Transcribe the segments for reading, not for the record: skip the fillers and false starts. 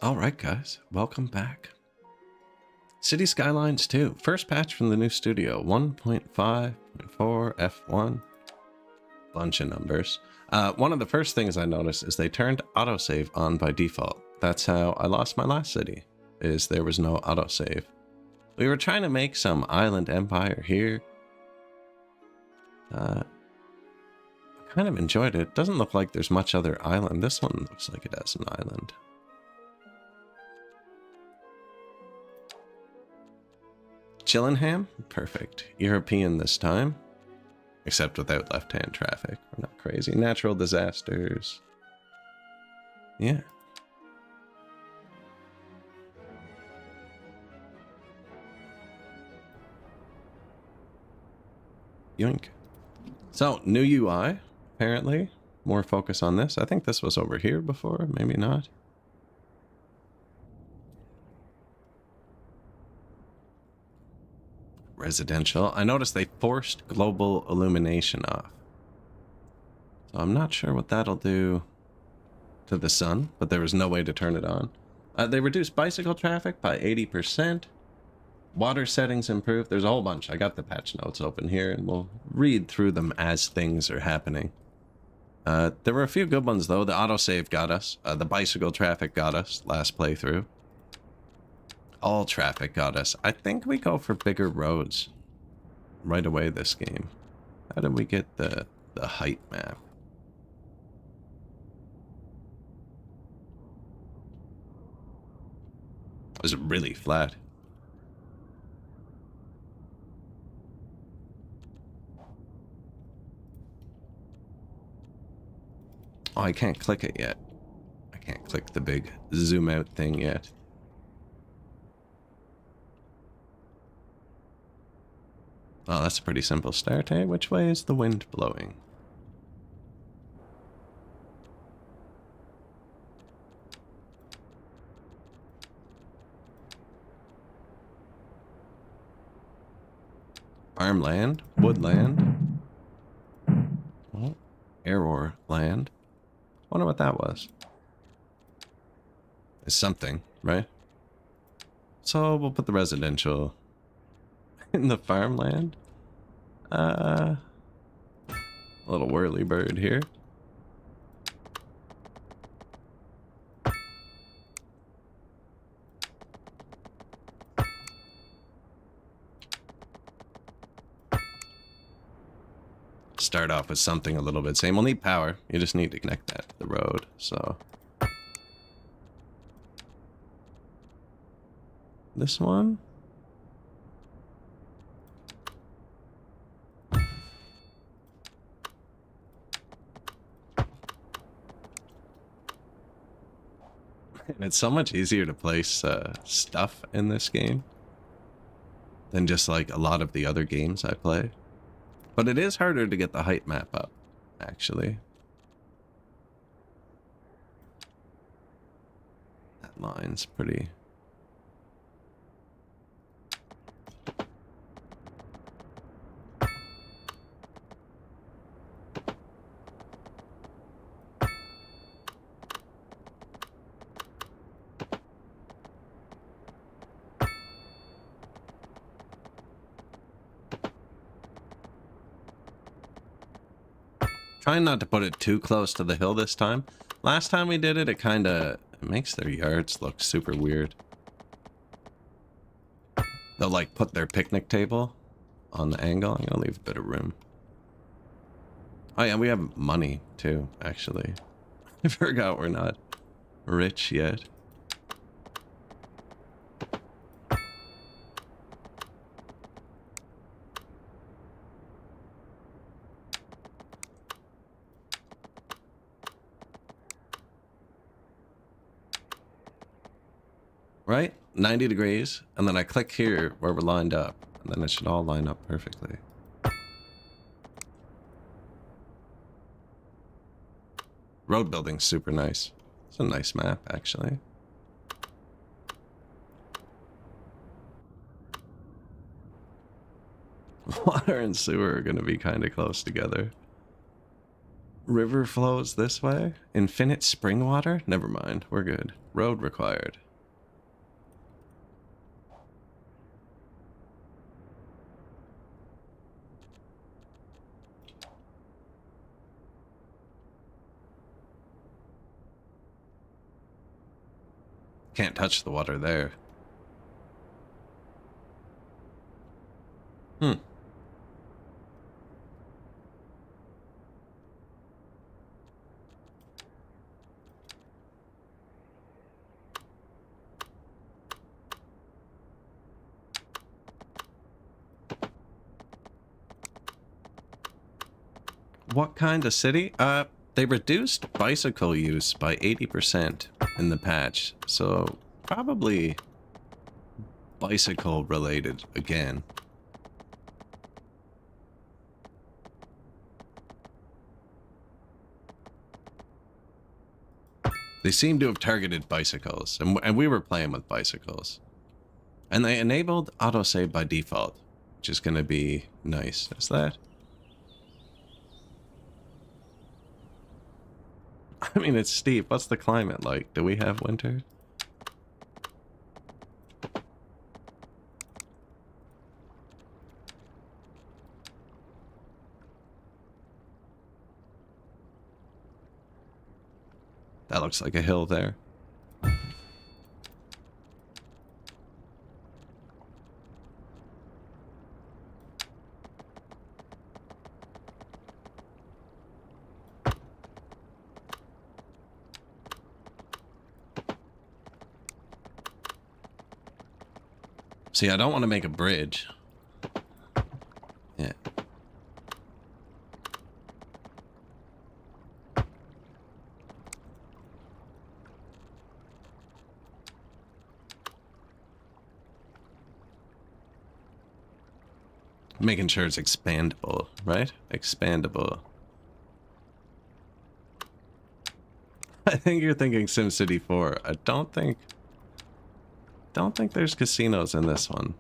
All right, guys, welcome back. City Skylines 2, first patch from the new studio, 1.5.4 F1, bunch of numbers. One of the first things I noticed is they turned autosave on by default. That's how I lost my last city, is there was no autosave. We were trying to make some island empire here. I kind of enjoyed it. Doesn't look like there's much other island. This one looks like it has an island. Chillingham? Perfect. European this time. Except without left-hand traffic. We're not crazy. Natural disasters. Yeah. Yoink. So, new UI, apparently. More focus on this. I think this was over here before. Maybe not. Residential. I noticed they forced global illumination off. So I'm not sure what that'll do to the sun, but there was no way to turn it on. They reduced bicycle traffic by 80%. Water settings improved. There's a whole bunch. I got the patch notes open here, and we'll read through them as things are happening. There were a few good ones, though. The autosave got us. The bicycle traffic got us last playthrough. All traffic got us. I think we go for bigger roads right away this game. How did we get the height map? It was really flat. Oh, I can't click it yet. I can't click the big zoom out thing yet. Oh, that's a pretty simple start, eh? Which way is the wind blowing? Farmland, woodland, oh, error land. Wonder what that was. It's something, right? So we'll put the residential in the farmland. A little whirly bird here. Start off with something a little bit same. We'll need power. You just need to connect that to the road, so. This one? And it's so much easier to place stuff in this game than just like a lot of the other games I play. But it is harder to get the height map up, actually. That line's pretty... Trying not to put it too close to the hill this time. Last time we did it, it kind of makes their yards look super weird. They'll like put their picnic table on the angle. I'm gonna leave a bit of room. Oh yeah, we have money too, actually. I forgot we're not rich yet. Right? 90 degrees, and then I click here where we're lined up, and then it should all line up perfectly. Road building's super nice. It's a nice map, actually. Water and sewer are going to be kind of close together. River flows this way. Infinite spring water? Never mind. We're good. Road required. Can't touch the water there. Hmm. What kind of city? They reduced bicycle use by 80% in the patch, so probably bicycle related again. They seem to have targeted bicycles, and we were playing with bicycles. And they enabled autosave by default, which is going to be nice. Is that? I mean, it's steep. What's the climate like? Do we have winter? That looks like a hill there. See, I don't want to make a bridge. Yeah. Making sure it's expandable, right? Expandable. I think you're thinking SimCity 4. I don't think there's casinos in this one.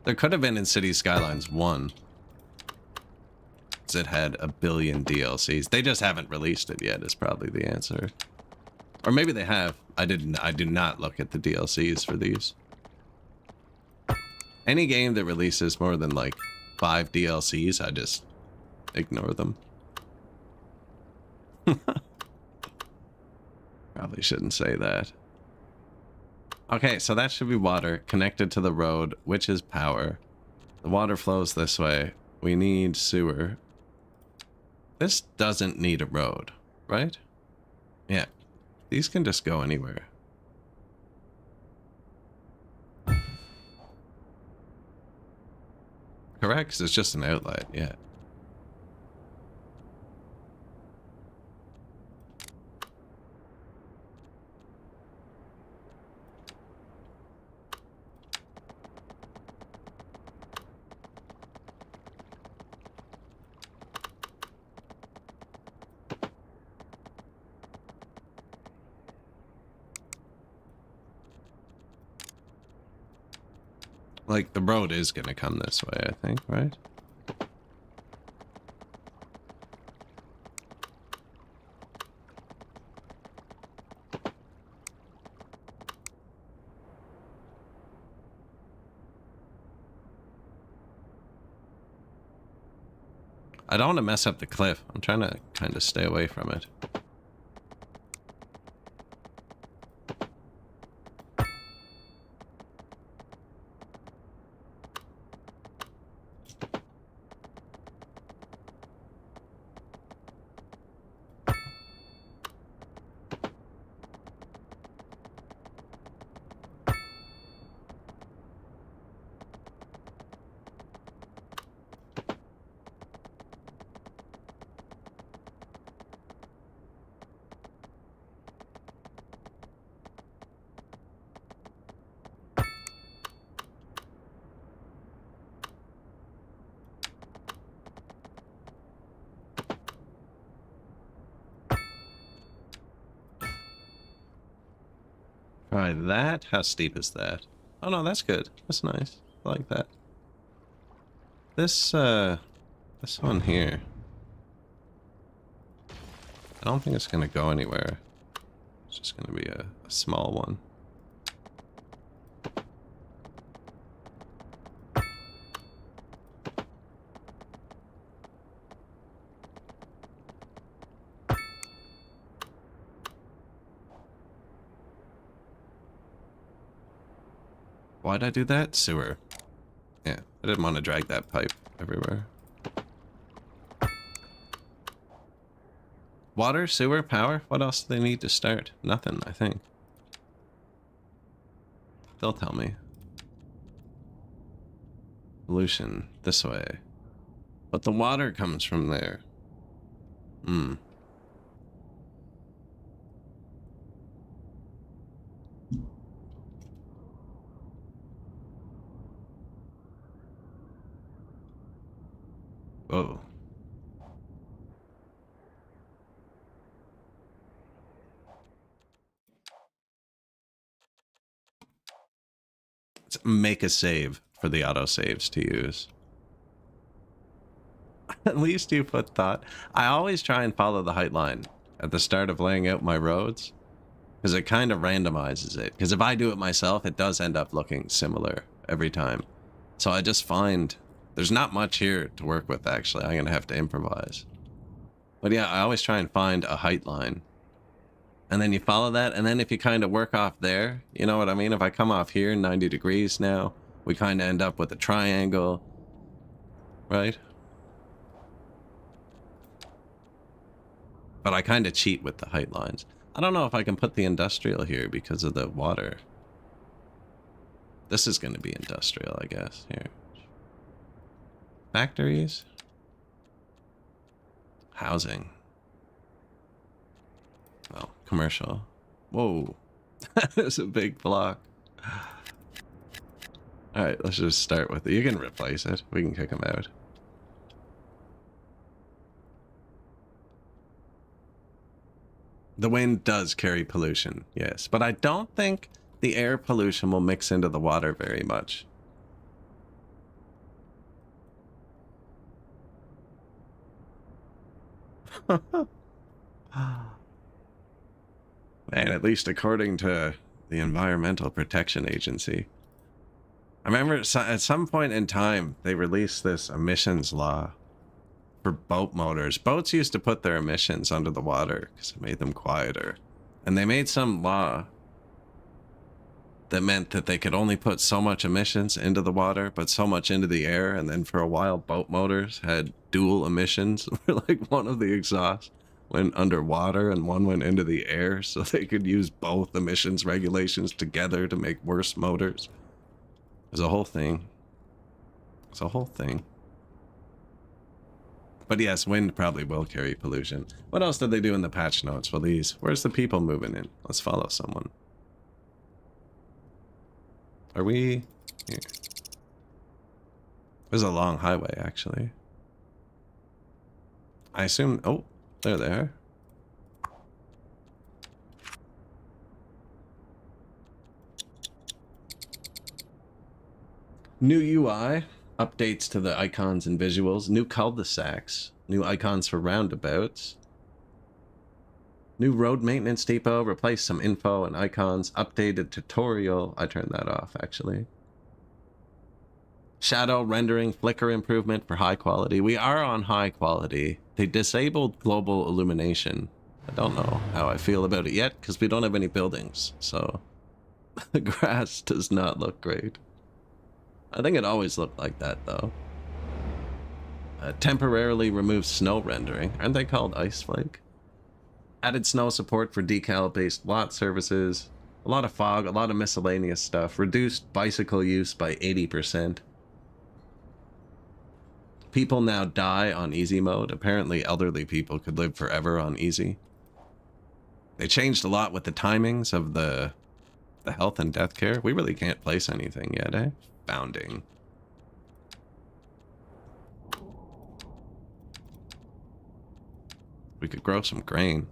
There could have been in City Skylines 1. It had a billion DLCs. They just haven't released it yet is probably the answer. Or maybe they have. I did not look at the DLCs for these. Any game that releases more than like 5 DLCs, I just ignore them. Probably shouldn't say that. Okay, so that should be water connected to the road, which is power. The water flows this way. We need sewer. This doesn't need a road, right? Yeah. These can just go anywhere. Correct, 'cause it's just an outlet, yeah. Like, the road is gonna come this way, I think, right? I don't want to mess up the cliff. I'm trying to kind of stay away from it. Try that. How steep is that? Oh no, that's good. That's nice. I like that. This one here. I don't think it's going to go anywhere. It's just going to be a small one. Why'd I do that? Sewer. Yeah, I didn't want to drag that pipe everywhere. Water, sewer, power? What else do they need to start? Nothing, I think. They'll tell me. Pollution, this way. But the water comes from there. Hmm. Whoa. Let's make a save for the autosaves to use. At least you put thought. I always try and follow the height line at the start of laying out my roads, because it kind of randomizes it. Because if I do it myself, it does end up looking similar every time. So I just find there's not much here to work with, actually. I'm going to have to improvise. But yeah, I always try and find a height line. And then you follow that, and then if you kind of work off there, you know what I mean? If I come off here, 90 degrees now, we kind of end up with a triangle, right? But I kind of cheat with the height lines. I don't know if I can put the industrial here because of the water. This is going to be industrial, I guess. Here. Factories. Housing. Well, commercial. Whoa. That's a big block. Alright, let's just start with it. You can replace it. We can kick them out. The wind does carry pollution, yes. But I don't think the air pollution will mix into the water very much. Man, at least according to the Environmental Protection Agency. I remember at some point in time, they released this emissions law for boat motors. Boats used to put their emissions under the water because it made them quieter. And they made some law that meant that they could only put so much emissions into the water, but so much into the air. And then for a while, boat motors had dual emissions, where like one of the exhausts went underwater and one went into the air, so they could use both emissions regulations together to make worse motors. It was a whole thing. It's a whole thing. But yes, wind probably will carry pollution. What else did they do in the patch notes? Well, where's the people moving in? Let's follow someone. Are we here? There's a long highway, actually. I assume, oh, there they are. New UI, updates to the icons and visuals, new cul-de-sacs, new icons for roundabouts, new road maintenance depot, replace some info and icons, updated tutorial. I turned that off, actually. Shadow rendering, flicker improvement for high quality. We are on high quality. They disabled global illumination. I don't know how I feel about it yet, because we don't have any buildings, so the grass does not look great. I think it always looked like that, though. Temporarily removed snow rendering. Aren't they called ice flake? Added snow support for decal-based lot services. A lot of fog, a lot of miscellaneous stuff. Reduced bicycle use by 80%. People now die on easy mode. Apparently elderly people could live forever on easy. They changed a lot with the timings of the health and death care. We really can't place anything yet, eh? Founding. We could grow some grain.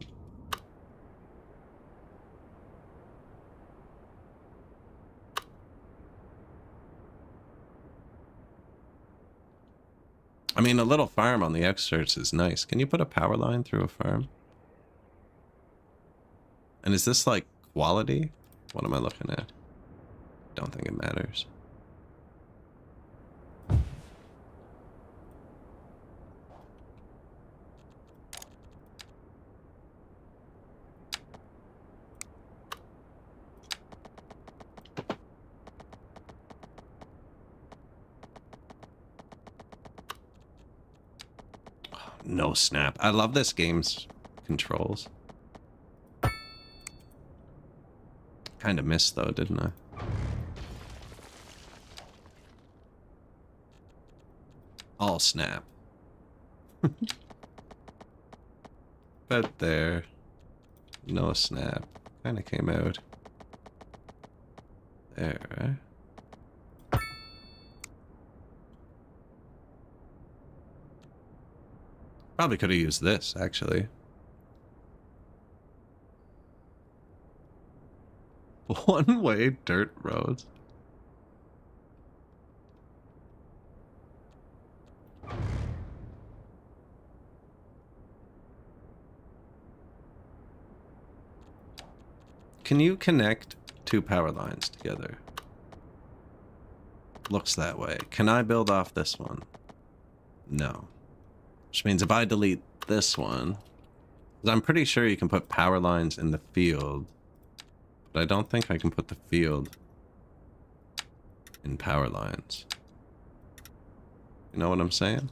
I mean, a little farm on the outskirts is nice. Can you put a power line through a farm? And is this like quality? What am I looking at? Don't think it matters. No snap. I love this game's controls. Kind of missed though, didn't I? All snap. But there. No snap. Kind of came out. There, right? Probably could have used this, actually. One-way dirt roads. Can you connect two power lines together? Looks that way. Can I build off this one? No. Which means if I delete this one, because I'm pretty sure you can put power lines in the field, but I don't think I can put the field in power lines. You know what I'm saying?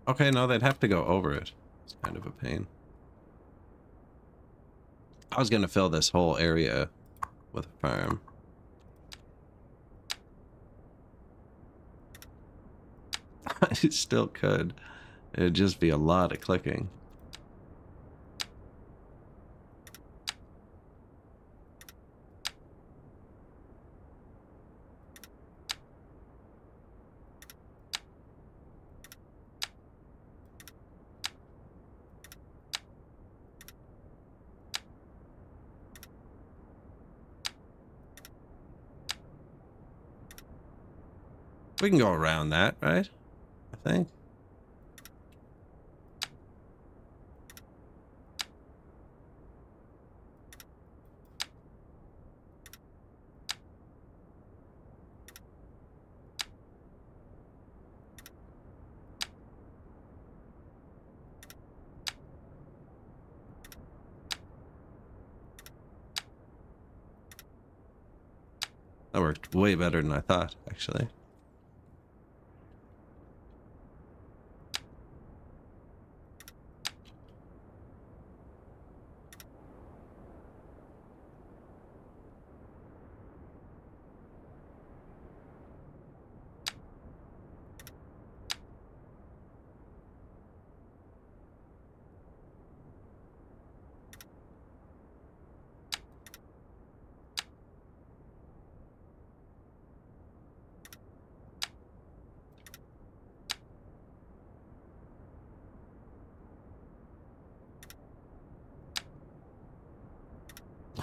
Okay, no, they'd have to go over it. It's kind of a pain. I was gonna fill this whole area with a farm. I still could. It'd just be a lot of clicking. We can go around that, right? I think. That worked way better than I thought, actually.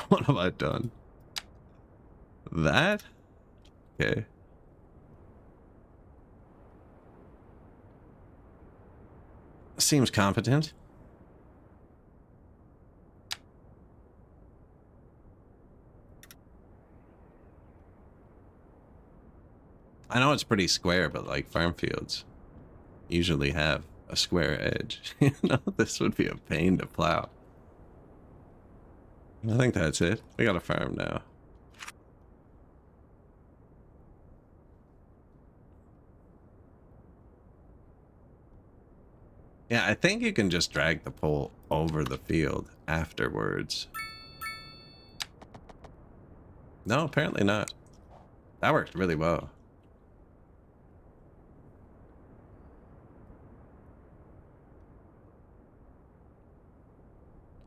What have I done? That? Okay. Seems competent. I know it's pretty square, but like farm fields usually have a square edge. You know, this would be a pain to plow. I think that's it. We got a farm now. Yeah, I think you can just drag the pole over the field afterwards. No, apparently not. That worked really well.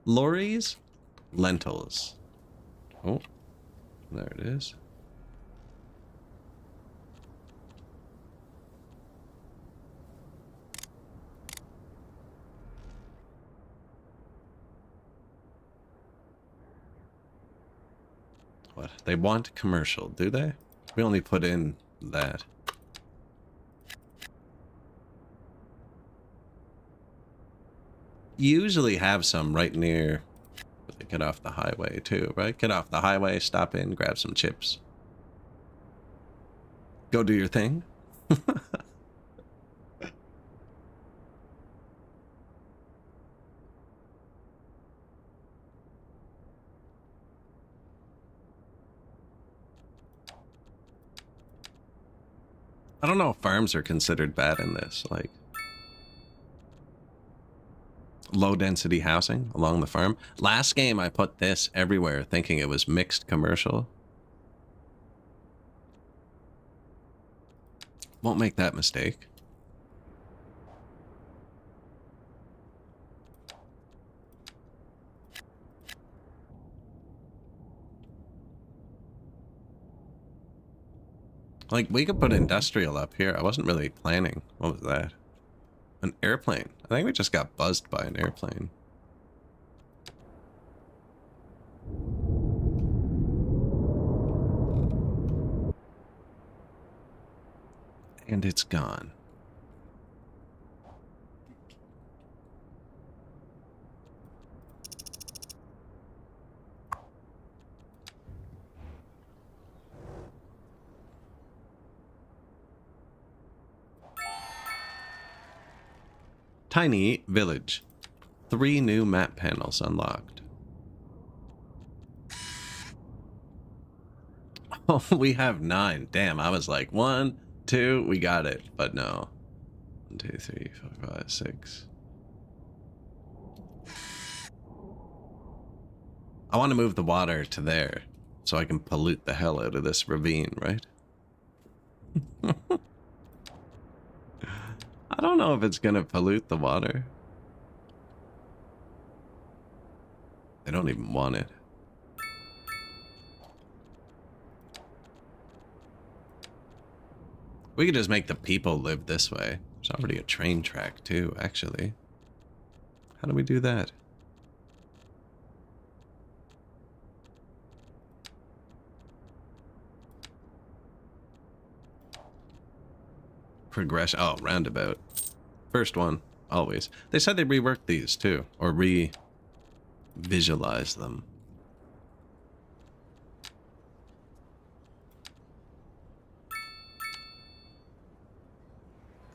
Lorries, lentils. Oh, there it is. What? They want commercial, do they? We only put in that. usually have some right near. Get off the highway too, right? Get off the highway, stop in, grab some chips. Go do your thing. I don't know if farms are considered bad in this, like low density housing along the farm. Last game I put this everywhere thinking it was mixed commercial. Won't make that mistake. Like, we could put industrial up here. I wasn't really planning. What was that? An airplane. I think we just got buzzed by an airplane. And it's gone. Tiny village. 3 new map panels unlocked. Oh, we have 9. Damn, I was like 1, 2, we got it. But no. 1, 2, 3, 4, 5, 6. I want to move the water to there so I can pollute the hell out of this ravine, right? I don't know if it's gonna pollute the water. They don't even want it. We could just make the people live this way. There's already a train track too, actually. How do we do that? Progression. Oh, roundabout. First one, always. They said they reworked these too, or re-visualize them.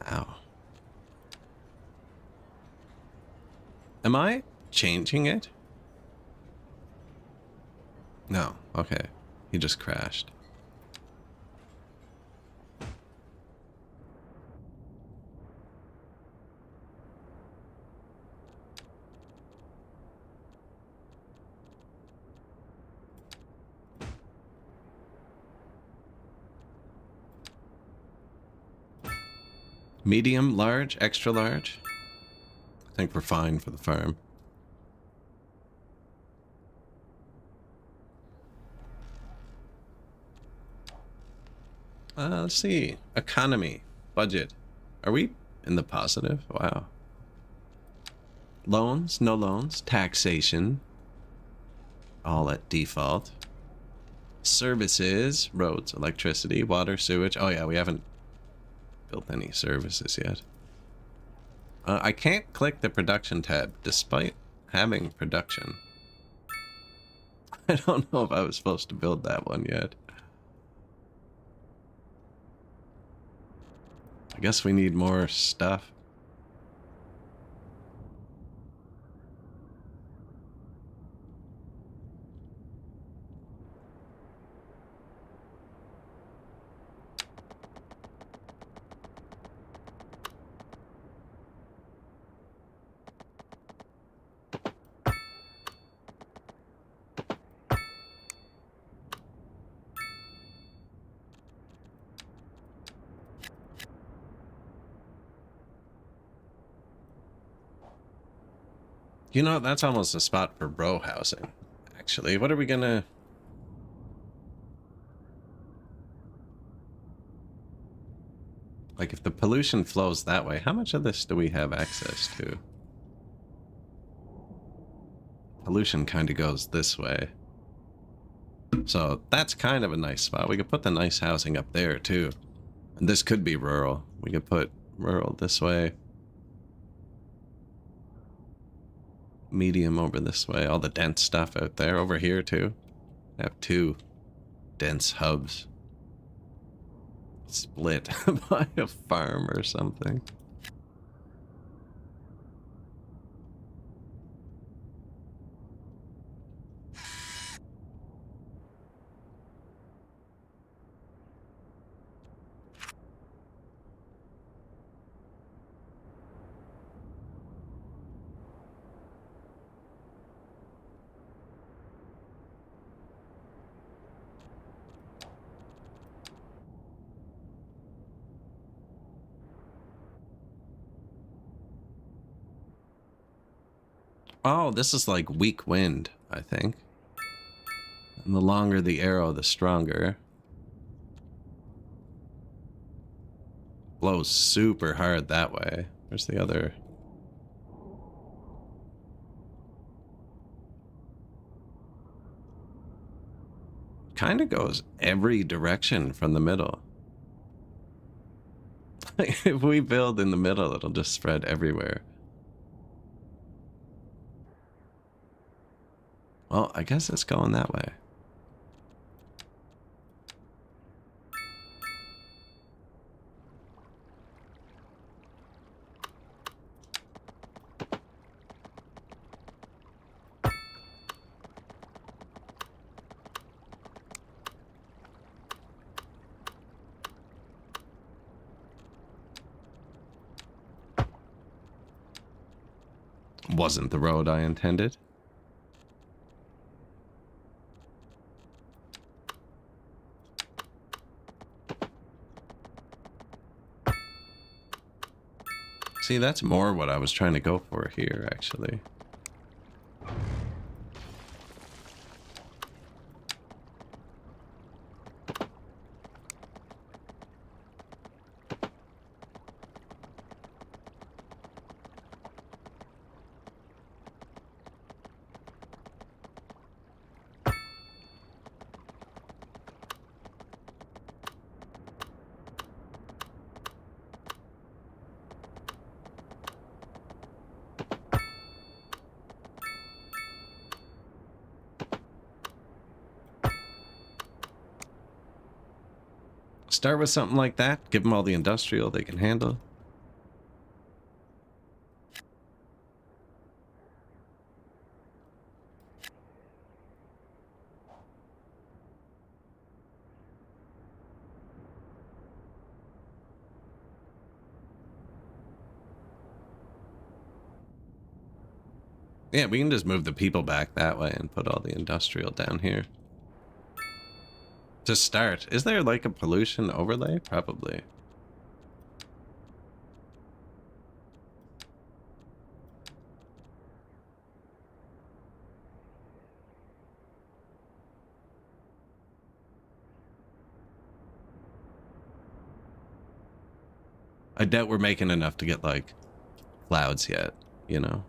Ow. Am I changing it? No. Okay. He just crashed. Medium, large, extra large. I think we're fine for the farm. Let's see. Economy. Budget. Are we in the positive? Wow. Loans, no loans. Taxation. All at default. Services. Roads, electricity, water, sewage. Oh yeah, we haven't built any services yet. I can't click the production tab despite having production. I don't know if I was supposed to build that one yet. I guess we need more stuff. You know, that's almost a spot for row housing, actually. What are we gonna... Like, if the pollution flows that way, how much of this do we have access to? Pollution kind of goes this way. So, that's kind of a nice spot. We could put the nice housing up there, too. And this could be rural. We could put rural this way. medium over this way. All the dense stuff out there. Over here, too. I have 2 dense hubs. Split by a farm or something. Oh, this is like weak wind, I think. And the longer the arrow, the stronger. Blows super hard that way. Where's the other? Kind of goes every direction from the middle. If we build in the middle, it'll just spread everywhere. Well, I guess it's going that way. Wasn't the road I intended. See, that's more what I was trying to go for here, actually. Start with something like that. Give them all the industrial they can handle. Yeah, we can just move the people back that way and put all the industrial down here. To start, is there like a pollution overlay? Probably. I doubt we're making enough to get like clouds yet, you know?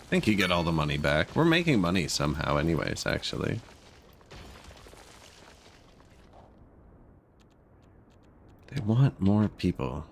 I think you get all the money back. We're making money somehow anyways, actually. They want more people.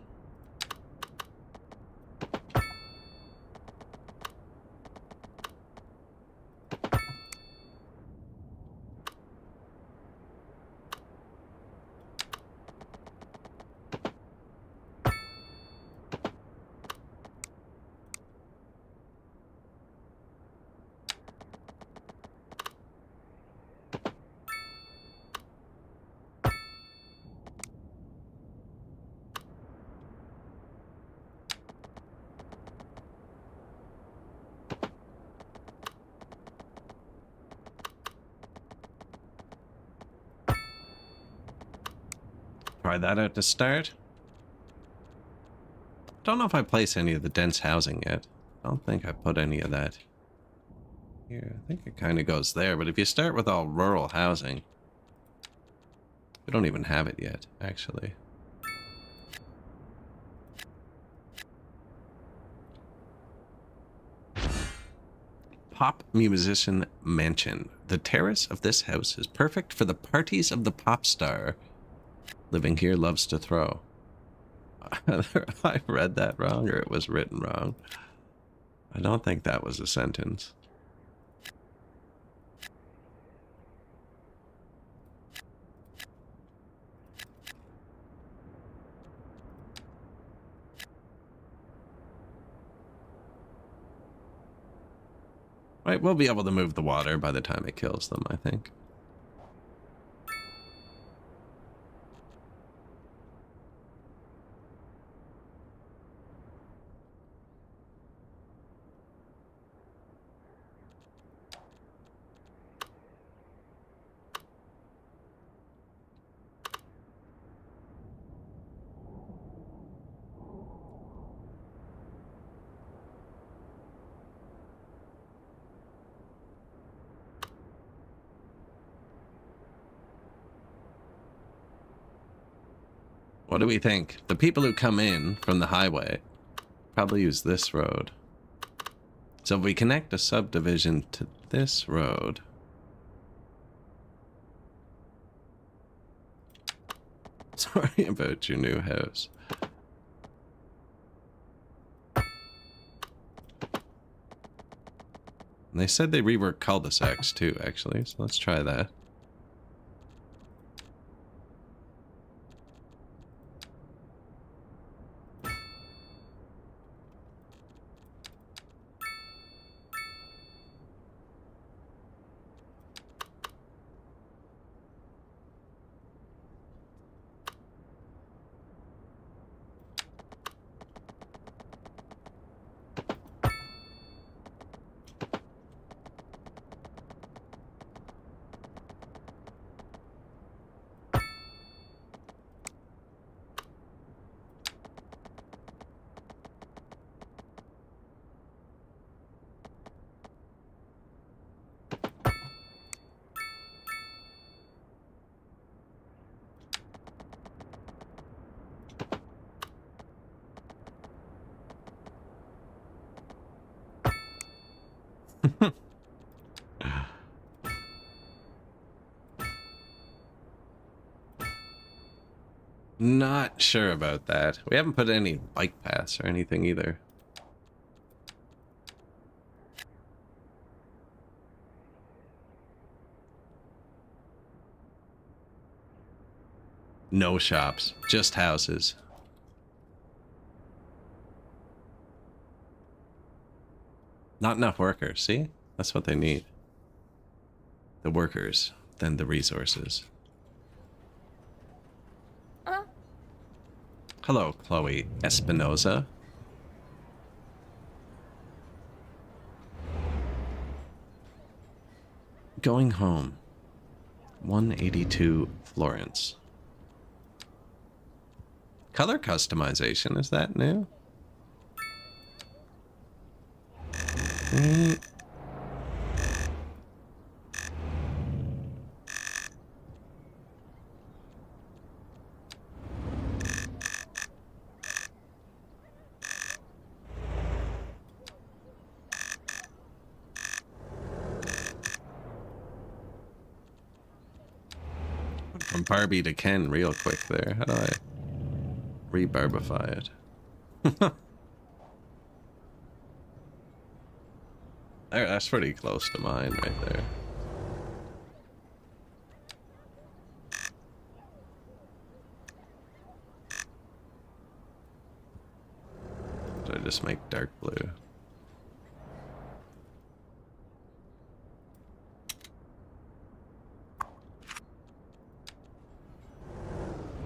Try that out to start. Don't know if I place any of the dense housing yet. I don't think I put any of that here. I think it kind of goes there, but if you start with all rural housing, we don't even have it yet, actually. Pop musician mansion. The terrace of this house is perfect for the parties of the pop star. Living here loves to throw. I read that wrong, or it was written wrong. I don't think that was a sentence. Right, we'll be able to move the water by the time it kills them, I think. What do we think? The people who come in from the highway probably use this road. So if we connect a subdivision to this road... Sorry about your new house. And they said they reworked cul-de-sacs too, actually, so let's try that. Not sure about that. We haven't put any bike paths or anything either. No shops, just houses. Not enough workers, see? That's what they need. The workers, then the resources. Hello, Chloe Espinoza. Going home. 182 Florence. Color customization, is that new? From Barbie to Ken real quick there. How do I rebarbify it? That's pretty close to mine right there. Did I just make dark blue?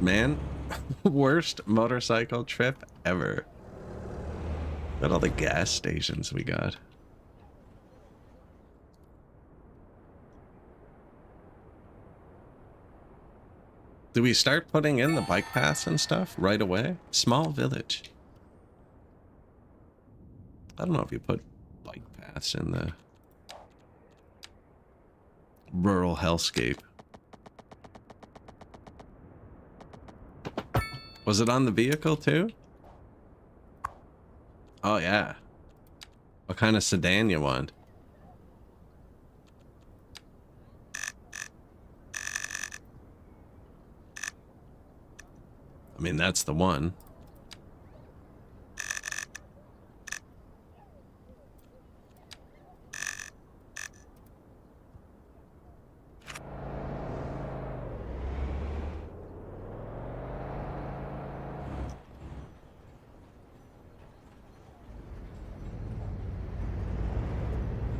Man, worst motorcycle trip ever. Look at all the gas stations we got. Do we start putting in the bike paths and stuff right away? Small village. I don't know if you put bike paths in the rural hellscape. Was it on the vehicle too? Oh yeah. What kind of sedan you want? I mean, that's the one.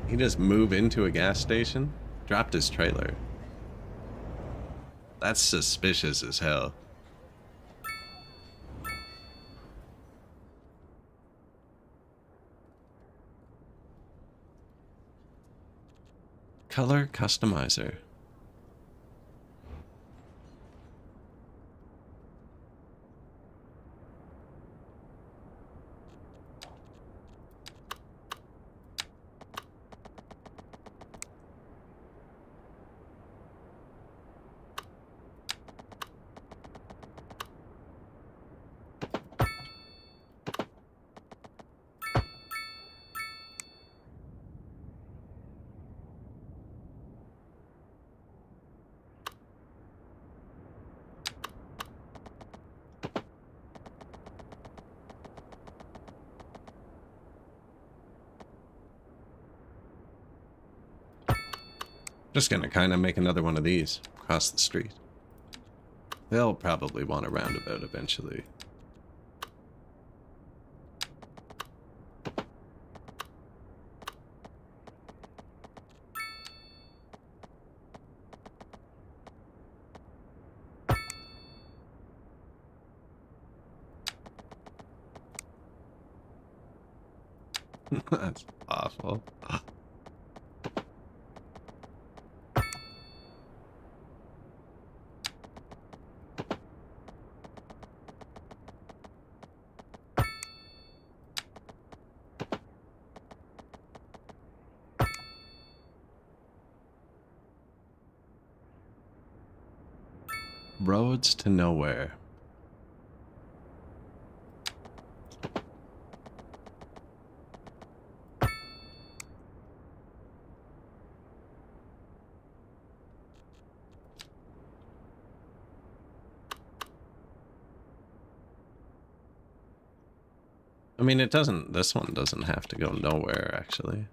He just moved into a gas station, dropped his trailer. That's suspicious as hell. Color customizer. Just gonna kind of make another one of these across the street. They'll probably want a roundabout eventually. That's awful. Roads to nowhere. I mean, it doesn't, this one doesn't have to go nowhere, actually.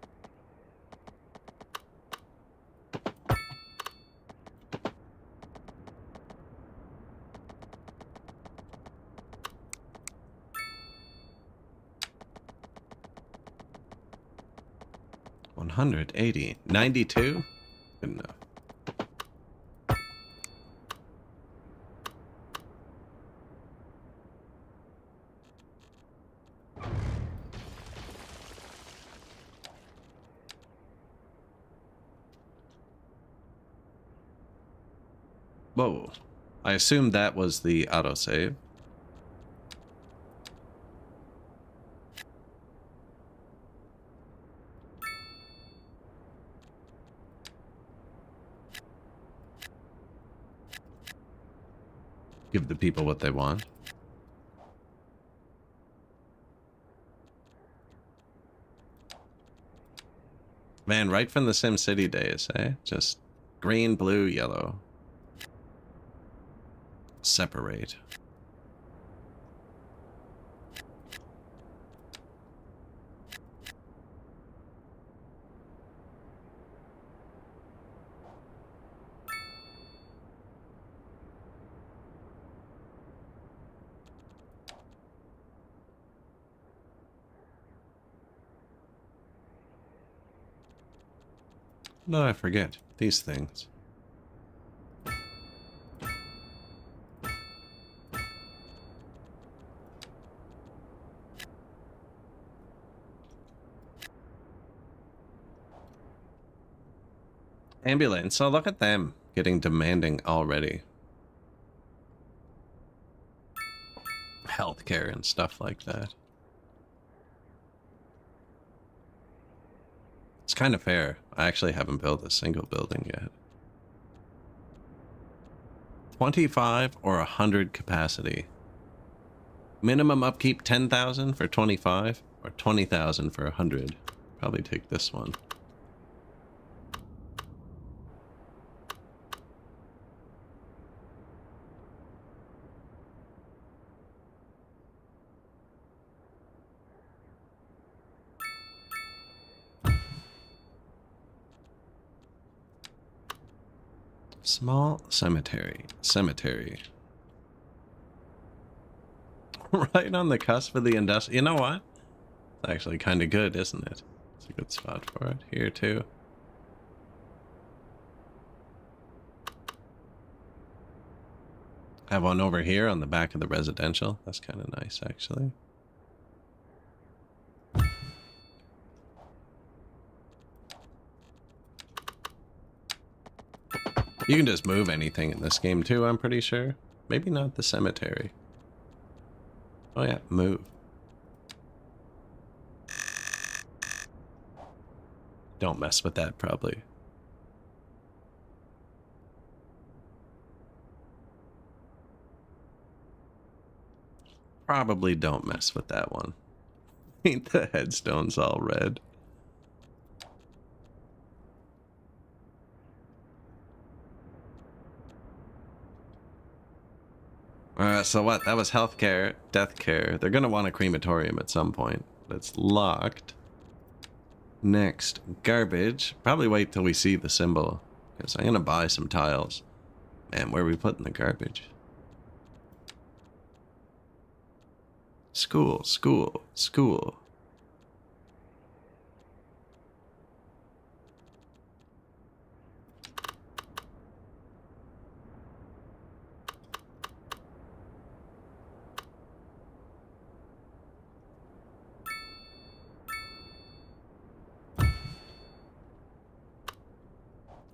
$180. 92? Good enough. Whoa. I assumed that was the autosave. Give the people what they want. Man, right from the SimCity days, eh? Just green, blue, yellow. Separate. No, I forget these things. Ambulance. So look at them getting demanding already. healthcare and stuff like that. It's kind of fair. I actually haven't built a single building yet. 25 or 100 capacity. Minimum upkeep 10,000 for 25 or 20,000 for 100. Probably take this one. Small cemetery. Cemetery. Right on the cusp of the industrial. You know what? It's actually kind of good, isn't it? It's a good spot for it. Here, too. I have one over here on the back of the residential. That's kind of nice, actually. You can just move anything in this game too, I'm pretty sure. Maybe not the cemetery. Oh yeah, move. Don't mess with that, probably. Probably don't mess with that one. Ain't the headstones all red? So what? That was healthcare, death care. They're gonna want a crematorium at some point. That's locked. Next, garbage. Probably wait till we see the symbol, because I'm gonna buy some tiles. Man, where are we putting the garbage? School, school, school.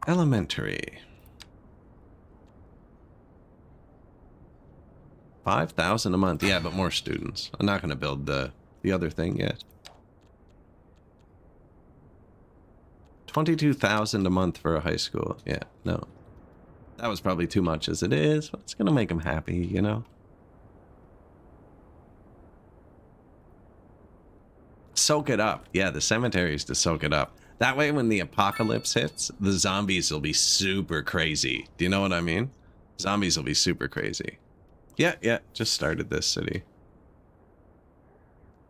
Elementary. 5,000 a month. Yeah, but more students. I'm not going to build the other thing yet. 22,000 a month for a high school. Yeah, no. That was probably too much as it is. But it's going to make them happy, you know? Soak it up. Yeah, the cemetery is to soak it up. That way, when the apocalypse hits, the zombies will be super crazy. Do you know what I mean? Zombies will be super crazy. Yeah, just started this city.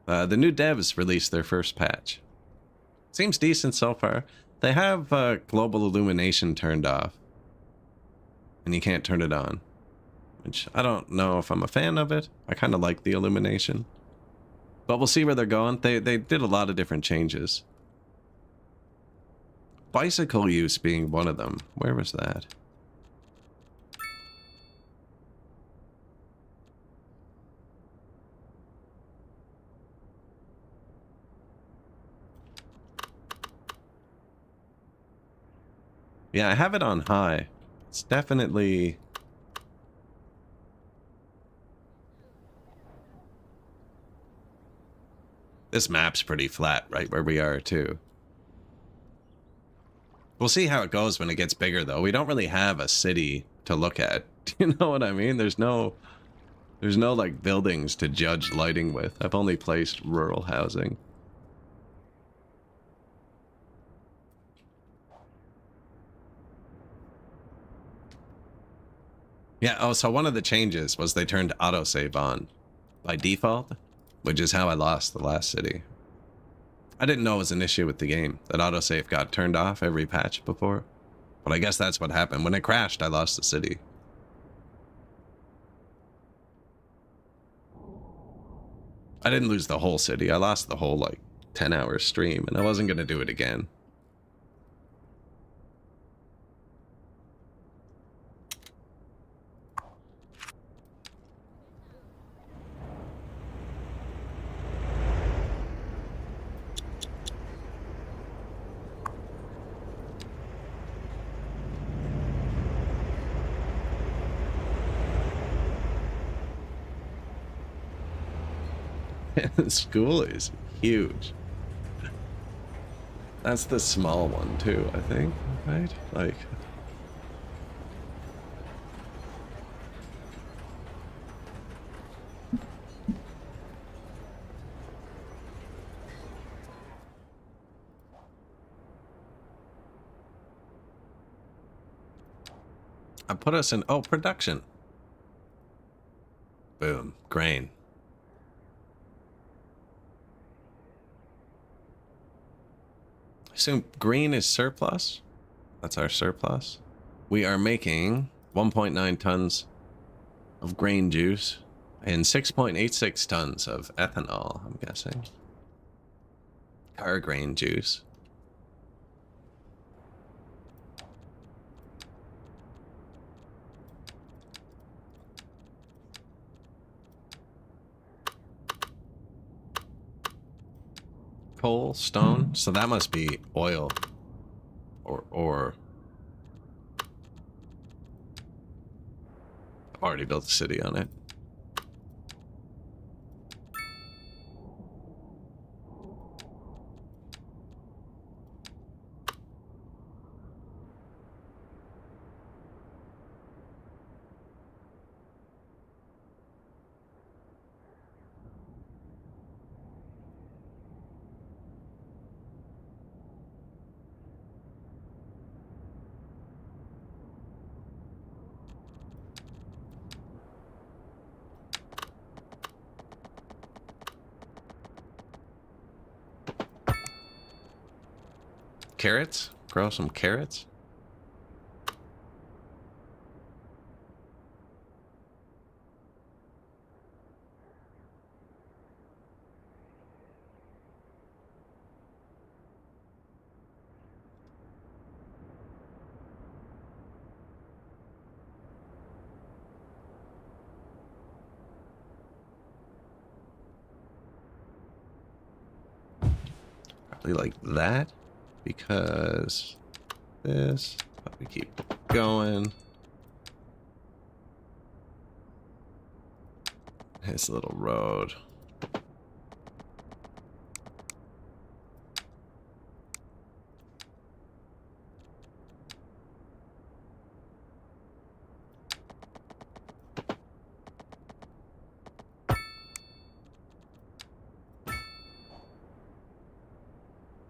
The new devs released their first patch. Seems decent so far. They have global illumination turned off. And you can't turn it on. Which, I don't know if I'm a fan of it. I kind of like the illumination. But we'll see where they're going. They did a lot of different changes. Bicycle use being one of them. Where was that? Yeah, I have it on high. It's definitely... This map's pretty flat right where we are, too. We'll see how it goes when it gets bigger, though. We don't really have a city to look at. Do you know what I mean? There's no like buildings to judge lighting with. I've only placed rural housing. Yeah, oh, so one of the changes was they turned autosave on by default, which is how I lost the last city. I didn't know it was an issue with the game, that autosave got turned off every patch before. But I guess that's what happened. When it crashed, I lost the city. I didn't lose the whole city. I lost the whole, like, 10-hour stream, and I wasn't going to do it again. School is huge. That's the small one too, I think, right? Like, I put us in, oh, production. Boom, grain. I assume green is surplus. That's our surplus. We are making 1.9 tons of grain juice and 6.86 tons of ethanol, I'm guessing. Car grain juice. Coal, stone, so that must be oil or I've already built a city on it. Carrots? Grow some carrots? Probably like that, because this, but we keep going. His little road.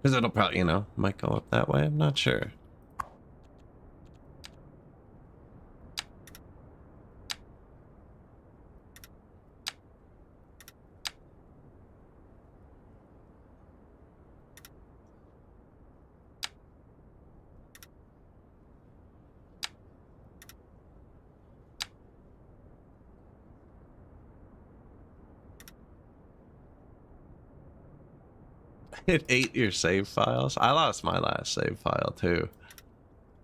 Because it'll probably, you know, might go up that way. I'm not sure. It ate your save files. I lost my last save file too.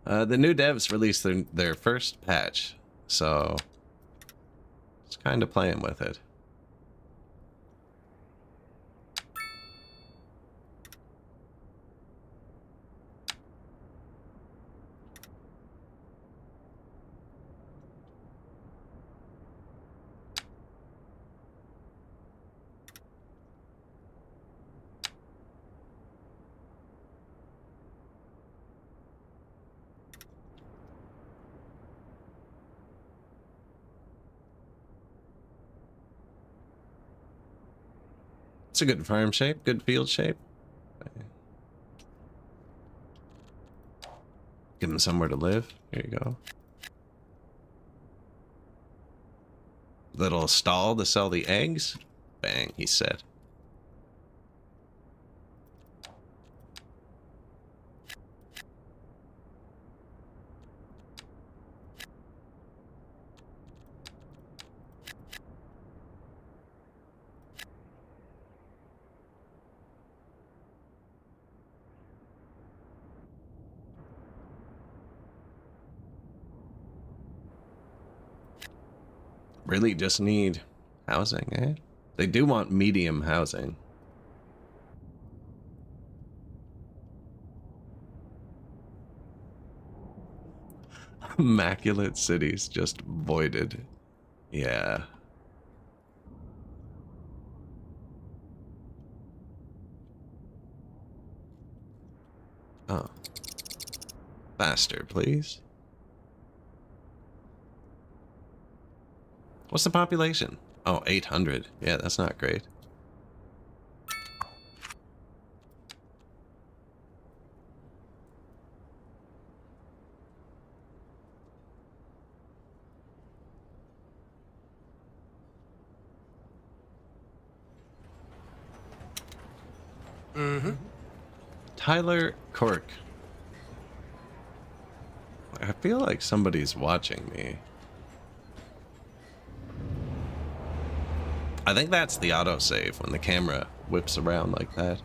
The new devs released their first patch, so just kind of playing with it. It's a good farm shape, good field shape. Give them somewhere to live. Here you go. Little stall to sell the eggs. Bang, he said. Really just need housing, eh? They do want medium housing. Immaculate cities just voided. Yeah. Oh. Faster, please. What's the population? Oh, 800. Yeah, that's not great. Mm-hmm. Tyler Cork. I feel like somebody's watching me. I think that's the autosave when the camera whips around like that.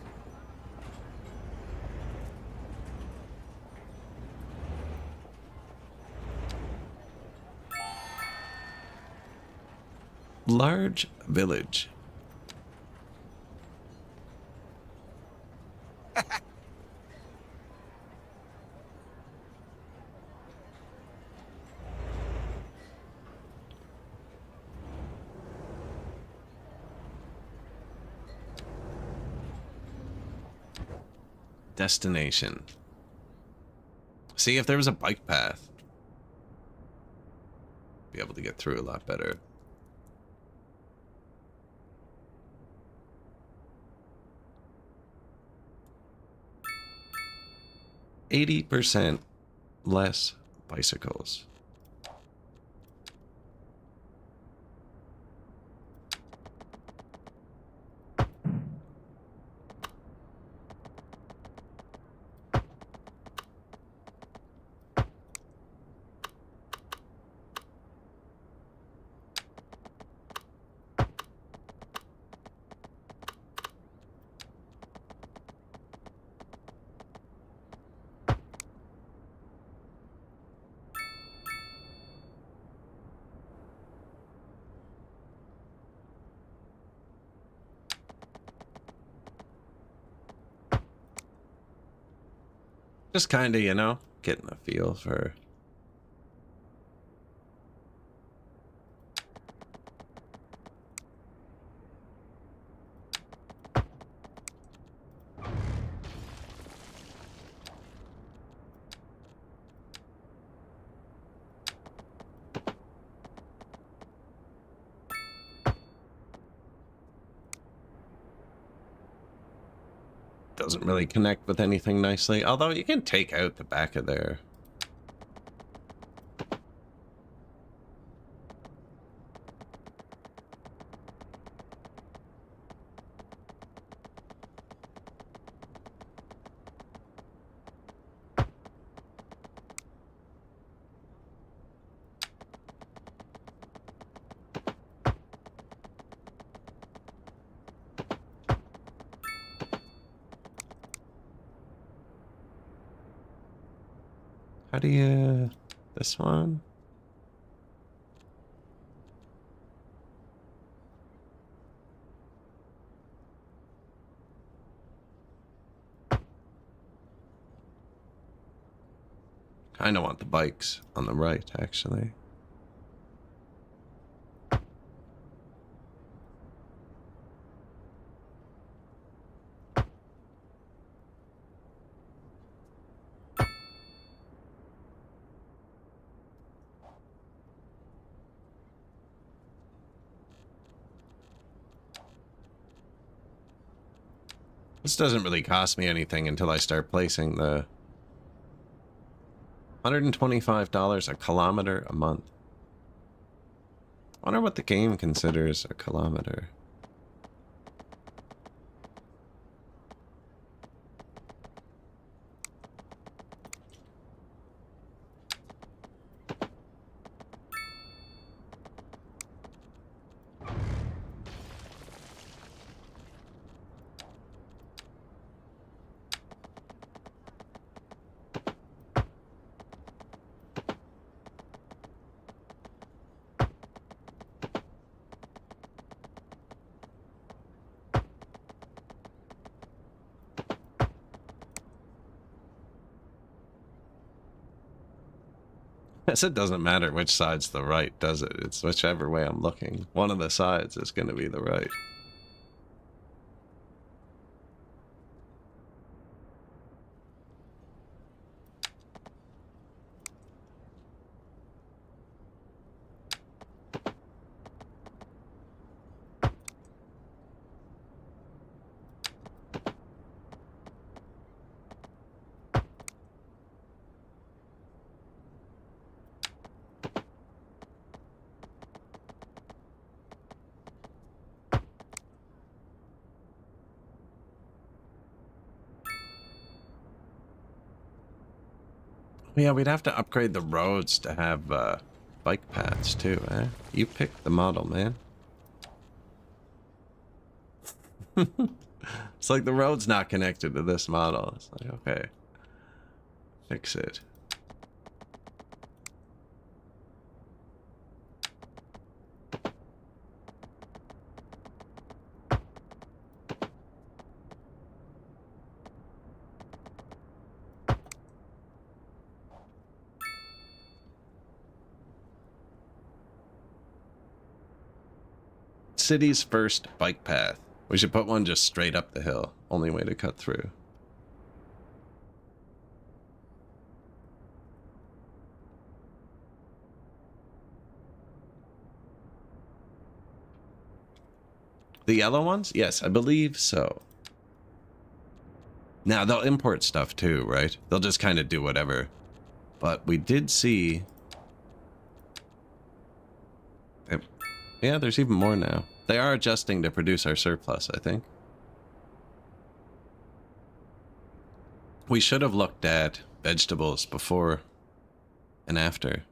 Large village. Destination. See, if there was a bike path, be able to get through a lot better. %, less bicycles. Just kind of, you know, getting a feel for... Doesn't really connect with anything nicely, although you can take out the back of there. How do you... this one? Kind of want the bikes on the right, actually. This doesn't really cost me anything until I start placing the $125 a kilometer a month. I wonder what the game considers a kilometer. Guess it doesn't matter which side's the right, does it? It's whichever way I'm looking. One of the sides is going to be the right. Yeah, we'd have to upgrade the roads to have bike paths too, eh? You pick the model, man. It's like the road's not connected to this model. It's like, okay, fix it. City's first bike path. We should put one just straight up the hill. Only way to cut through. The yellow ones? Yes, I believe so. Now, they'll import stuff too, right? They'll just kind of do whatever. But we did see... Yeah, there's even more now. They are adjusting to produce our surplus, I think. We should have looked at vegetables before and after.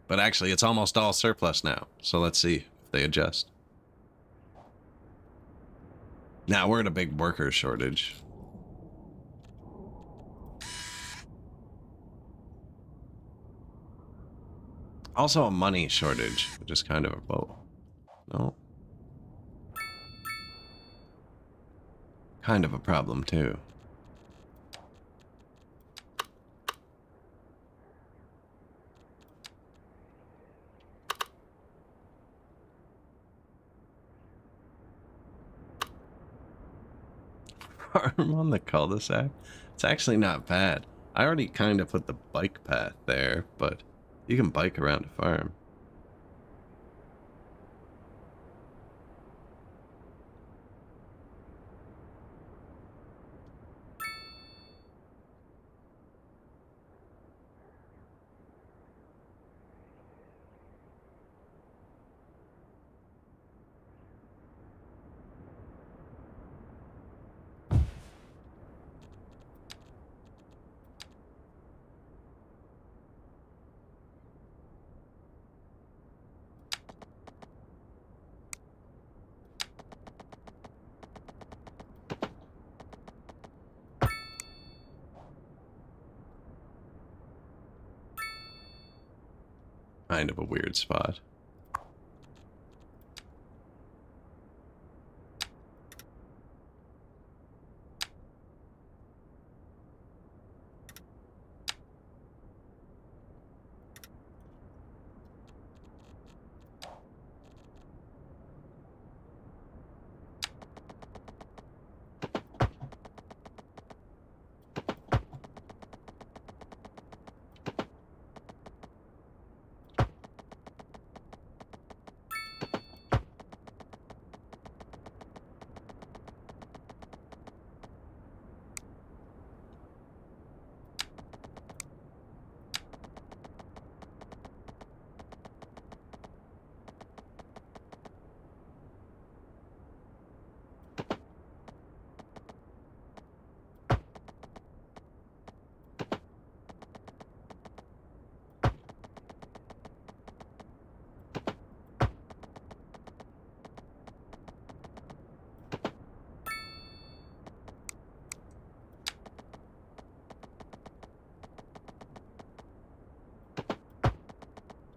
But actually, it's almost all surplus now. So let's see if they adjust. Now, we're in a big worker shortage. Also a money shortage, which is kind of a... Whoa. No. Kind of a problem, too. Farm on the cul-de-sac? It's actually not bad. I already kind of put the bike path there, but you can bike around a farm. Kind of a weird spot.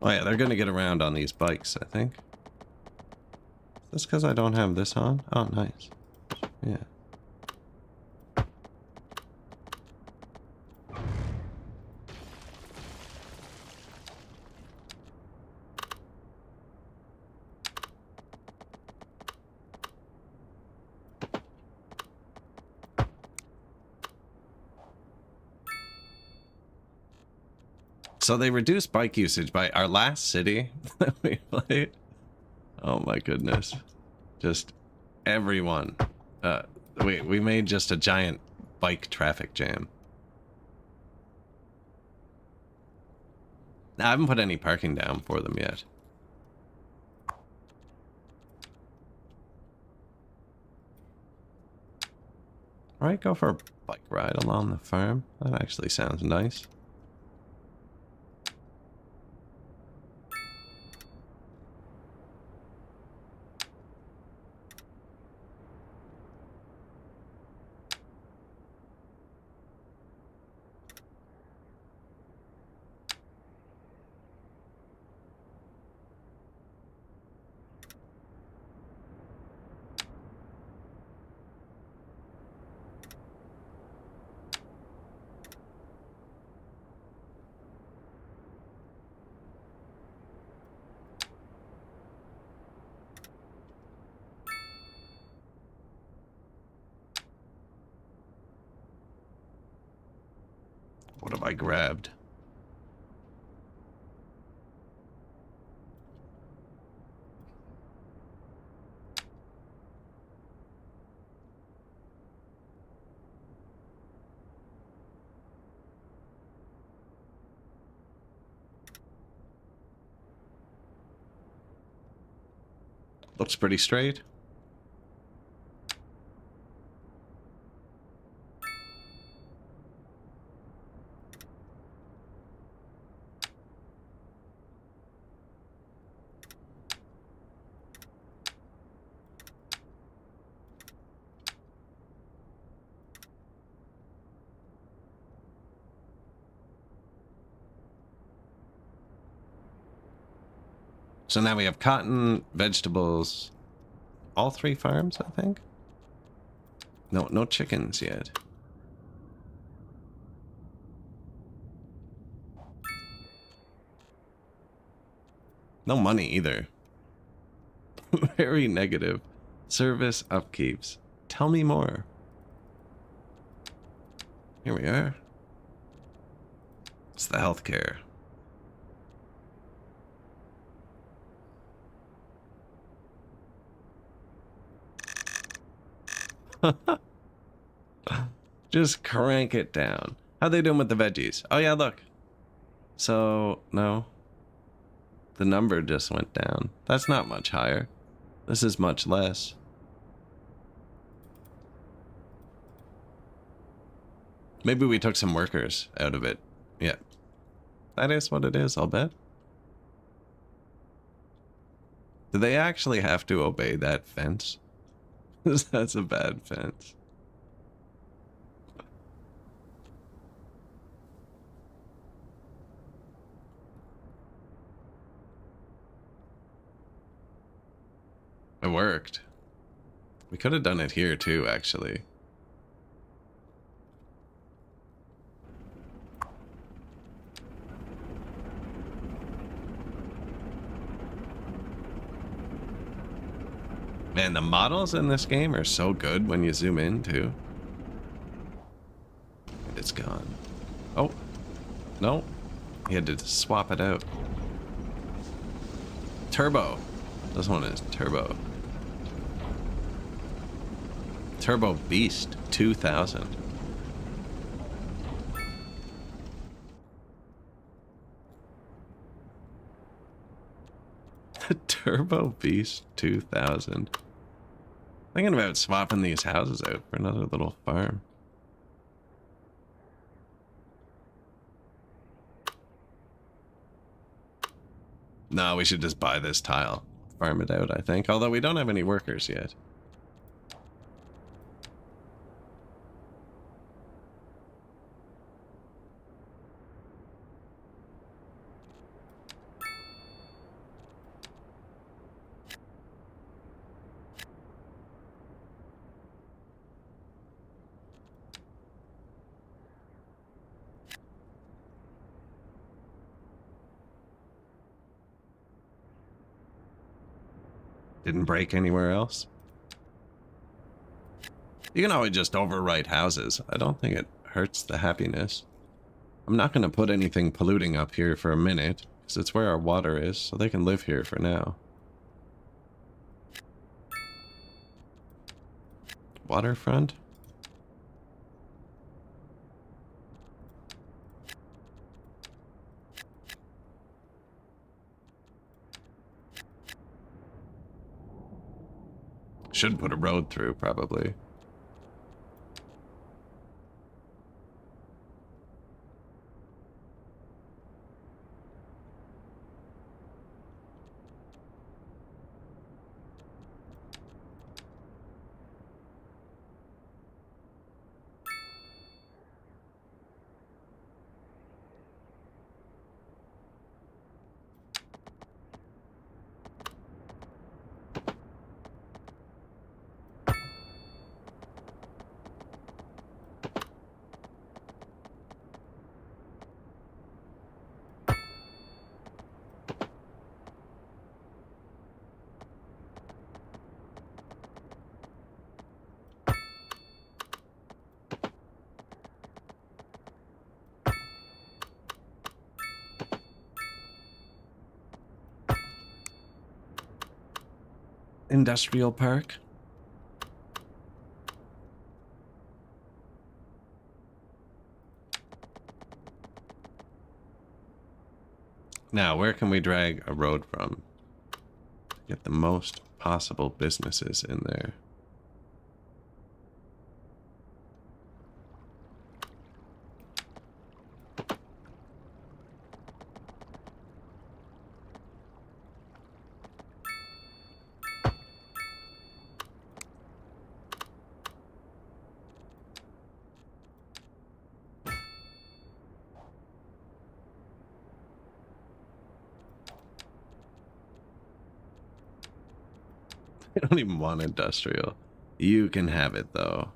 Oh yeah, they're gonna get around on these bikes, I think. Is this because I don't have this on? Oh, nice. Yeah. So they reduced bike usage by our last city that we played. Oh my goodness. Just everyone. We made just a giant bike traffic jam. Now, I haven't put any parking down for them yet. Alright, go for a bike ride along the farm. That actually sounds nice. What have I grabbed? Looks pretty straight. So now we have cotton, vegetables, all 3 farms, I think. No chickens yet. No money either. Very negative. Service upkeeps. Tell me more. Here we are. It's the healthcare. Just crank it down. How they doing with the veggies? Oh yeah, look. So, no. The number just went down. That's not much higher. This is much less. Maybe we took some workers out of it. Yeah. That is what it is, I'll bet. Do they actually have to obey that fence? That's a bad fence. It worked. We could have done it here too, actually. Man, the models in this game are so good when you zoom in too. It's gone. Oh, no. He had to swap it out. Turbo. This one is turbo. Turbo Beast 2000. Turbo Beast 2000. Thinking about swapping these houses out for another little farm. No, we should just buy this tile. Farm it out, I think. Although we don't have any workers yet. Didn't break anywhere else. You can always just overwrite houses. I don't think it hurts the happiness. I'm not going to put anything polluting up here for a minute, because it's where our water is, so they can live here for now. Waterfront? Should put a road through, probably. industrial park. Now, where can we drag a road from? Get the most possible businesses in there. I don't even want industrial. You can have it, though.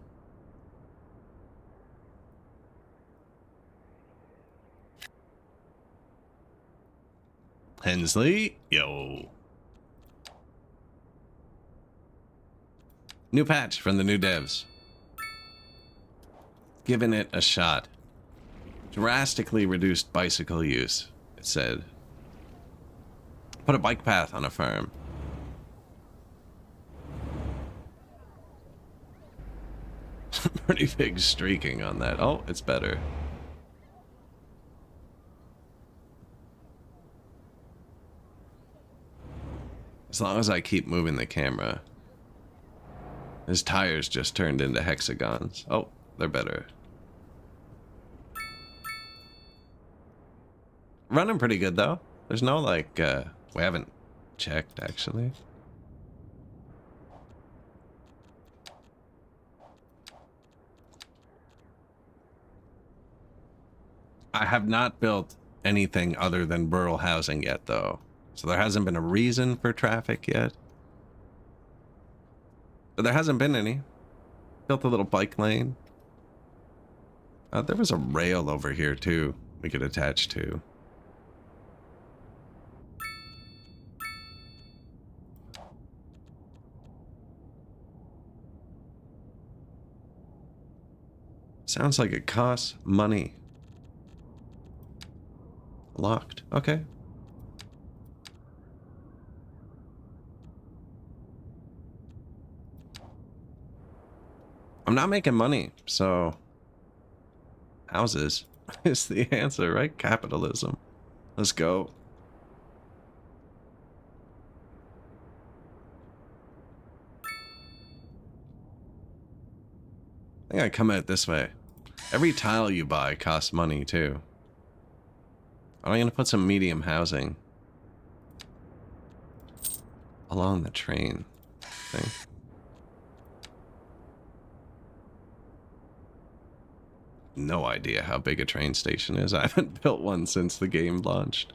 Hensley, yo. New patch from the new devs. Giving it a shot. Drastically reduced bicycle use, it said. Put a bike path on a farm. Pretty big streaking on that. Oh, it's better. As long as I keep moving the camera. His tires just turned into hexagons. Oh, they're better. Running pretty good, though. There's no, like, we haven't checked, actually. I have not built anything other than rural housing yet, though. So there hasn't been a reason for traffic yet. But there hasn't been any. Built a little bike lane. There was a rail over here, too, we could attach to. Sounds like it costs money. Locked. Okay. I'm not making money, so houses is the answer, right? Capitalism. Let's go. I think I come at it this way. Every tile you buy costs money, too. I'm going to put some medium housing along the train thing. No idea how big a train station is. I haven't built one since the game launched.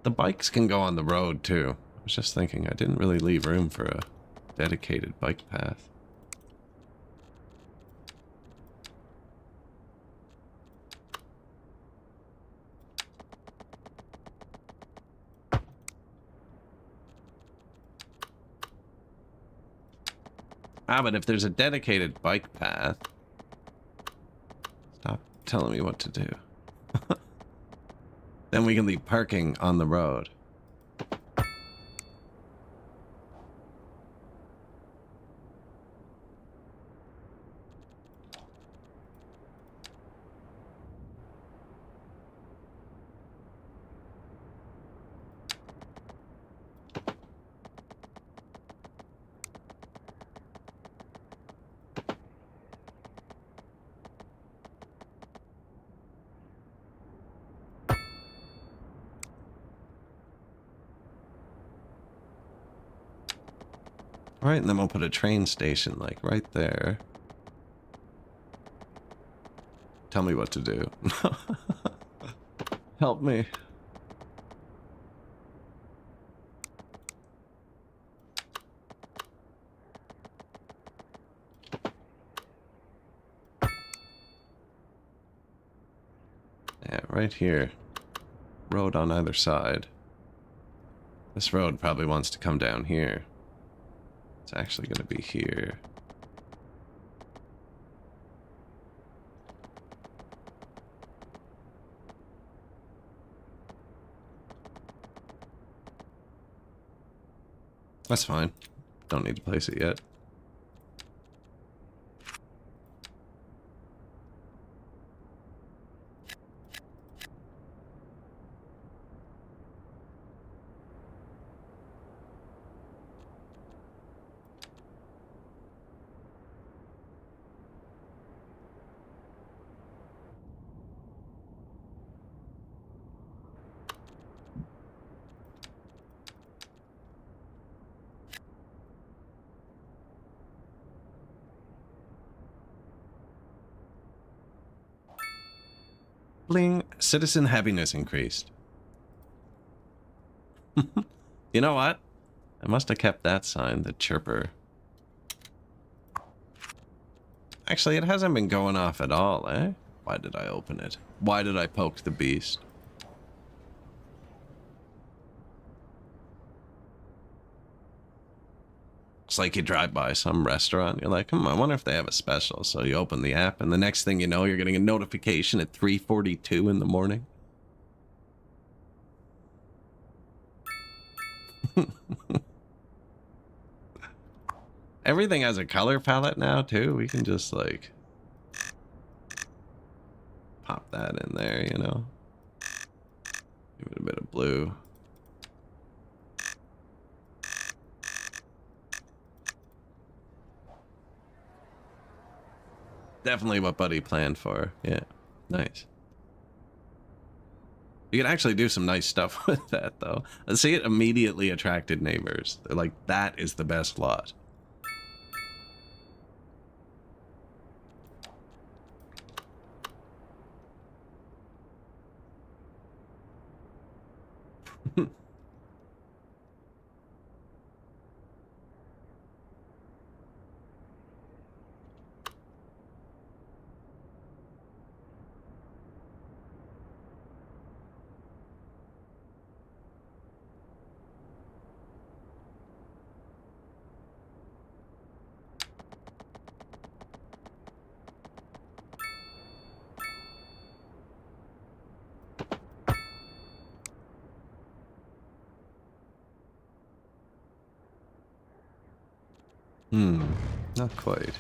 The bikes can go on the road, too. I was just thinking, I didn't really leave room for a dedicated bike path. Ah, but if there's a dedicated bike path... Stop telling me what to do. Then we can leave parking on the road. Right, and then we'll put a train station, like, right there. Tell me what to do. Help me. Yeah, right here. Road on either side. This road probably wants to come down here. It's actually going to be here. That's fine. Don't need to place it yet. Bling. Citizen happiness increased. You know what? I must have kept that sign, the chirper. Actually, it hasn't been going off at all, eh? Why did I open it? Why did I poke the beast? It's like you drive by some restaurant, you're like, I wonder if they have a special. So you open the app, and the next thing you know, you're getting a notification at 3:42 in the morning. Everything has a color palette now, too. We can just, like, pop that in there, you know? Give it a bit of blue. Definitely what Buddy planned for. Yeah. Nice. You can actually do some nice stuff with that, though. See, it immediately attracted neighbors. They're like, that is the best lot. Not quite.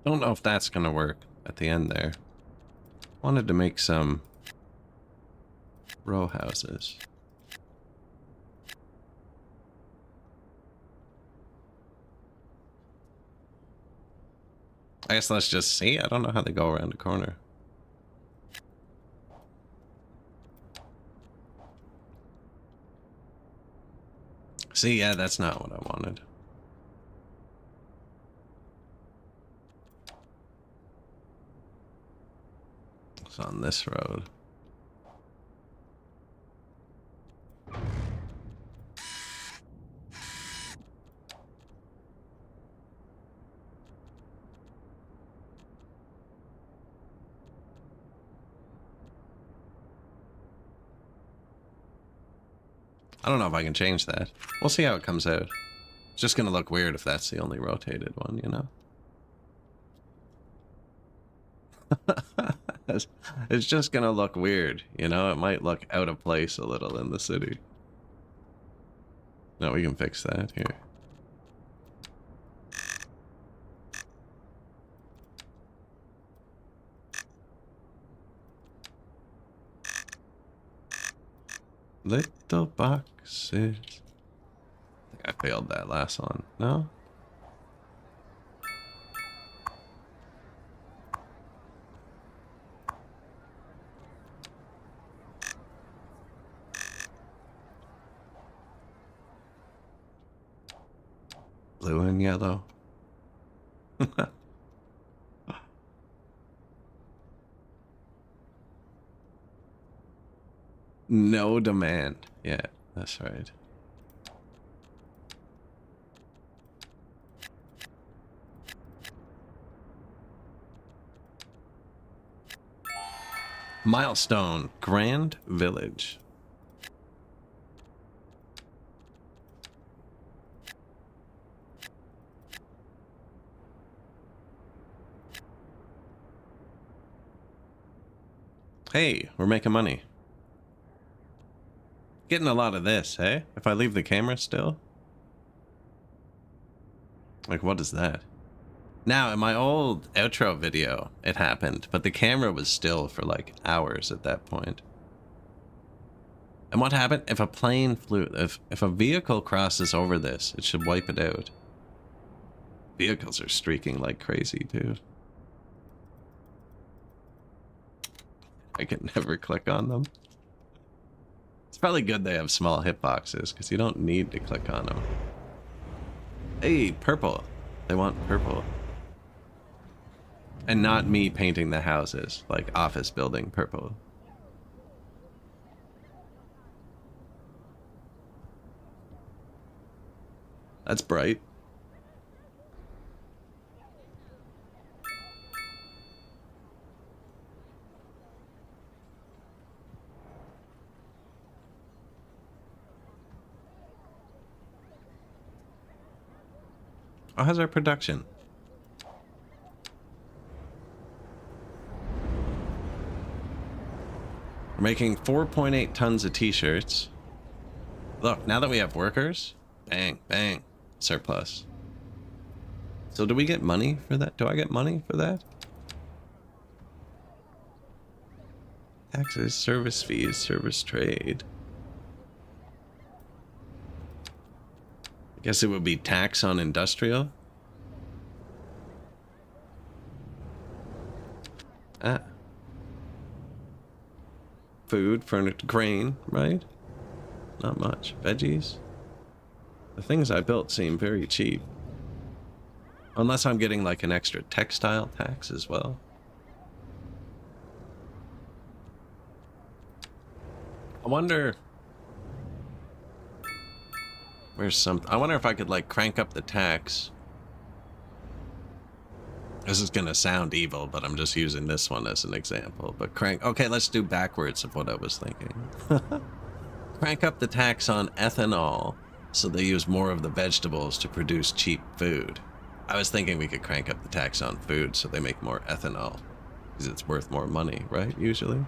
Don't know if that's gonna work at the end there. Wanted to make some row houses. I guess let's just see. I don't know how they go around the corner. See, yeah, that's not what I wanted. It's on this road. I don't know if I can change that. We'll see how it comes out. It's just gonna look weird if that's the only rotated one, you know? It's just gonna look weird, you know? It might look out of place a little in the city. No, we can fix that here. Little boxes. I think I failed that last one. No? Blue and yellow. No demand. Yeah, that's right. Milestone, Grand Village. Hey, we're making money. Getting a lot of this, hey? If I leave the camera still? Like, what is that? Now, in my old outro video, it happened, but the camera was still for like hours at that point. And what happened? If a plane flew, if a vehicle crosses over this, it should wipe it out. Vehicles are streaking like crazy, too. I can never click on them. It's probably good they have small hitboxes, because you don't need to click on them. Hey, purple. They want purple. And not me painting the houses, like office building purple. That's bright. Oh, how's our production? We're making 4.8 tons of t-shirts. Look, now that we have workers, bang, bang, surplus. So do we get money for that? Do I get money for that? Taxes, service fees, service trade. I guess it would be tax on industrial. Ah. Food, furniture, grain, right? Not much. Veggies. The things I built seem very cheap. Unless I'm getting like an extra textile tax as well. I wonder... Where's some... I wonder if I could like crank up the tax. This is gonna sound evil, but I'm just using this one as an example. But crank... Okay, let's do backwards of what I was thinking. Crank up the tax on ethanol so they use more of the vegetables to produce cheap food. I was thinking we could crank up the tax on food so they make more ethanol. Because it's worth more money, right? Usually.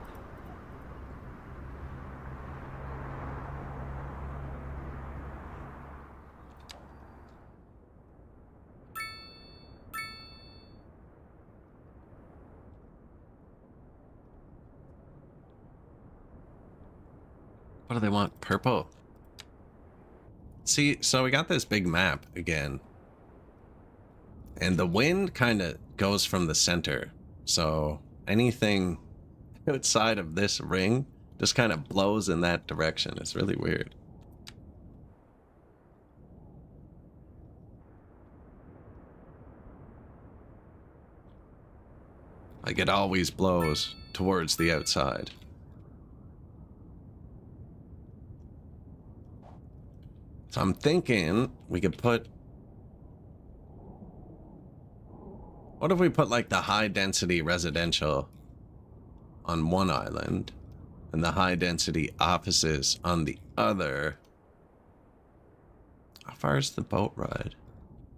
What do they want? Purple. See, so we got this big map again. And the wind kind of goes from the center. So anything outside of this ring just kind of blows in that direction. It's really weird. Like it always blows towards the outside. So I'm thinking we could put... What if we put like the high density residential on one island and the high density offices on the other? How far is the boat ride?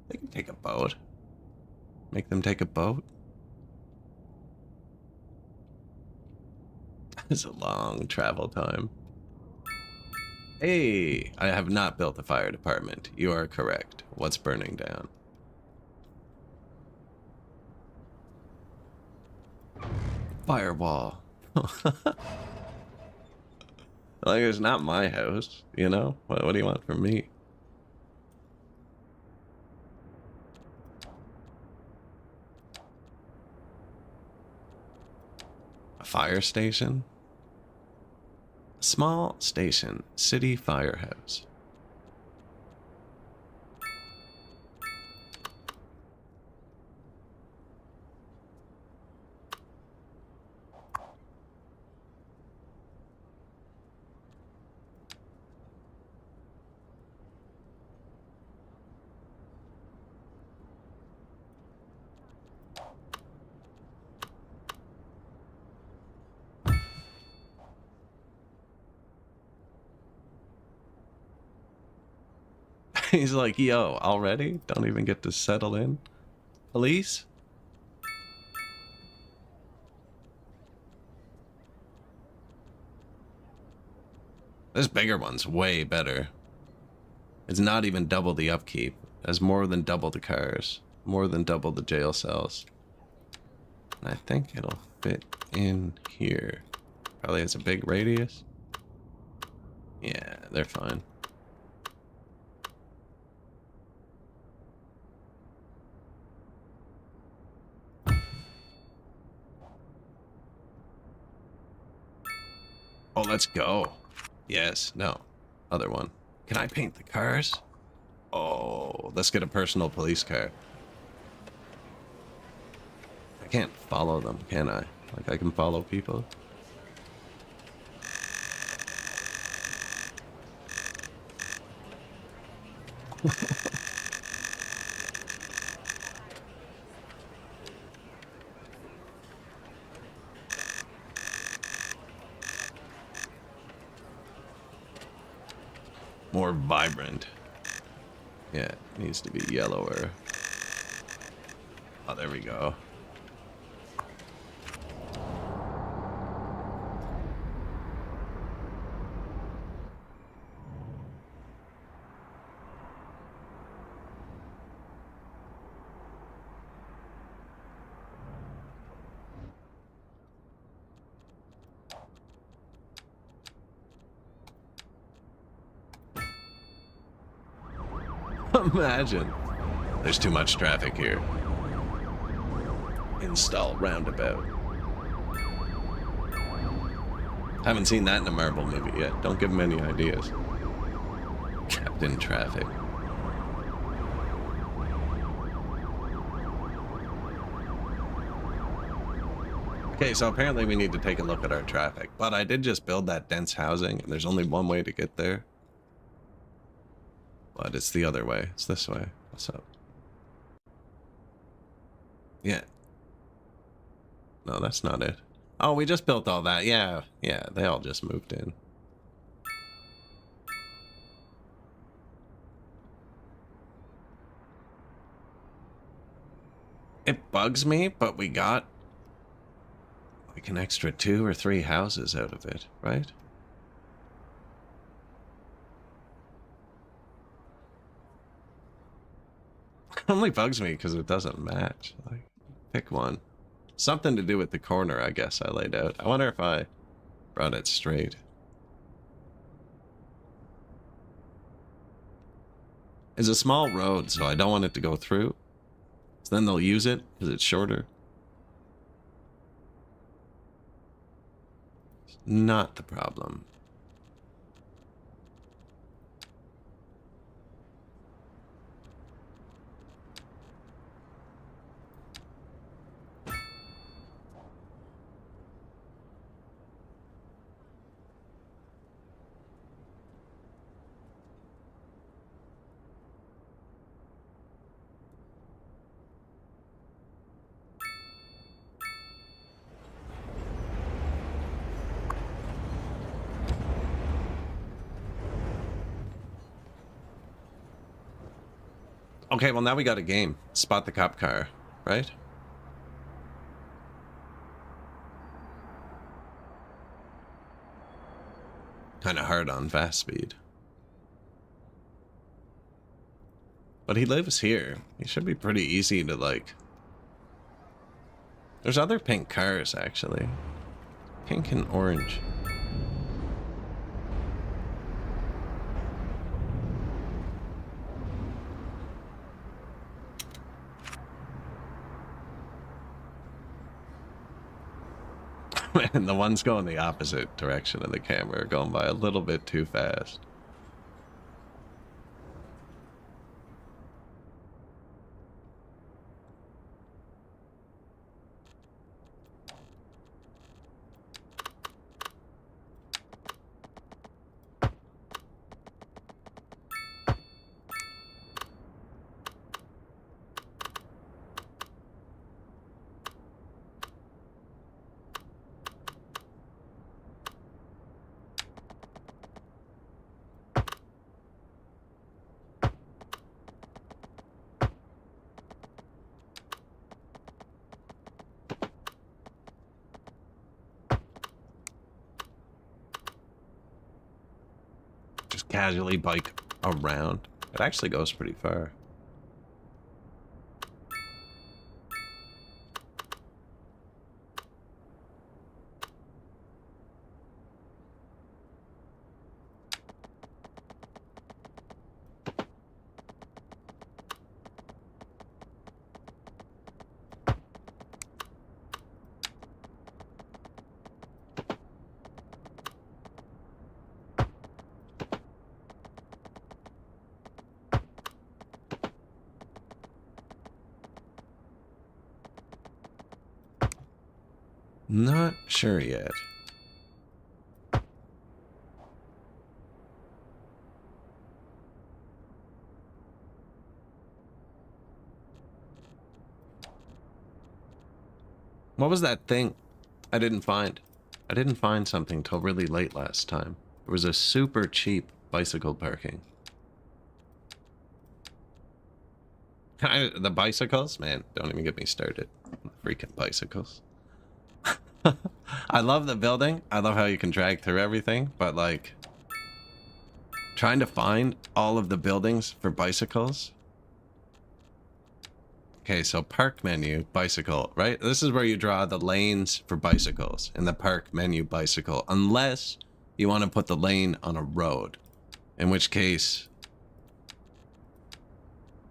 They can take a boat. Make them take a boat. It's a long travel time. Hey, I have not built a fire department. You are correct. What's burning down? Firewall. Like, it's not my house, you know? What do you want from me? A fire station? Small station. City firehouse. He's like, yo, already? Don't even get to settle in? Police? This bigger one's way better. It's not even double the upkeep. It has more than double the cars. More than double the jail cells. And I think it'll fit in here. Probably has a big radius. Yeah, they're fine. Oh, let's go. Yes, no. Other one. Can I paint the cars? Oh, let's get a personal police car. I can't follow them, can I? Like, I can follow people? More vibrant. Yeah, it needs to be yellower. Oh, there we go. Imagine. There's too much traffic here. Install roundabout. Haven't seen that in a Marvel movie yet. Don't give him any ideas. Captain Traffic. Okay, so apparently we need to take a look at our traffic. But I did just build that dense housing, and there's only one way to get there. But it's the other way. It's this way. What's up? Yeah. No, that's not it. Oh, we just built all that. Yeah, yeah, they all just moved in. It bugs me, but we got like an extra 2 or 3 houses out of it, right? It only bugs me because it doesn't match. Like, pick one. Something to do with the corner, I guess, I laid out. I wonder if I brought it straight. It's a small road, so I don't want it to go through. So then they'll use it because it's shorter. It's not the problem. Okay, well now we got a game. Spot the cop car, right? expert on fast speed. But he lives here. He should be pretty easy to, like... There's other pink cars, actually. Pink and orange. Man, the ones going the opposite direction of the camera are going by a little bit too fast. Casually bike around. It actually goes pretty far. Not sure yet. What was that thing I didn't find? I didn't find something till really late last time. It was a super cheap bicycle parking. The bicycles? Man, don't even get me started. Freaking bicycles. I love the building. I love how you can drag through everything, but like trying to find all of the buildings for bicycles. Okay, so park menu, bicycle, right? This is where you draw the lanes for bicycles in the park menu bicycle, unless you want to put the lane on a road, in which case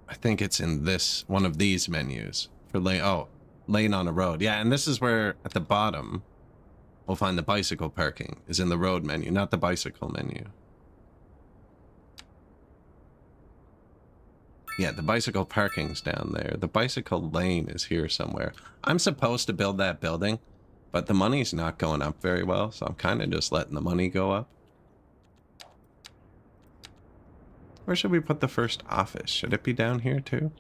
I think it's in this one of these menus for lane. Oh, lane on a road. Yeah, and this is where at the bottom we'll find the bicycle parking is in the road menu, not the bicycle menu. Yeah, the bicycle parking's down there. The bicycle lane is here somewhere. I'm supposed to build that building, but the money's not going up very well, so I'm kind of just letting the money go up. Where should we put the first office? Should it be down here too?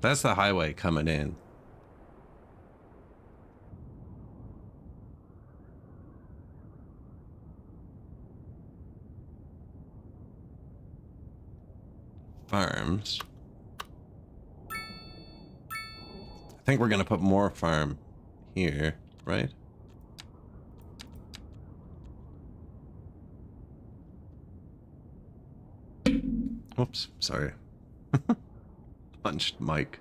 That's the highway coming in. Farms. I think we're gonna put more farm here, right? Oops, sorry. Punched Mike.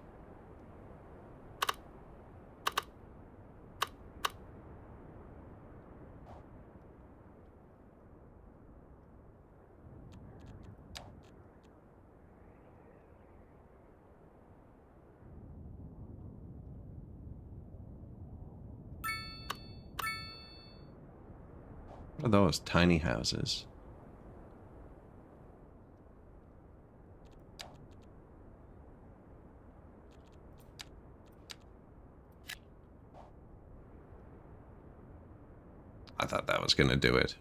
What are those tiny houses? I thought that was going to do it.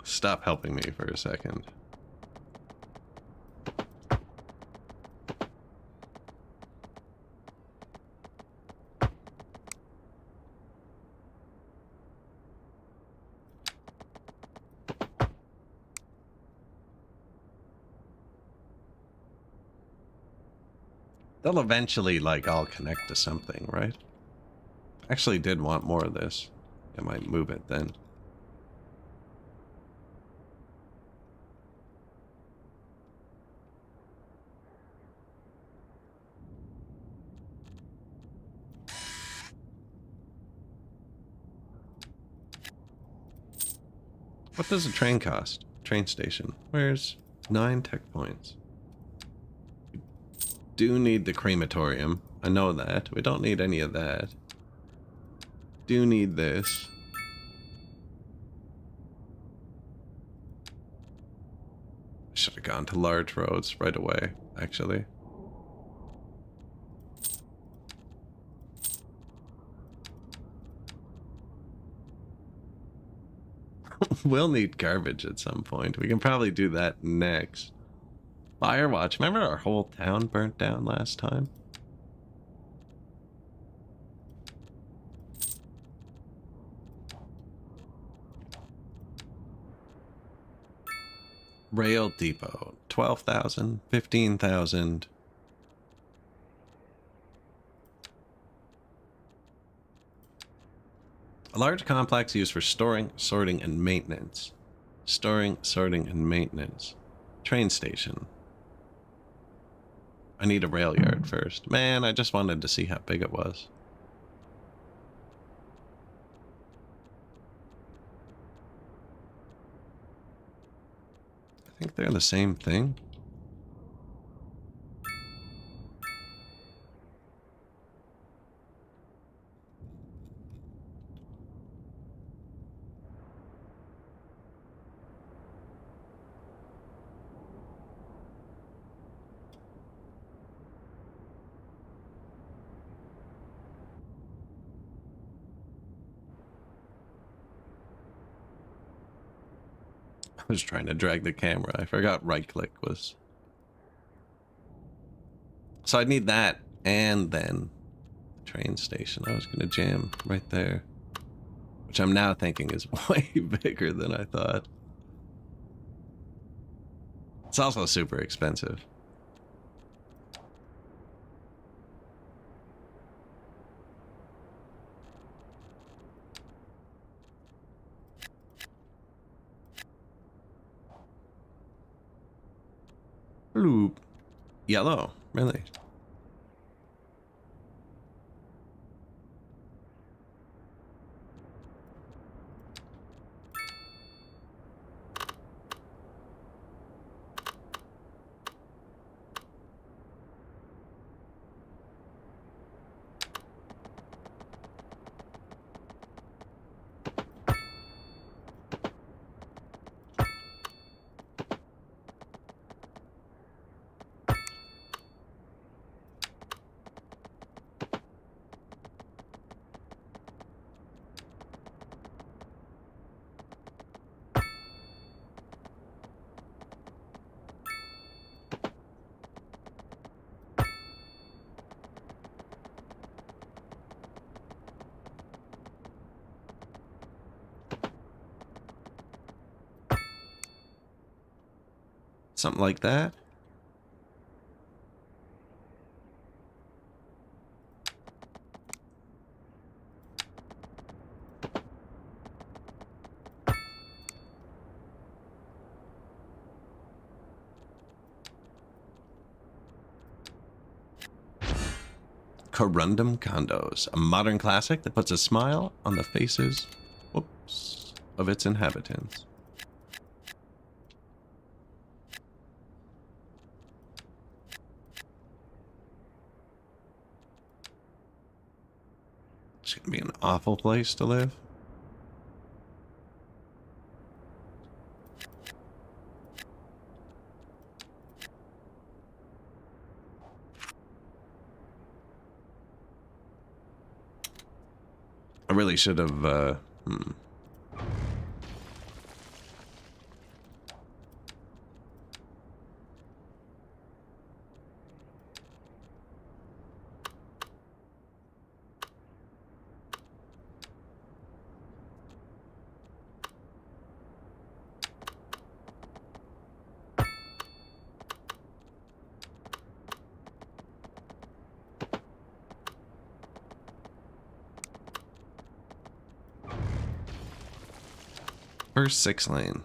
Stop helping me for a second. They'll eventually, like, all connect to something, right? Actually did want more of this. I might move it then. What does a train cost? Train station. Where's 9 tech points? We do need the crematorium. I know that. We don't need any of that. Do need this. I should have gone to large roads right away, actually. We'll need garbage at some point. We can probably do that next. Firewatch. Remember our whole town burnt down last time? Rail depot. 12,000, 15,000. A large complex used for storing, sorting, and maintenance. Storing, sorting, and maintenance. Train station. I need a rail yard first. Man, I just wanted to see how big it was. I think they're the same thing. I was trying to drag the camera. I forgot right click was. So I'd need that and then the train station. I was going to jam right there, which I'm now thinking is way bigger than I thought. It's also super expensive. Bloop. Yellow, really? Something like that. Corundum Condos, a modern classic that puts a smile on the faces, whoops, of its inhabitants. gonna be an awful place to live. I really should have, First 6 lane.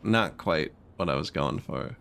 Not quite what I was going for.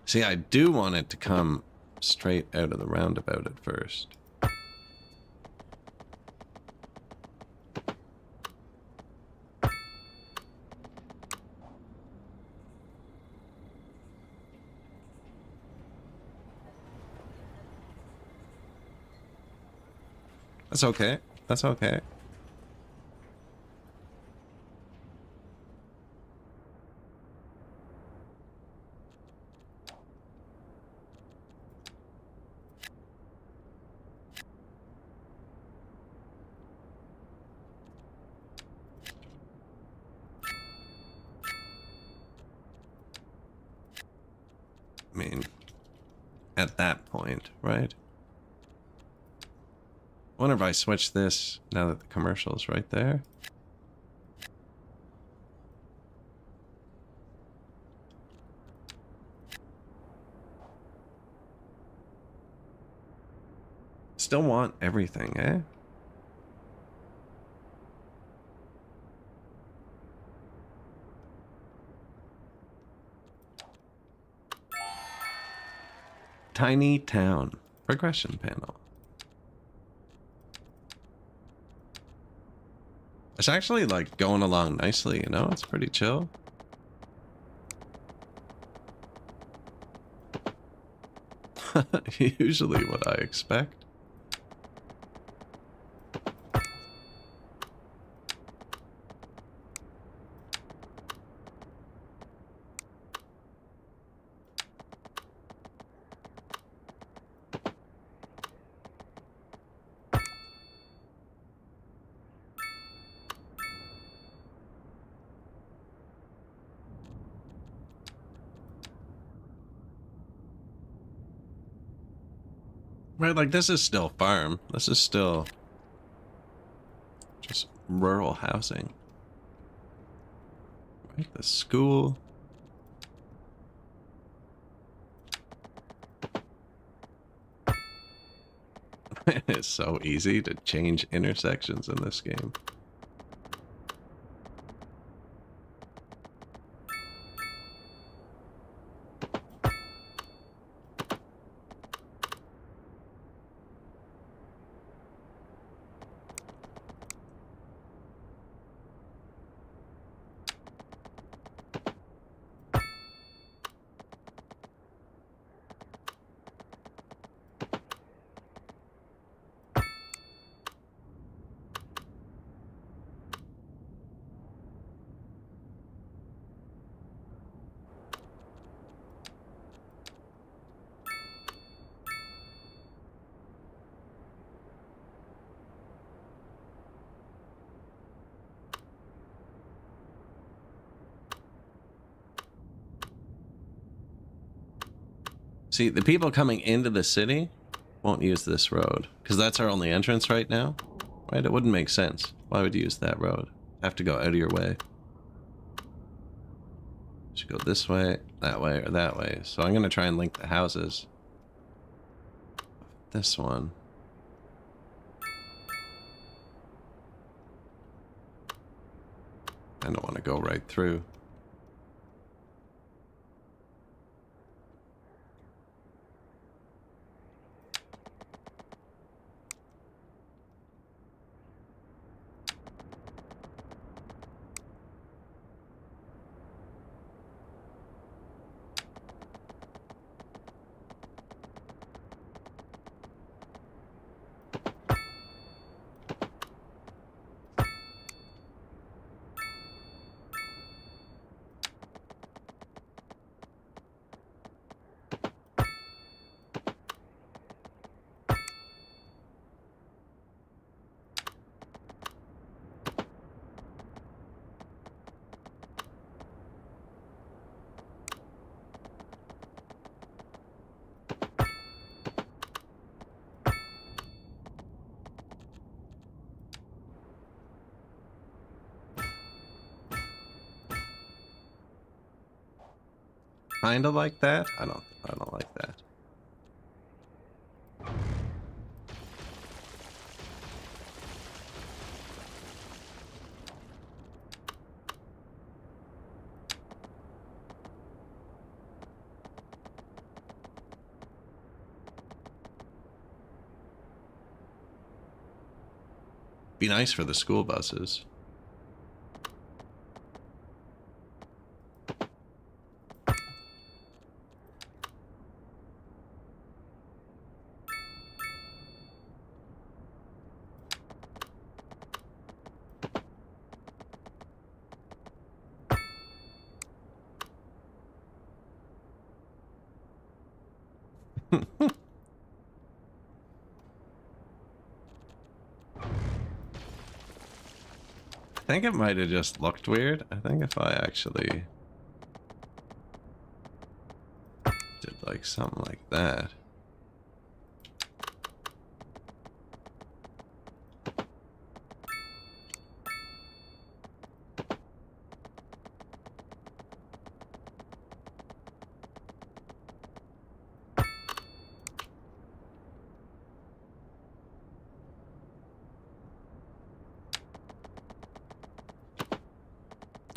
See, I do want it to come straight out of the roundabout at first. That's okay. That's okay. I mean, at that point, right? I wonder if I switch this now that the commercial's right there. Still want everything, eh? Tiny town. Progression panel. It's actually like going along nicely, you know? It's pretty chill. Usually what I expect. Right, like this is still farm. This is still just rural housing. Right, the school. It's so easy to change intersections in this game. See, the people coming into the city won't use this road because that's our only entrance right now, right? It wouldn't make sense. Why would you use that road? Have to go out of your way. Should go this way, or that way. So I'm gonna try and link the houses. This one. I don't want to go right through. Kind of like that. I don't like that. Be nice for the school buses. I think it might have just looked weird. I think if I actually did like something like that.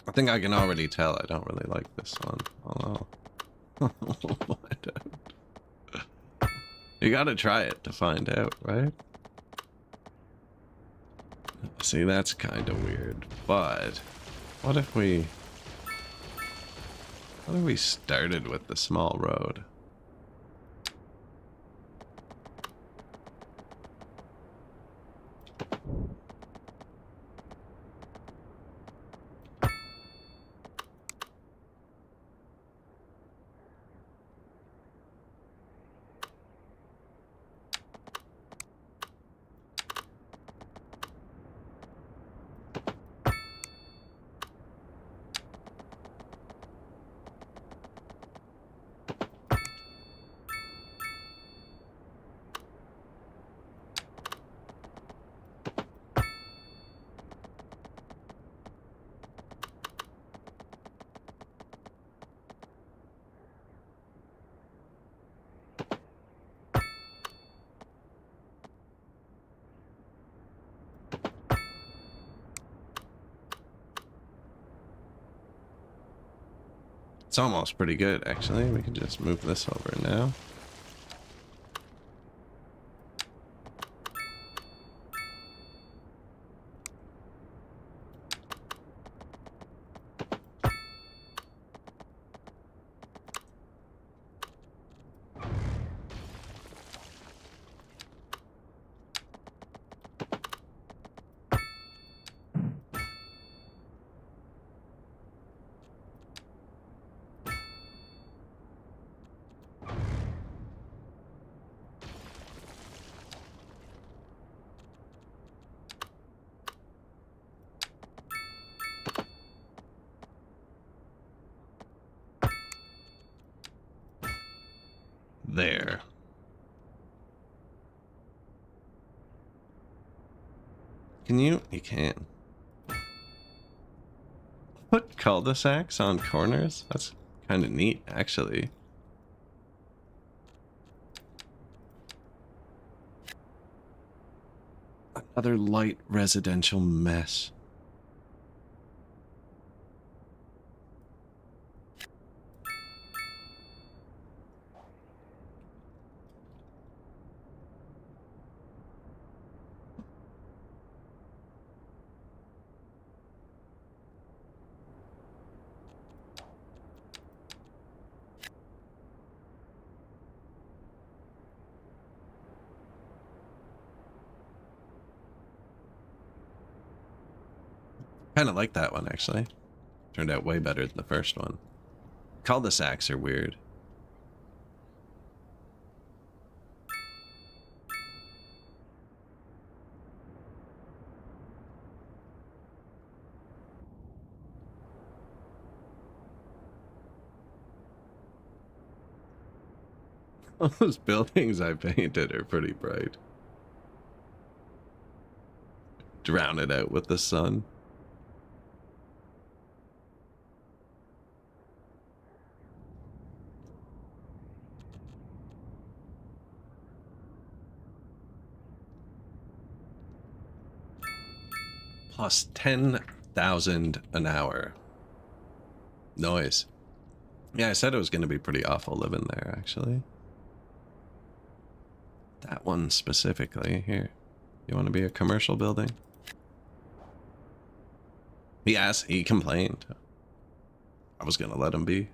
I think I can already tell I don't really like this one. Although, I don't. You gotta try it to find out, right? See, that's kind of weird. But what if we started with the small road? It's almost pretty good, actually. We can just move this over now. there. Can you? You can. Put cul-de-sacs on corners? That's kind of neat, actually. Another light residential mess. Kind of like that one, actually. Turned out way better than the first one. Cul-de-sacs are weird. Those buildings I painted are pretty bright. Drown it out with the sun. Plus 10,000 an hour. Noise. Yeah, I said it was going to be pretty awful living there, actually. That one specifically. Here. You want to be a commercial building? Yes, he complained. I was going to let him be.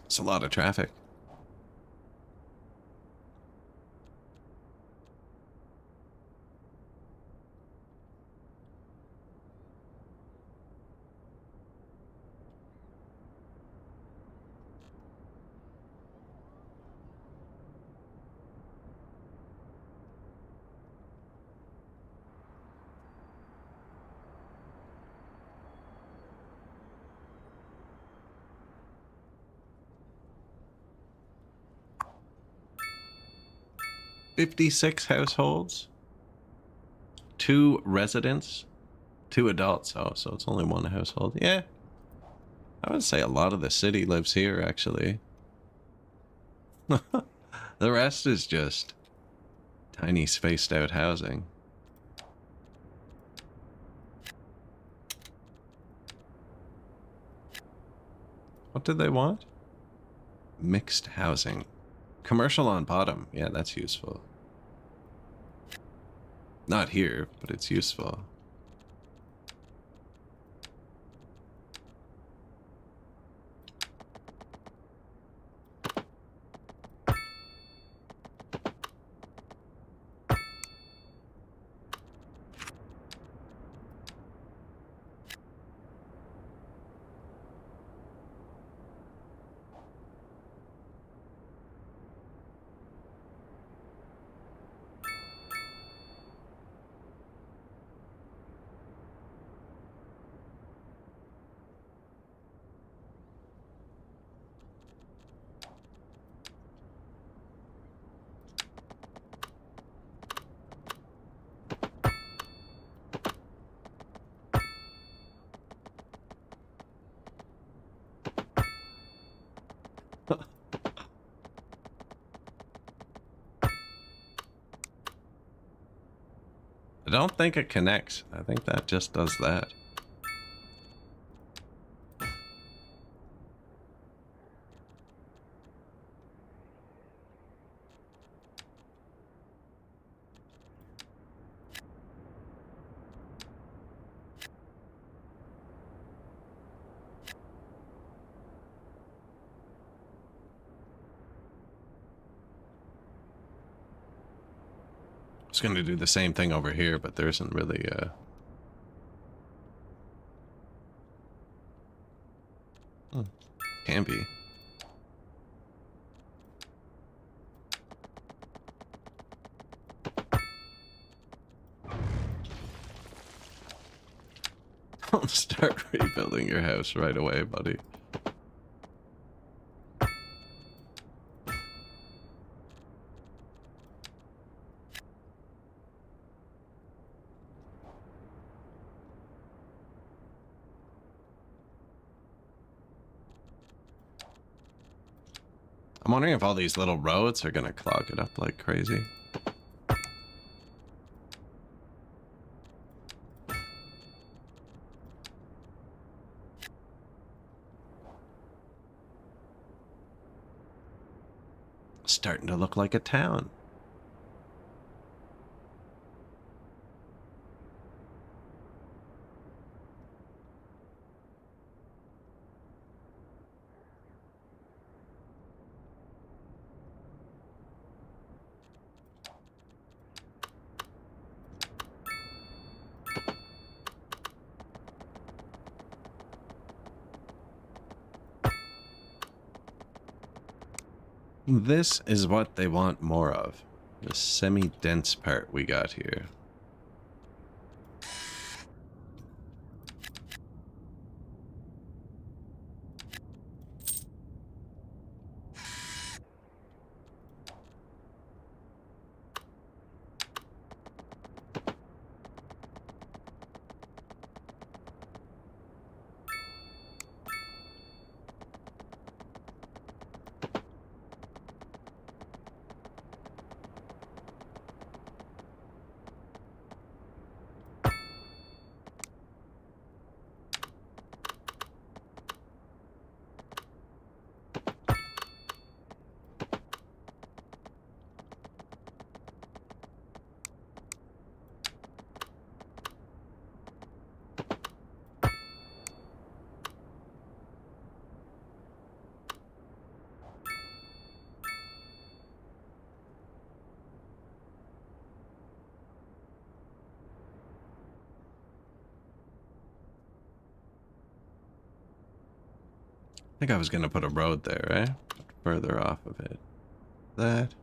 It's a lot of traffic. $56 households, 2 residents, 2 adults. Oh, so it's only 1 household. Yeah, I would say a lot of the city lives here, actually. The rest is just tiny spaced out housing. What did they want? Mixed housing. Commercial on bottom. Yeah, that's useful. Not here, but it's useful. I don't think it connects. I think that just does that. I was going to do the same thing over here, but there isn't really can be. Don't start rebuilding your house right away, buddy. I'm wondering if all these little roads are gonna clog it up like crazy. Starting to look like a town. This is what they want more of. The semi-dense part we got here. I think I was gonna put a road there, right? Further off of it. That.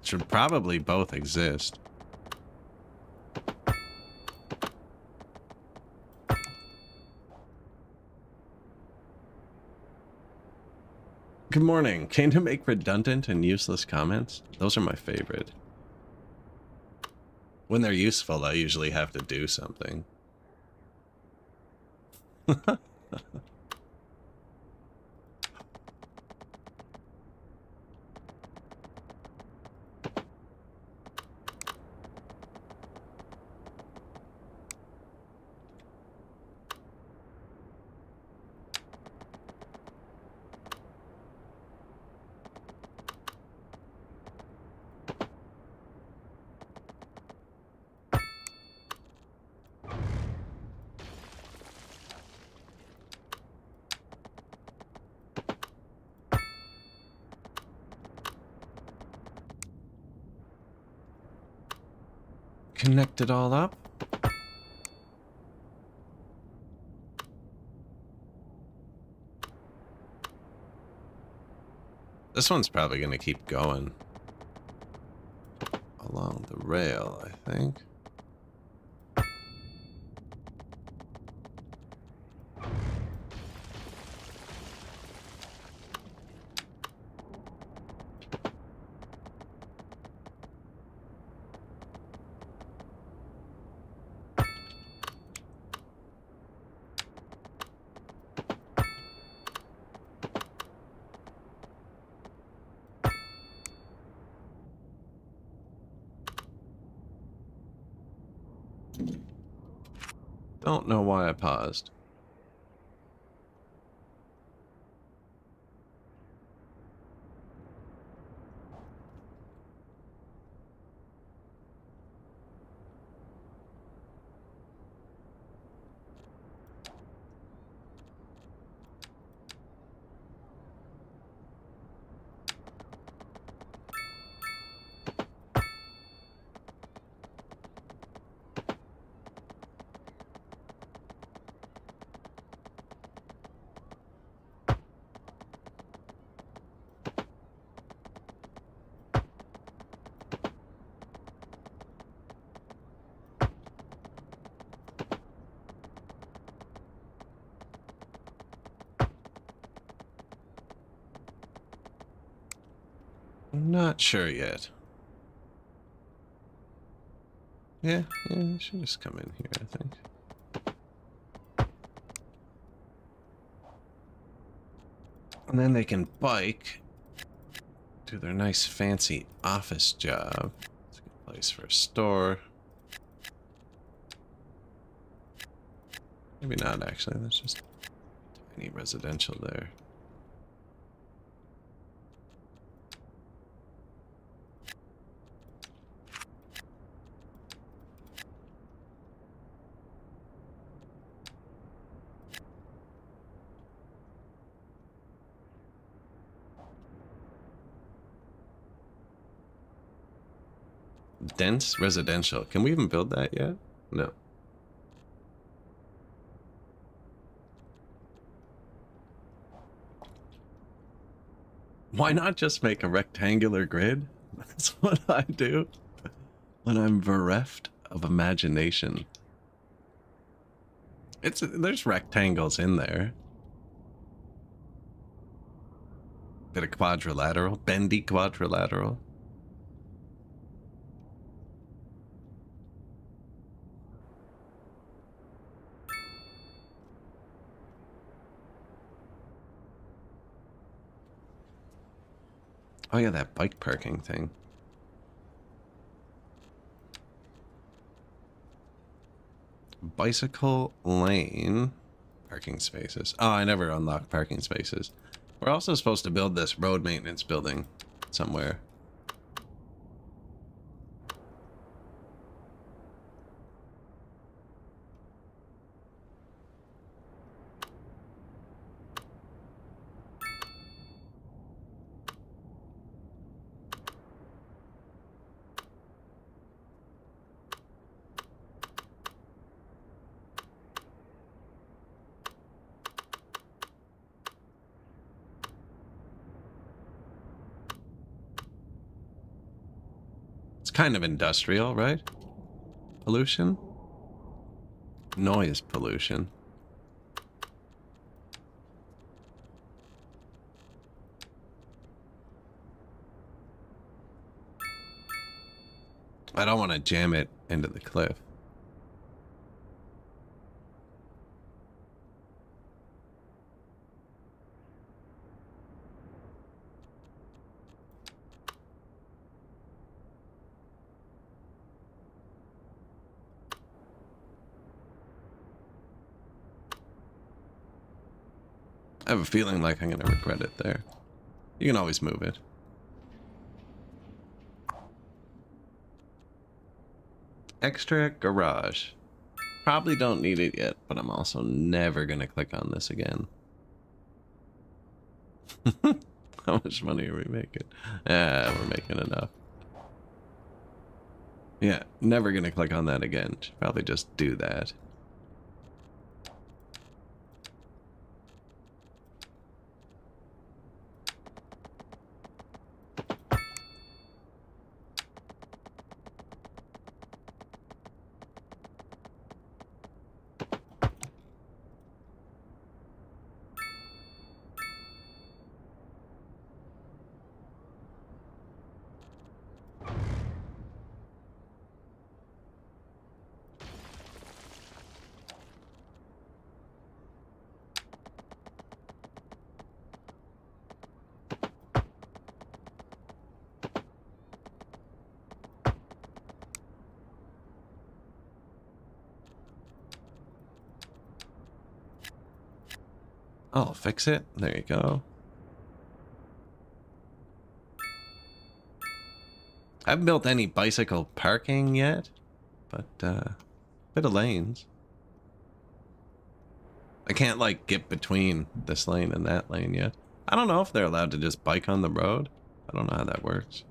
Should probably both exist. Good morning. Came to make redundant and useless comments. Those are my favorite. When they're useful, I usually have to do something. Connect it all up. This one's probably going to keep going along the rail, I think. Don't know why I paused. Not sure yet. Yeah, I should just come in here, I think. And then they can bike, do their nice fancy office job. It's a good place for a store. Maybe not, actually. There's just tiny residential there. Dense residential. Can we even build that yet? No. Why not just make a rectangular grid? That's what I do when I'm bereft of imagination. There's rectangles in there. Bit of quadrilateral, bendy quadrilateral. Oh yeah, that bike parking thing. Bicycle lane. Parking spaces. Oh, I never unlocked parking spaces. We're also supposed to build this road maintenance building somewhere. Kind of industrial, right? Pollution? Noise pollution. I don't want to jam it into the cliff. I have a feeling like I'm going to regret it there. You can always move it. Extra garage. Probably don't need it yet, but I'm also never going to click on this again. How much money are we making? Yeah, we're making enough. Yeah, never going to click on that again. Should probably just do that. I'll fix it. There you go. I haven't built any bicycle parking yet, but bit of lanes. I can't like get between this lane and that lane yet. I don't know if they're allowed to just bike on the road. I don't know how that works.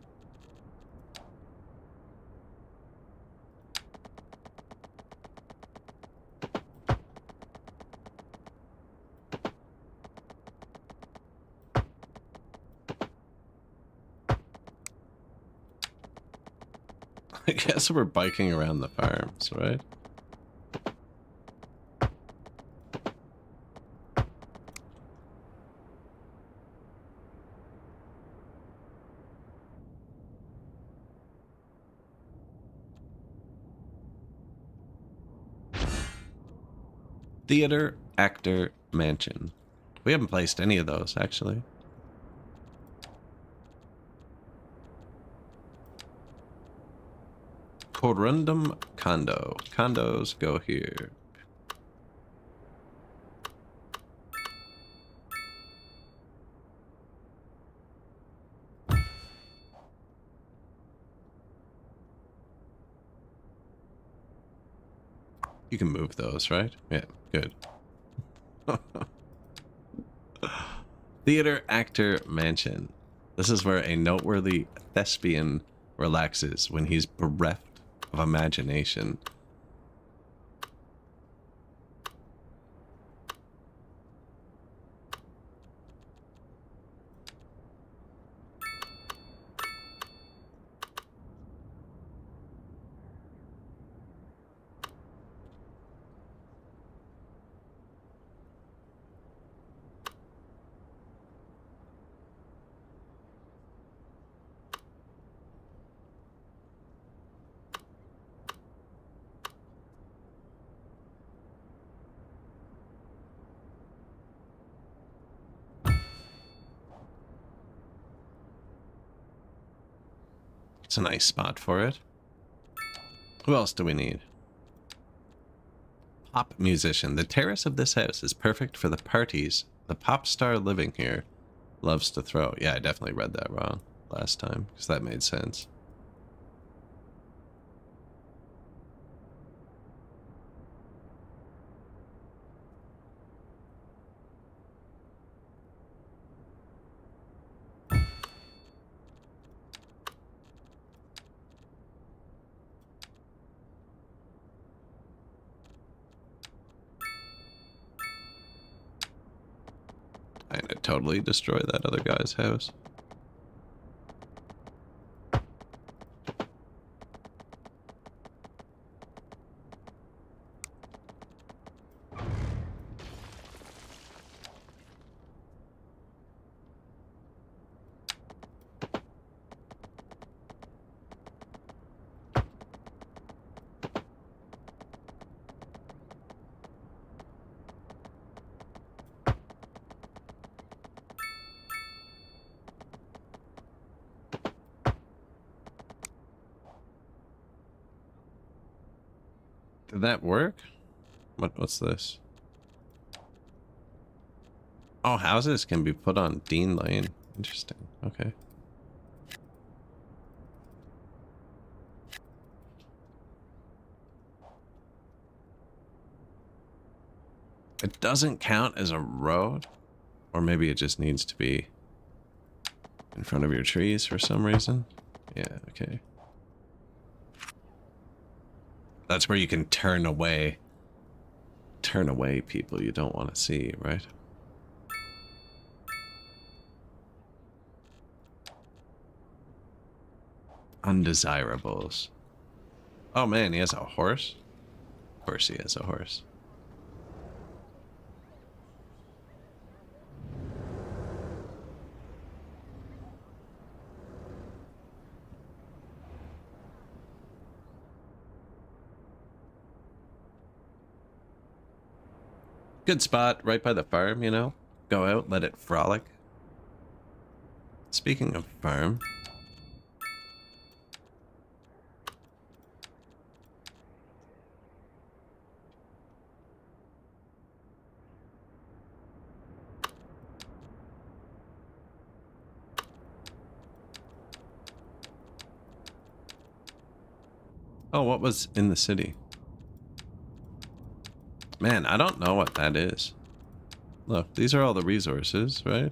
I guess we're biking around the farms, right? Theater, actor, mansion. We haven't placed any of those, actually. Corundum condo. Condos go here. You can move those, right? Yeah, good. Theater, actor, mansion. This is where a noteworthy thespian relaxes when he's bereft of imagination. It's a nice spot for it. Who else do we need? Pop musician. The terrace of this house is perfect for the parties the pop star living here loves to throw. Yeah, I definitely read that wrong last time, because that made sense. I'm gonna totally destroy that other guy's house. Did that work? What's this? Oh, houses can be put on Dean Lane. Interesting. Okay. It doesn't count as a road, or maybe it just needs to be in front of your trees for some reason. Yeah, okay. That's where you can turn away people you don't want to see, right? Undesirables. Oh man, he has a horse? Of course he has a horse. Good spot, right by the farm, you know? Go out, let it frolic. Speaking of farm... Oh, what was in the city? Man, I don't know what that is. Look, these are all the resources, right?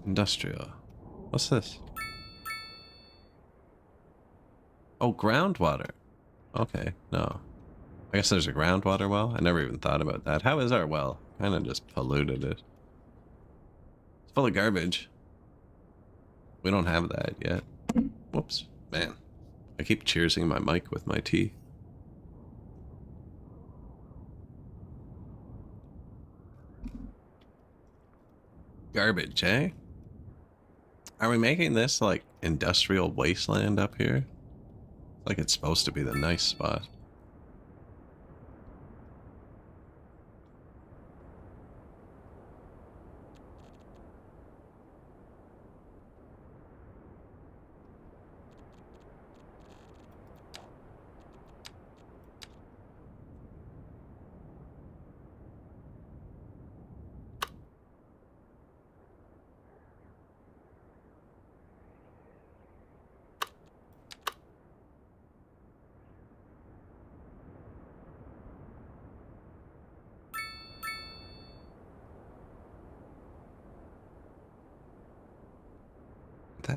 Industrial. What's this? Oh, groundwater. Okay, no. I guess there's a groundwater well. I never even thought about that. How is our well? Kind of just polluted it. It's full of garbage. We don't have that yet. Whoops. Man. I keep cheersing my mic with my tea. Garbage, eh? Are we making this like industrial wasteland up here? Like it's supposed to be the nice spot.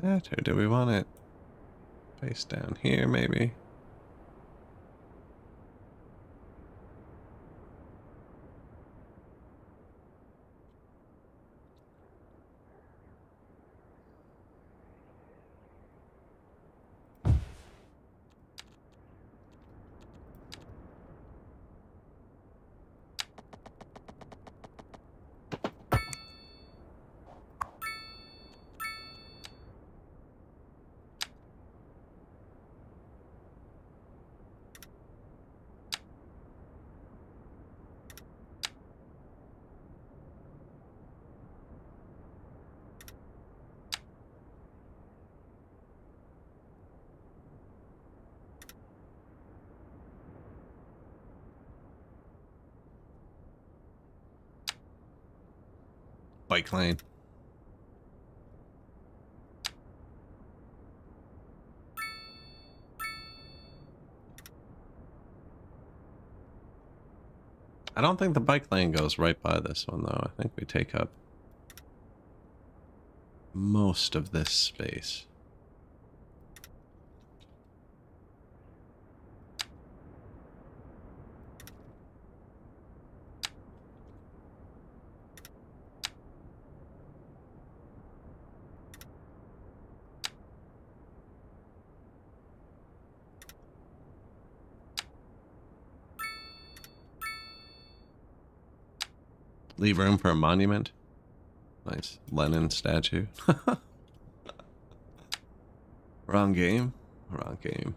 That, or do we want it face down here, maybe? Bike lane. I don't think the bike lane goes right by this one, though. I think we take up most of this space. Leave room for a monument. Nice Lenin statue. Wrong game. Wrong game.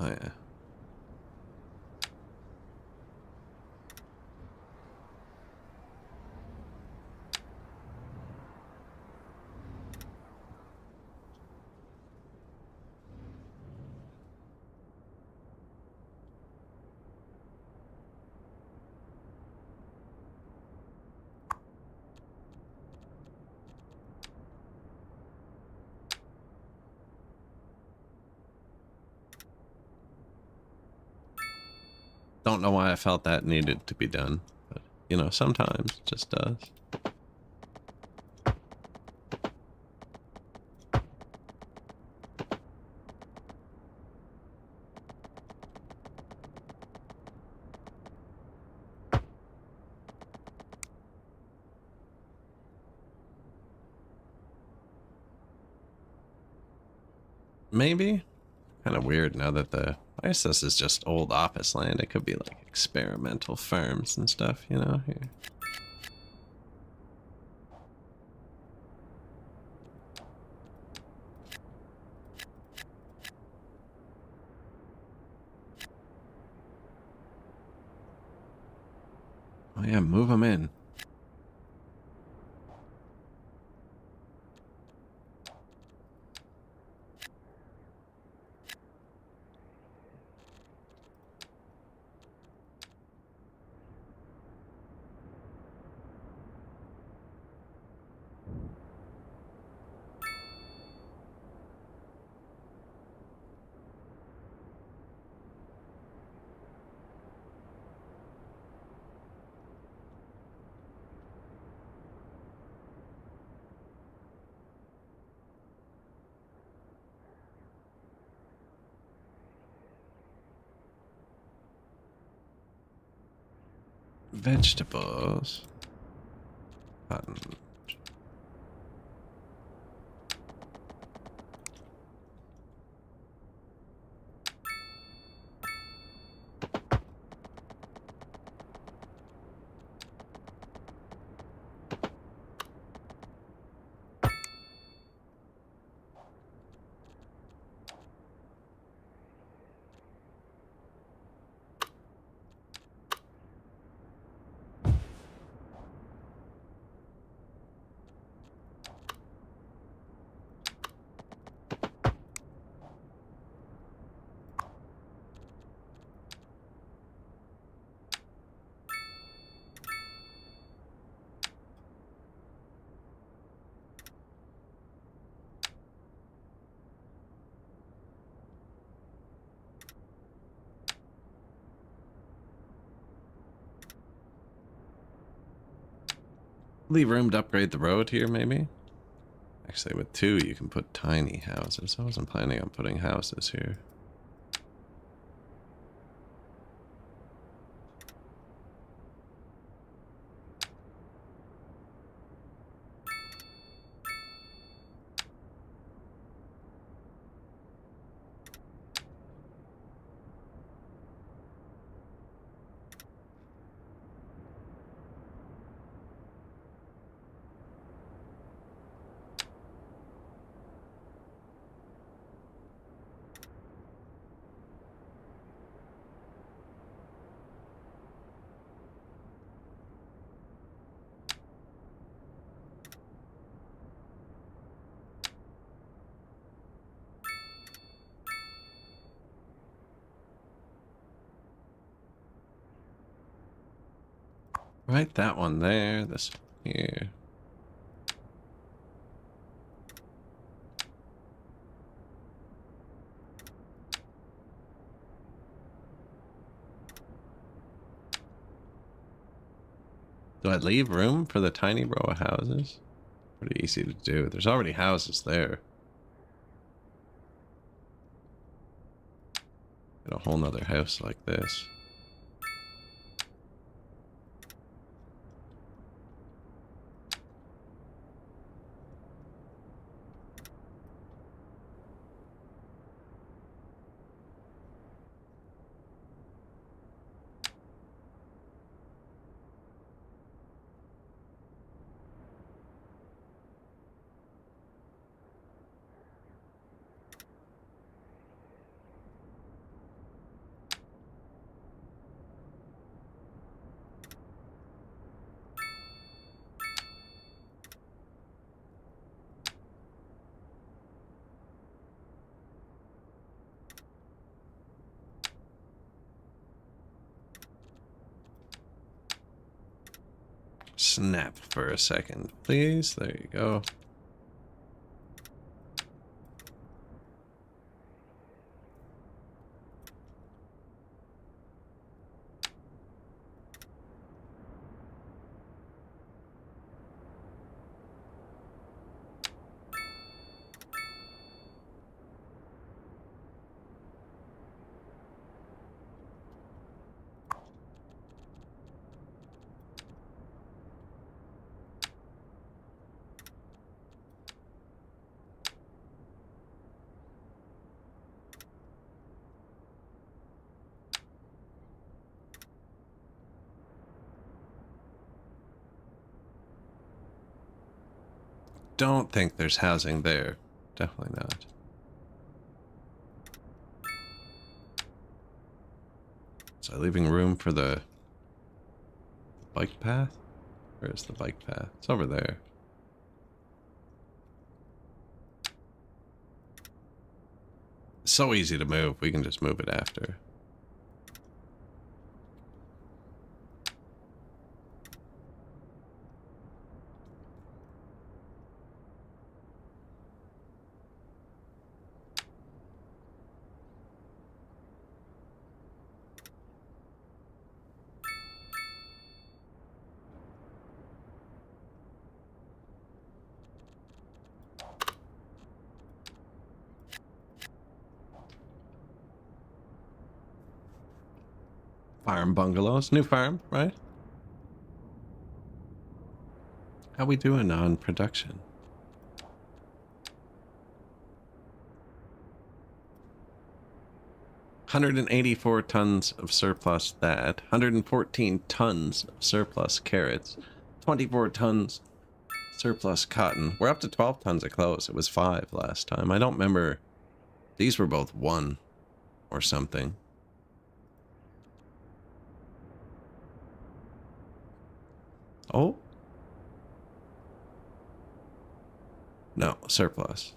Oh yeah. Don't know why I felt that needed to be done, but you know, sometimes it just does. Maybe. Kind of weird now that I guess this is just old office land. It could be like experimental farms and stuff, you know? Here. Oh yeah, move them in. Vegetables. Cotton. Leave room to upgrade the road here, maybe? Actually, with 2, you can put tiny houses. I wasn't planning on putting houses here. Right, that one there, this one here. Do I leave room for the tiny row of houses? Pretty easy to do. There's already houses there. Get a whole nother house like this. Snap for a second, please. There you go. Don't think there's housing there. Definitely not. So leaving room for the bike path? Where is the bike path? It's over there. It's so easy to move. We can just move it after. Farm bungalows. New farm, right? How we doing on production? $184 tons of surplus that. 114 tons of surplus carrots. 24 tons surplus cotton. We're up to 12 tons of clothes. It was 5 last time. I don't remember. These were both 1 or something. Oh. No, surplus.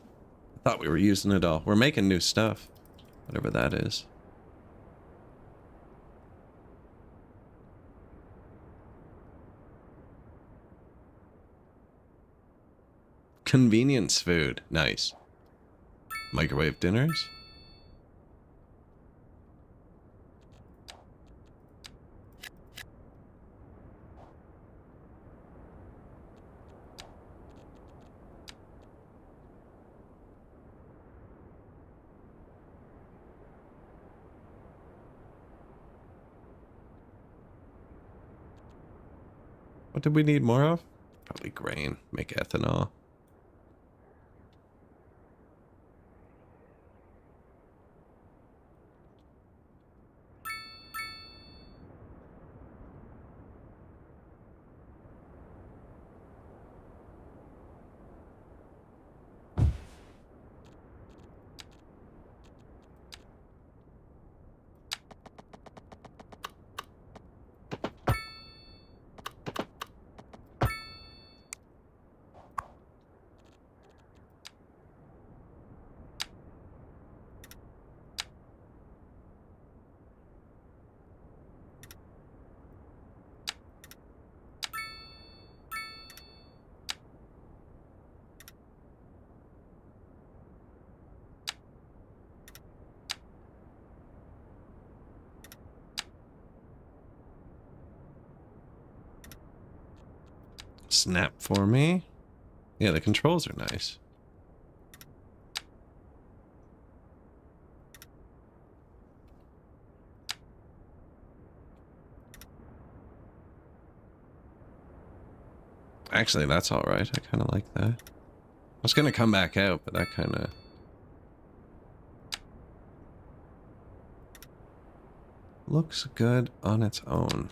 I thought we were using it all. We're making new stuff. Whatever that is. Convenience food. Nice. Microwave dinners. What did we need more of? Probably grain. Make ethanol. Snap for me. Yeah, the controls are nice. Actually, that's all right. I kind of like that. I was going to come back out, but that kind of... looks good on its own.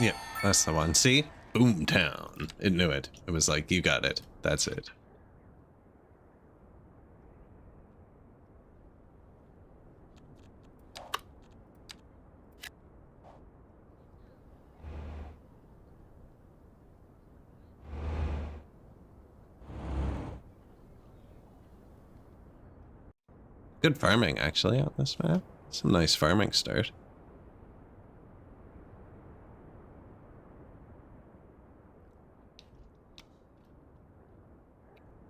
Yep, that's the one. See? Boomtown. It knew it. It was like, you got it. That's it. Good farming, actually, on this map. Some nice farming start.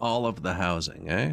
All of the housing, eh?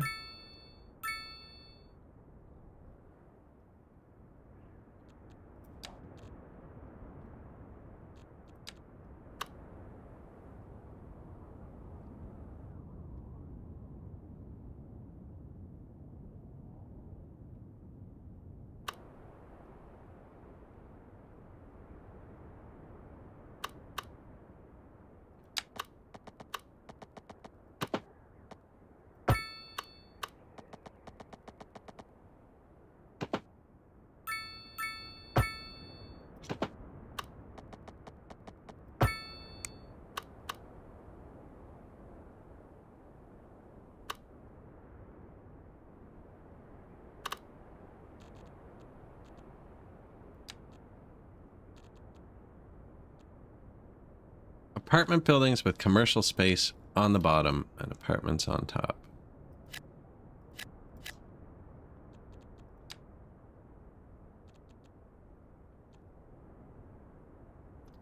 Apartment buildings with commercial space on the bottom and apartments on top.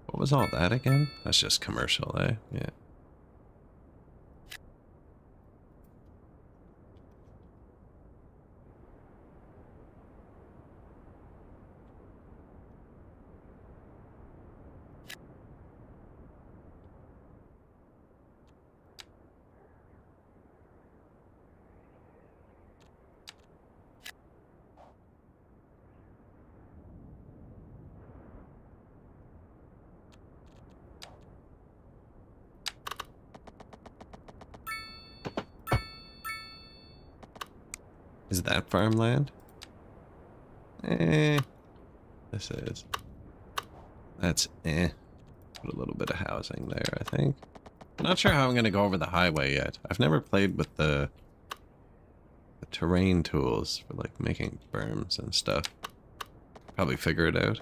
What was all that again? That's just commercial, eh? Yeah. Is that farmland? Eh. This is. That's eh. Put a little bit of housing there, I think. Not sure how I'm going to go over the highway yet. I've never played with the terrain tools for like making berms and stuff. Probably figure it out.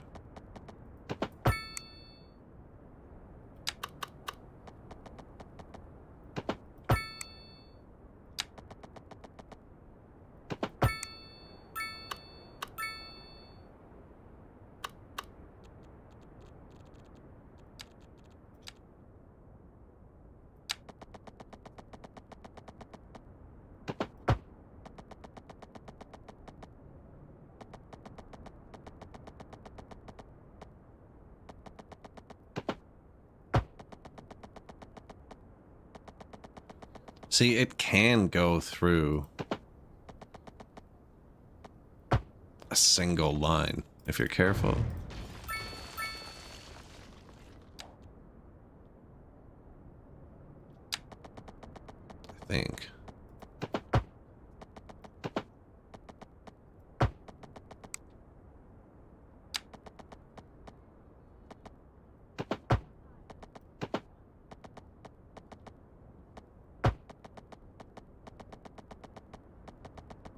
See, it can go through a single line if you're careful. I think.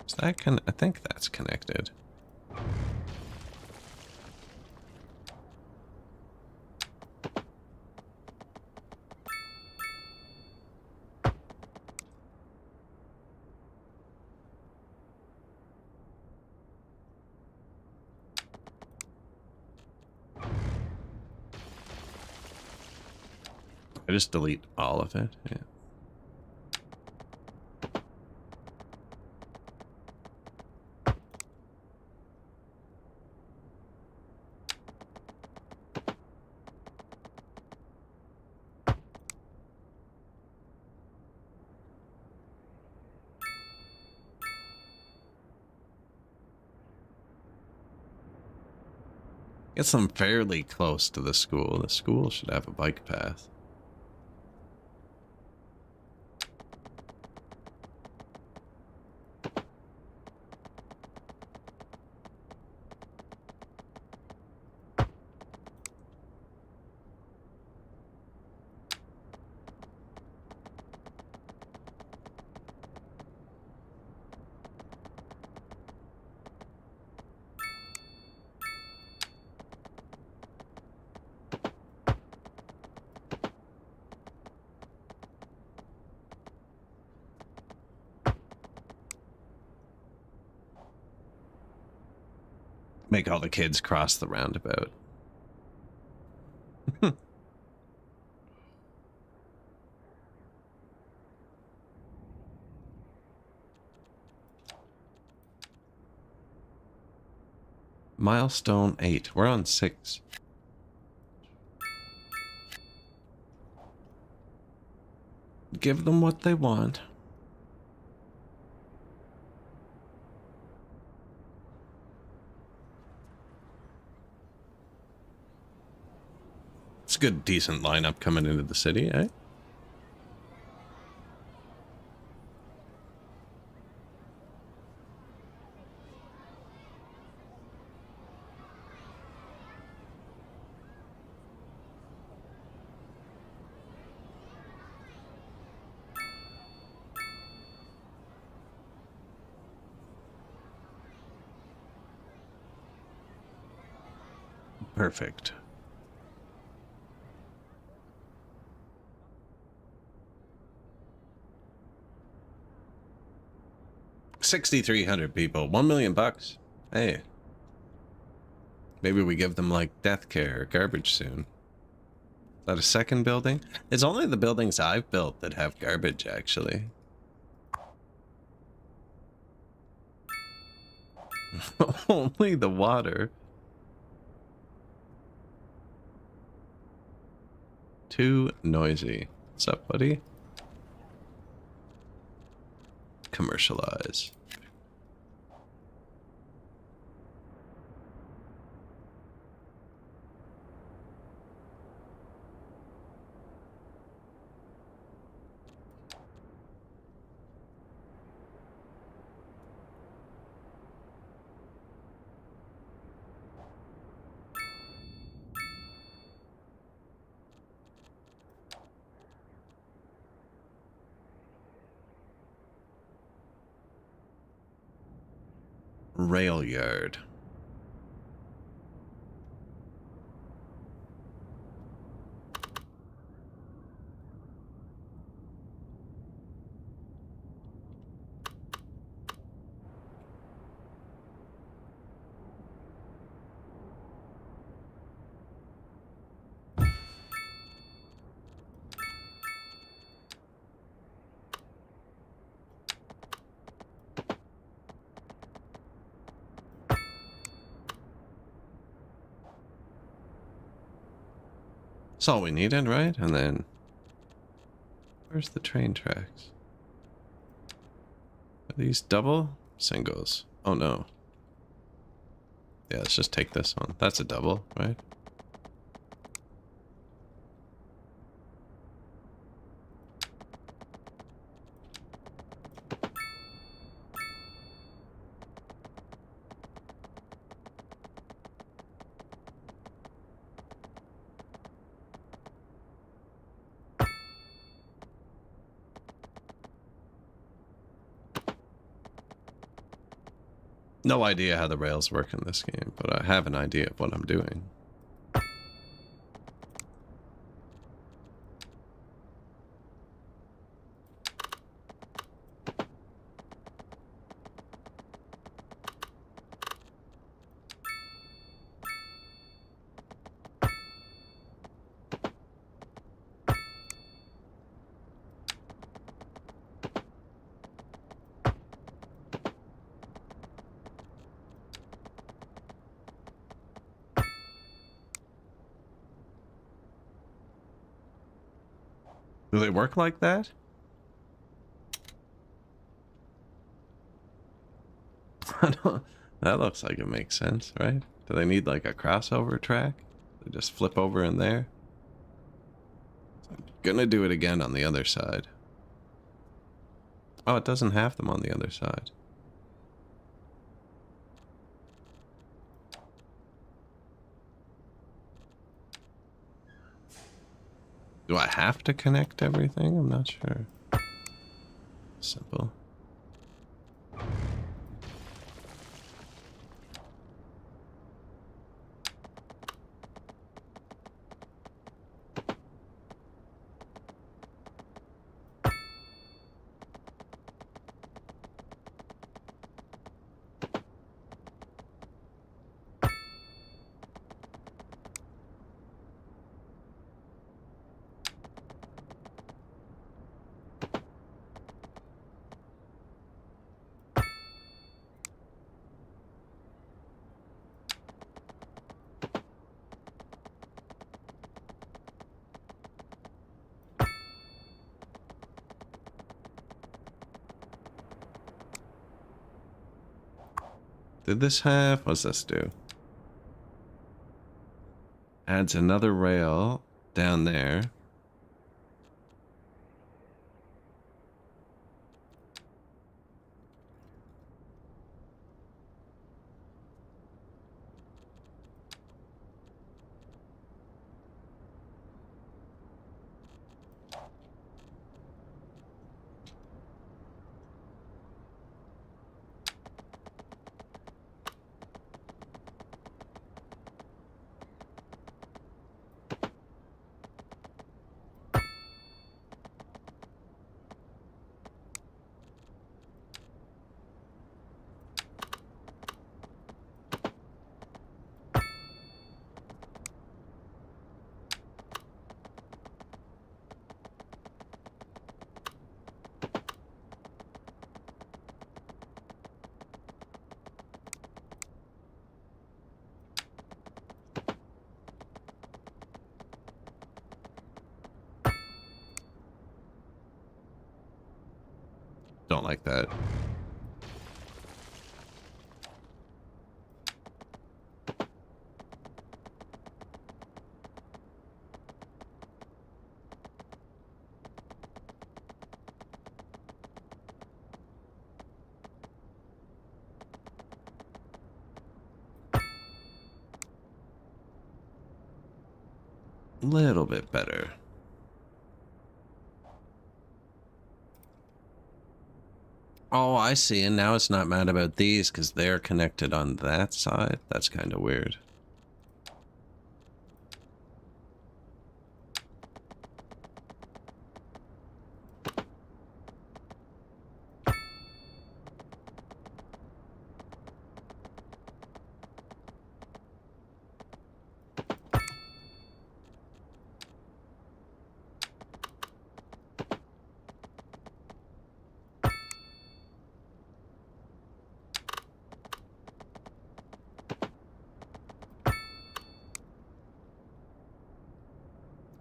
Is that I think that's connected. I just delete all of it. Yeah. Gets them fairly close to the school. The school should have a bike path. Make all the kids cross the roundabout. Milestone 8. We're on 6. Give them what they want. It's a good, decent lineup coming into the city, eh? Perfect. 6,300 people. 1 million bucks. Hey. Maybe we give them, like, death care or garbage soon. Is that a second building? It's only the buildings I've built that have garbage, actually. Only the water. Too noisy. What's up, buddy? Commercialize. Rail yard. That's all we needed, right? And then... where's the train tracks? Are these double? Singles. Oh no. Yeah, let's just take this one. That's a double, right? No idea how the rails work in this game, but I have an idea of what I'm doing. Do they work like that? That looks like it makes sense, right? Do they need like a crossover track? They just flip over in there? So I'm gonna do it again on the other side. Oh, it doesn't have them on the other side. Do I have to connect everything? I'm not sure. Simple. Did this have... what's this do? Adds another rail down there. Don't like that. Little bit better. Oh, I see. And now it's not mad about these because they're connected on that side. That's kind of weird.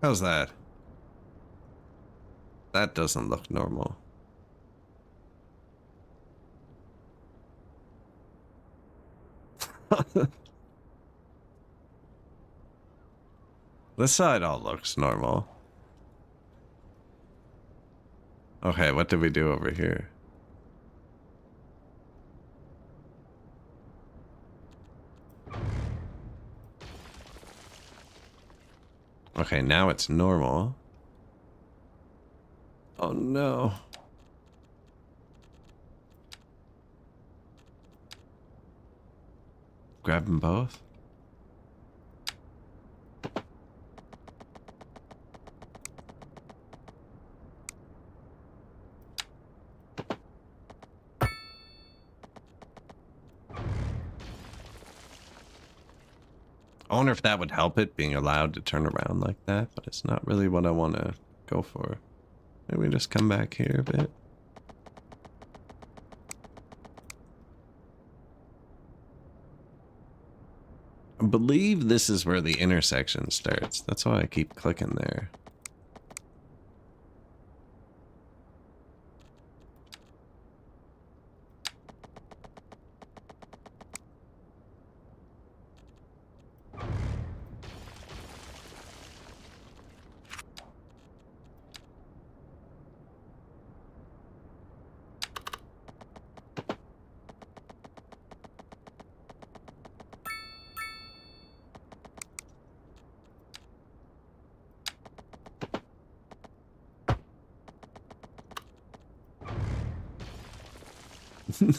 How's that? That doesn't look normal. This side all looks normal. Okay, what did we do over here? Okay, now it's normal. Oh no. Grab them both? I wonder if that would help it, being allowed to turn around like that, but it's not really what I want to go for. Maybe just come back here a bit. I believe this is where the intersection starts. That's why I keep clicking there.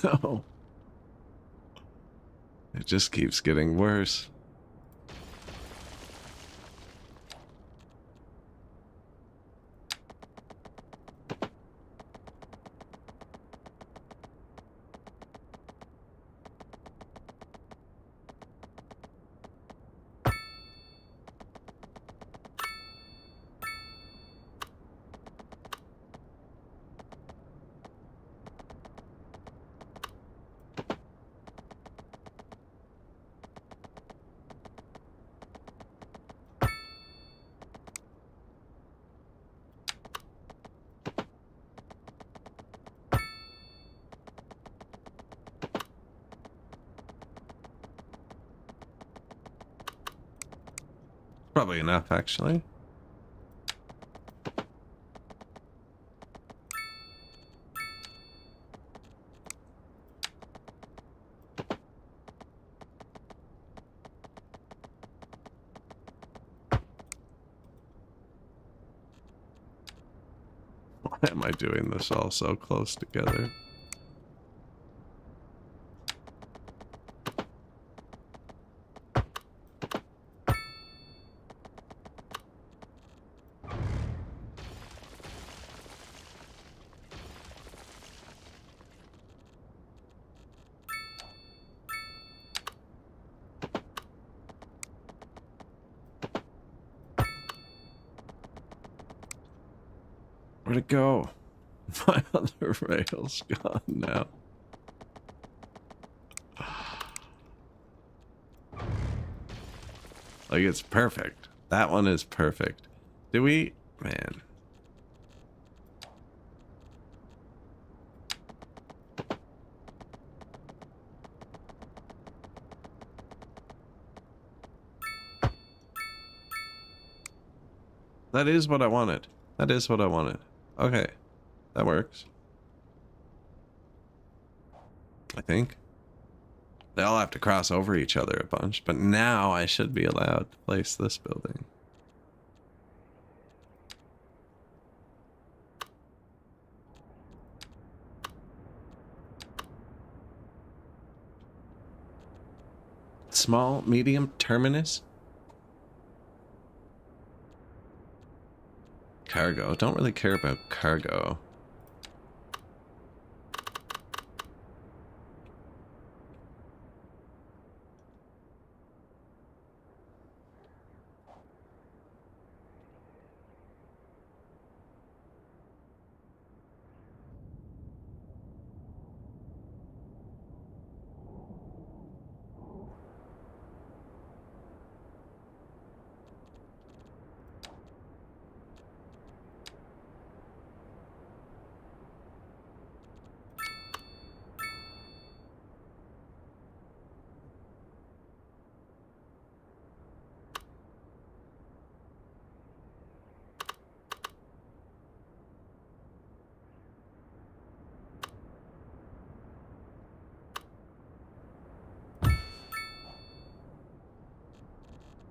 No. It just keeps getting worse. Probably enough, actually. Why am I doing this all so close together? Where'd it go? My other rail's gone now. Like, it's perfect. That one is perfect. Do we? Man. That is what I wanted. That is what I wanted. Okay. That works. I think. They all have to cross over each other a bunch, but now I should be allowed to place this building. Small, medium, terminus? Cargo. Don't really care about cargo.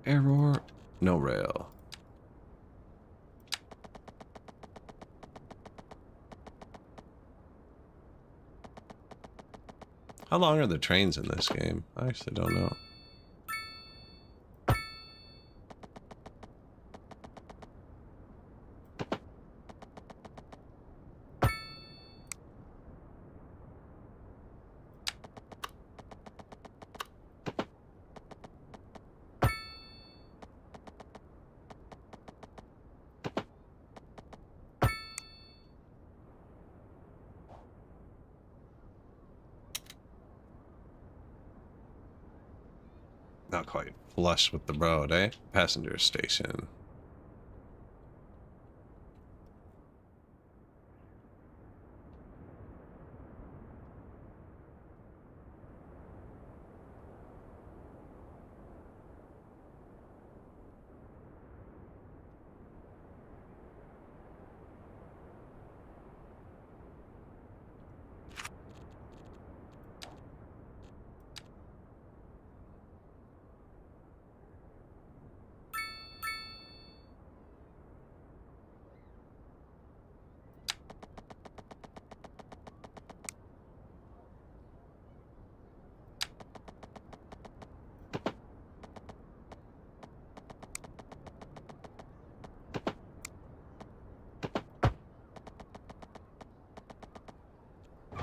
Error. No rail. How long are the trains in this game? I actually don't know. Not quite flush with the road, eh? Passenger station.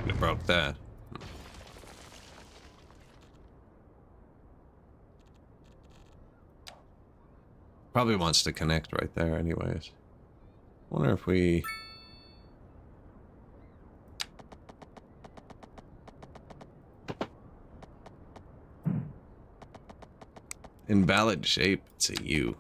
It broke that. Probably wants to connect right there anyways. Wonder if we... Invalid shape, it's a U.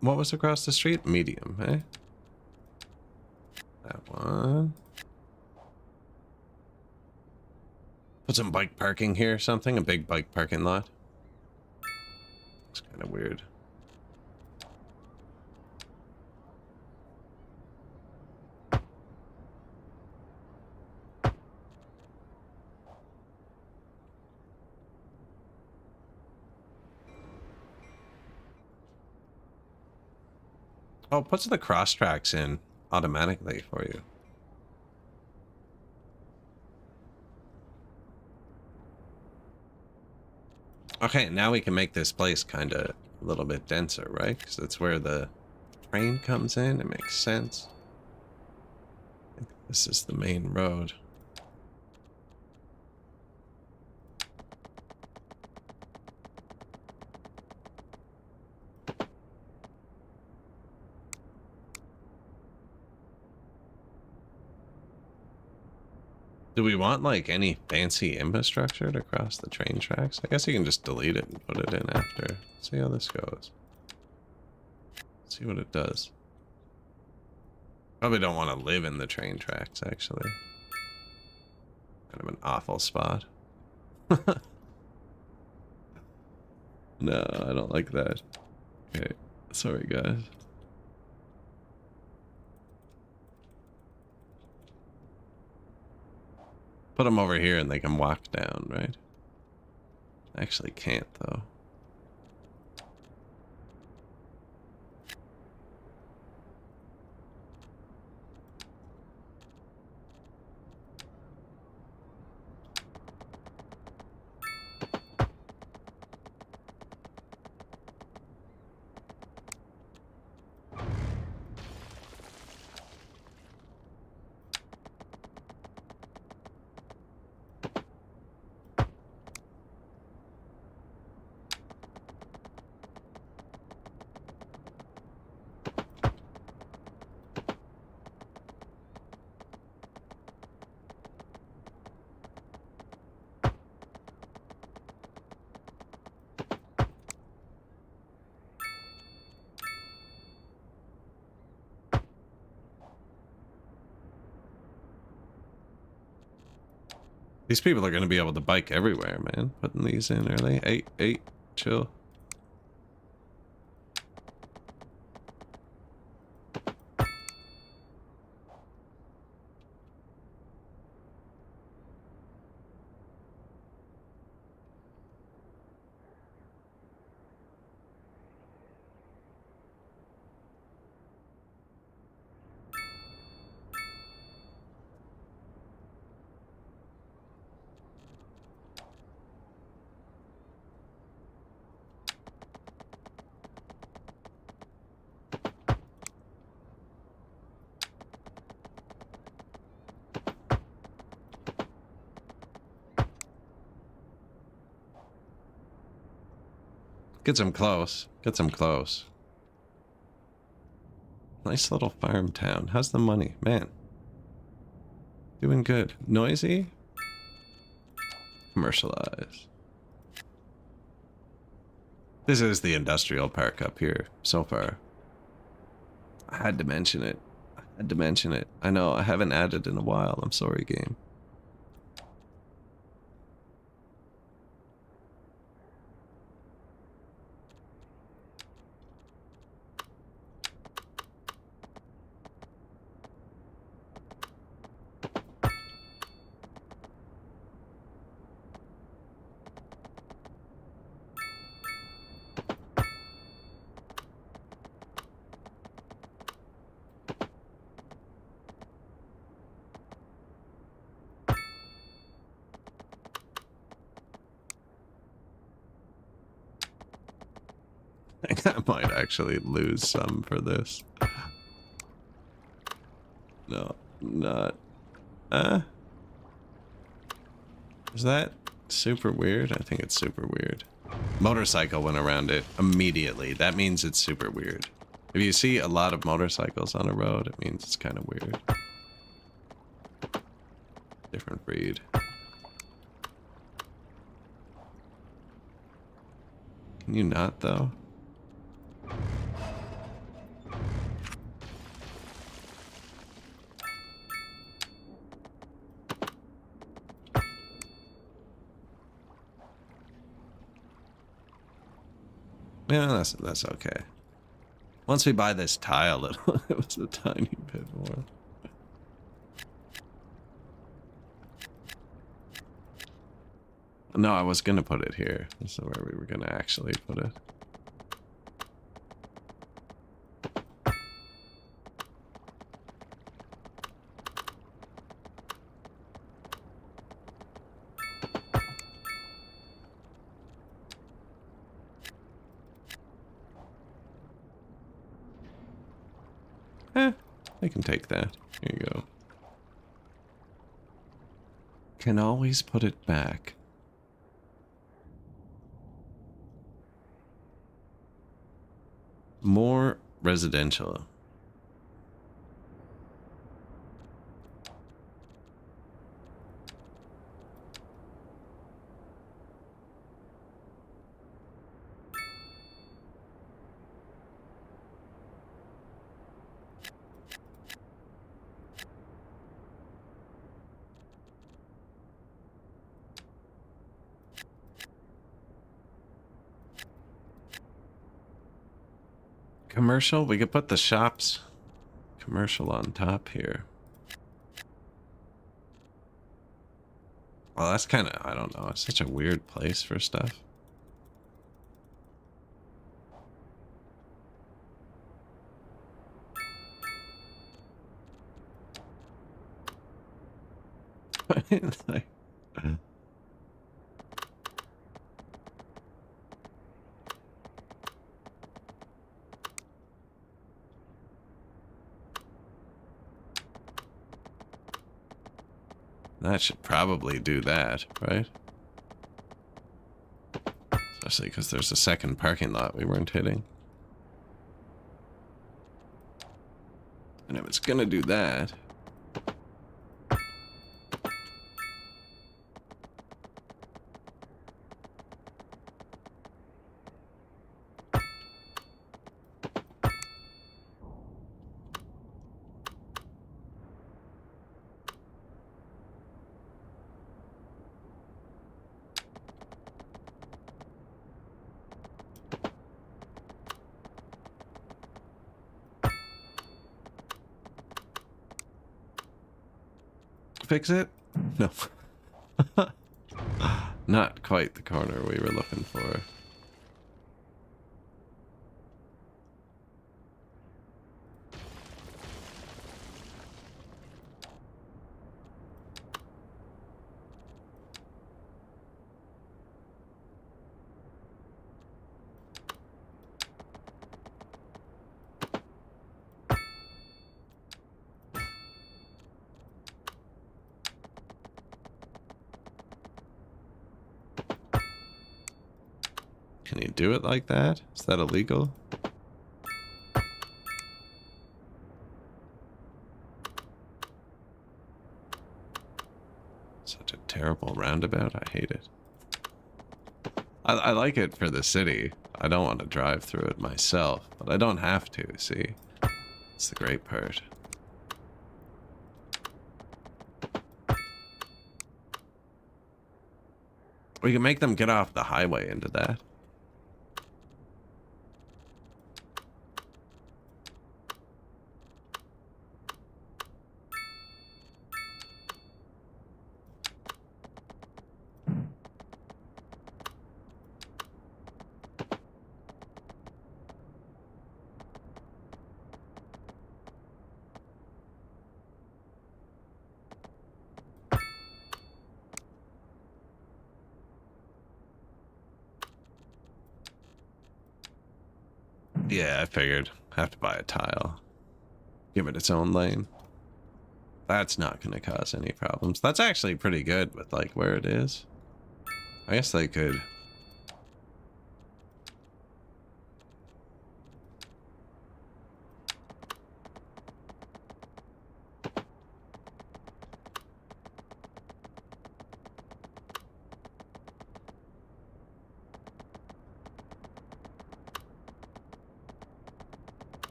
What was across the street? Medium, eh? That one. Put some bike parking here or something? A big bike parking lot? It's kind of weird. Oh, it puts the cross tracks in automatically for you. Okay, now we can make this place kind of a little bit denser, right? Because that's where the train comes in, it makes sense. I think this is the main road. Do we want, like, any fancy infrastructure to cross the train tracks? I guess you can just delete it and put it in after. See how this goes. See what it does. Probably don't want to live in the train tracks, actually. Kind of an awful spot. No, I don't like that. Okay, sorry guys. Put them over here and they can walk down, right? Actually can't, though. These people are going to be able to bike everywhere, man. Putting these in early. Hey, chill. Gets them close. Gets them close. Nice little farm town. How's the money? Man. Doing good. Noisy? Commercialize. This is the industrial park up here so far. I had to mention it. I know, I haven't added in a while. I'm sorry, game. I think I might actually lose some for this. No, not. Is that super weird? I think it's super weird. Motorcycle went around it immediately. That means it's super weird. If you see a lot of motorcycles on a road, it means it's kind of weird. Different breed. Can you not, though? Yeah, that's okay. Once we buy this tile, it was a tiny bit more. No, I was gonna put it here. This is where we were gonna actually put it. I can take that. Here you go. Can always put it back. More residential. Commercial, we could put the shops commercial on top here. Well, that's kind of, I don't know, it's such a weird place for stuff. Like, that should probably do that, right? Especially because there's a second parking lot we weren't hitting. And if it's gonna do that... Fix it? No. Not quite the corner we were looking for. Can you do it like that? Is that illegal? Such a terrible roundabout. I hate it. I like it for the city. I don't want to drive through it myself, but I don't have to, see? It's the great part. We can make them get off the highway into that. Yeah, I figured. Have to buy a tile. Give it its own lane. That's not going to cause any problems. That's actually pretty good with, like, where it is. I guess they could...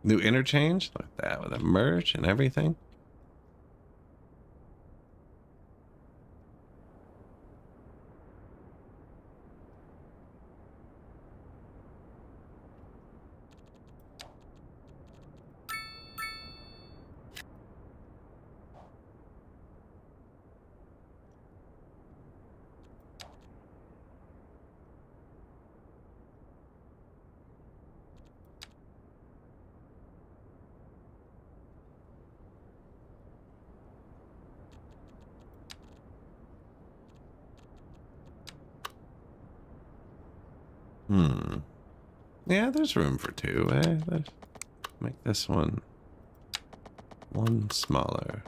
New interchange? Like that with a merge and everything? Hmm. Yeah, there's room for two, eh? Let's make this one smaller.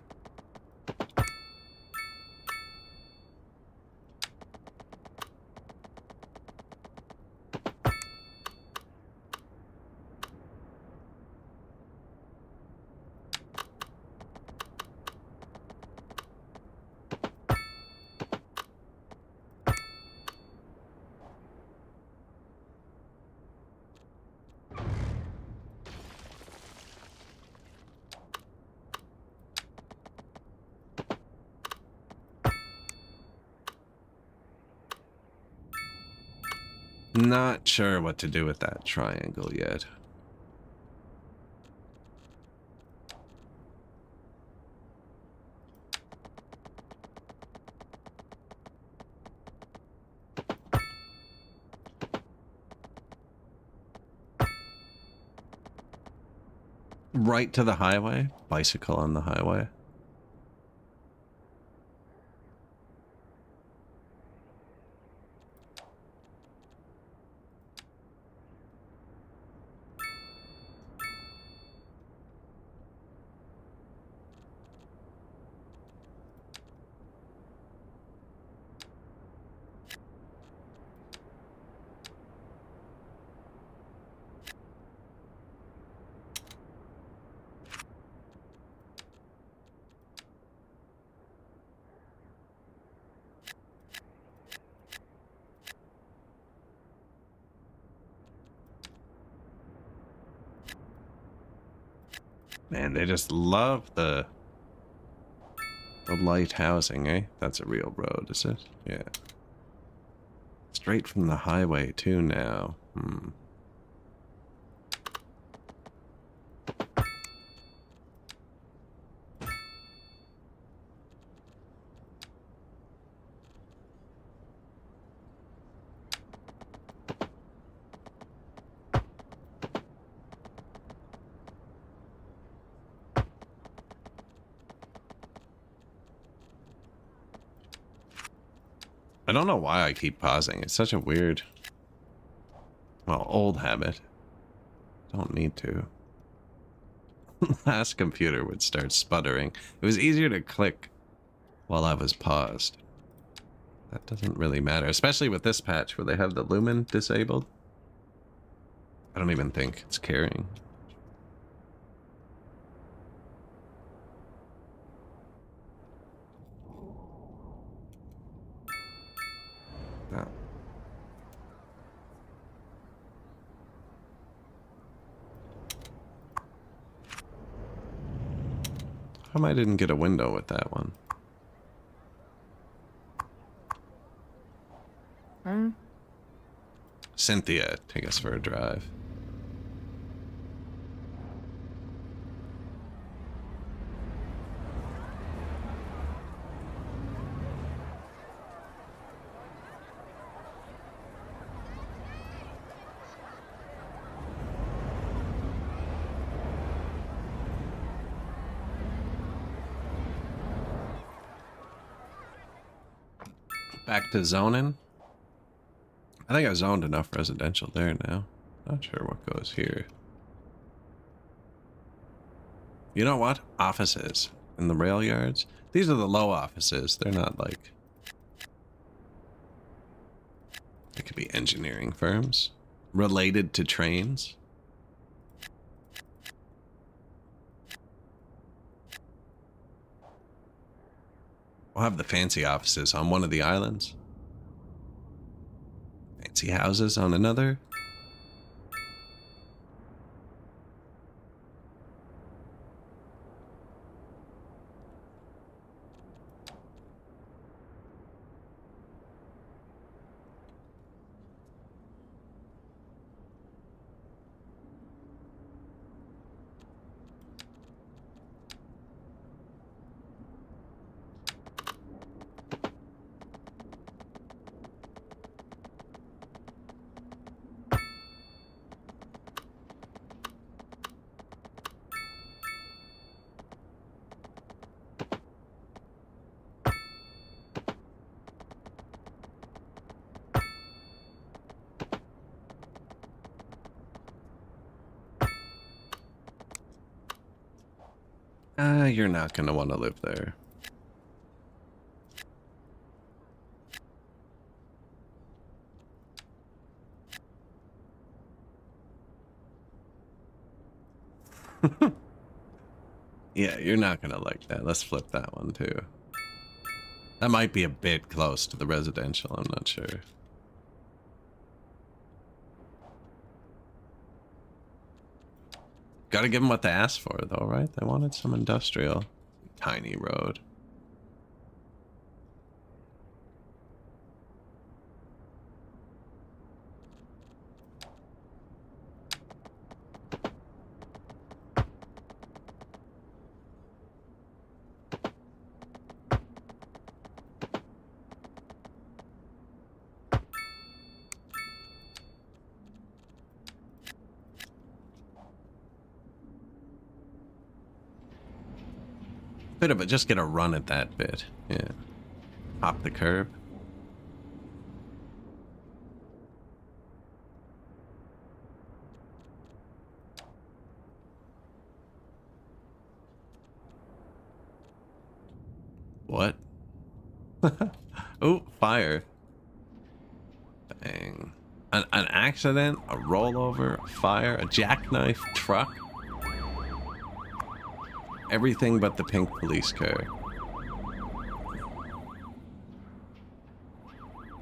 Not sure what to do with that triangle yet. Right to the highway? Bicycle on the highway? Man, they just love the light housing, eh? That's a real road, is it? Yeah. Straight from the highway, too, now. Hmm. I don't know why I keep pausing. It's such a weird, well, old habit. Don't need to. Last computer would start sputtering. It was easier to click while I was paused. That doesn't really matter, especially with this patch where they have the lumen disabled. I don't even think it's carrying. No. How come I didn't get a window with that one? Cynthia, take us for a drive. Back to zoning. I think I zoned enough residential there now. Not sure what goes here. You know what? Offices in the rail yards. These are the low offices. They're not like... They could be engineering firms. Related to trains. We'll have the fancy offices on one of the islands. Fancy houses on another. You're not gonna want to live there. Yeah, you're not gonna like that. Let's flip that one too. That might be a bit close to the residential, I'm not sure. Gotta give them what they asked for though, right? They wanted some industrial. Tiny road. Bit of it, just get a run at that bit. Yeah. Hop the curb. What? Oh, fire. Bang. An accident, a rollover, a fire, a jackknife truck. Everything but the pink police car.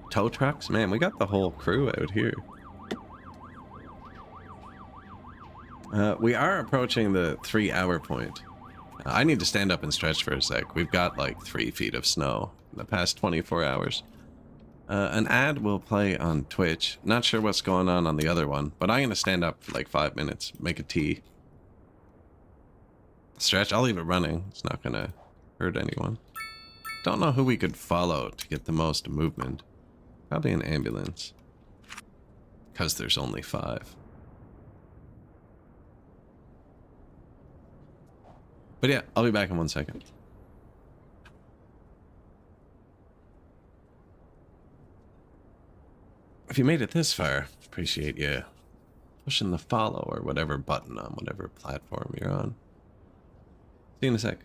Tow trucks? Man, we got the whole crew out here. We are approaching the 3-hour point. I need to stand up and stretch for a sec. We've got like 3 feet of snow in the past 24 hours. An ad will play on Twitch. Not sure what's going on the other one, but I'm going to stand up for like 5 minutes, make a tea. Stretch, I'll leave it running. It's not going to hurt anyone. Don't know who we could follow to get the most movement. Probably an ambulance. Because there's only 5. But yeah, I'll be back in 1 second. If you made it this far, appreciate you pushing the follow or whatever button on whatever platform you're on. See you in a sec.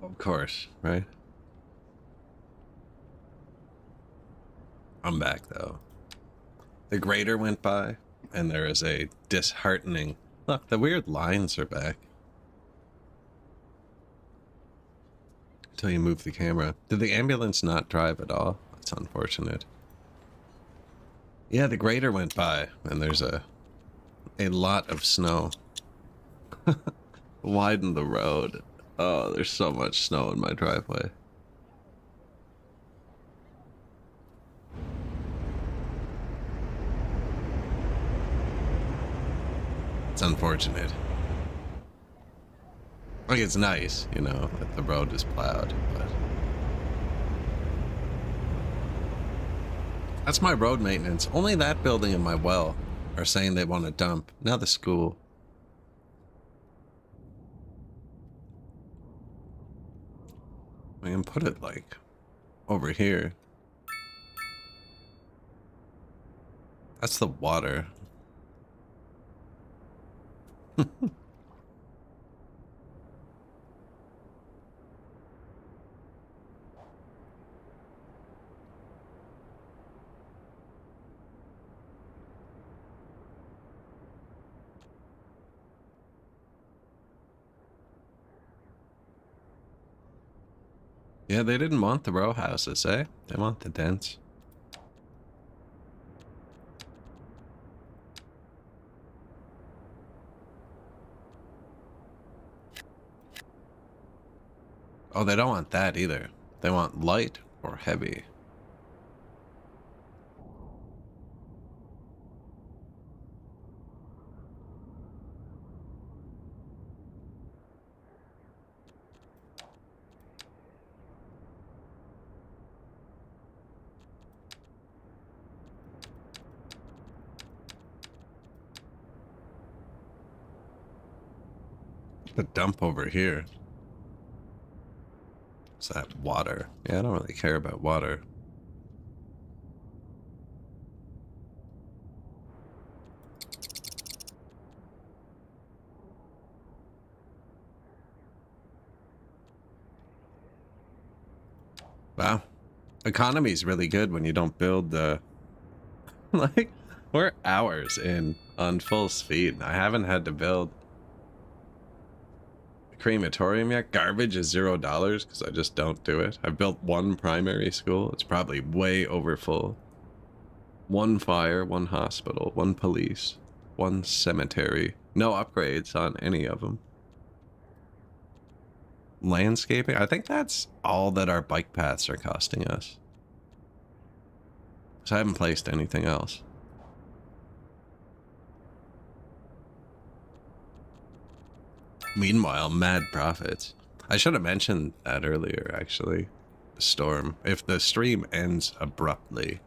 Of course, right? I'm back, though. The grader went by, and there is a disheartening... Look, the weird lines are back. Until you move the camera. Did the ambulance not drive at all? That's unfortunate. Yeah, the grader went by, and there's a lot of snow. Widen the road. Oh, there's so much snow in my driveway. It's unfortunate. Like, it's nice, you know, that the road is plowed, but... That's my road maintenance. Only that building and my well are saying they want to dump. Now the school. I can put it, like, over here. That's the water. Yeah, they didn't want the row houses, eh? They want the dents. Oh, they don't want that either. They want light or heavy. The dump over here. Is that water? Yeah, I don't really care about water. Wow. Economy's really good when you don't build the... like, we're hours in on full speed. I haven't had to build a crematorium yet. Garbage is $0 because I just don't do it. I've built one primary school. It's probably way over full. One fire, one hospital, one police, one cemetery. No upgrades on any of them. Landscaping. I think that's all that our bike paths are costing us. So I haven't placed anything else. Meanwhile, mad profits. I should have mentioned that earlier, actually. The storm. If the stream ends abruptly,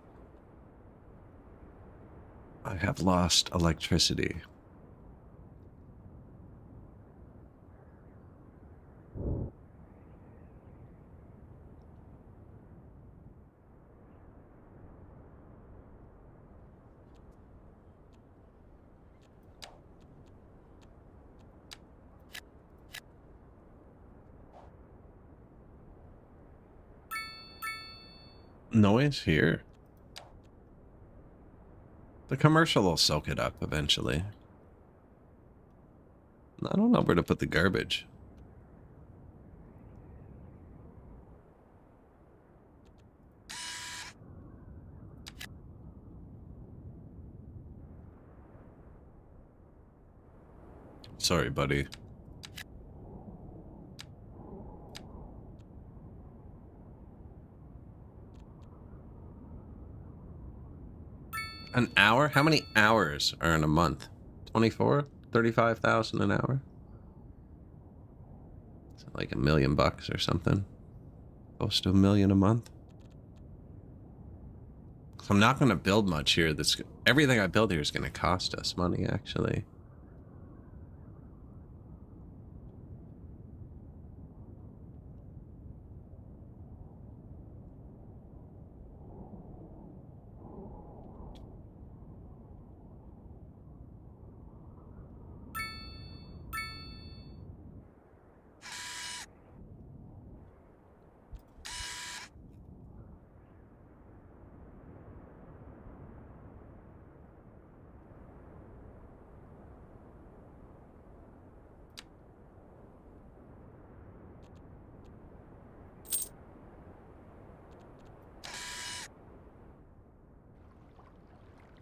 I have lost electricity. Noise here. The commercial will soak it up eventually. I don't know where to put the garbage. Sorry, buddy. An hour? How many hours are in a month? 24? 35,000 an hour? Is it like $1 million or something? Close to $1 million a month? So I'm not going to build much here. Everything I build here is going to cost us money, actually.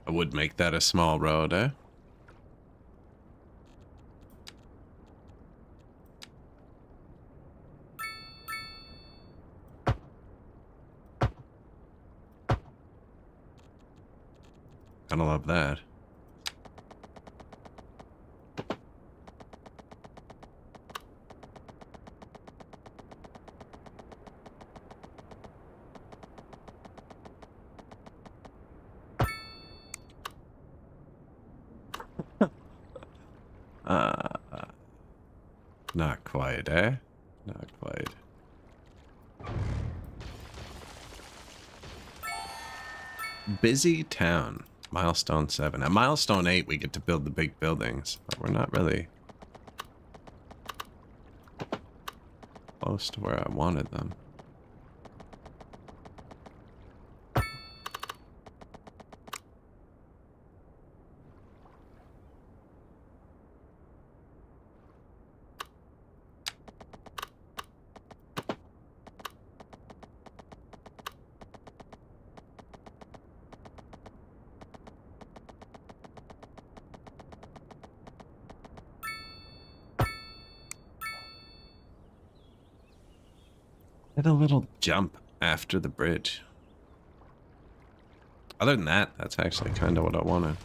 I would make that a small road, eh? Gotta love that. Not quite, eh? Not quite. Busy town. Milestone 7. At milestone 8, we get to build the big buildings, but we're not really close to where I wanted them. Did a little jump after the bridge. Other than that, that's actually kind of what I wanted.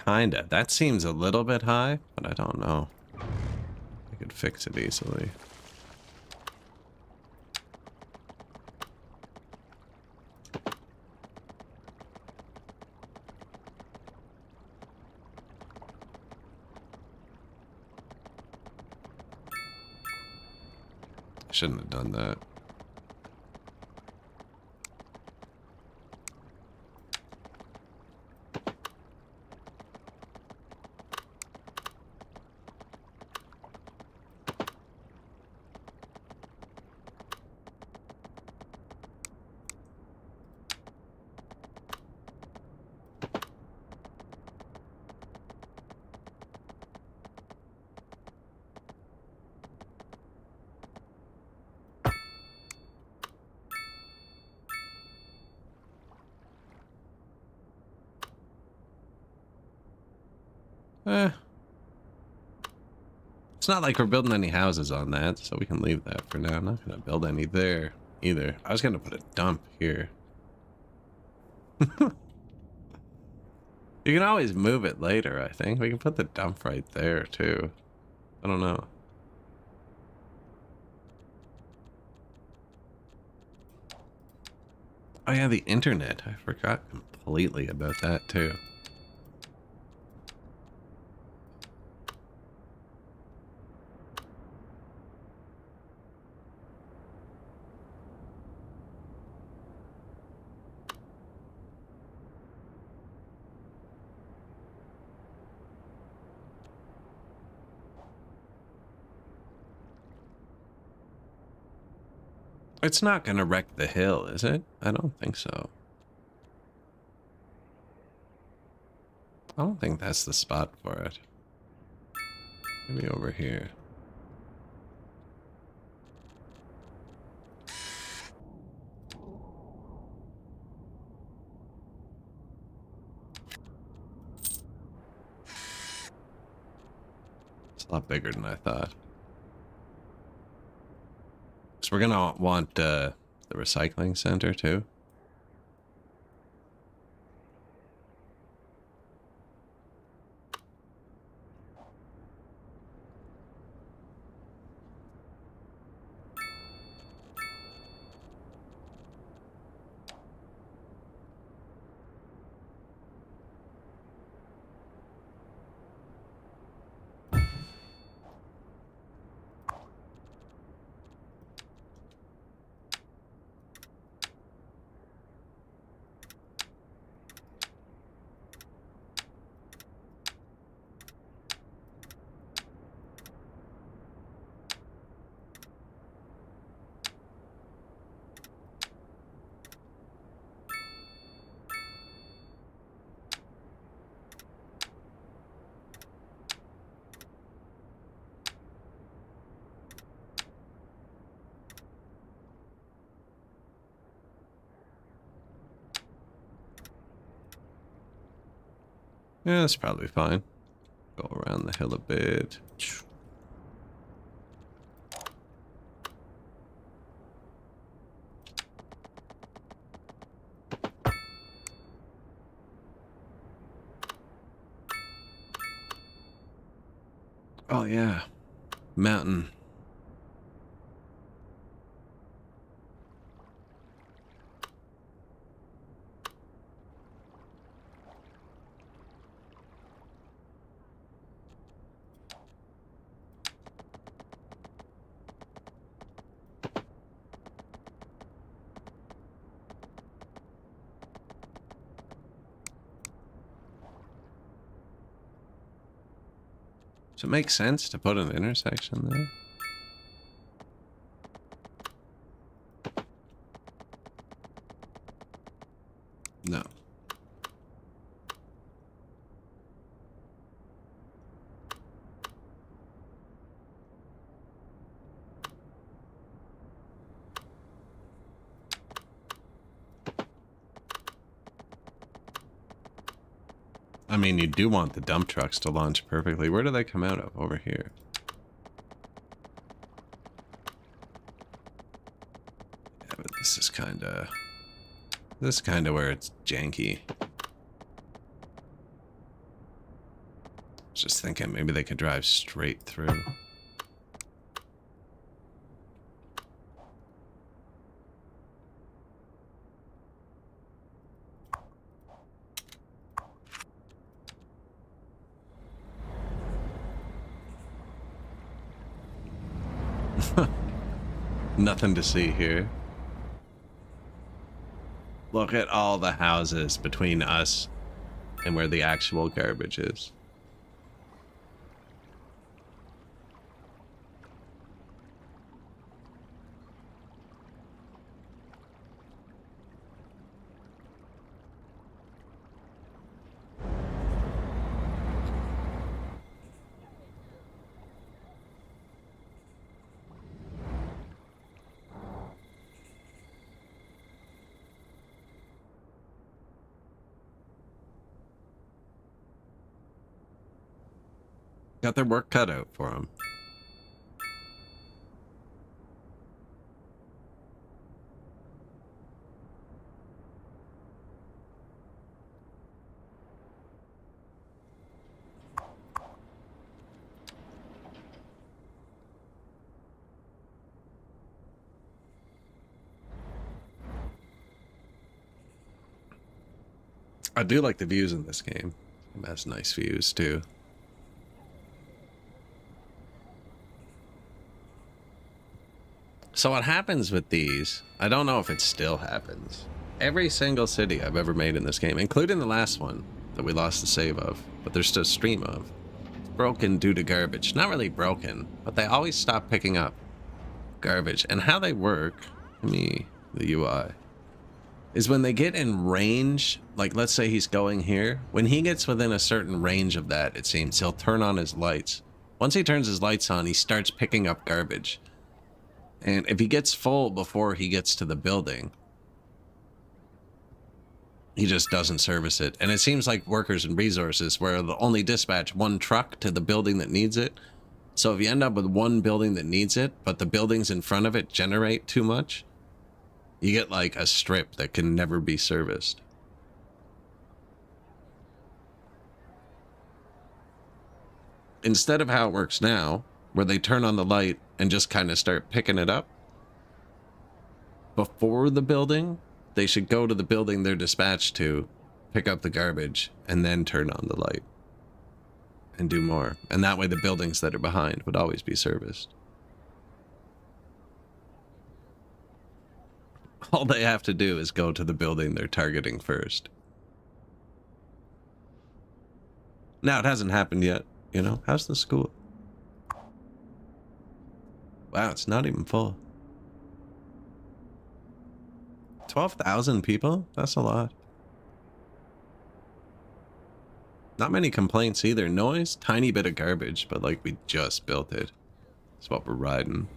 Kinda. That seems a little bit high, but I don't know. I could fix it easily. I shouldn't have done that. It's not like we're building any houses on that, so we can leave that for now. I'm not gonna build any there either. I was gonna put a dump here. You can always move it later, I think. We can put the dump right there, too. I don't know. Oh yeah, the internet. I forgot completely about that, too. It's not gonna wreck the hill, is it? I don't think so. I don't think that's the spot for it. Maybe over here. It's a lot bigger than I thought. So we're gonna want the recycling center too. Yeah, that's probably fine. Go around the hill a bit. Oh yeah, mountain. Does it make sense to put an intersection there? No. I mean, you do want the dump trucks to launch perfectly. Where do they come out of? Over here. Yeah, but this is kind of where it's janky. Just thinking maybe they could drive straight through. Nothing to see here. Look at all the houses between us and where the actual garbage is. Got their work cut out for them. I do like the views in this game. It has nice views too. So what happens with these, I don't know if it still happens. Every single city I've ever made in this game, including the last one that we lost the save of, but there's still a stream of, it's broken due to garbage. Not really broken, but they always stop picking up garbage. And how they work, the UI, is when they get in range, like let's say he's going here, when he gets within a certain range of that, it seems, he'll turn on his lights. Once he turns his lights on, he starts picking up garbage. And if he gets full before he gets to the building, he just doesn't service it. And it seems like workers and resources where they'll only dispatch one truck to the building that needs it. So if you end up with one building that needs it, but the buildings in front of it generate too much, you get like a strip that can never be serviced. Instead of how it works now, where they turn on the light and just kind of start picking it up before the building, they should go to the building they're dispatched to, pick up the garbage, and then turn on the light and do more. And that way the buildings that are behind would always be serviced. All they have to do is go to the building they're targeting first. Now, it hasn't happened yet, you know? How's the school? Wow, it's not even full. 12,000 people? That's a lot. Not many complaints either. Noise, tiny bit of garbage, but like we just built it. That's what we're riding.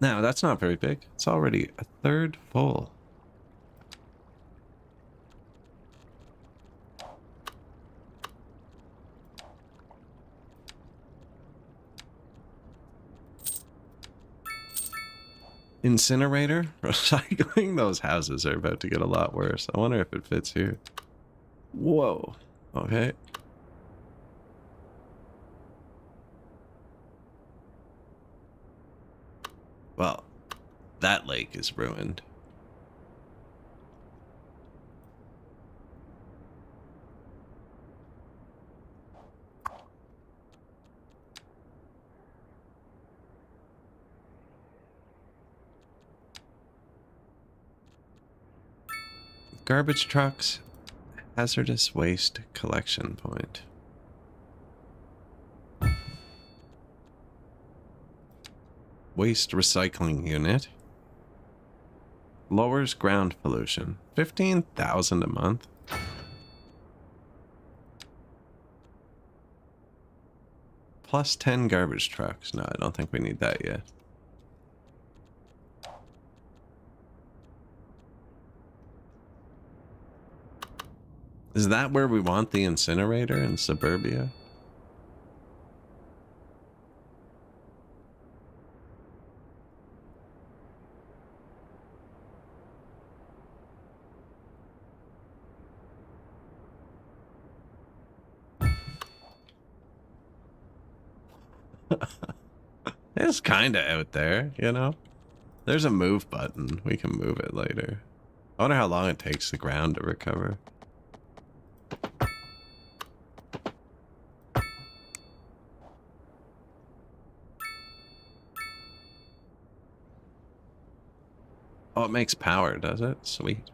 Now, that's not very big. It's already a third full. Incinerator? Recycling? Those houses are about to get a lot worse. I wonder if it fits here. Whoa. Okay. Well, that lake is ruined. Garbage trucks, hazardous waste collection point. Waste recycling unit. Lowers ground pollution. 15,000 a month. Plus 10 garbage trucks. No, I don't think we need that yet. Is that where we want the incinerator in suburbia? It's kind of out there, you know? There's a move button. We can move it later. I wonder how long it takes the ground to recover. Oh, it makes power, does it? Sweet.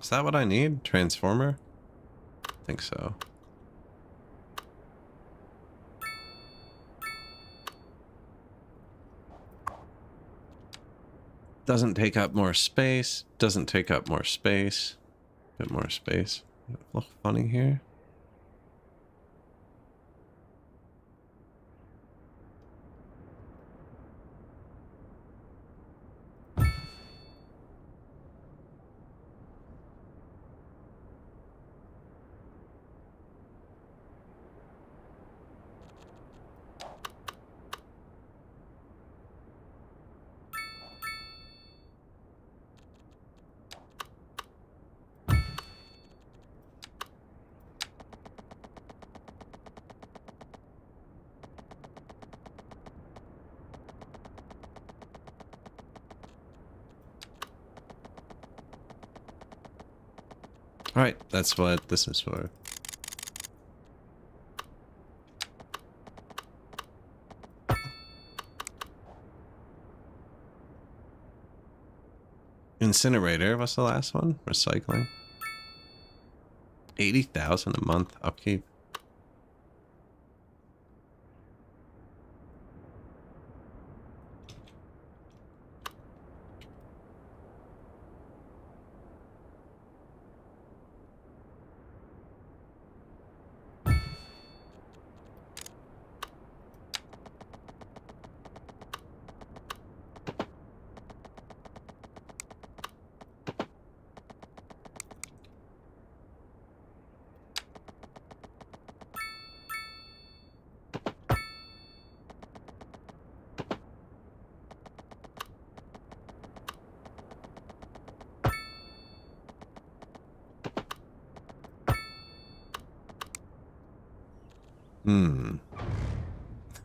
Is that what I need? Transformer? I think so. Doesn't take up more space. Doesn't take up more space. Bit more space. Look funny here. Alright, that's what this is for. Incinerator, what's the last one? Recycling. 80,000 a month upkeep.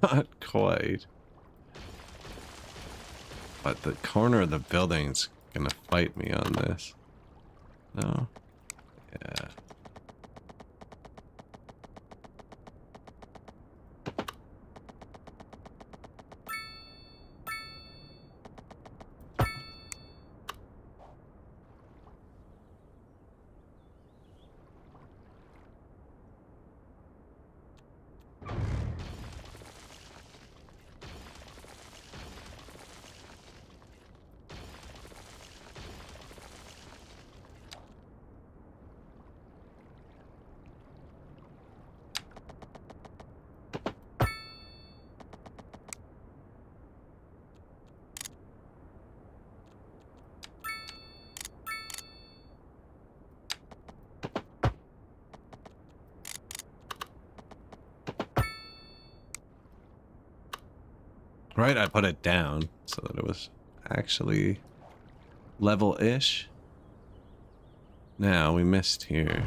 Not quite. But the corner of the building's gonna fight me on this. No? Yeah. Right, I put it down so that it was actually level-ish. Now, we missed here.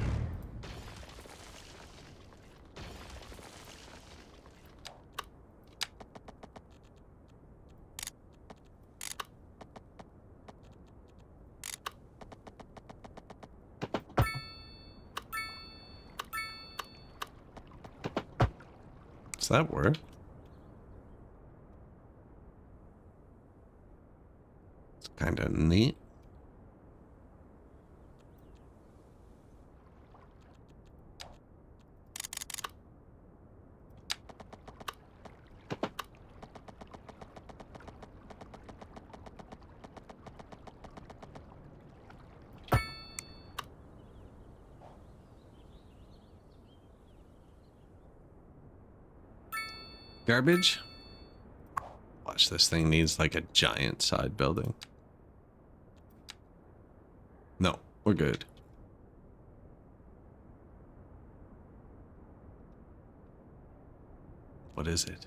Does that work? It's kind of neat. Garbage? Watch, this thing needs like a giant side building. No, we're good. What is it?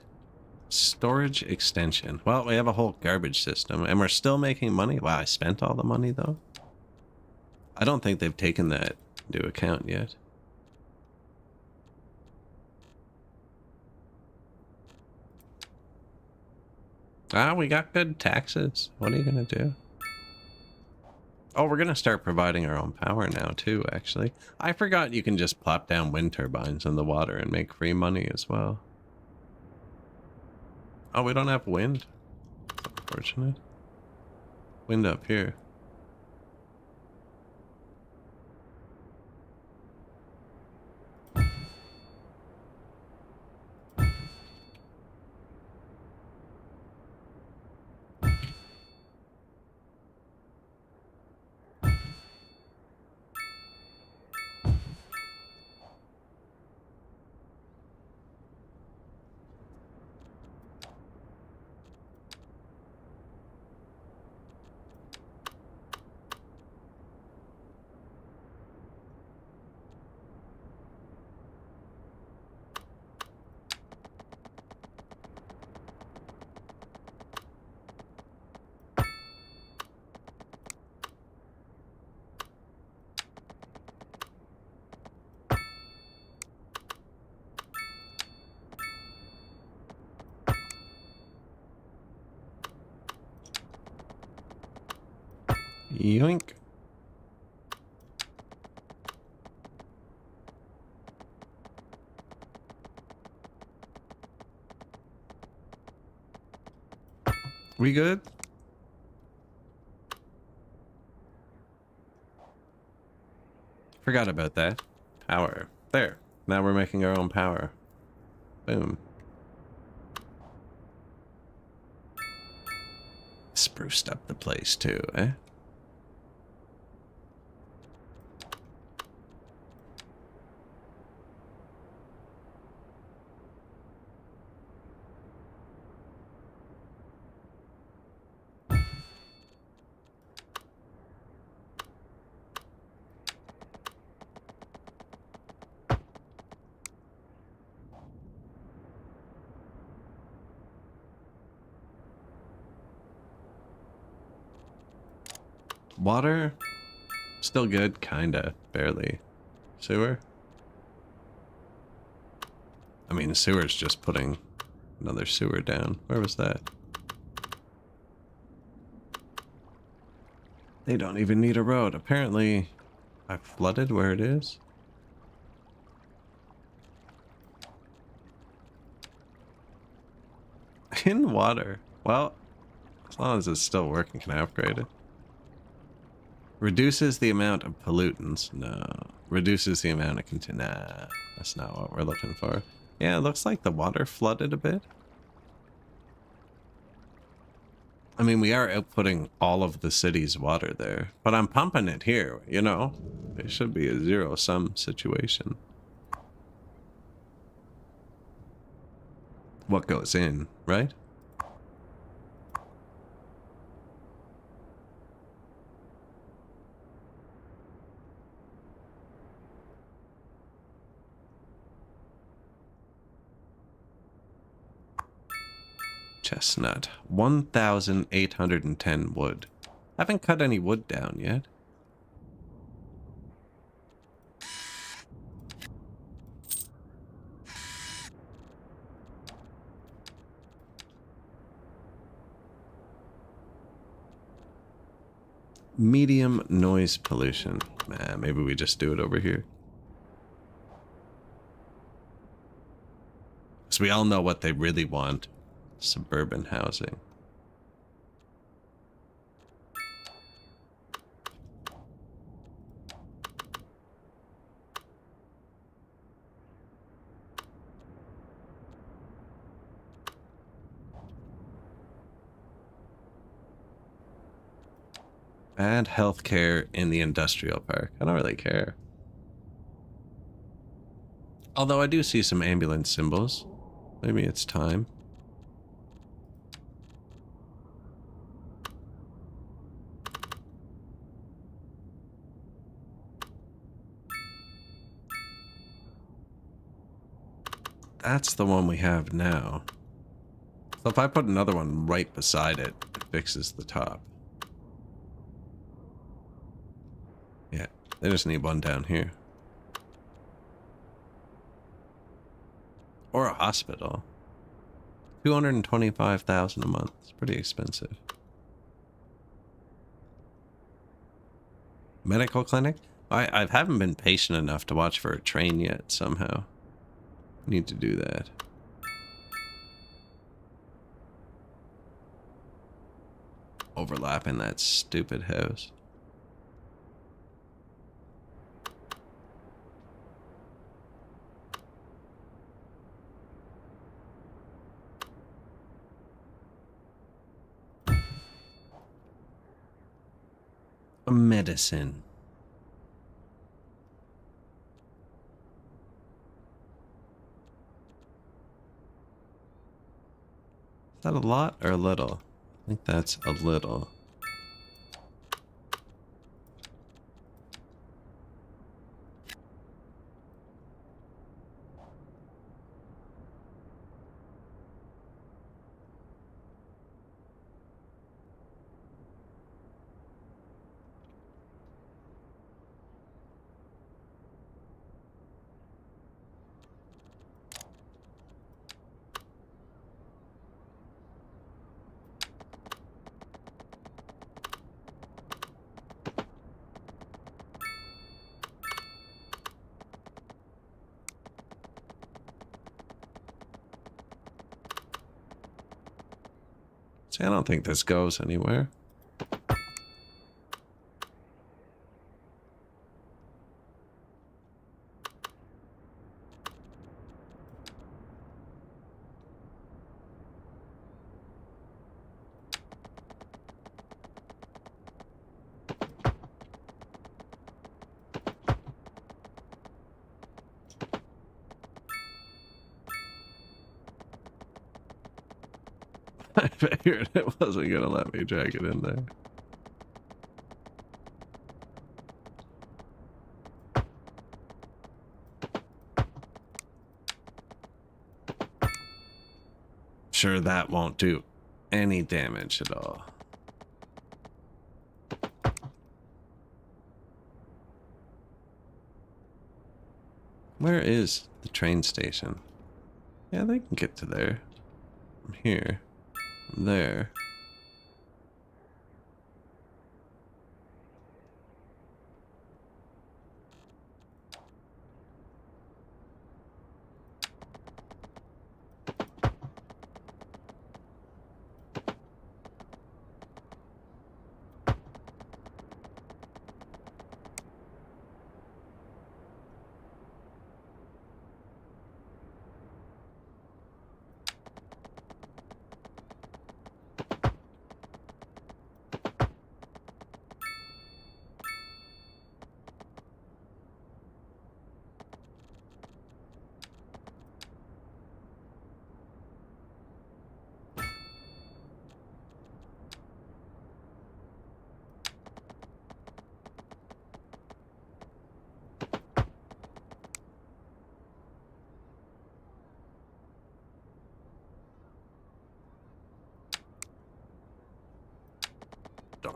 Storage extension. Well, we have a whole garbage system and we're still making money. Wow, I spent all the money though. I don't think they've taken that into account yet. Ah, we got good taxes. What are you gonna do? Oh, we're gonna start providing our own power now too, actually. I forgot you can just plop down wind turbines in the water and make free money as well. Oh, we don't have wind. That's unfortunate. Wind up here. Yoink. We good? Forgot about that. Power. There. Now we're making our own power. Boom. Spruced up the place too, eh? Water? Still good, kinda. Barely. Sewer? I mean, sewer's just putting another sewer down. Where was that? They don't even need a road. Apparently, I flooded where it is. In water. Well, as long as it's still working, can I upgrade it? Reduces the amount of pollutants. No. Reduces the amount of nah, that's not what we're looking for. Yeah, it looks like the water flooded a bit. I mean, we are outputting all of the city's water there, but I'm pumping it here, you know? It should be a zero-sum situation. What goes in, right? Chestnut. 1,810 wood. Haven't cut any wood down yet. Medium noise pollution. Maybe we just do it over here. Because we all know what they really want. Suburban housing. Add healthcare in the industrial park. I don't really care. Although I do see some ambulance symbols. Maybe it's time. That's the one we have now. So if I put another one right beside it, it fixes the top. Yeah, they just need one down here. Or a hospital. 225,000 a month. It's pretty expensive. Medical clinic? I haven't been patient enough to watch for a train yet somehow. Need to do that. Overlapping that stupid house. A medicine. Is that a lot or a little? I think that's a little. See, I don't think this goes anywhere. I figured it wasn't gonna let me drag it in there. Sure, that won't do any damage at all. Where is the train station? Yeah, they can get to there. From here. From there.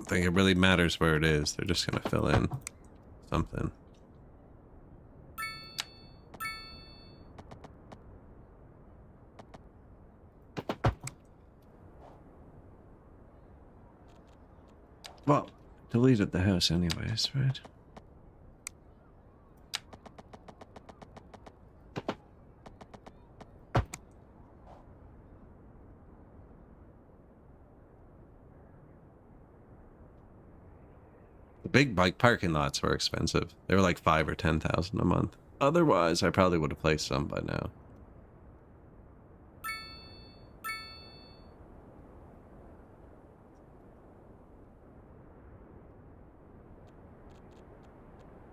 don't think it really matters where it is. They're just gonna fill in something. Well, deleted the house anyways, right? The big bike parking lots were expensive. They were like 5,000 or 10,000 a month. Otherwise, I probably would have placed some by now.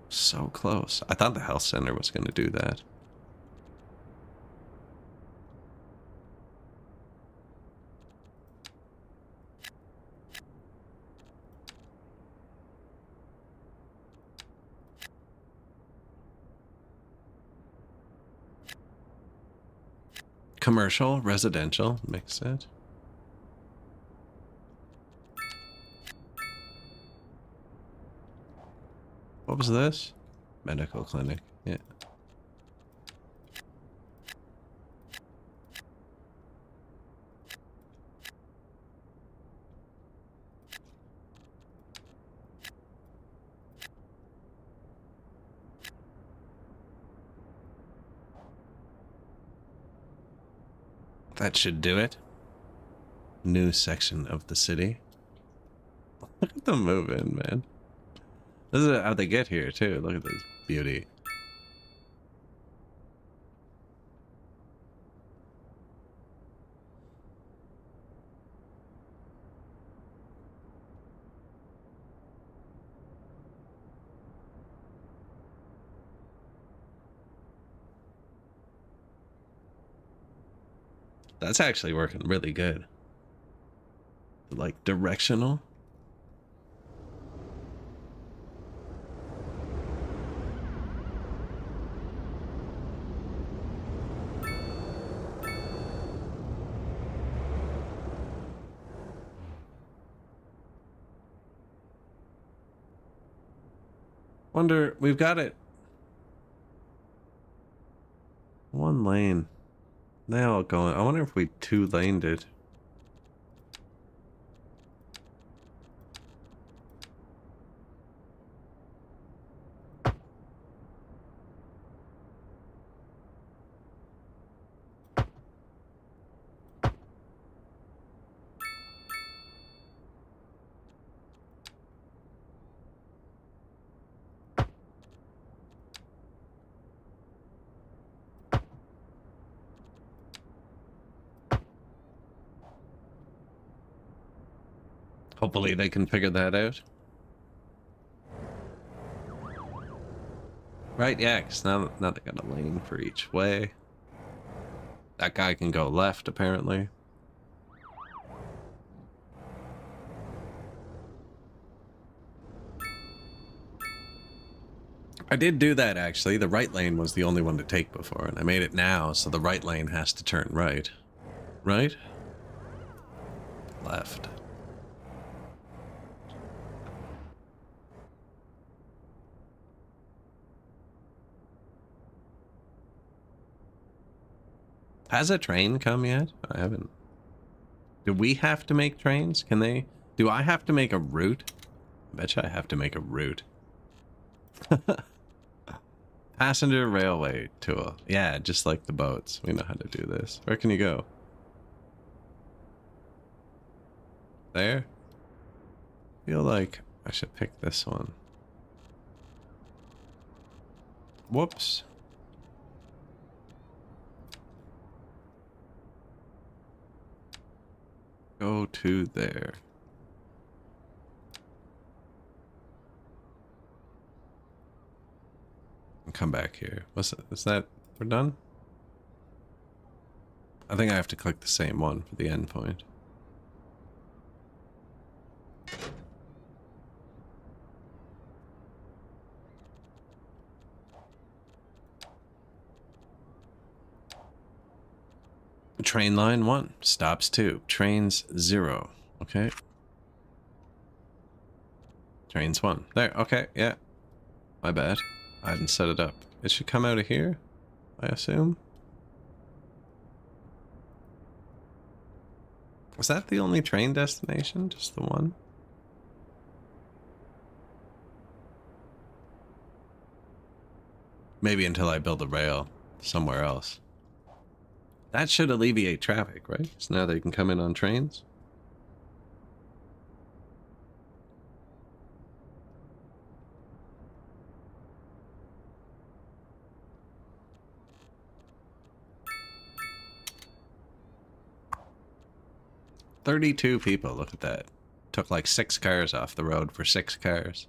So close. I thought the health center was going to do that. Commercial, residential, mix it. What was this? Medical clinic. Yeah. That should do it. New section of the city. Look at them moving, man. This is how they get here, too. Look at this beauty. That's actually working really good. Like directional. Wonder, we've got it. One lane. Now going. I wonder if we two-laned it. Hopefully they can figure that out. Right, yeah, because now they got a lane for each way. That guy can go left, apparently. I did do that, actually. The right lane was the only one to take before, and I made it now, so the right lane has to turn right. Right? Left. Has a train come yet? I haven't. Do we have to make trains? Can they? Do I have to make a route? I bet you I have to make a route. Passenger railway tour. Yeah, just like the boats. We know how to do this. Where can you go? There? Feel like I should pick this one. Whoops. Go to there. And come back here. What's that? Is that we're done? I think I have to click the same one for the endpoint. Train line 1 stops 2, trains 0. Okay. Trains 1. There, okay, yeah. My bad. I hadn't set it up. It should come out of here, I assume. Was that the only train destination? Just the one? Maybe until I build a rail somewhere else. That should alleviate traffic, right? So now they can come in on trains. "32 people, look at that. Took like 6 cars off the road for 6 cars.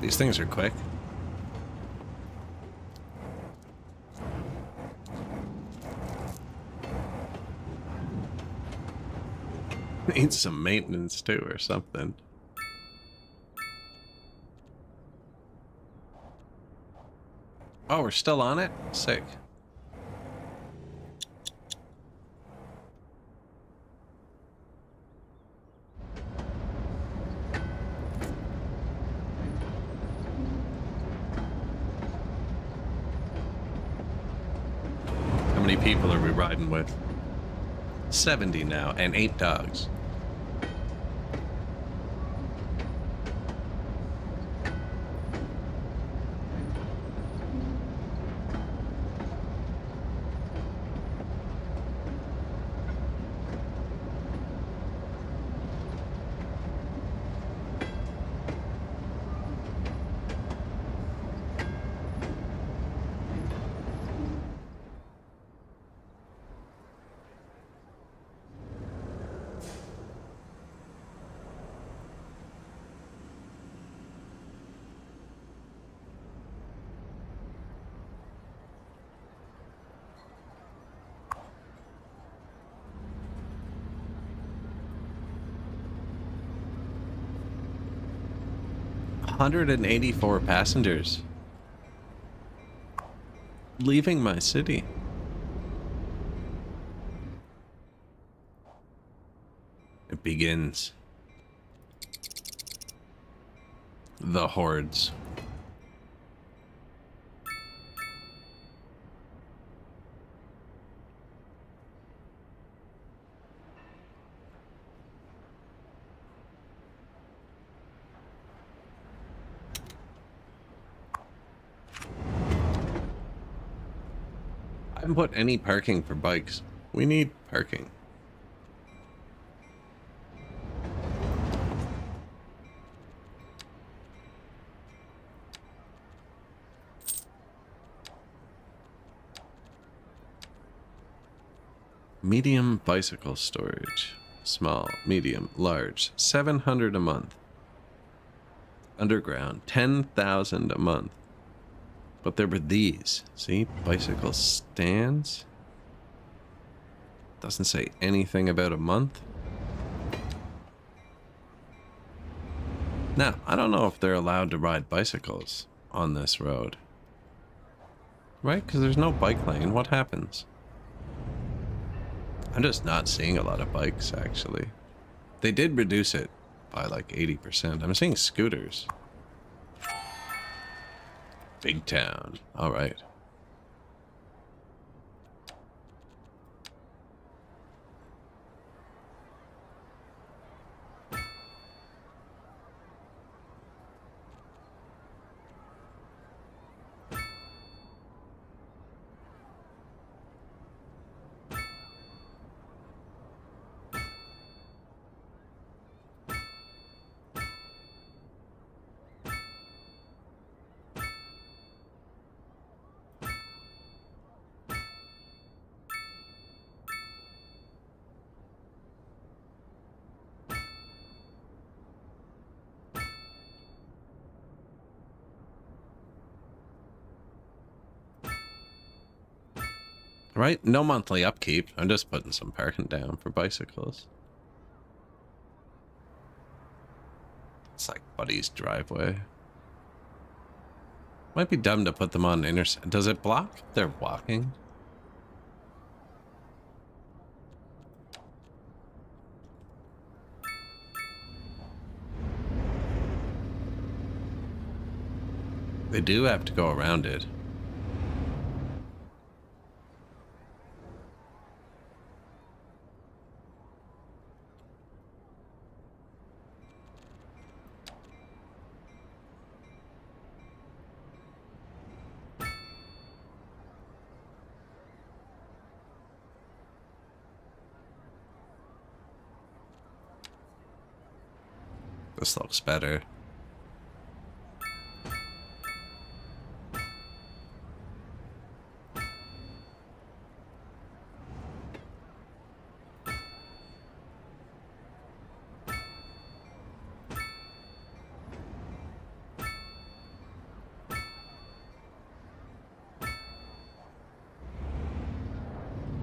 These things are quick. Needs some maintenance too or something. Oh, we're still on it? Sick. How many people are we riding with? 70 now, and 8 dogs. "184 passengers leaving my city." It begins. The hordes. I haven't put any parking for bikes. We need parking. Medium bicycle storage. Small, medium, large. 700 a month. Underground, 10,000 a month. But there were these. See? Bicycle stands. Doesn't say anything about a month. Now, I don't know if they're allowed to ride bicycles on this road. Right? Because there's no bike lane. What happens? I'm just not seeing a lot of bikes, actually. They did reduce it by like 80%. I'm seeing scooters. Big town. All right. Right? No monthly upkeep. I'm just putting some parking down for bicycles. It's like buddy's driveway. Might be dumb to put them on Does it block if they're walking? They do have to go around it. This looks better.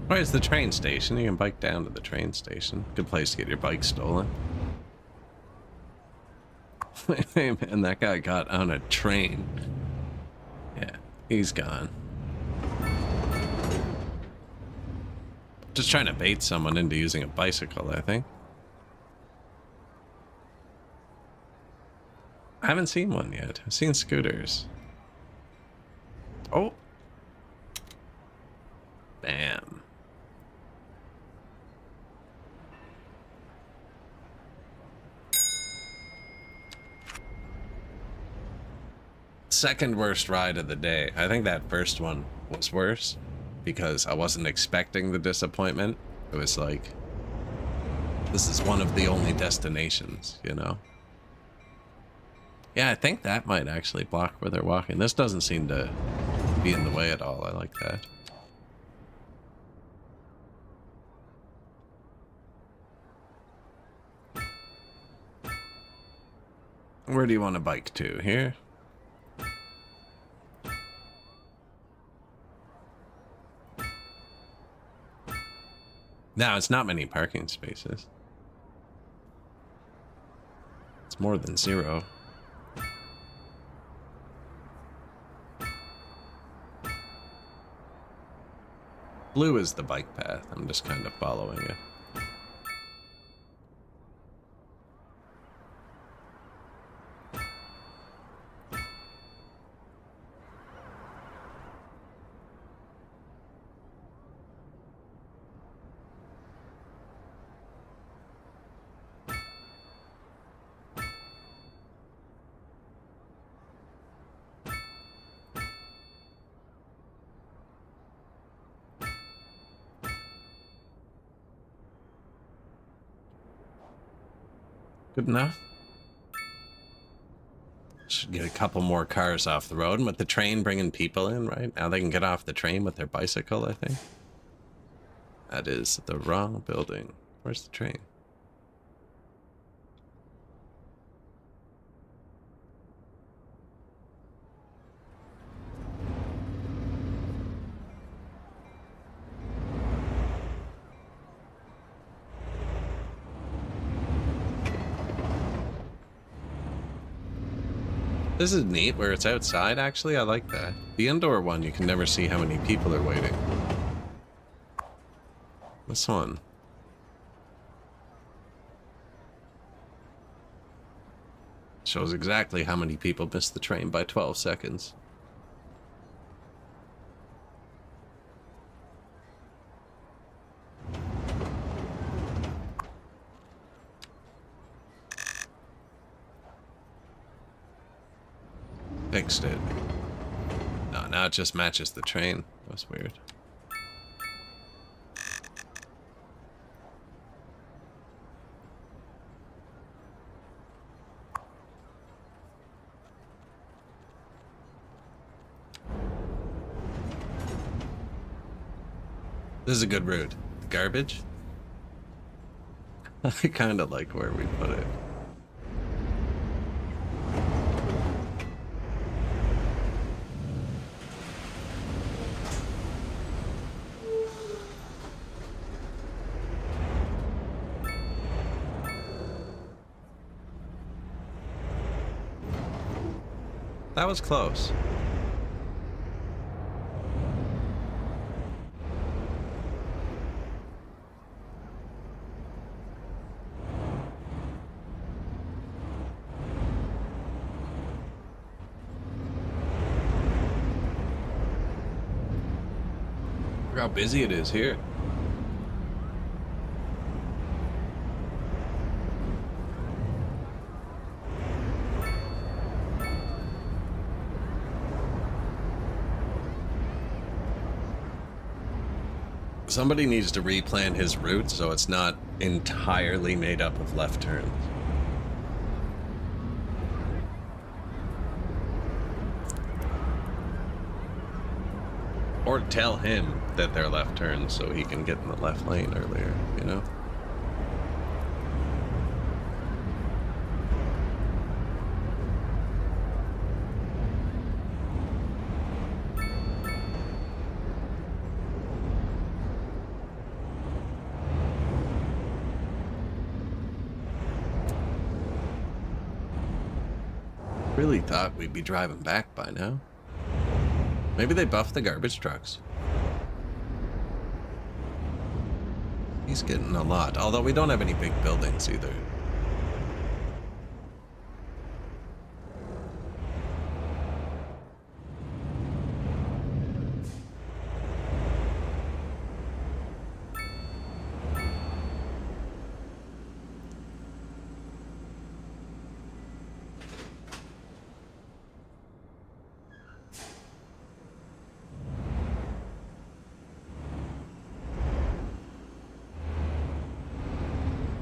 Where's the train station? You can bike down to the train station. Good place to get your bike stolen. Hey man, that guy got on a train. Yeah, he's gone. Just trying to bait someone into using a bicycle, I think. I haven't seen one yet. I've seen scooters. Oh. Bam. Second worst ride of the day. I think that first one was worse because I wasn't expecting the disappointment. It was like, this is one of the only destinations, you know? Yeah, I think that might actually block where they're walking. This doesn't seem to be in the way at all. I like that. Where do you want to bike to? Here? No, it's not many parking spaces. It's more than 0. Blue is the bike path. I'm just kind of following it. Good enough. Should get a couple more cars off the road, and with the train bringing people in, right? Now they can get off the train with their bicycle, I think. That is the wrong building. Where's the train? This is neat where it's outside, actually. I like that. The indoor one, you can never see how many people are waiting. This one. Shows exactly how many people missed the train by 12 seconds. Fixed it. No, now it just matches the train. That's weird. This is a good route. Garbage? I kind of like where we put it. That was close. Look how busy it is here. Somebody needs to replan his route so it's not entirely made up of left turns. Or tell him that they're left turns so he can get in the left lane earlier, you know? Really thought we'd be driving back by now. Maybe they buffed the garbage trucks. He's getting a lot, although we don't have any big buildings either.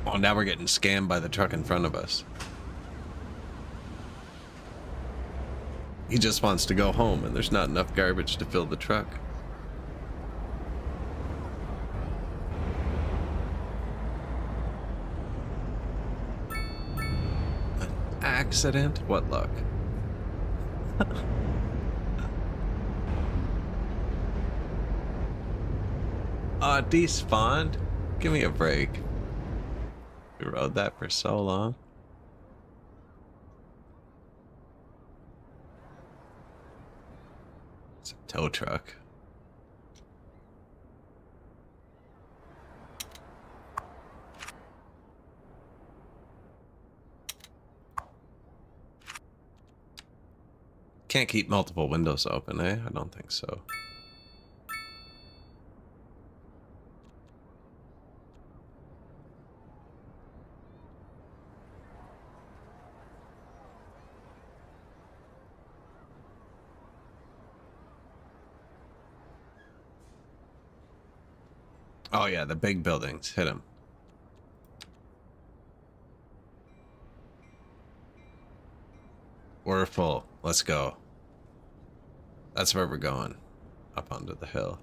Oh, now we're getting scammed by the truck in front of us. He just wants to go home and there's not enough garbage to fill the truck. An accident? What luck? Despawned? Give me a break. We rode that for so long. It's a tow truck. Can't keep multiple windows open, eh? I don't think so. Oh yeah, the big buildings. Hit them. We're full. Let's go. That's where we're going. Up onto the hill.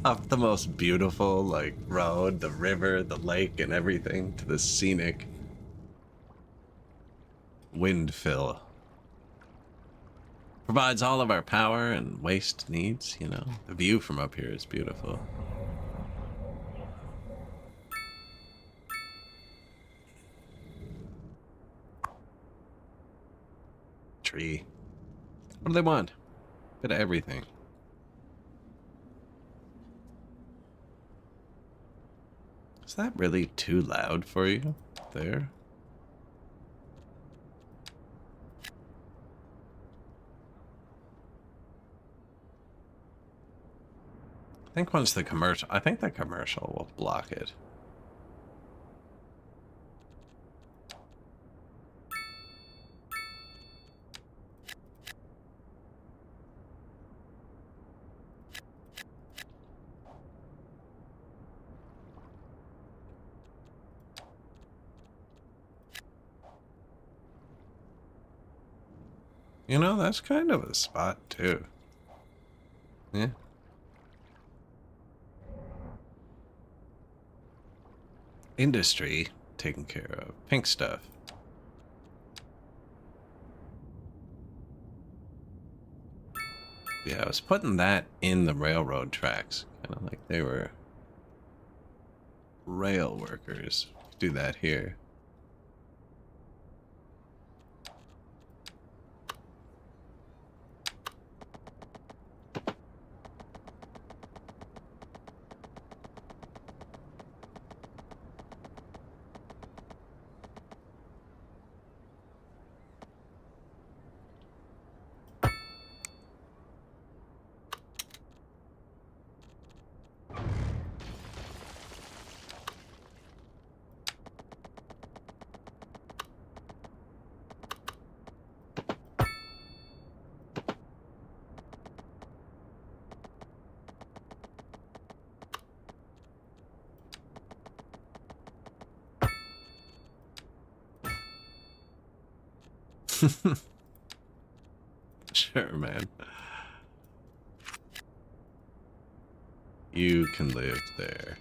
Up the most beautiful, like, road, the river, the lake, and everything to the scenic windfill. Provides all of our power and waste needs, you know. The view from up here is beautiful. Tree. What do they want? Bit of everything. Is that really too loud for you? There? think once the commercial, I think the commercial will block it. You know, that's kind of a spot too. Yeah. Industry taken care of. Pink stuff. Yeah, I was putting that in the railroad tracks. Kind of like they were rail workers. Do that here. Sure, man. You can live there.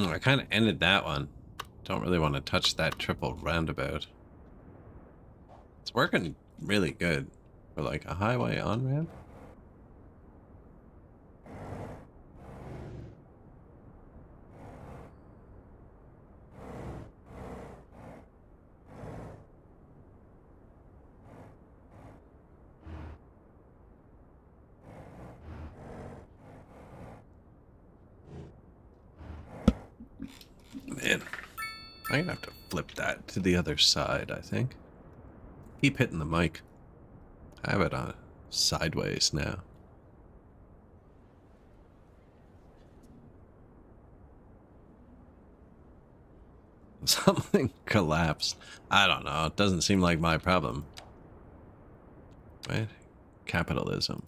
I kind of ended that one. Don't really want to touch that triple roundabout. It's working really good for like a highway on-ramp. Man, I'm gonna have to flip that to the other side, I think. Keep hitting the mic. I have it on sideways now. Something collapsed. I don't know. It doesn't seem like my problem. Right? Capitalism.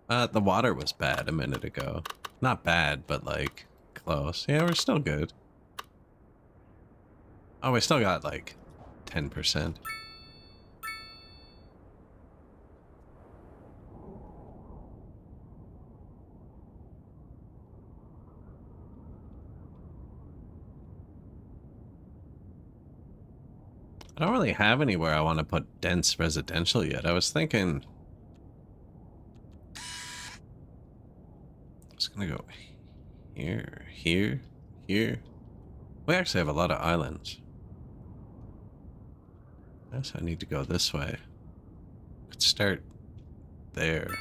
The water was bad a minute ago. Not bad, but like close. Yeah, we're still good. Oh, we still got like 10%. I don't really have anywhere I want to put dense residential yet. I was thinking... It's gonna go here, here, here. We actually have a lot of islands. I guess I need to go this way. Could start there.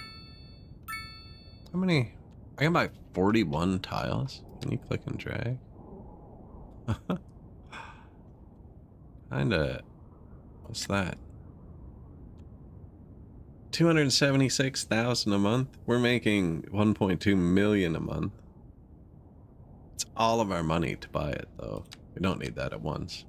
How many? I can buy 41 tiles. Can you click and drag? Kinda. What's that? 276,000 a month. We're making 1.2 million a month. It's all of our money to buy it, though. We don't need that at once.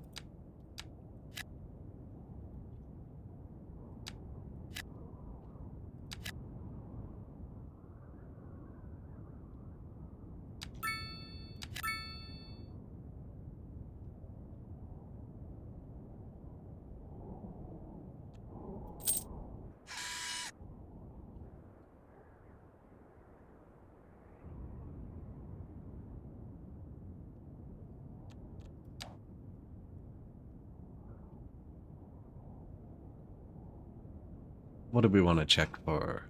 What do we want to check for?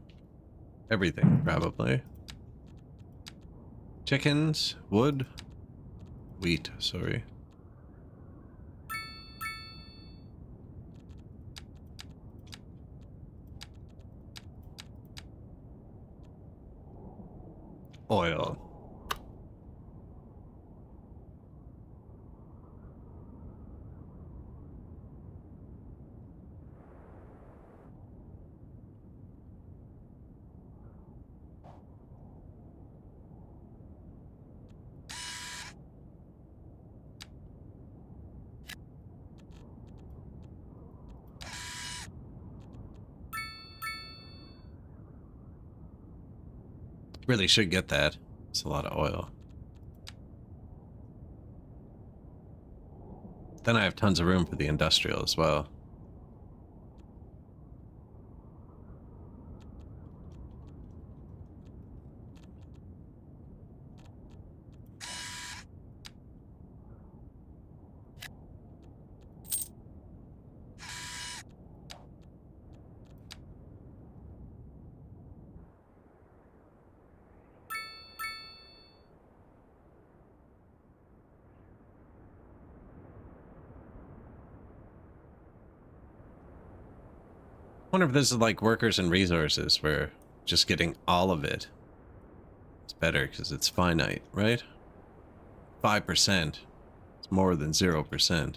Everything, probably. Chickens, wood, wheat, sorry. Oil. Really should get that. It's a lot of oil. Then I have tons of room for the industrial as well. Wonder if this is like workers and resources where just getting all of it is better because it's finite, right? 5%. It's more than 0%.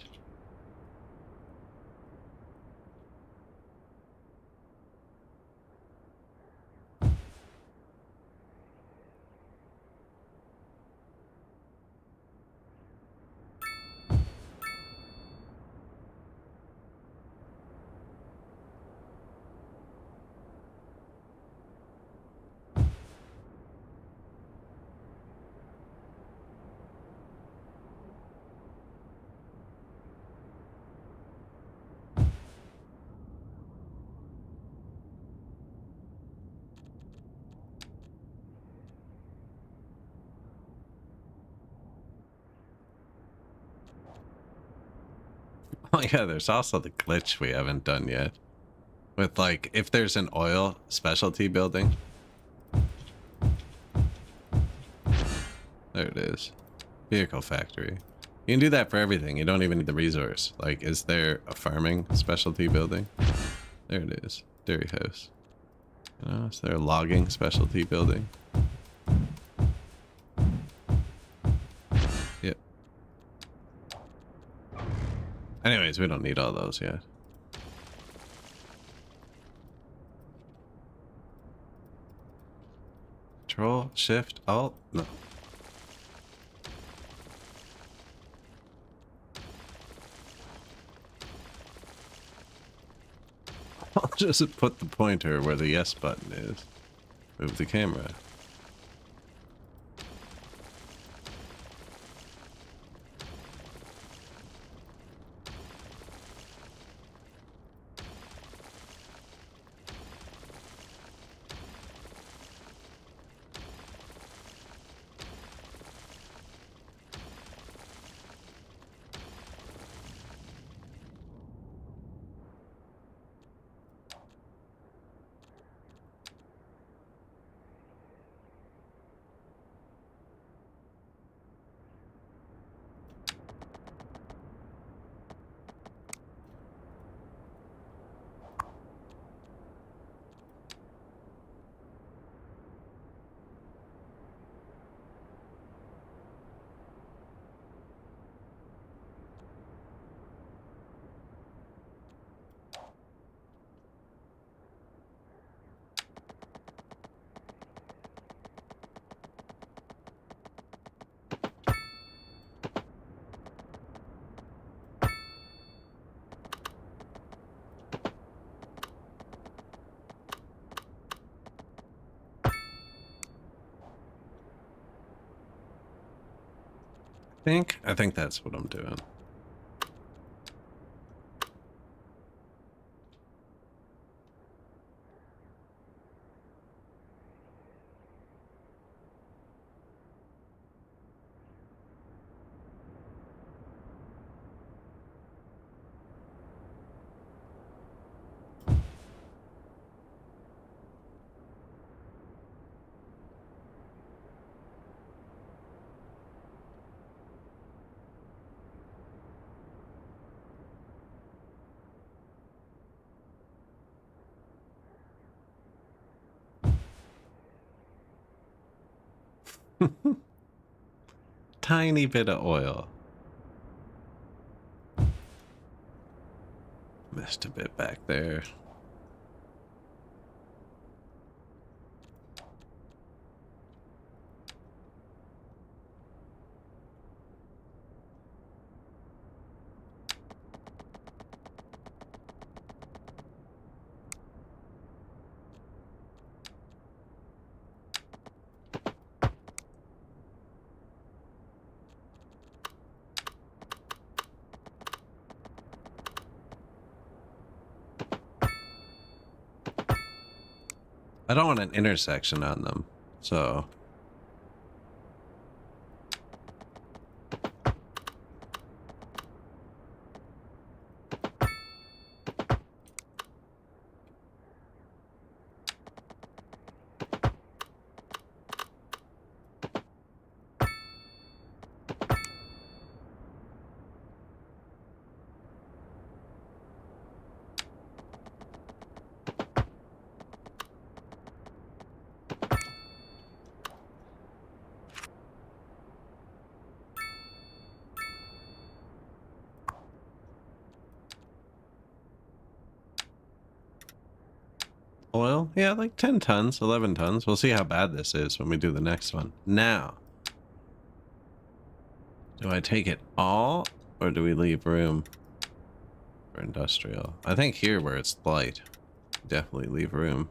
Oh yeah, there's also the glitch we haven't done yet. With like, if there's an oil specialty building. There it is. Vehicle factory. You can do that for everything. You don't even need the resource. Like, is there a farming specialty building? There it is. Dairy house. You know, is there a logging specialty building? Yep. Anyways, we don't need all those yet. Control, Shift, Alt? No. I'll just put the pointer where the yes button is. Move the camera. I think that's what I'm doing. Tiny bit of oil. Missed a bit back there. I don't want an intersection on them, so... Oil? Yeah, like 10 tons, 11 tons. We'll see how bad this is when we do the next one. Now, do I take it all, or do we leave room for industrial? I think here where it's light, definitely leave room.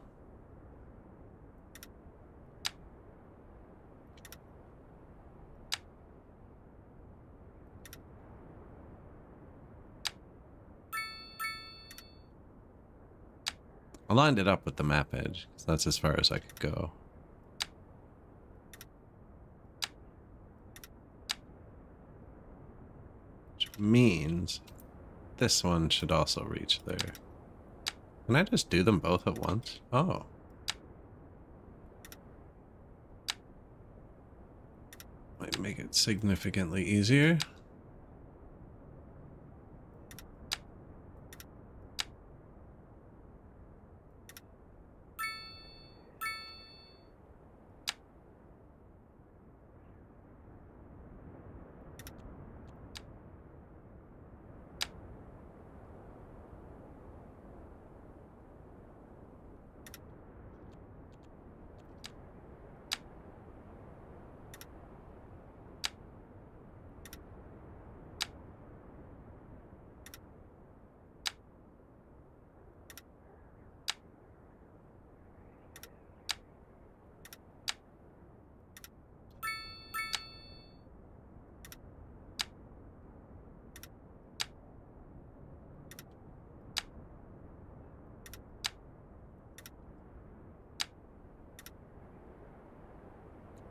I lined it up with the map edge, because that's as far as I could go. Which means this one should also reach there. Can I just do them both at once? Oh. Might make it significantly easier.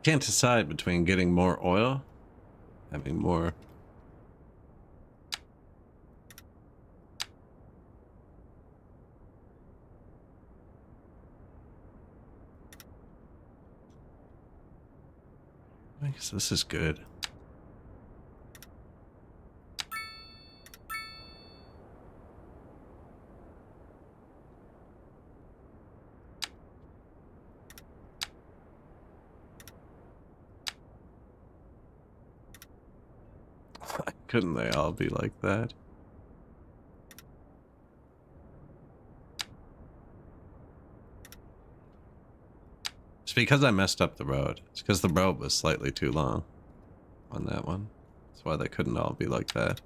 Can't decide between getting more oil, having more. I guess this is good. Couldn't they all be like that? It's because I messed up the road. It's because the road was slightly too long on that one. That's why they couldn't all be like that.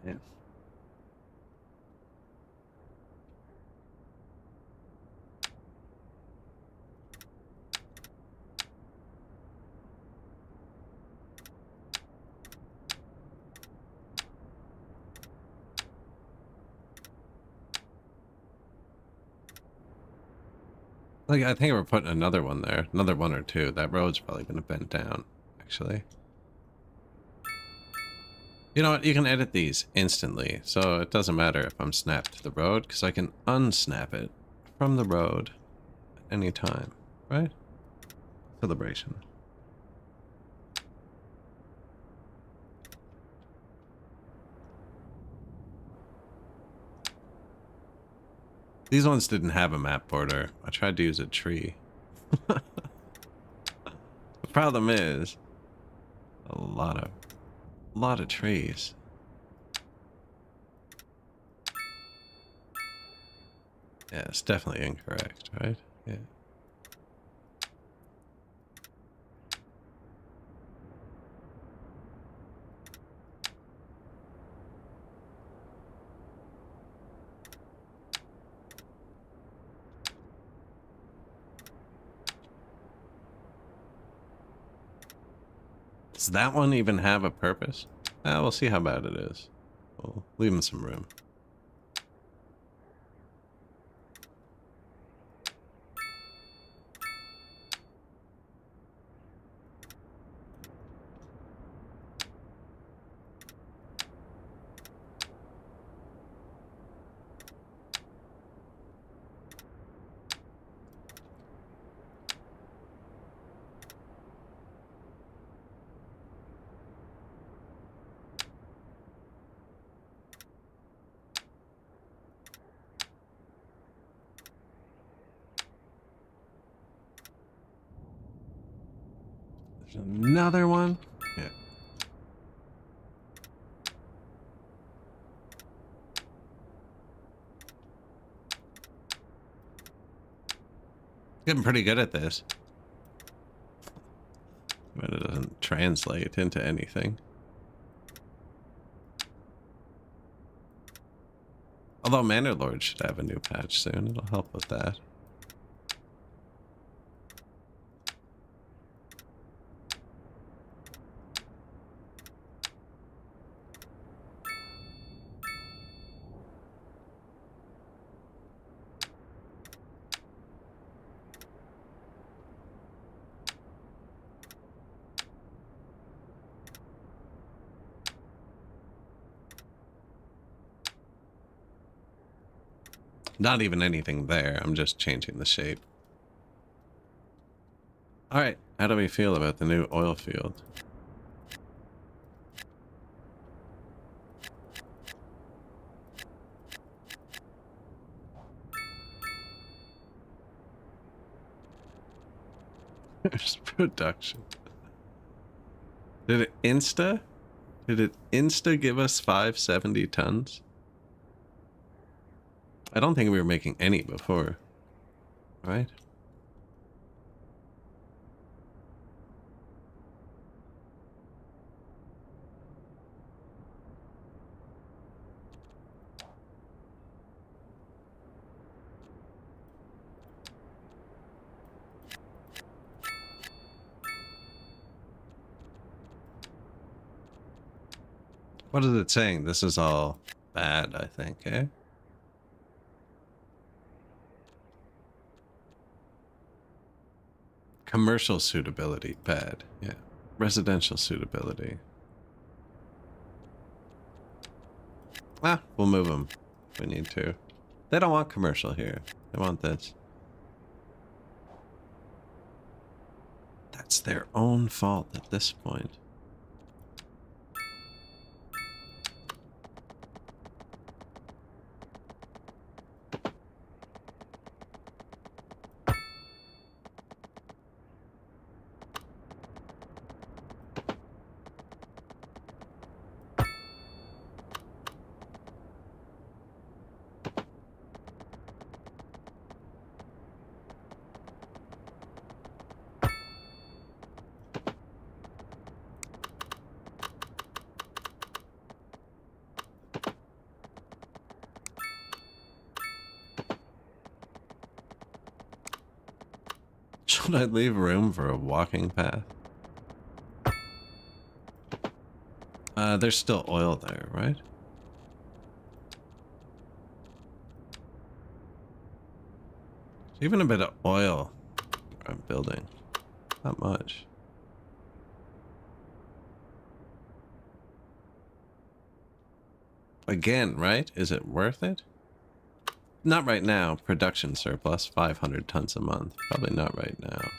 Yeah. Like, I think we're putting another one there. Another one or two. That road's probably going to bend down, actually. You know what? You can edit these instantly, so it doesn't matter if I'm snapped to the road, because I can unsnap it from the road at any time, right? Celebration. These ones didn't have a map border. I tried to use a tree. The problem is a lot of trees. Yeah, it's definitely incorrect, right? Yeah. Does that one even have a purpose? We'll see how bad it is. We'll leave him some room. There's another one. Yeah. Getting pretty good at this. But it doesn't translate into anything. Although Manor Lord should have a new patch soon. It'll help with that. Not even anything there. I'm just changing the shape. Alright, how do we feel about the new oil field? There's production. Did it insta? Did it insta give us 570 tons? I don't think we were making any before, right? What is it saying? This is all bad, I think, eh? Commercial suitability, bad. Yeah. Residential suitability. Ah, we'll move them if we need to. They don't want commercial here. They want this. That's their own fault at this point. Should I leave room for a walking path? There's still oil there, right? Even a bit of oil I'm building. Not much. Again, right? Is it worth it? Not right now. Production surplus, 500 tons a month. Probably not right now.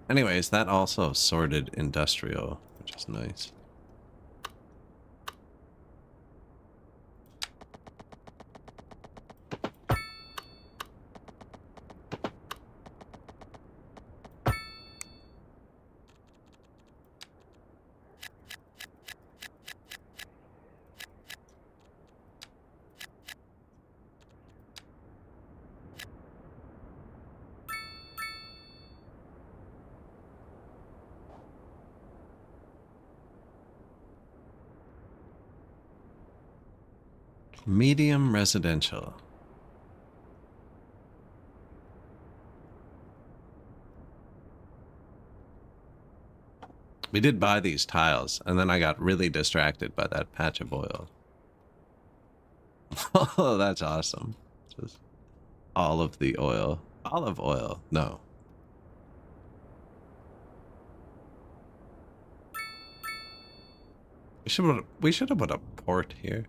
Anyways, that also sorted industrial, which is nice. Medium residential. We did buy these tiles, and then I got really distracted by that patch of oil. Oh, that's awesome. Just all of the oil. Olive oil. No. We should have put a port here.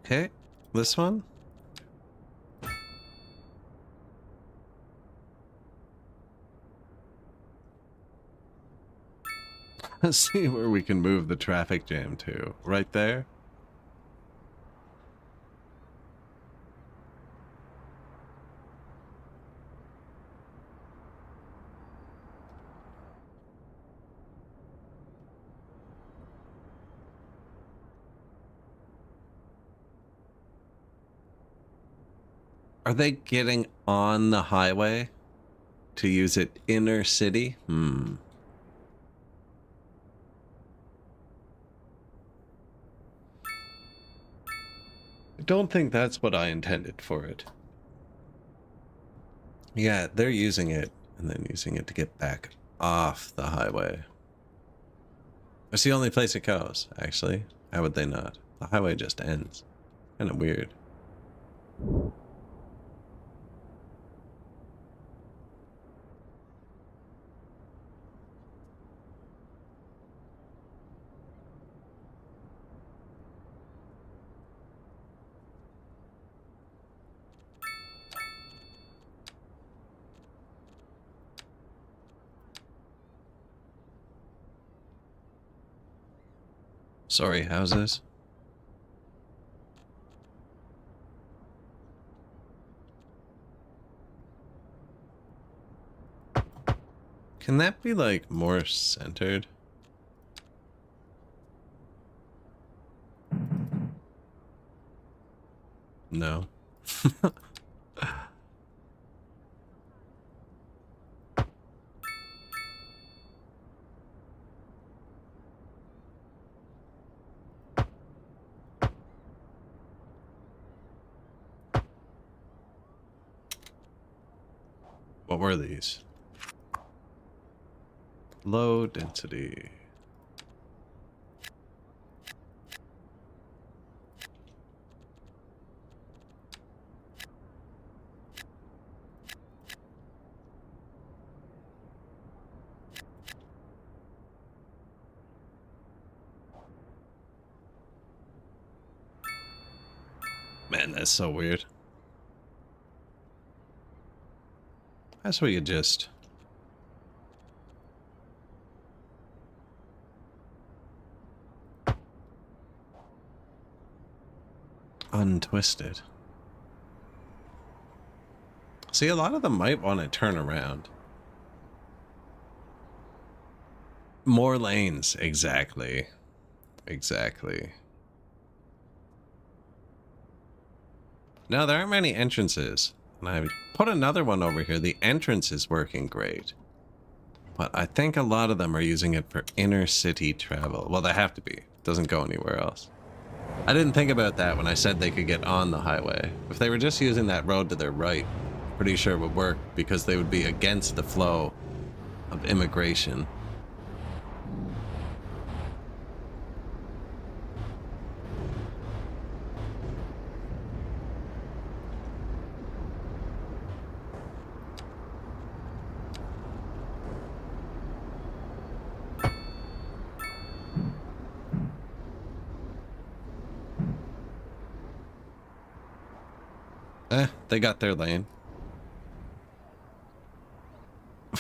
Okay, this one. Let's see where we can move the traffic jam to. Right there. Are they getting on the highway to use it inner city? I don't think that's what I intended for it. Yeah, they're using it and then using it to get back off the highway. It's the only place it goes, actually. How would they not? The highway just ends. Kind of weird. Sorry, houses. Can that be like more centered? No. What were these? Low density. Man, that's so weird. That's where you just... untwist it. See, a lot of them might want to turn around. More lanes, exactly. Exactly. Now, there aren't many entrances. And I put another one over here. The entrance is working great. But I think a lot of them are using it for inner city travel. Well, they have to be. It doesn't go anywhere else. I didn't think about that when I said they could get on the highway. If they were just using that road to their right, pretty sure it would work because they would be against the flow of immigration. They got their lane.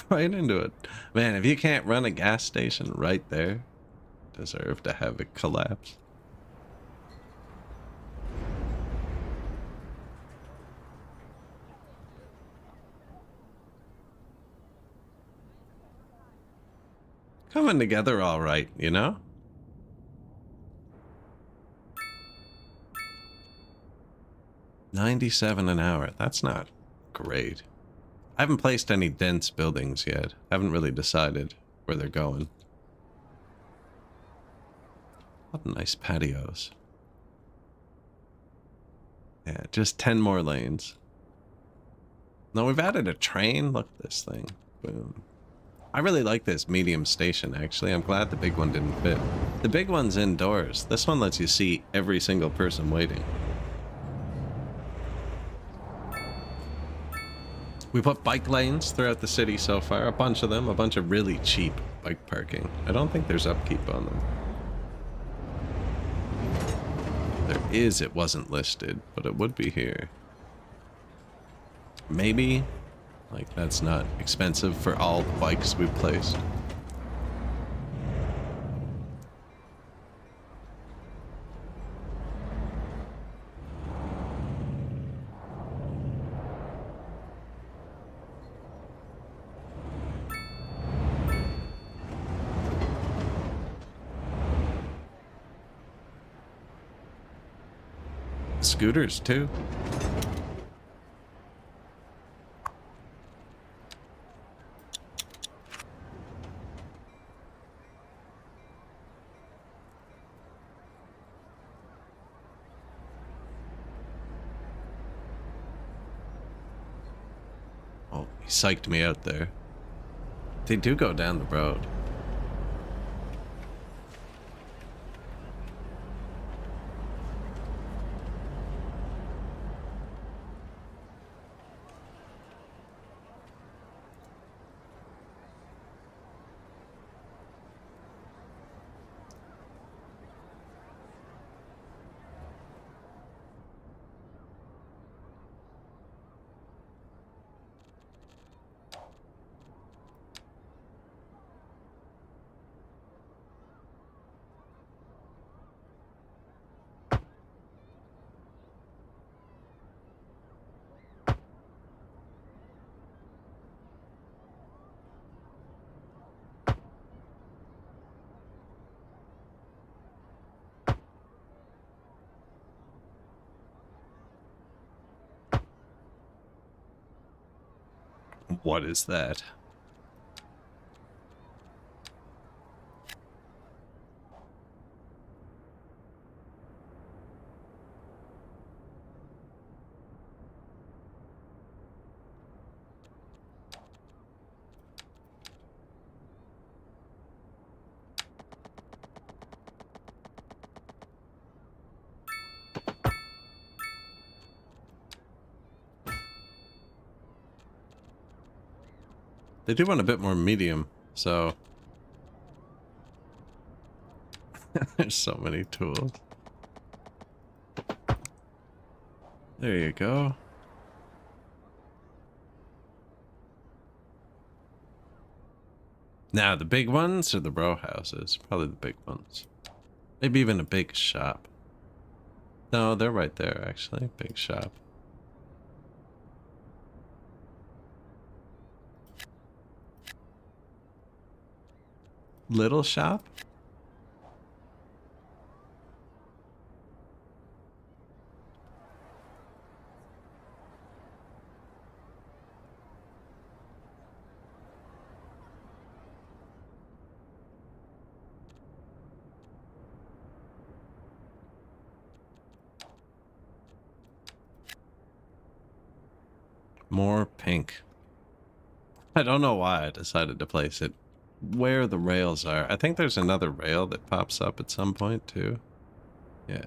Right into it. Man, if you can't run a gas station right there, deserve to have it collapse. Coming together all right, you know? $97 an hour. That's not great. I haven't placed any dense buildings yet. I haven't really decided where they're going. What nice patios. Yeah, just 10 more lanes. No, we've added a train. Look at this thing. Boom. I really like this medium station, actually. I'm glad the big one didn't fit. The big one's indoors. This one lets you see every single person waiting. We put bike lanes throughout the city so far. A bunch of them. A bunch of really cheap bike parking. I don't think there's upkeep on them. There is, it wasn't listed, but it would be here. Maybe. Like, that's not expensive for all the bikes we've placed. Scooters, too. Oh, he psyched me out there. They do go down the road. What is that? They do want a bit more medium, so... There's so many tools. There you go. Now, the big ones or the row houses? Probably the big ones. Maybe even a big shop. No, they're right there, actually. Big shop. Little shop? More pink. I don't know why I decided to place it where the rails are. I think there's another rail that pops up at some point too. Yeah.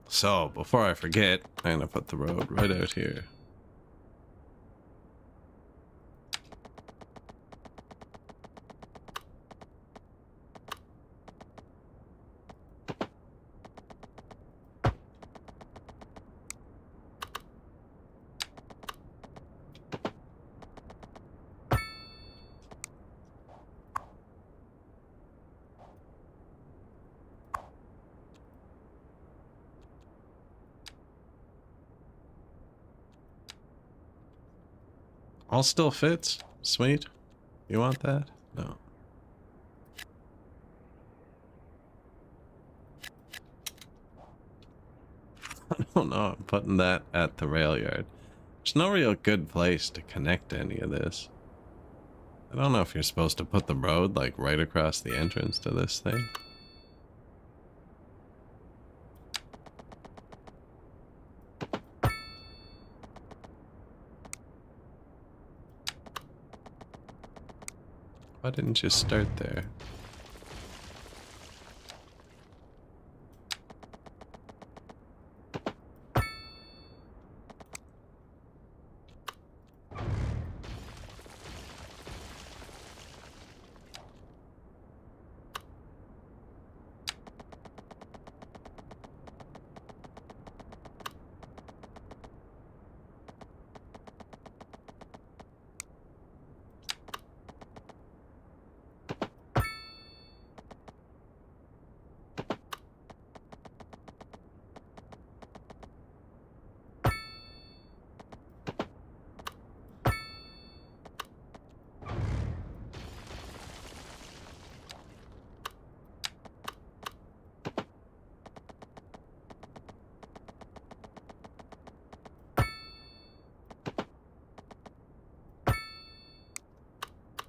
So, before I forget, I'm gonna put the road right out here. All still fits. Sweet. You want that? No. I don't know. I'm putting that at the rail yard. There's no real good place to connect any of this. I don't know if you're supposed to put the road like right across the entrance to this thing. Why didn't you start there?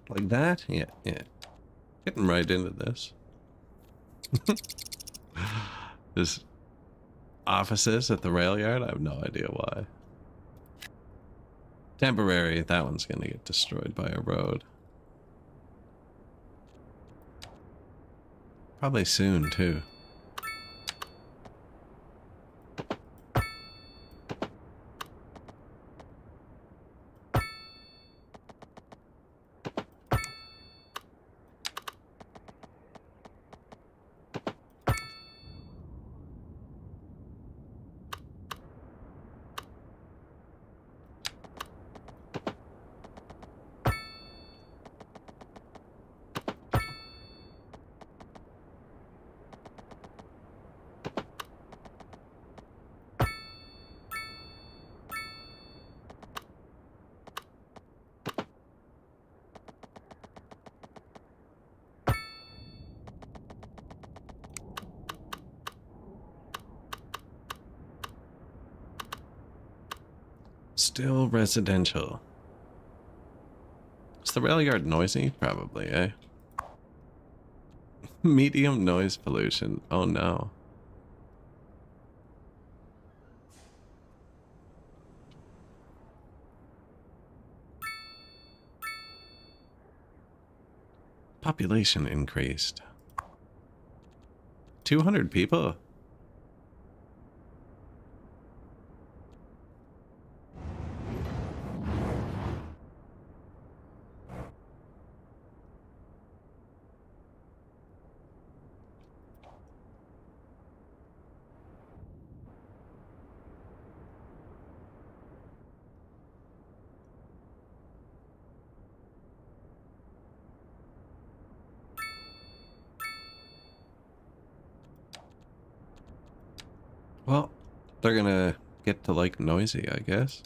Like that? Yeah, yeah. Getting right into this. There's offices at the rail yard? I have no idea why. Temporary, that one's gonna get destroyed by a road. Probably soon, too. Still residential. Is the rail yard noisy? Probably, eh? Medium noise pollution. Oh no. Population increased. 200 people? Well, they're gonna get to like noisy, I guess.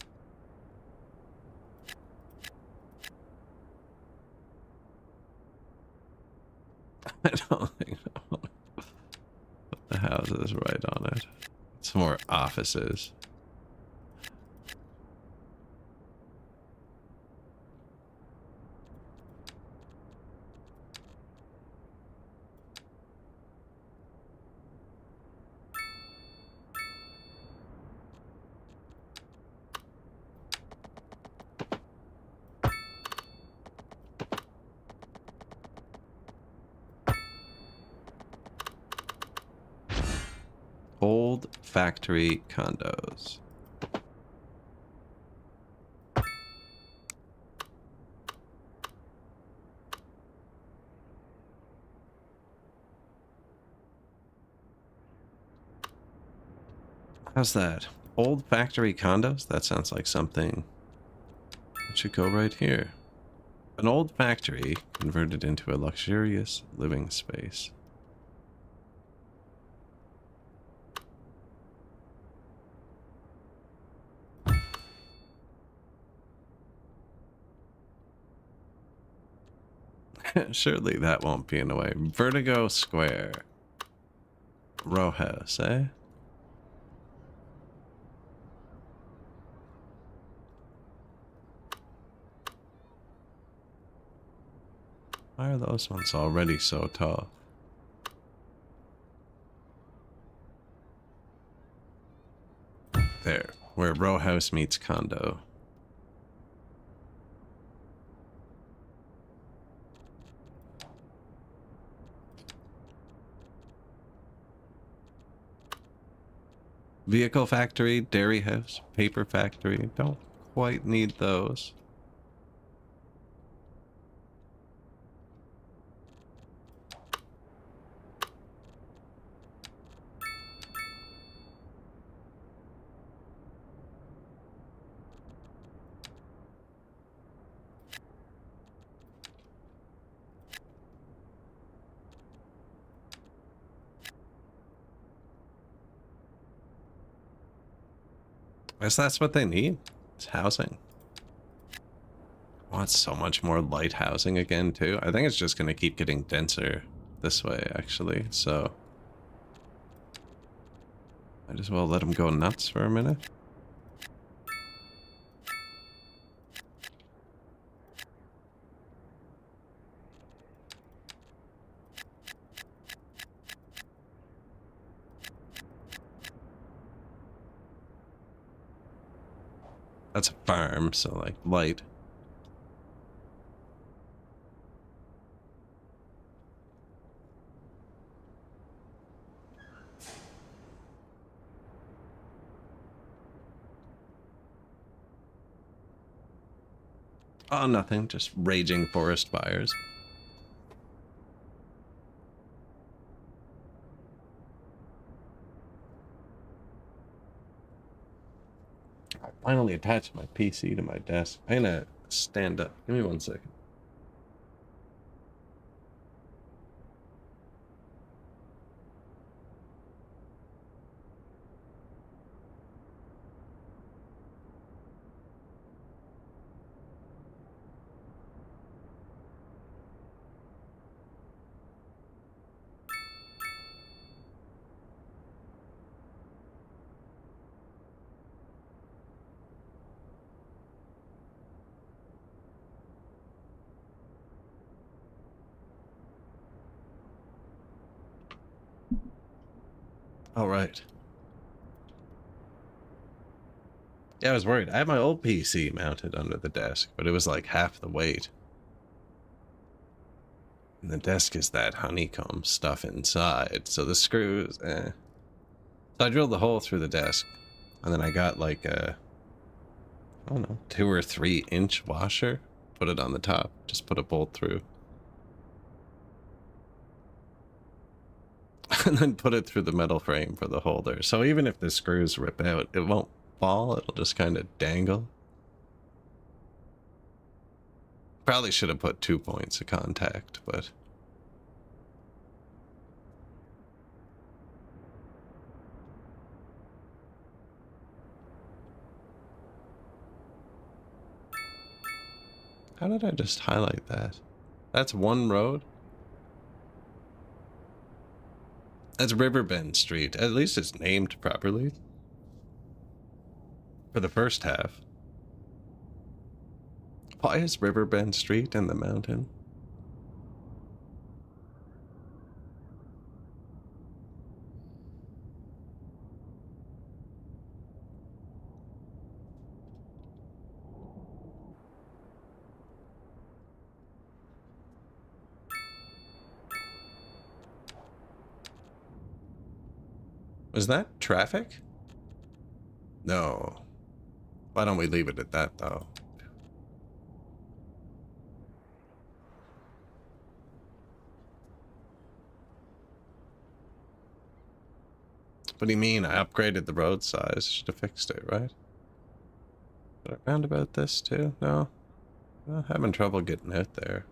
I don't think so. Put the houses right on it. Some more offices. factory condos. How's that? Old factory condos? That sounds like something that should go right here. An old factory converted into a luxurious living space. Surely that won't be in the way. Vertigo Square. Row house, eh? Why are those ones already so tall? There, where row house meets condo. Vehicle factory, dairy house, paper factory. Don't quite need those. Guess that's what they need. It's housing. I want so much more light housing again too. I think it's just gonna keep getting denser this way actually, so might as well let them go nuts for a minute. That's a farm, so like light. Oh, nothing. Just raging forest fires. I finally attached my PC to my desk. I'm gonna stand up. Give me 1 second. All right. Yeah, I was worried. I had my old PC mounted under the desk, but it was like half the weight. And the desk is that honeycomb stuff inside, so the screws, So I drilled the hole through the desk, and then I got like a, I don't know, 2 or 3 inch washer, put it on the top, just put a bolt through. And then put it through the metal frame for the holder. So even if the screws rip out, it won't fall, it'll just kind of dangle. Probably should have put 2 points of contact, but... How did I just highlight that? That's one road? That's Riverbend Street. At least it's named properly. For the first half. Why is Riverbend Street in the mountain? Is that traffic? No. Why don't we leave it at that, though? What do you mean? I upgraded the road size. Should have fixed it, right? Did I roundabout this too? No? I'm having trouble getting out there.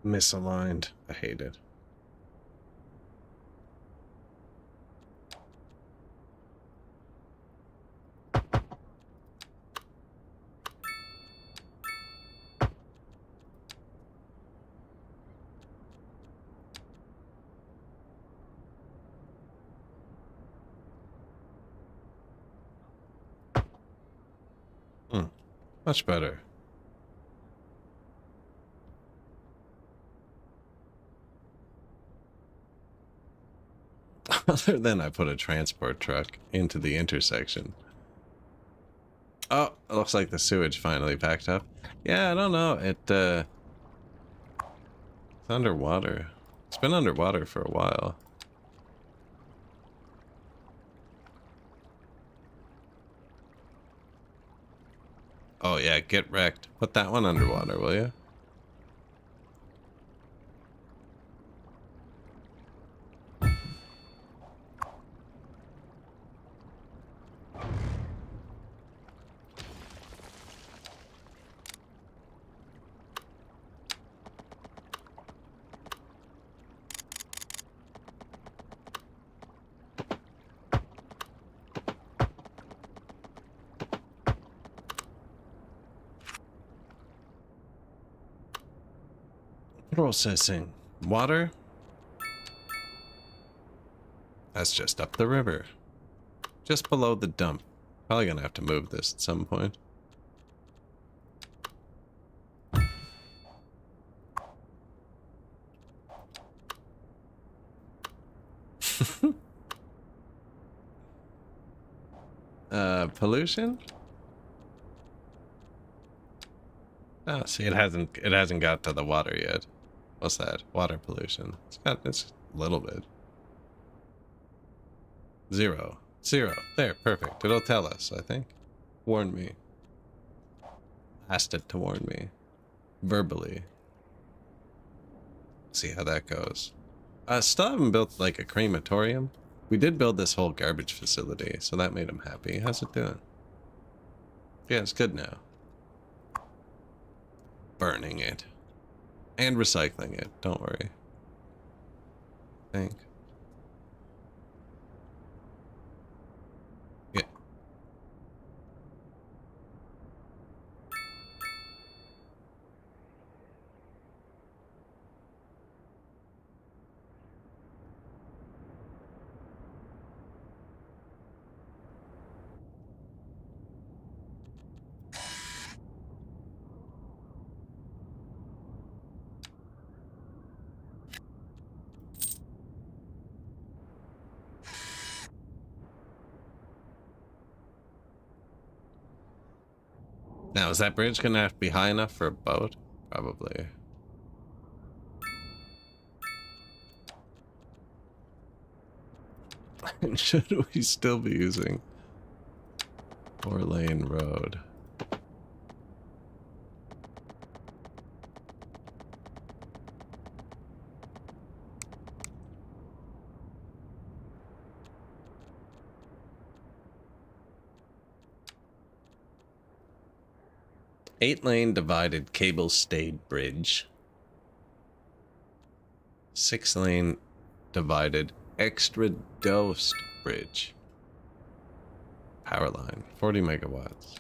Misaligned. I hate it. Much better. Other than I put a transport truck into the intersection. Oh, it looks like the sewage finally packed up. Yeah, I don't know. It's underwater. It's been underwater for a while. Oh yeah, get wrecked. Put that one underwater, will you? Processing. Water? That's just up the river. Just below the dump. Probably gonna have to move this at some point. Pollution? Oh, see, it hasn't got to the water yet. What's that? Water pollution. It's a little bit. 0. 0. There, perfect. It'll tell us, I think. Warn me. Asked it to warn me. Verbally. See how that goes. Still haven't built like a crematorium. We did build this whole garbage facility, so that made him happy. How's it doing? Yeah, it's good now. Burning it. And recycling it, don't worry. I think. Yeah. Now, is that bridge gonna have to be high enough for a boat? Probably. Should we still be using 4-lane road? Eight-lane divided cable-stayed bridge. 6-lane divided extra dosed bridge. Power line, 40 megawatts.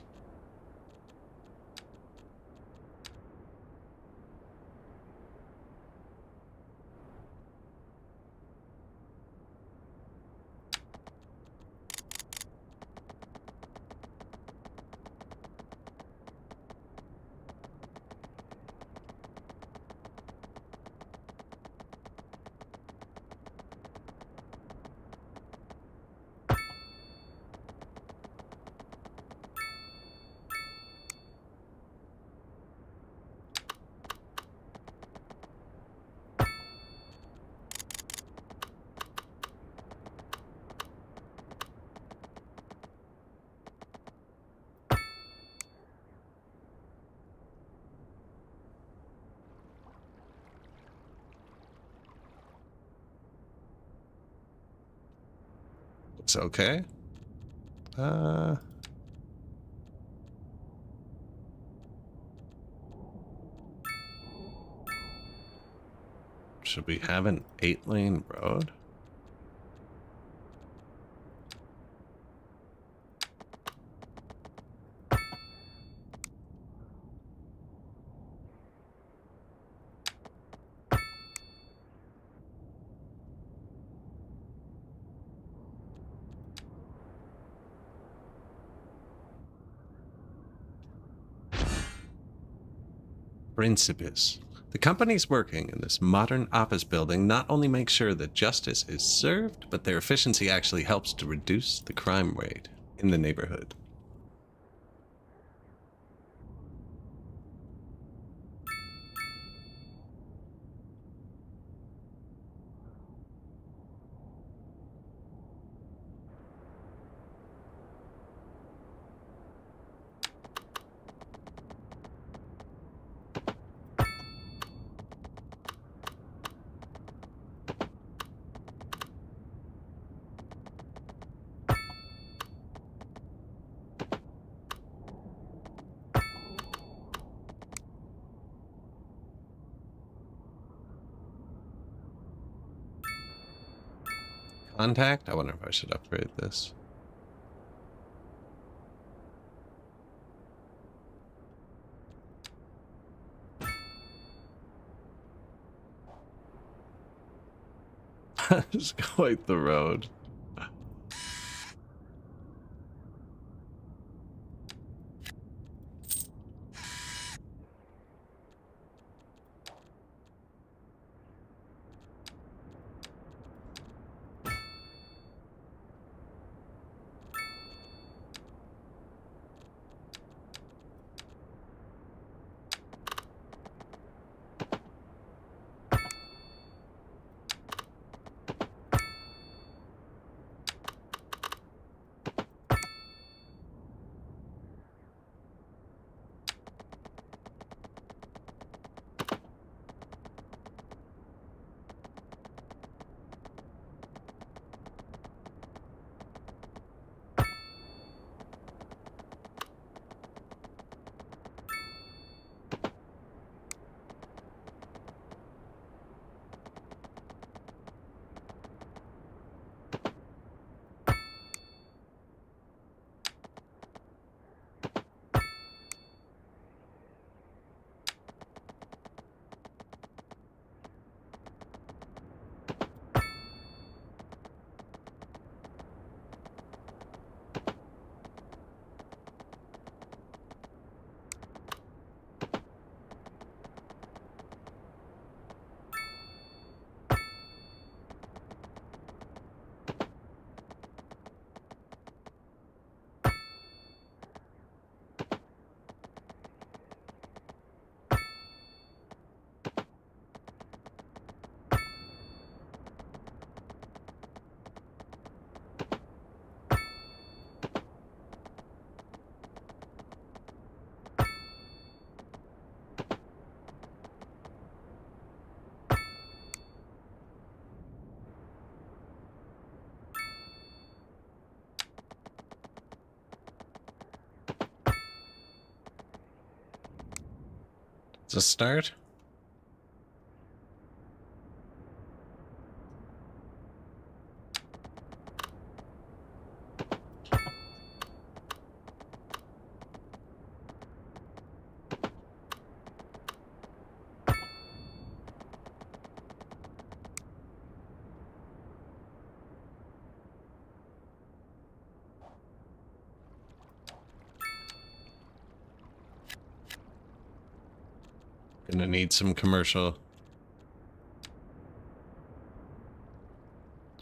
looks okay. Should we have an 8-lane road? Principes. The companies working in this modern office building not only make sure that justice is served, but their efficiency actually helps to reduce the crime rate in the neighborhood. Contact? I wonder if I should upgrade this. Just quite the road. Does it start? Gonna need some commercial.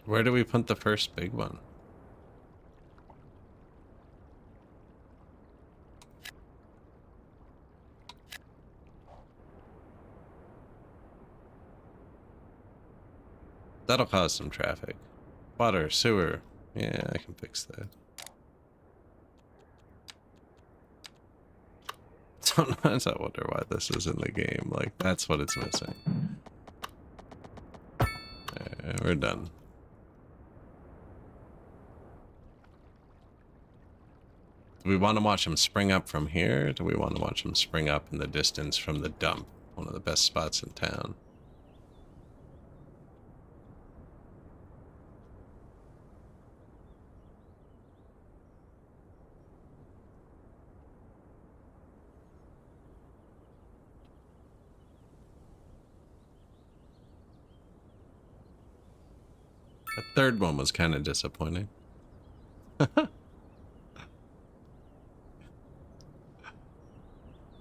Where do we put the first big one? That'll cause some traffic. Water, sewer. Yeah, I can fix that. Sometimes I wonder why this is in the game. Like, that's what it's missing. We're done. Do we want to watch them spring up from here? Or do we want to watch them spring up in the distance from the dump? One of the best spots in town. The third one was kind of disappointing.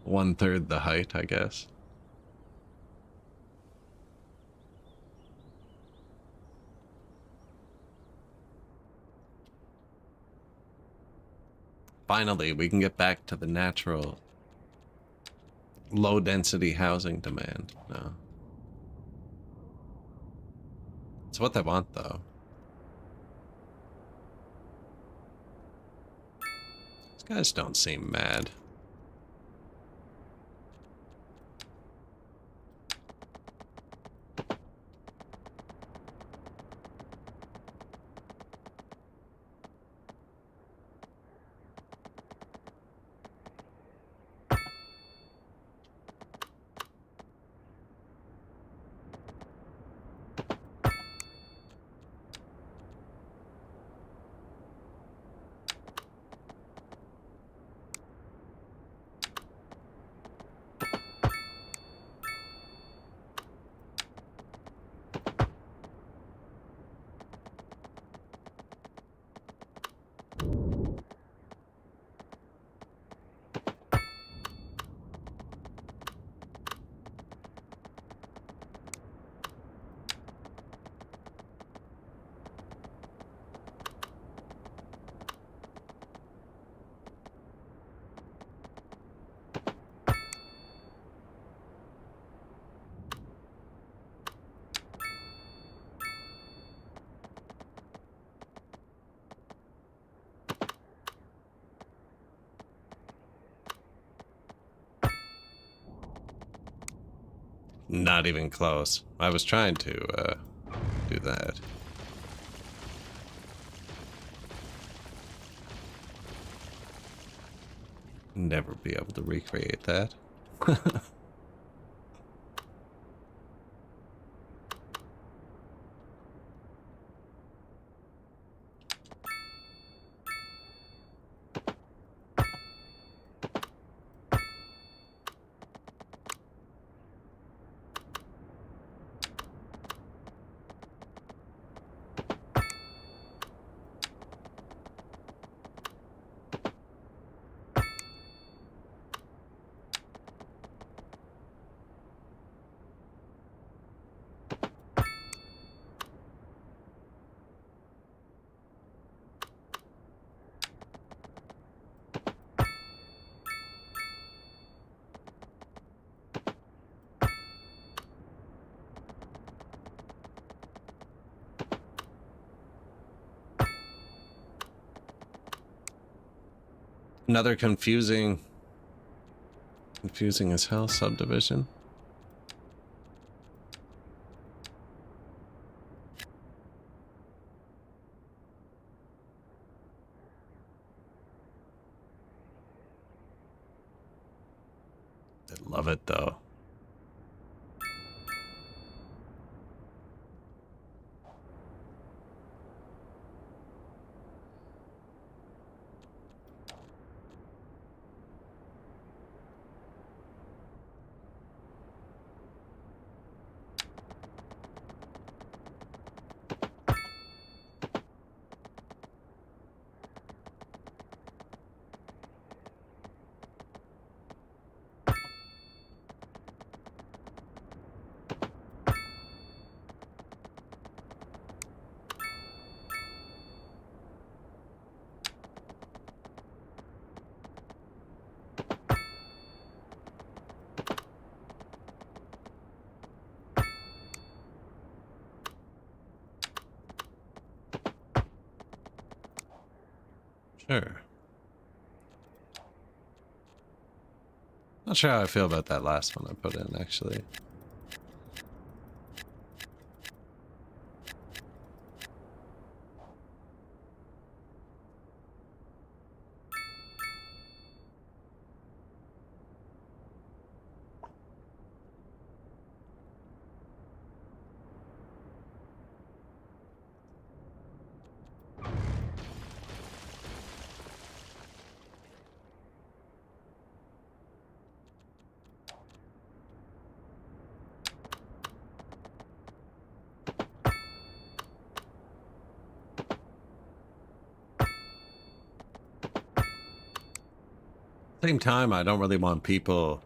1/3 the height, I guess. Finally, we can get back to the natural low density housing demand. No. It's what they want, though. These guys don't seem mad. Not even close. I was trying to do that. Never be able to recreate that. Another confusing as hell subdivision. I love it though. Sure. Not sure how I feel about that last one I put in, actually. Same time, I don't really want people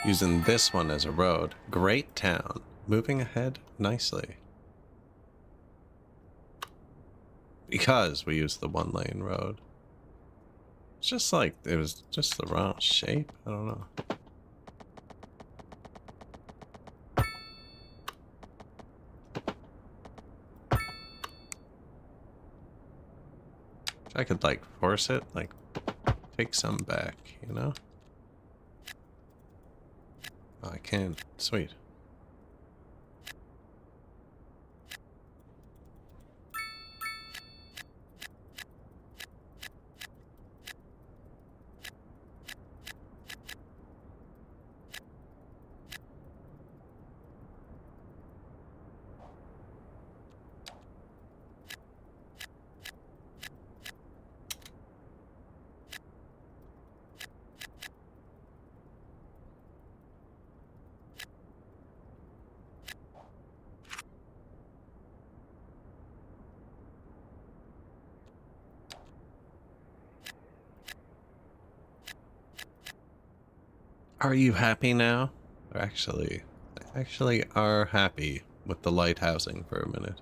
using this one as a road. Great town. Moving ahead nicely. Because we use the 1-lane road. It's just like, it was just the wrong shape. I don't know. I could like force it, like take some back, you know? Oh, I can. Sweet. Are you happy now? Or actually are happy with the light housing for a minute.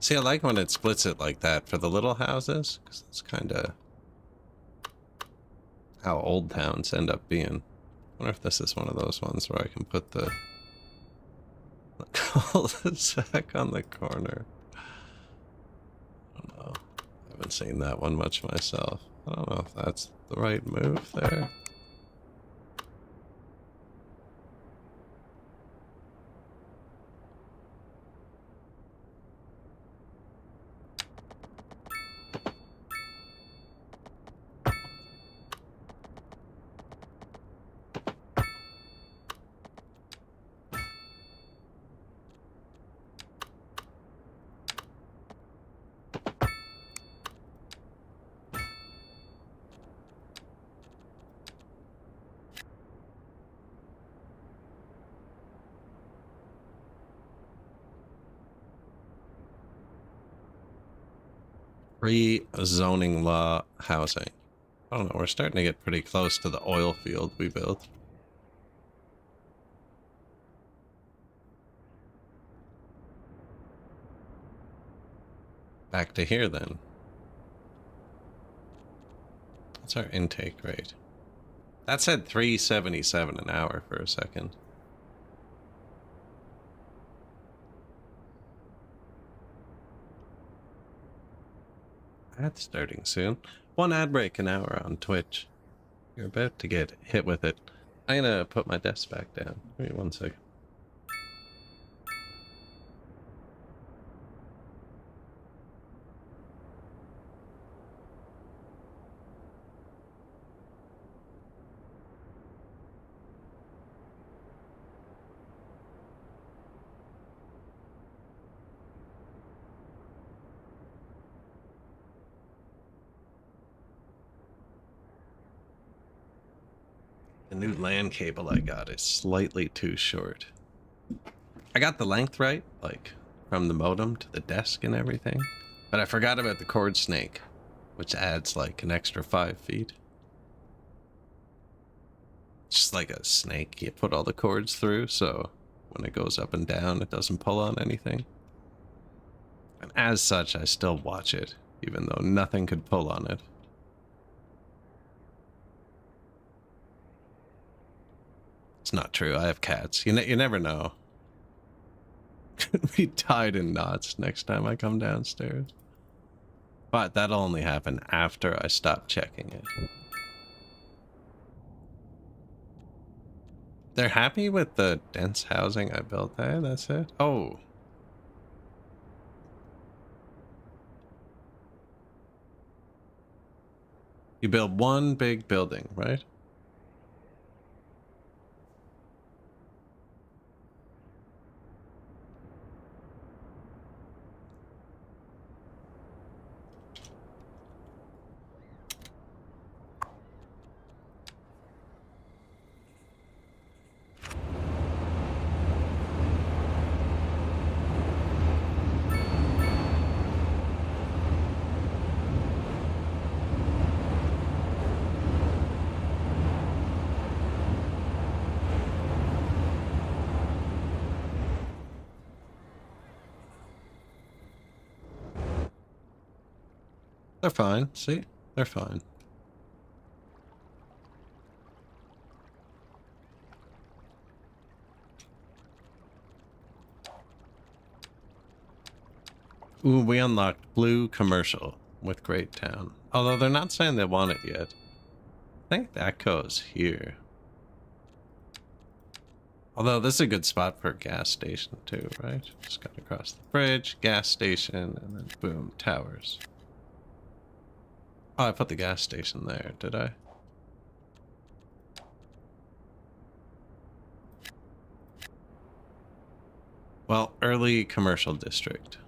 See, I like when it splits it like that for the little houses, because that's kind of how old towns end up being. I wonder if this is one of those ones where I can put the cul-de-sac on the corner. I don't know. I haven't seen that one much myself. I don't know if that's the right move there. Pre-zoning law housing. I don't know, we're starting to get pretty close to the oil field we built. Back to here then. What's our intake rate? That said 377 an hour for a second. That's starting soon. One ad break an hour on Twitch. You're about to get hit with it. I'm gonna put my desk back down. Give me 1 second. The new LAN cable I got is slightly too short. I got the length right, like from the modem to the desk and everything, but I forgot about the cord snake, which adds like an extra 5 feet. Just like a snake you put all the cords through, so when it goes up and down, it doesn't pull on anything. And as such, I still watch it, even though nothing could pull on it. It's not true. I have cats. You never know. Could be tied in knots next time I come downstairs. But that'll only happen after I stop checking it. They're happy with the dense housing I built there, that's it? Oh. You build one big building, right? They're fine. See? They're fine. Ooh, we unlocked Blue Commercial with Great Town. Although they're not saying they want it yet. I think that goes here. Although this is a good spot for a gas station too, right? Just got across the bridge, gas station, and then boom, towers. Oh, I put the gas station there, did I? Well, early commercial district.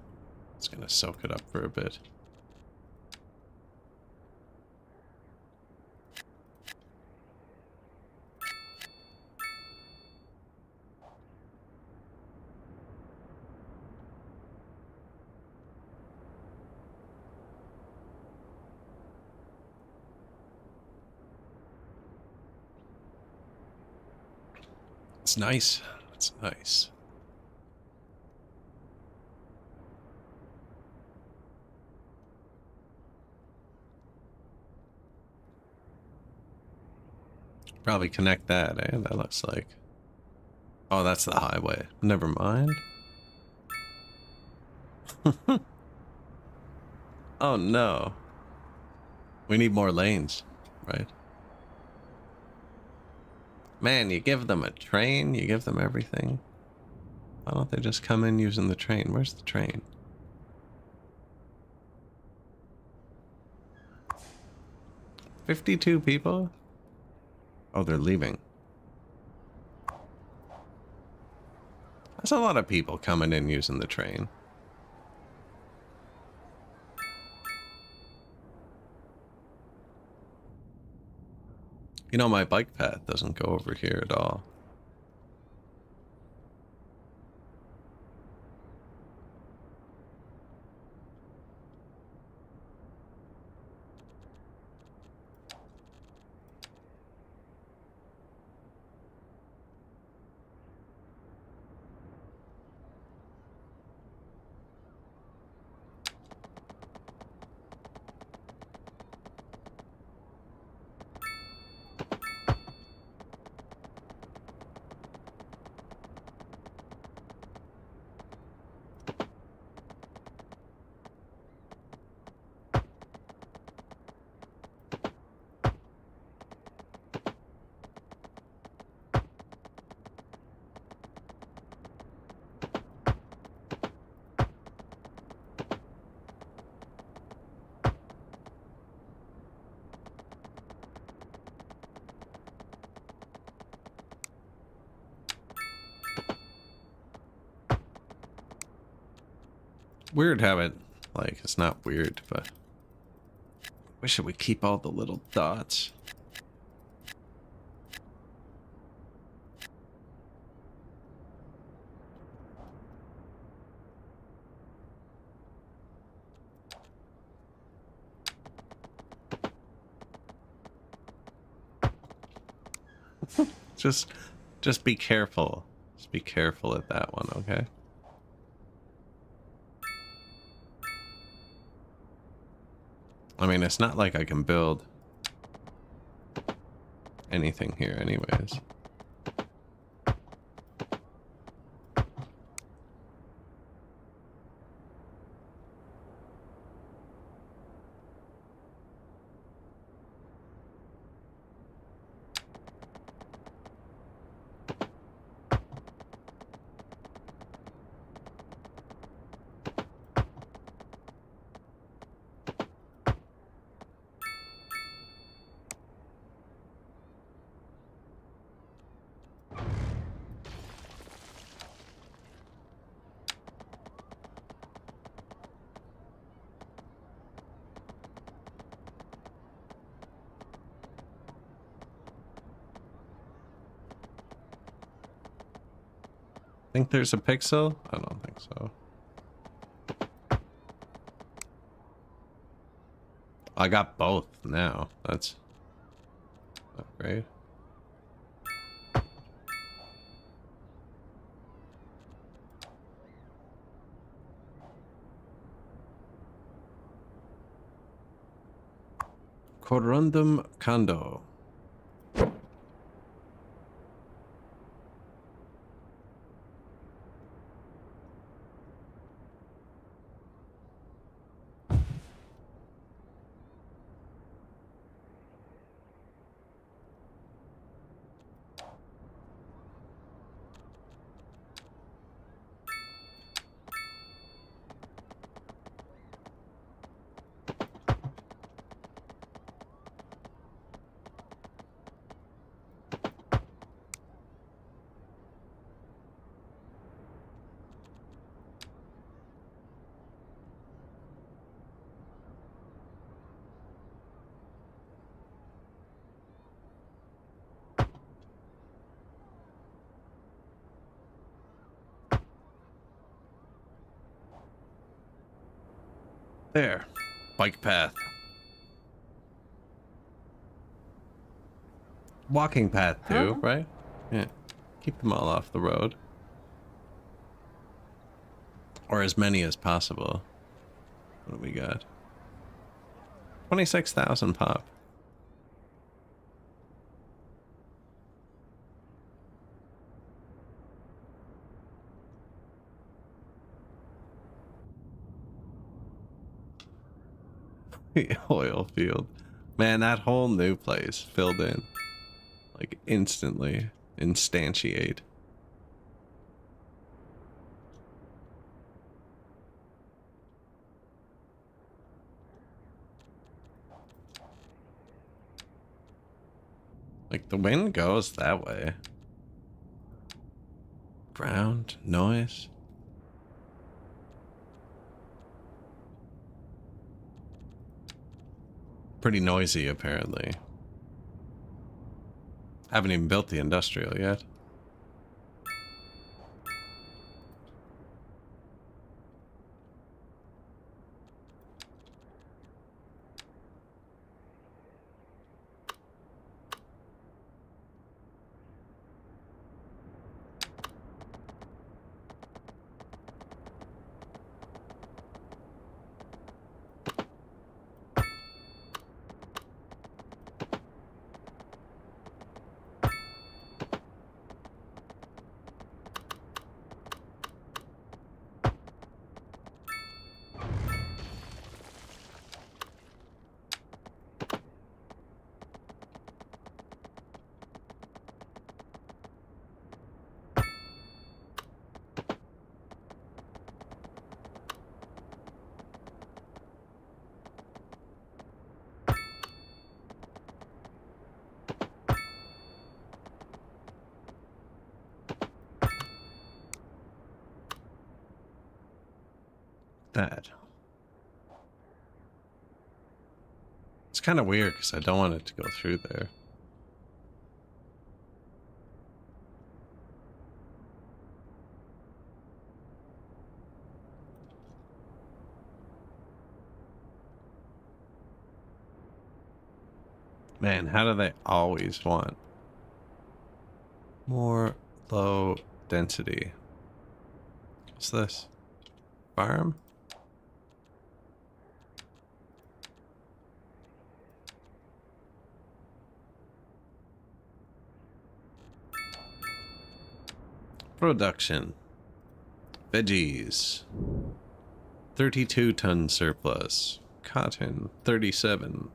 It's gonna soak it up for a bit. It's nice. It's nice. Probably connect that, eh? That looks like... Oh, that's the highway. Never mind. Oh, no. We need more lanes, right? Man, you give them a train, you give them everything. Why don't they just come in using the train? Where's the train? $52 people? Oh, they're leaving. That's a lot of people coming in using the train. You know, my bike path doesn't go over here at all. Weird how it, like, it's not weird, but wish it would keep all the little dots. Just be careful. Just be careful at that one, okay? I mean, it's not like I can build anything here anyways. Think there's a pixel? I don't think so. I got both now. That's not great. Corundum Condo. There. Bike path. Walking path too, right? Yeah. Keep them all off the road. Or as many as possible. What do we got? 26,000 pop. Oil field. Man, that whole new place filled in. Like instantly. Instantiate. Like the wind goes that way. Ground, noise. Pretty noisy, apparently. Haven't even built the industrial yet. That. It's kind of weird because I don't want it to go through there. Man, how do they always want more low density. What's this? Farm? Production. Veggies. 32-ton surplus. Cotton. 37.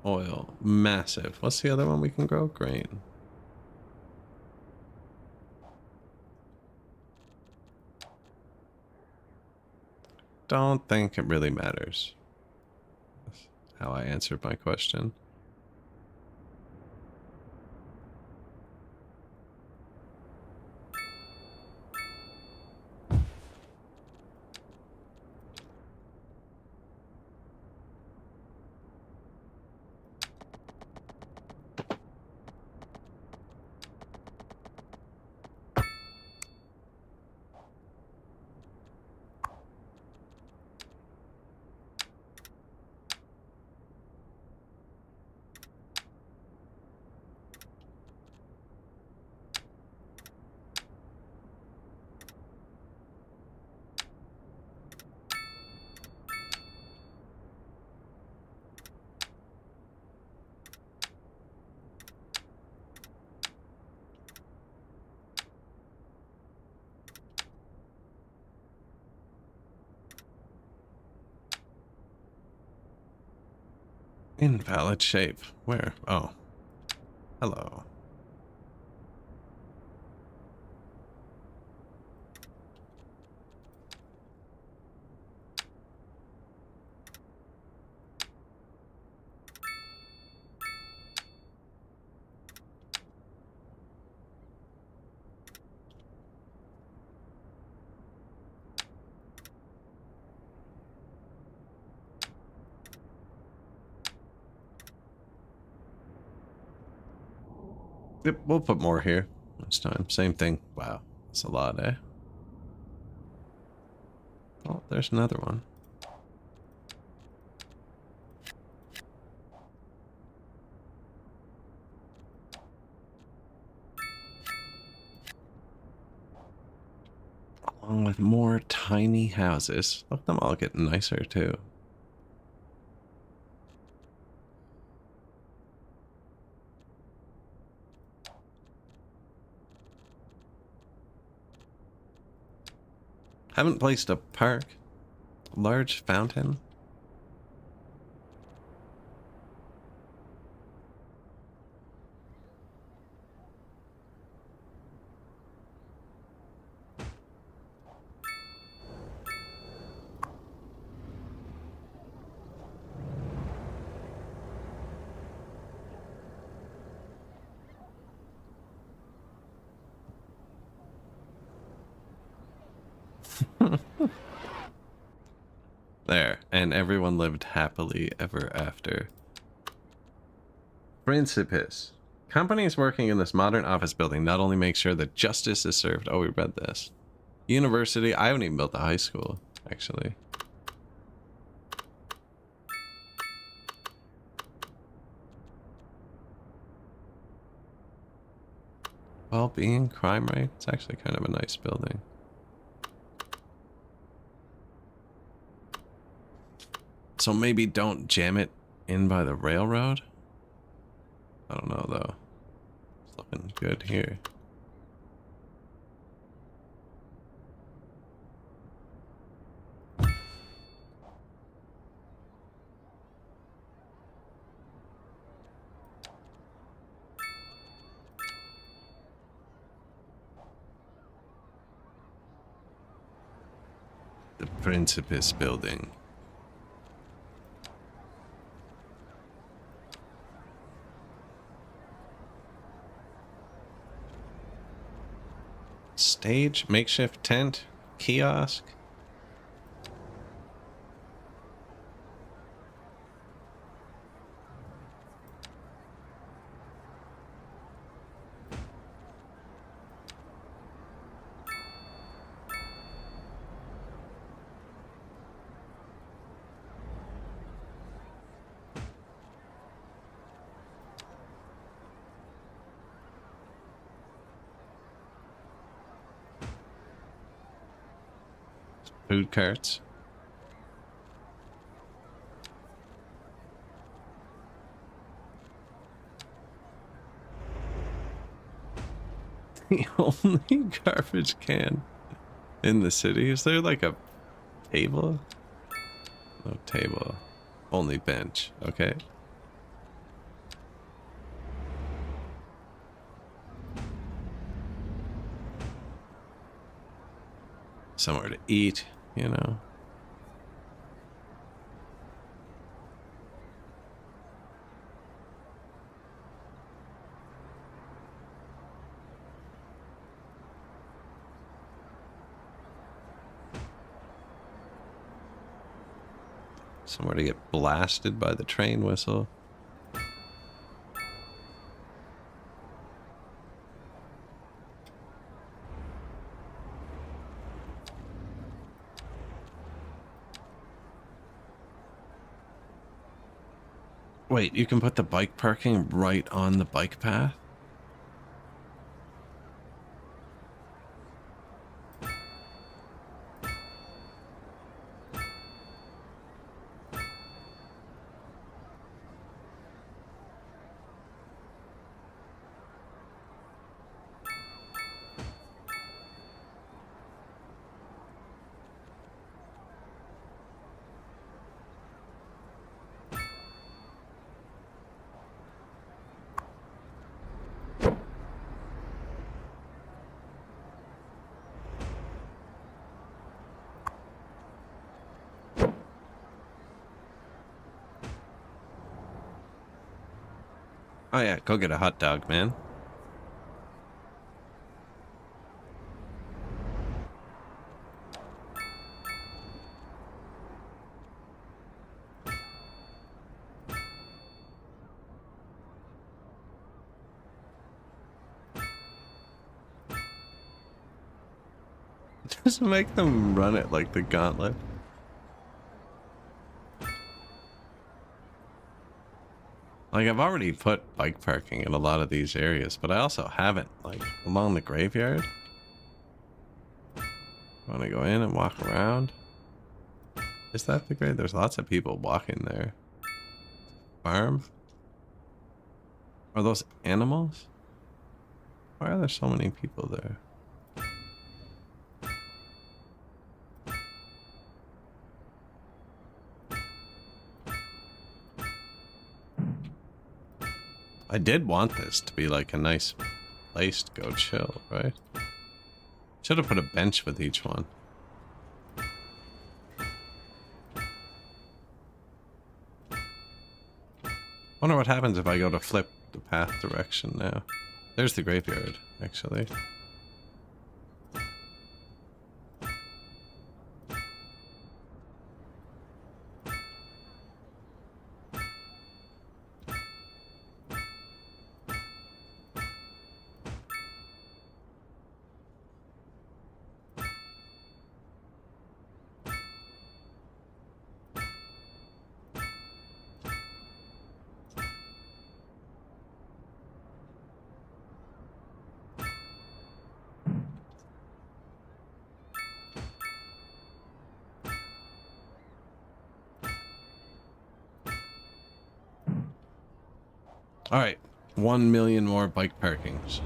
Oil. Massive. What's the other one we can grow? Grain. Don't think it really matters. That's how I answered my question. Invalid shape. Where? Oh. Hello. Yep, we'll put more here this time. Same thing. Wow, that's a lot, eh? Oh, there's another one. Along with more tiny houses. Look, them all get nicer too. Haven't placed a park. Large fountain. There, and everyone lived happily ever after. Principis. Companies working in this modern office building not only make sure that justice is served. Oh, we read this. University. I haven't even built a high school, actually. Well-being, crime rate. It's actually kind of a nice building. So maybe don't jam it in by the railroad? I don't know, though. It's looking good here. The Principis building. Stage, makeshift tent, kiosk. food carts. The only garbage can in the city? Is there like a table? No table. Only bench. Okay. Somewhere to eat, you know. Somewhere to get blasted by the train whistle. Wait, you can put the bike parking right on the bike path? Oh yeah, go get a hot dog, man. Just make them run it like the gauntlet. Like, I've already put bike parking in a lot of these areas, but I also haven't, like, along the graveyard. Want to go in and walk around? Is that the grave? There's lots of people walking there. Farm? Are those animals? Why are there so many people there? I did want this to be like a nice place to go chill, right? Should have put a bench with each one. Wonder what happens if I go to flip the path direction now. There's the graveyard, actually. All right, 1 million more bike parkings.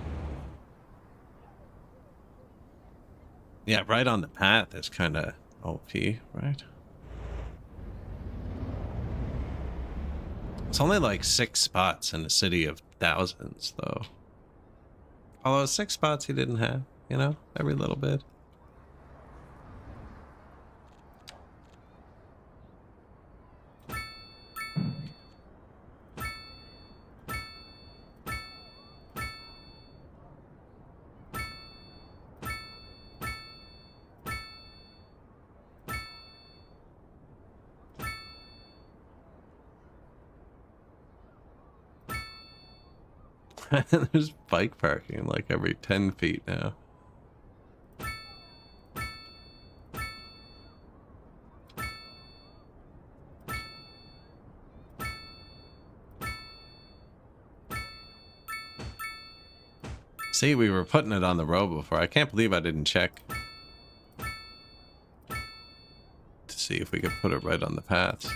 Yeah, right on the path is kind of OP, right? It's only like 6 spots in a city of thousands, though. Although 6 spots he didn't have, you know, every little bit. There's bike parking like every 10 feet now. See, we were putting it on the road before. I can't believe I didn't check. see if we could put it right on the paths.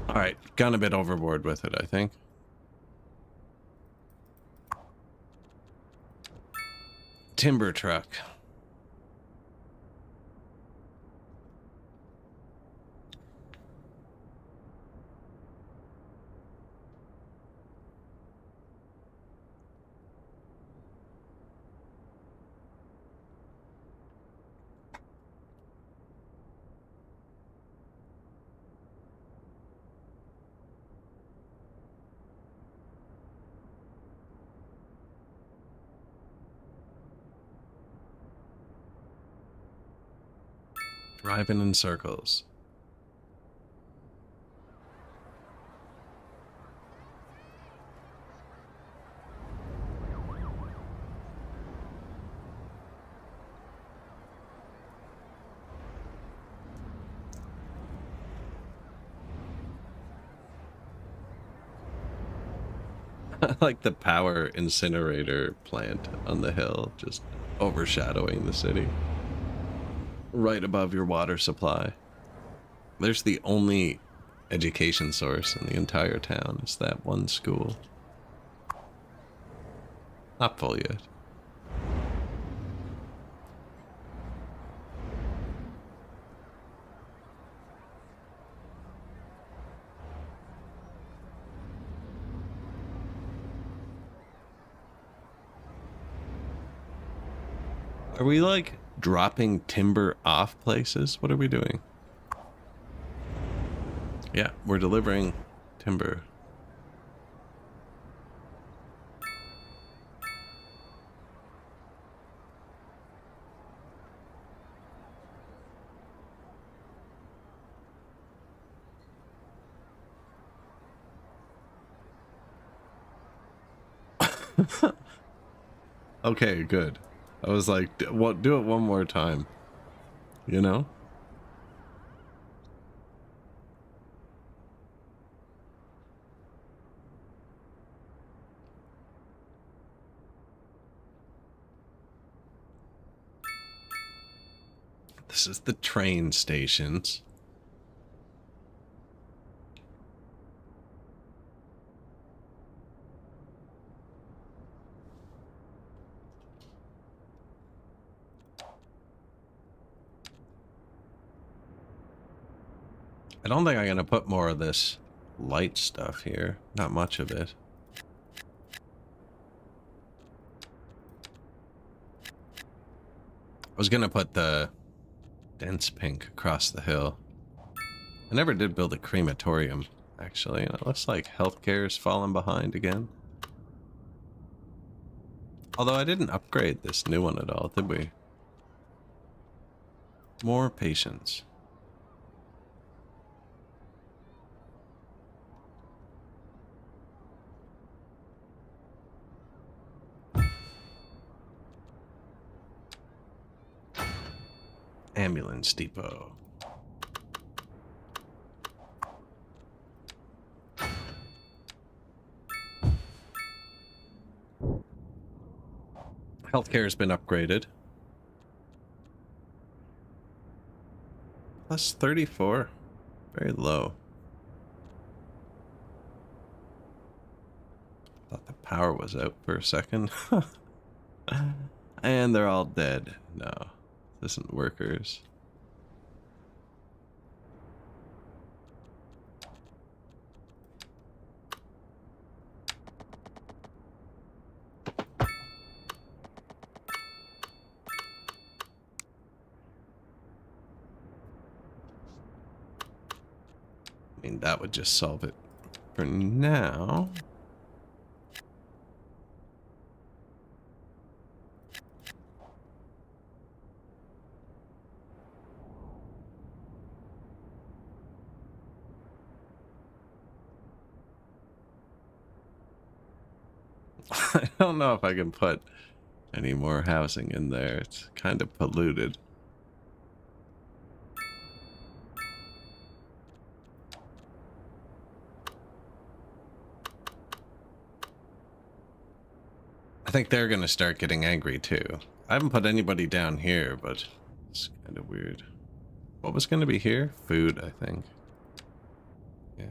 Alright, gone a bit overboard with it, I think. Timber truck. Driving in circles. I like the power incinerator plant on the hill, just overshadowing the city. Right above your water supply. There's the only education source in the entire town. It's that one school. Not full yet. Are we like dropping timber off places? What are we doing? Yeah, we're delivering timber. Okay, good. I was like, what? Do it one more time. You know? This is the train stations. I don't think I'm gonna put more of this light stuff here. Not much of it. I was gonna put the dense pink across the hill. I never did build a crematorium, actually, and it looks like healthcare is falling behind again. Although I didn't upgrade this new one at all, did we? More patience. Ambulance depot. Healthcare has been upgraded. Plus 34. Very low. Thought the power was out for a second. And they're all dead. No. This isn't workers. I mean, that would just solve it for now. I don't know if I can put any more housing in there. It's kind of polluted. I think they're gonna start getting angry too. I haven't put anybody down here, but it's kind of weird. What was gonna be here? Food, I think. Yeah.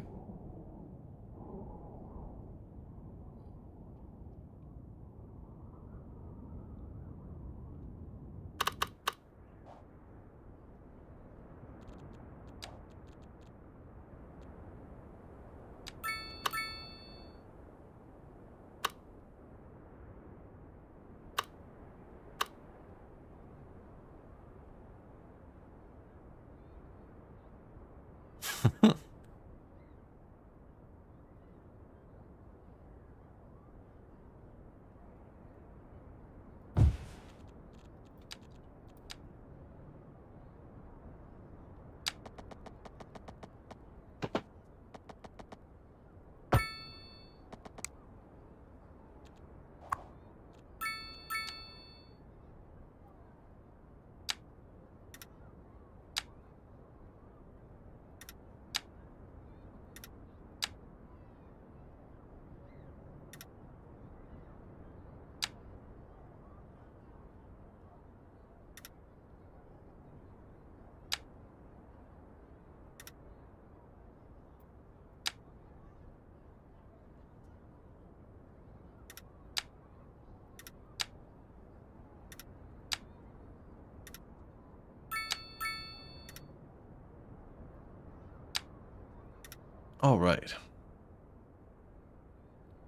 All right.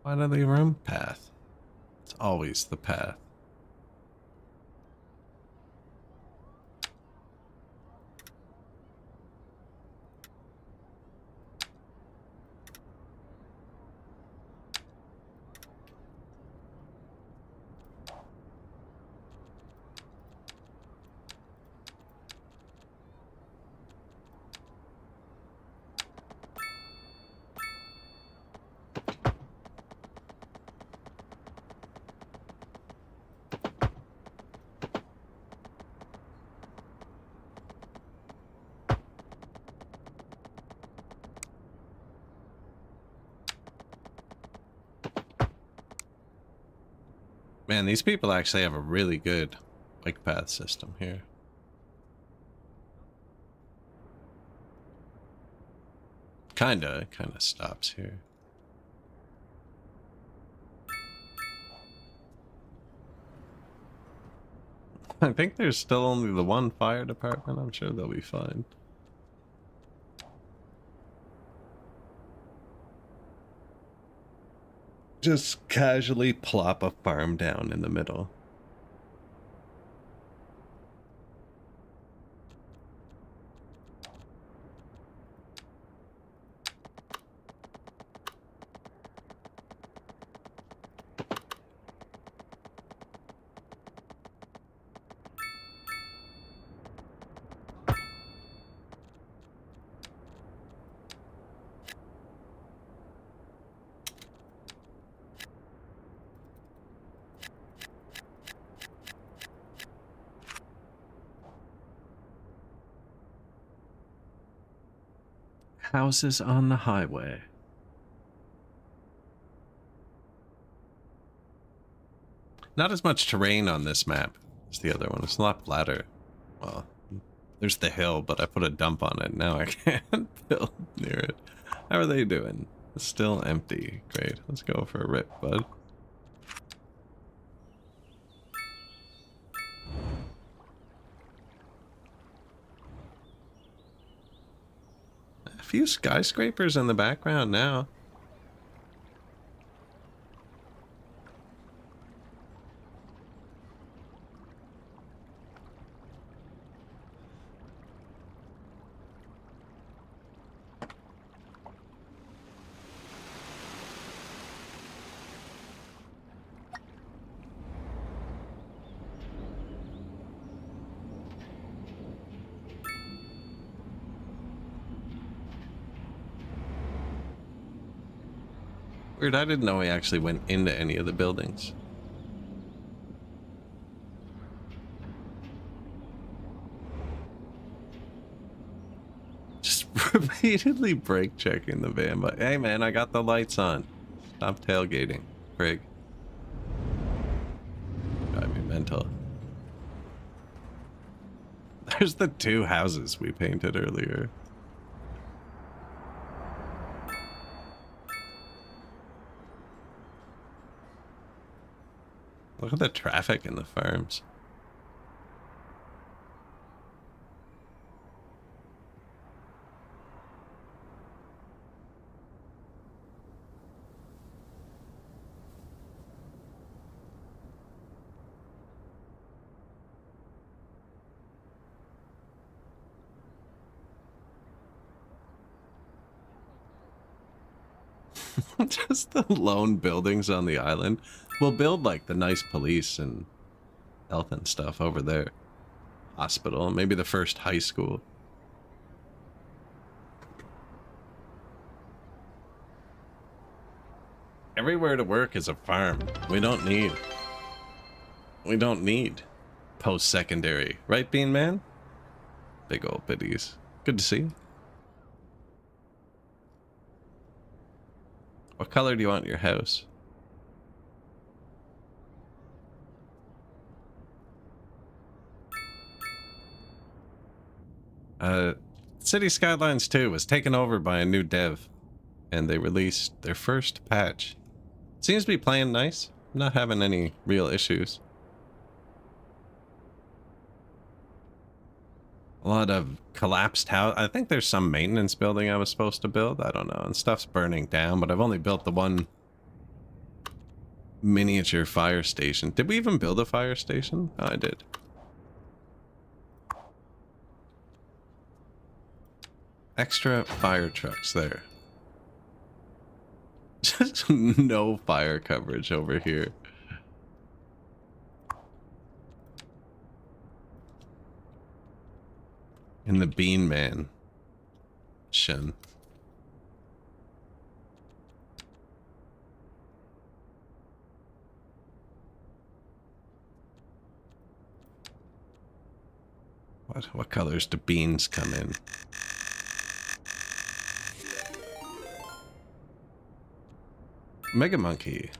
Finally, room path. It's always the path. Man, these people actually have a really good bike path system here. Kinda stops here. I think there's still only the one fire department. I'm sure they'll be fine. Just casually plop a farm down in the middle. Houses on the highway. Not as much terrain on this map as the other one. It's a lot flatter. Well, there's the hill, but I put a dump on it. Now I can't build near it. How are they doing? It's still empty. Great. Let's go for a rip, bud. A few skyscrapers in the background now. Weird, I didn't know he actually went into any of the buildings. Just repeatedly brake checking the van, but hey man, I got the lights on. Stop tailgating, Craig. environmental. There's the 2 houses we painted earlier. Look at the traffic in the farms. Just the lone buildings on the island. We'll build like the nice police and health and stuff over there. Hospital, maybe the first high school. Everywhere to work is a farm. We don't need post-secondary. Right, Bean Man? Big old biddies. Good to see you. What color do you want your house? City Skylines 2 was taken over by a new dev, and they released their first patch. Seems to be playing nice. I'm not having any real issues. A lot of collapsed house. I think there's some maintenance building I was supposed to build. I don't know. And stuff's burning down, but I've only built the one miniature fire station. Did we even build a fire station? Oh, I did. Extra fire trucks there. Just no fire coverage over here. In the Bean Man. Shun. What colors do beans come in? Mega Monkey.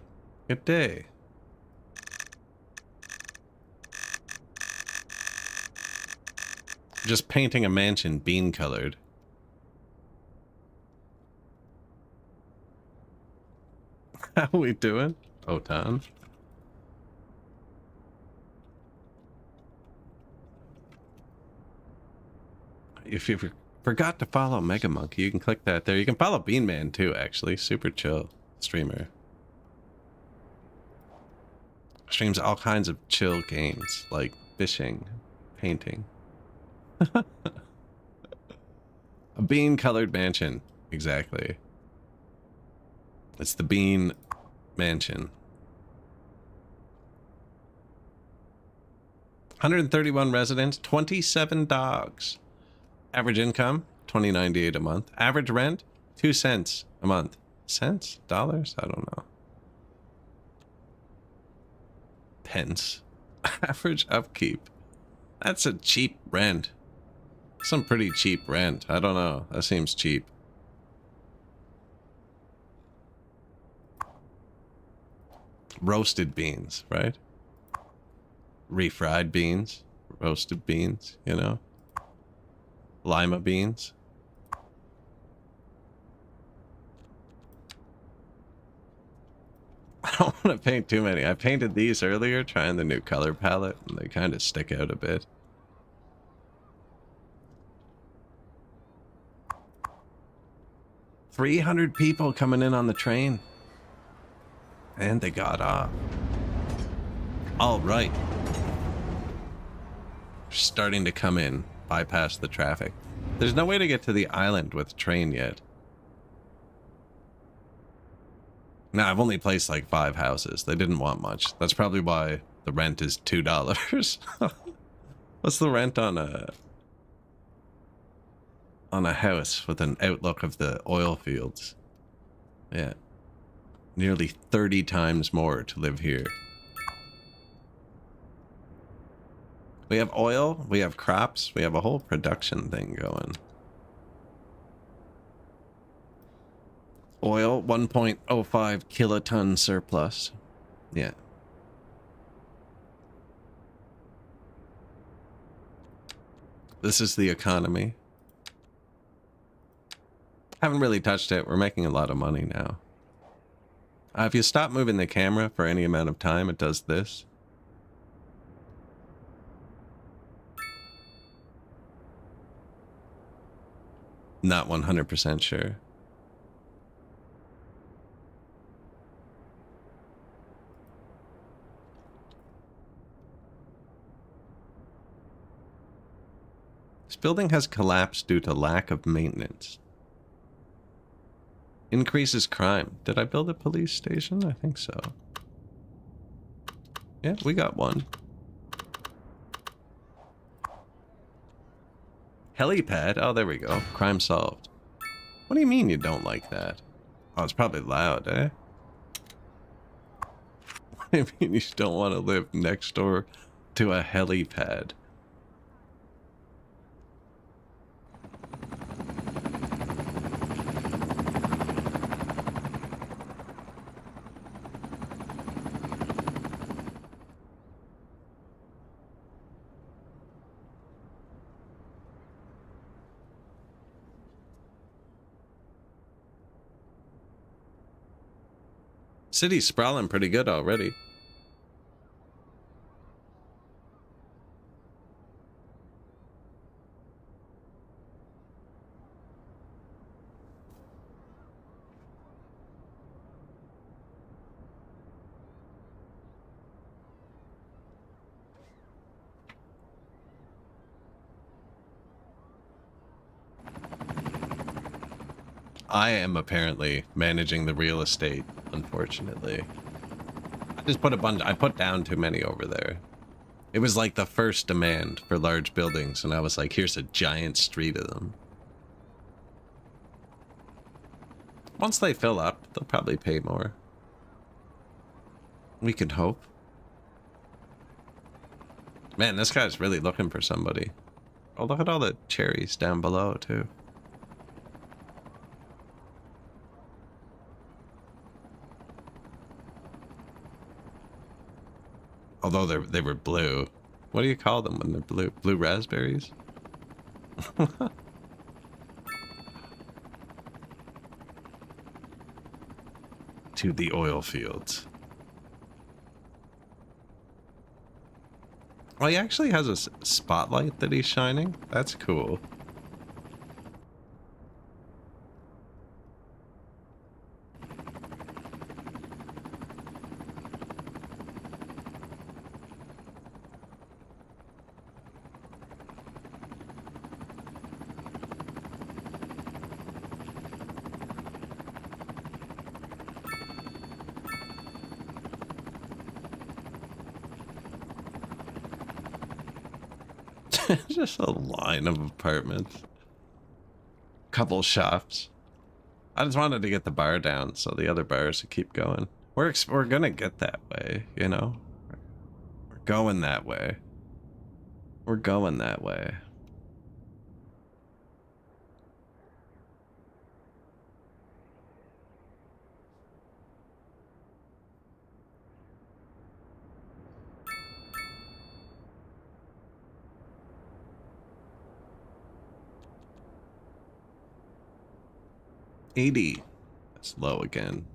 Good day. Just painting a mansion bean colored. How we doing, Otan? If you forgot to follow Mega Monkey, you can click that there. You can follow Bean Man too, actually. Super chill streamer. Streams all kinds of chill games like fishing, painting. A bean colored mansion. Exactly. It's the Bean Mansion. 131 residents, 27 dogs. Average income, $20.98 a month. Average rent, 2 cents a month. Cents? Dollars? I don't know. Pence. Average upkeep. That's a cheap rent. Some pretty cheap rent. I don't know. That seems cheap. Roasted beans, right? Refried beans. Roasted beans, you know? Lima beans. I don't want to paint too many. I painted these earlier, trying the new color palette, and they kind of stick out a bit. $300 people coming in on the train. And they got off. All right. Starting to come in, bypass the traffic. There's no way to get to the island with train yet. Now, I've only placed like 5 houses. They didn't want much. That's probably why the rent is $2. What's the rent on a house with an outlook of the oil fields? Yeah. Nearly 30 times more to live here. We have oil, we have crops, we have a whole production thing going. Oil, 1.05 kiloton surplus. Yeah. This is the economy. Haven't really touched it. We're making a lot of money now. If you stop moving the camera for any amount of time, it does this. Not 100% sure. This building has collapsed due to lack of maintenance. Increases crime. Did I build a police station? I think so. Yeah, we got one. Helipad? Oh, there we go. Crime solved. What do you mean you don't like that? Oh, it's probably loud, eh? What do you mean you don't want to live next door to a helipad? City's sprawling pretty good already. I am apparently managing the real estate, unfortunately. I just put I put down too many over there. It was like the first demand for large buildings, and I was like, here's a giant street of them. Once they fill up, they'll probably pay more. We can hope. Man, this guy's really looking for somebody. Oh, look at all the cherries down below, too. Although they were blue. What do you call them when they're blue? Blue raspberries? To the oil fields. Oh, he actually has a spotlight that he's shining? That's cool. Just a line of apartments. Couple shops. I just wanted to get the bar down so the other bars would keep going. We're gonna get that way, you know? We're going that way. We're going that way. $80. That's low again.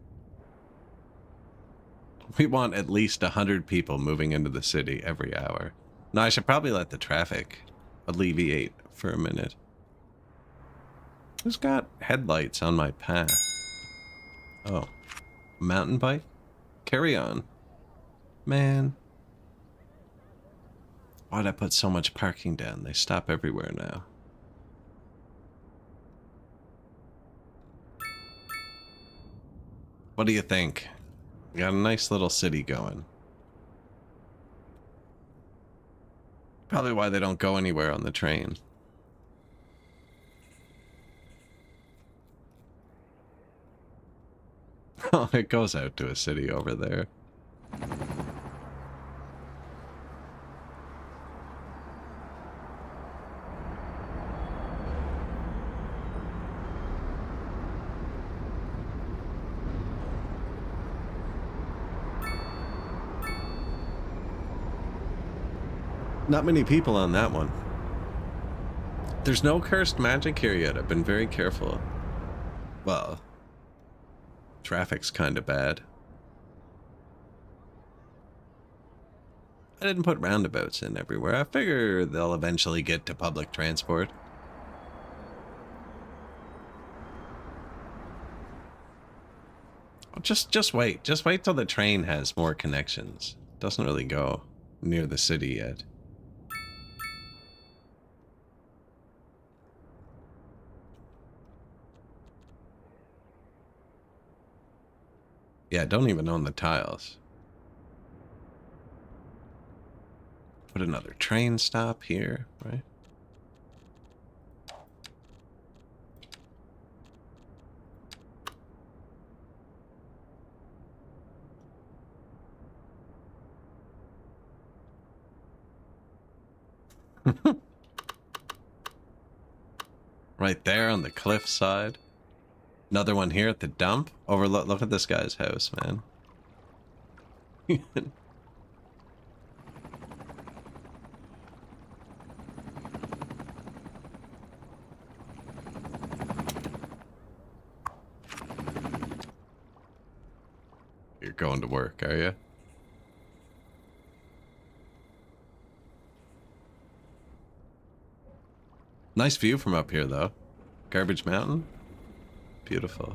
We want at least 100 people moving into the city every hour. No, I should probably let the traffic alleviate for a minute. Who's got headlights on my path? Oh, mountain bike? Carry on. Man. Why'd I put so much parking down? They stop everywhere now. What do you think? We got a nice little city going. Probably why they don't go anywhere on the train. Oh, it goes out to a city over there. Not many people on that one. There's no cursed magic here yet. I've been very careful. Well, traffic's kind of bad. I didn't put roundabouts in everywhere. I figure they'll eventually get to public transport. Just wait. Just wait till the train has more connections. Doesn't really go near the city yet. Yeah, don't even own the tiles. Put another train stop here, right? Right there on the cliff side. Another one here at the dump. Overlook. Look at this guy's house, man. You're going to work, are you? Nice view from up here, though. Garbage Mountain. Beautiful.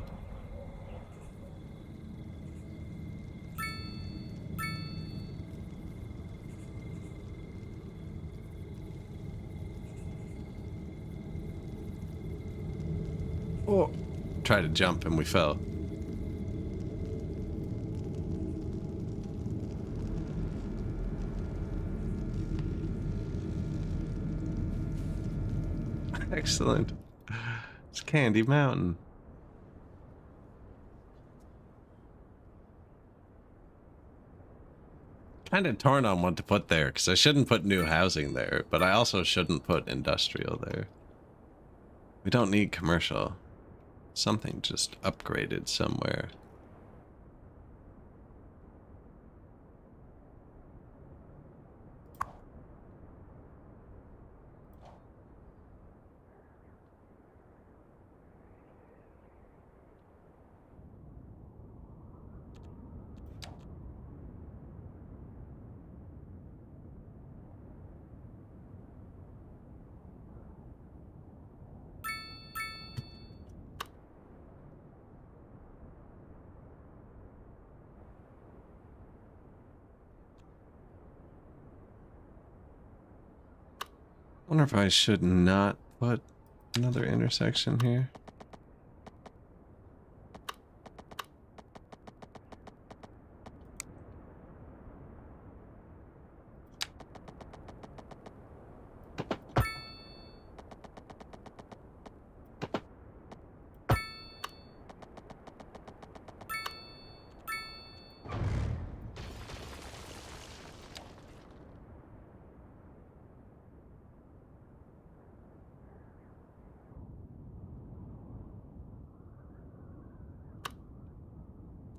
Oh, tried to jump and we fell. Excellent. It's Candy Mountain. Kind of torn on what to put there, because I shouldn't put new housing there, but I also shouldn't put industrial there. We don't need commercial. Something just upgraded somewhere. Wonder if I should not put another intersection here.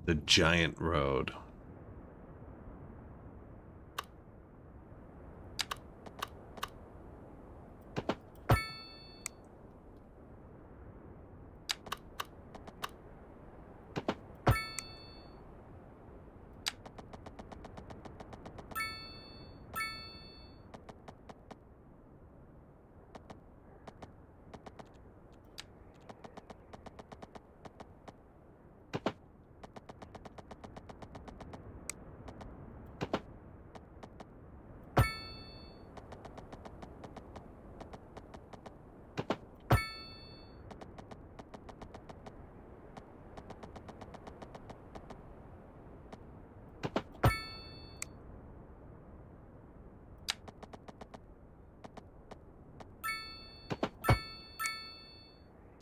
The giant road.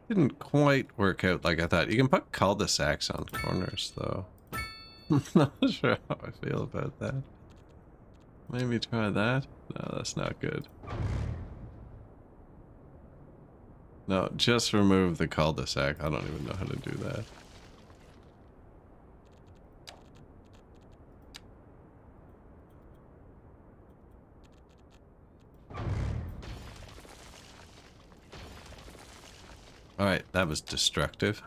Didn't quite work out like I thought. You can put cul-de-sacs on corners, though. I'm not sure how I feel about that. Maybe try that? No, that's not good. No, just remove the cul-de-sac. I don't even know how to do that. Alright, that was destructive.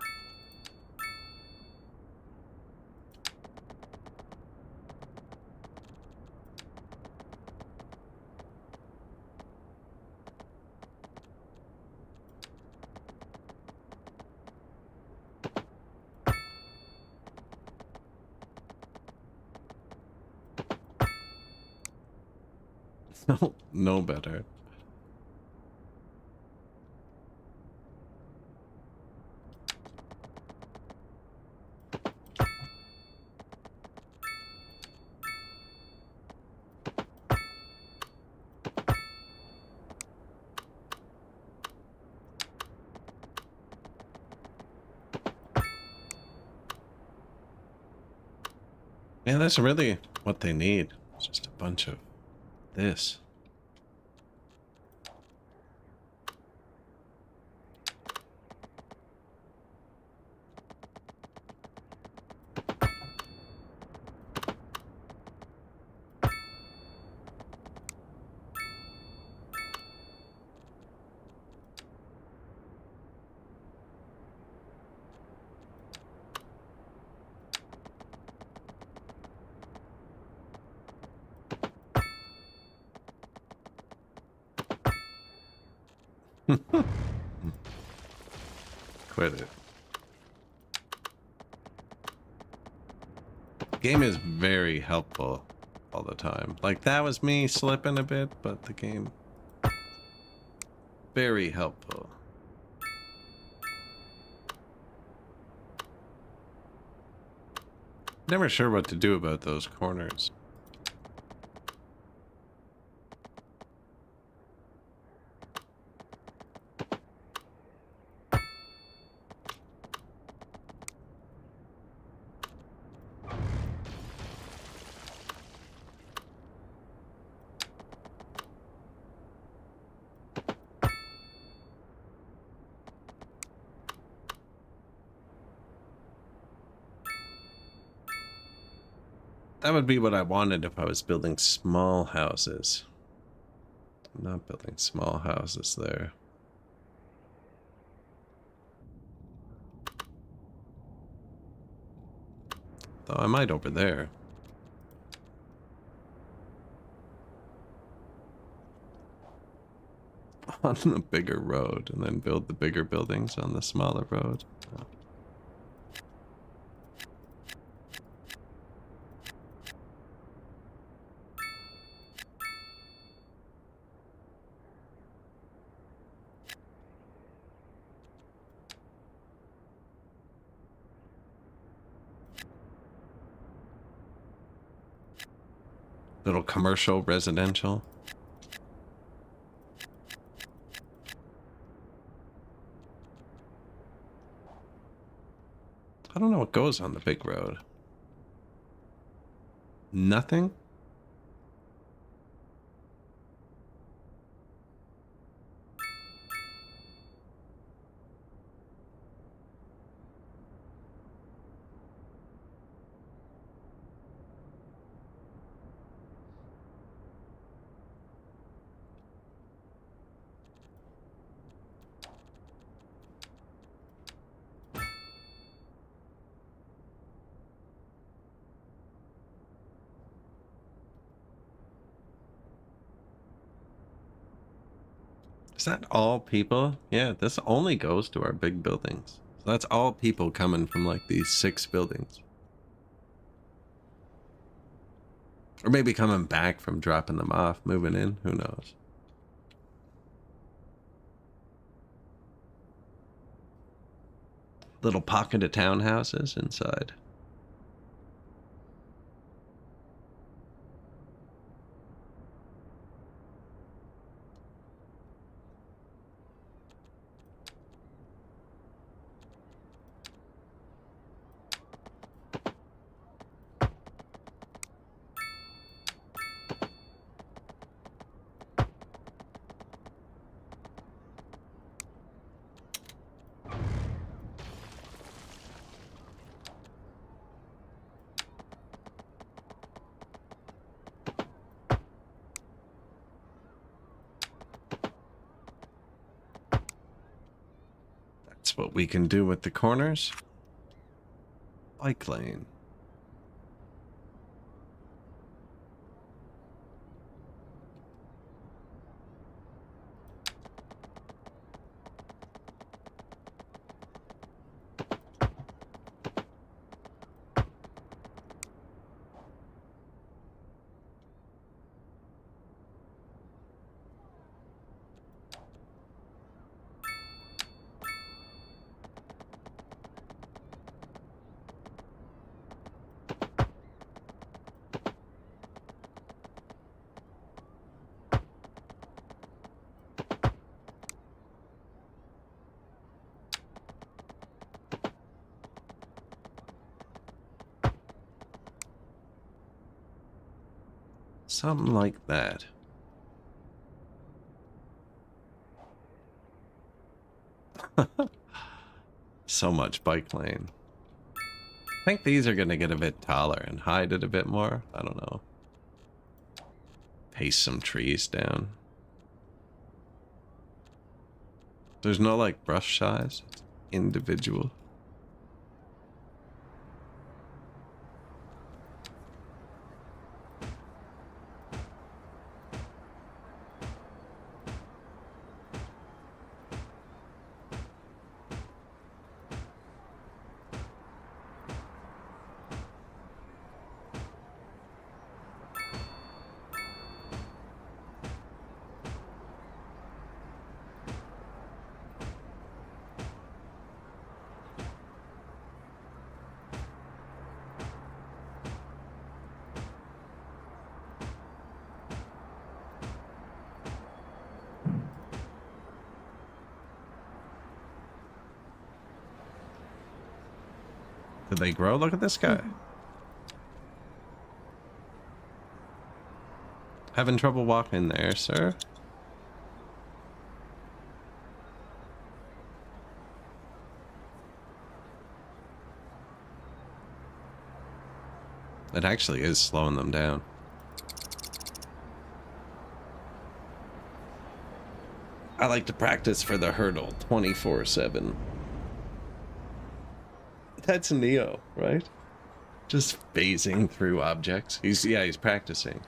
No, no better. Yeah, that's really what they need. It's just a bunch of this. Quit it. Game is very helpful all the time. Like, that was me slipping a bit, but the game very helpful. Never sure what to do about those corners. That would be what I wanted if I was building small houses. I'm not building small houses there. Though I might over there. On the bigger road, and then build the bigger buildings on the smaller road. Oh. Little commercial, residential. I don't know what goes on the big road. Nothing? Is that all people? Yeah, this only goes to our big buildings. So that's all people coming from like these 6 buildings. Or maybe coming back from dropping them off, moving in, who knows. Little pocket of townhouses inside. That's what we can do with the corners. Bike lane. Something like that. So much bike lane. I think these are going to get a bit taller and hide it a bit more. I don't know. Paste some trees down. There's no like brush size. It's individual. Did they grow? Look at this guy. Having trouble walking there, sir? It actually is slowing them down. I like to practice for the hurdle 24/7. That's Neo, right? Just phasing through objects. He's practicing.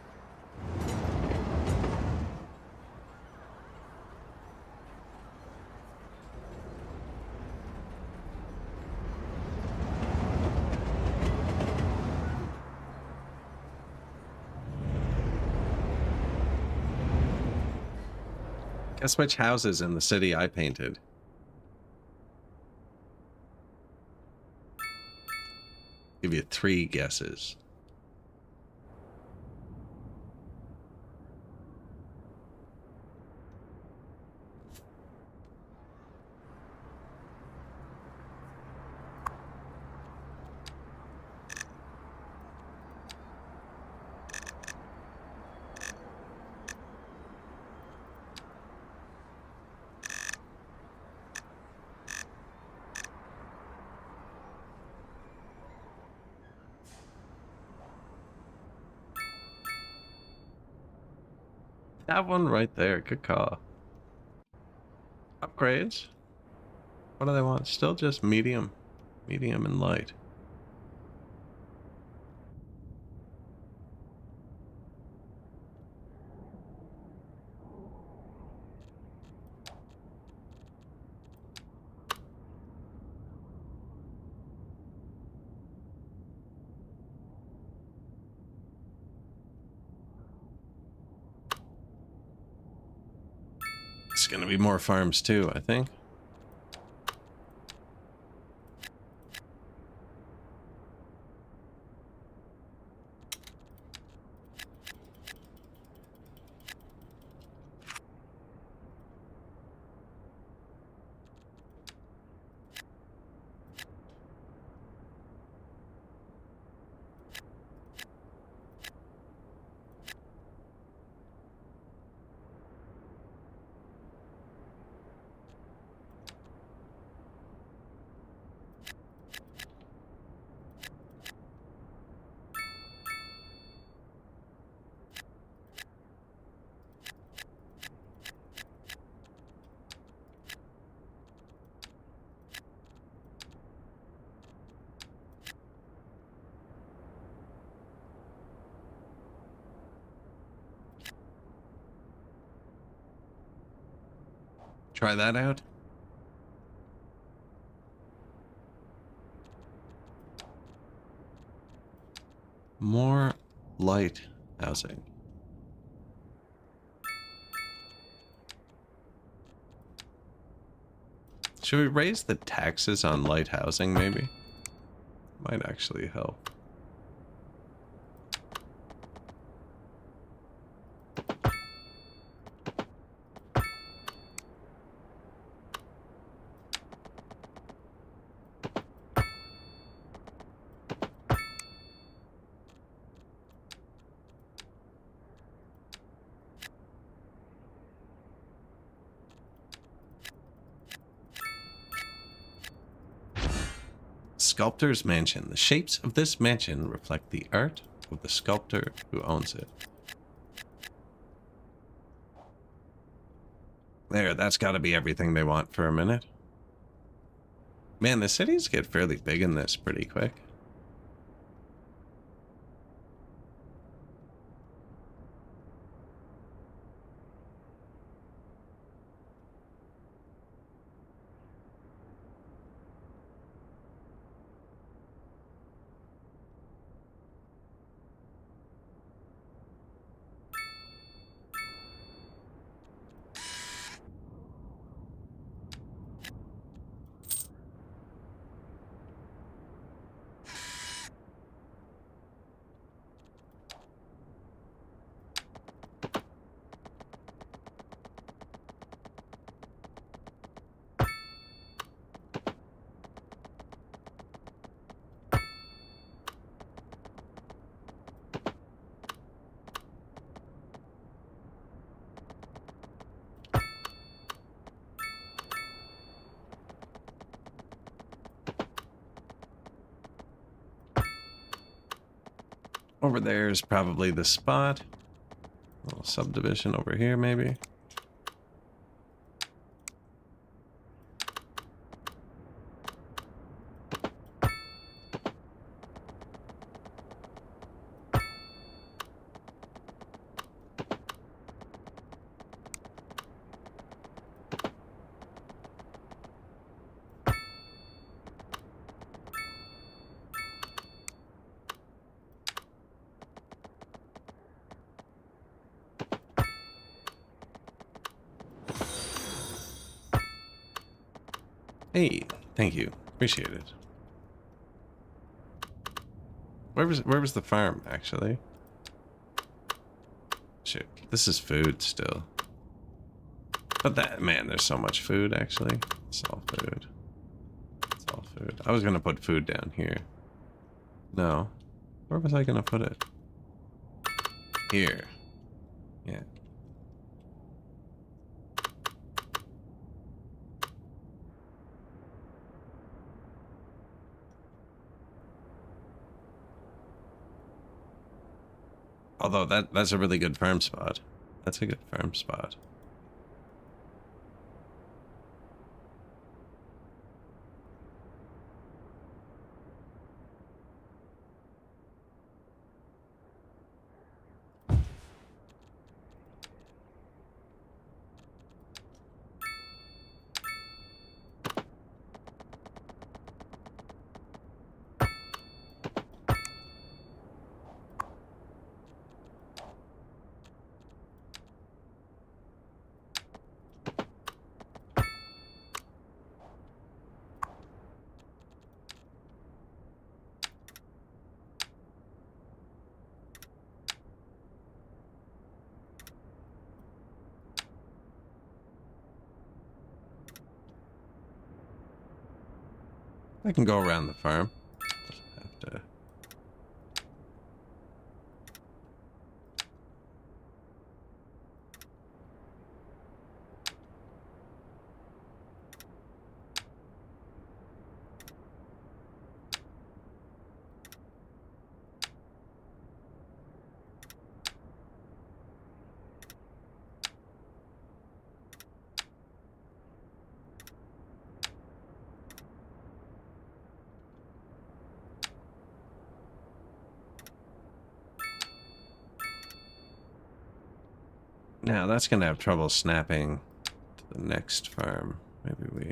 Guess which houses in the city I painted? Give you 3 guesses. That one right there. Good call. Upgrades? What do they want? Still just medium. Medium and light. It's gonna be more farms too, I think. Try that out. More light housing. Should we raise the taxes on light housing, maybe? Might actually help. Sculptor's Mansion. The shapes of this mansion reflect the art of the sculptor who owns it. There, that's got to be everything they want for a minute. Man, the cities get fairly big in this pretty quick. Over there is probably the spot. A little subdivision over here, maybe. Hey, thank you. Appreciate it. Where was the farm, actually? Shit, this is food still. But that, man, there's so much food, actually. It's all food. It's all food. I was gonna put food down here. No. Where was I gonna put it? Here. Yeah. Although that's a really good farm spot. That's a good farm spot. I can go around the farm. Have to. Now that's gonna have trouble snapping to the next farm. Maybe we...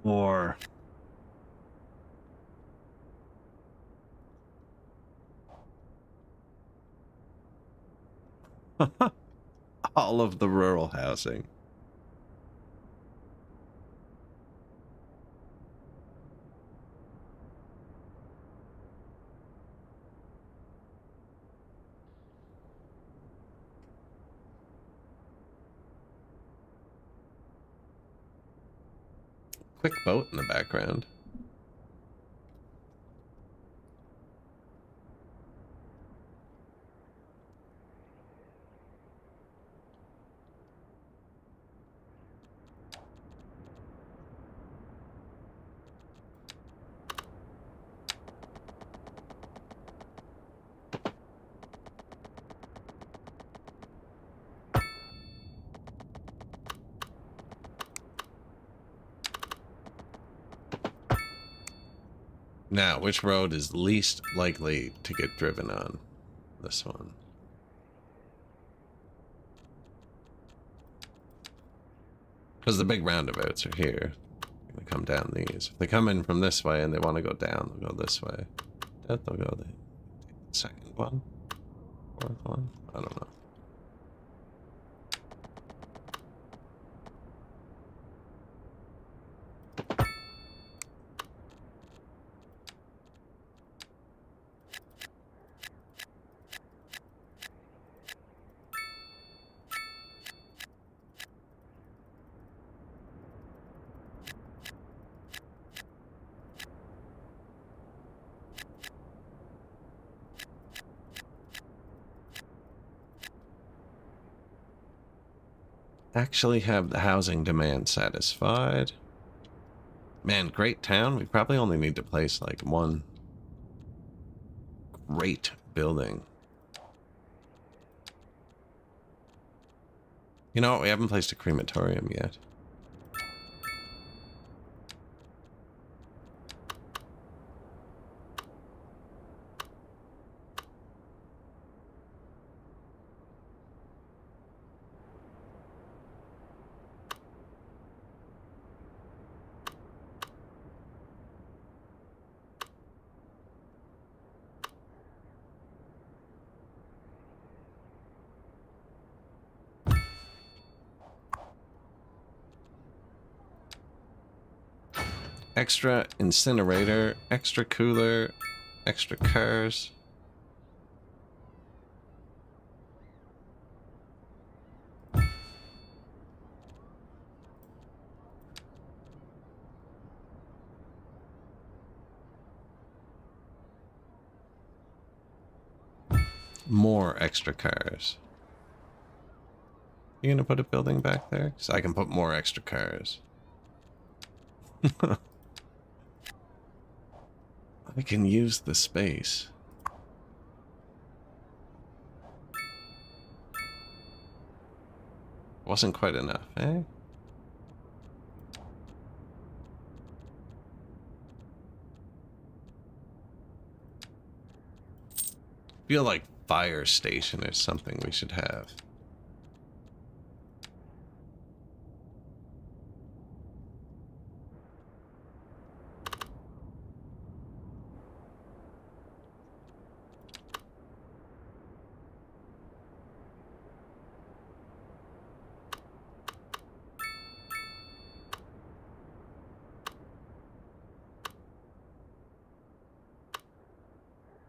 More. All of the rural housing. Quick boat in the background. Now, which road is least likely to get driven on? This one. Because the big roundabouts are here. They're gonna come down these. If they come in from this way and they want to go down, they'll go this way. They'll go the second one? Fourth one? I don't know. Actually have the housing demand satisfied. Man, great town. We probably only need to place like one great building. You know what? We haven't placed a crematorium yet. Extra incinerator, extra cooler, extra cars. More extra cars. You gonna put a building back there? Because I can put more extra cars. I can use the space. Wasn't quite enough, eh? Feel like fire station is something we should have.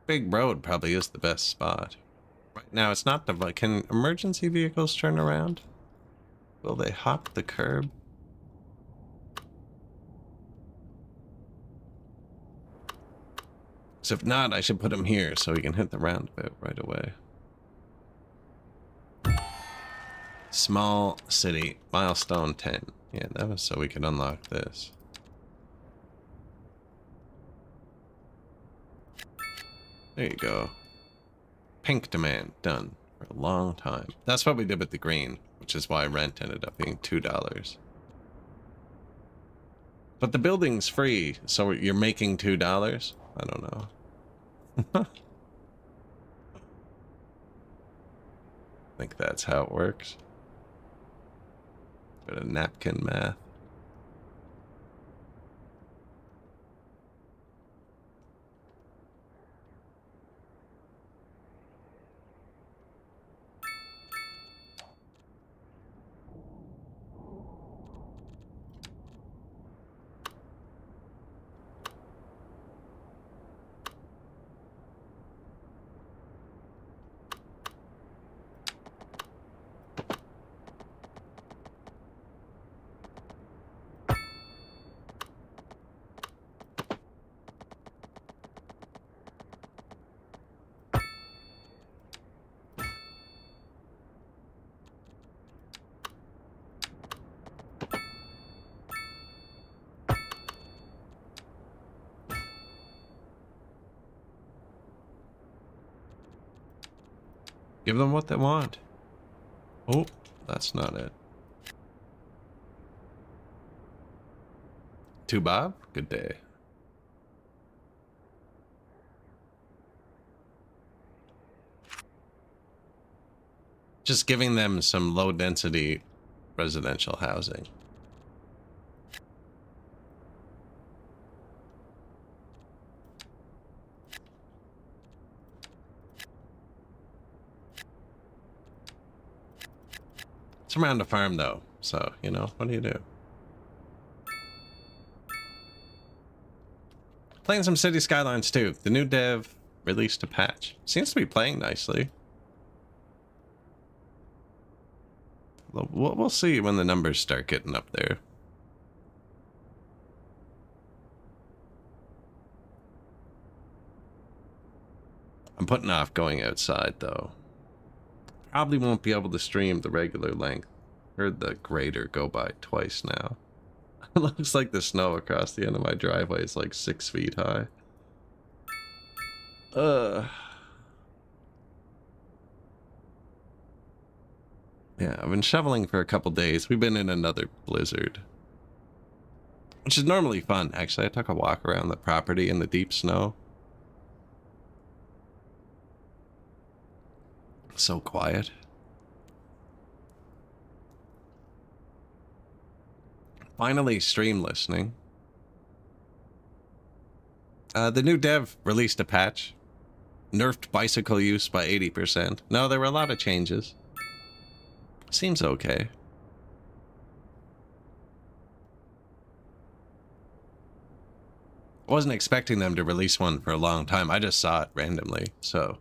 Big road probably is the best spot. Right now it's not the... Can emergency vehicles turn around? Will they hop the curb? So if not, I should put them here so we can hit the roundabout right away. Small city, milestone 10. Yeah, that was so we could unlock this. There you go. Pink demand, done for a long time. That's what we did with the green, which is why rent ended up being $2. But the building's free, so you're making $2? I don't know. I think that's how it works. Bit of napkin math. Give them what they want. Oh, that's not it. To Bob, good day. Just giving them some low density residential housing. It's around a farm though, so, you know, what do you do? Playing some City Skylines too. The new dev released a patch. Seems to be playing nicely. We'll see when the numbers start getting up there. I'm putting off going outside though. Probably won't be able to stream the regular length. Heard the grader go by twice now. It looks like the snow across the end of my driveway is like 6 feet high. Yeah, I've been shoveling for a couple days. We've been in another blizzard. Which is normally fun, actually. I took a walk around the property in the deep snow. So quiet. Finally, stream listening. The new dev released a patch. Nerfed bicycle use by 80%. No, there were a lot of changes. Seems okay. Wasn't expecting them to release one for a long time. I just saw it randomly, so.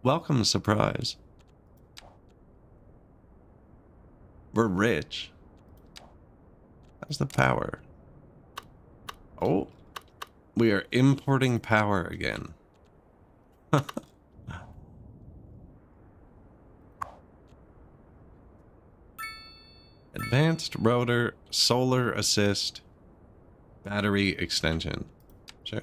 Welcome surprise. We're rich. How's the power? Oh, we are importing power again. Advanced rotor, solar assist, battery extension. Sure.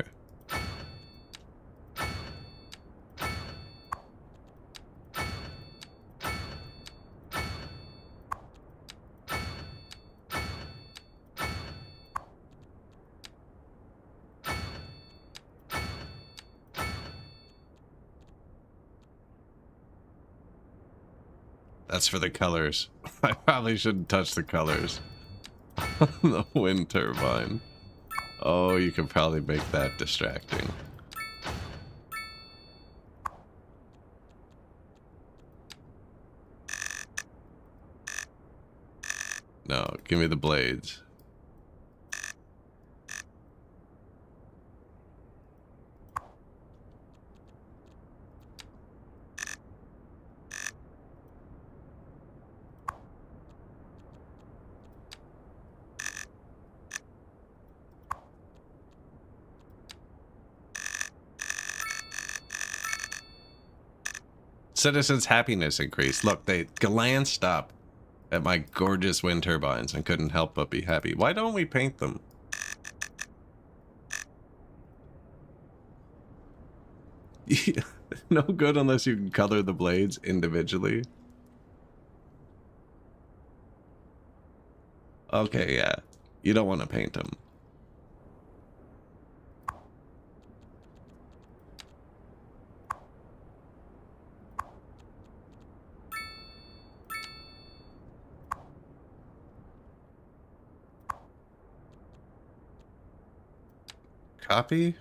That's for the colors. I probably shouldn't touch the colors. The wind turbine. Oh, you could probably make that distracting. No, give me the blades. Citizens' happiness increased. Look, they glanced up at my gorgeous wind turbines and couldn't help but be happy. Why don't we paint them? No good unless you can color the blades individually. Okay, yeah. You don't want to paint them. Copy.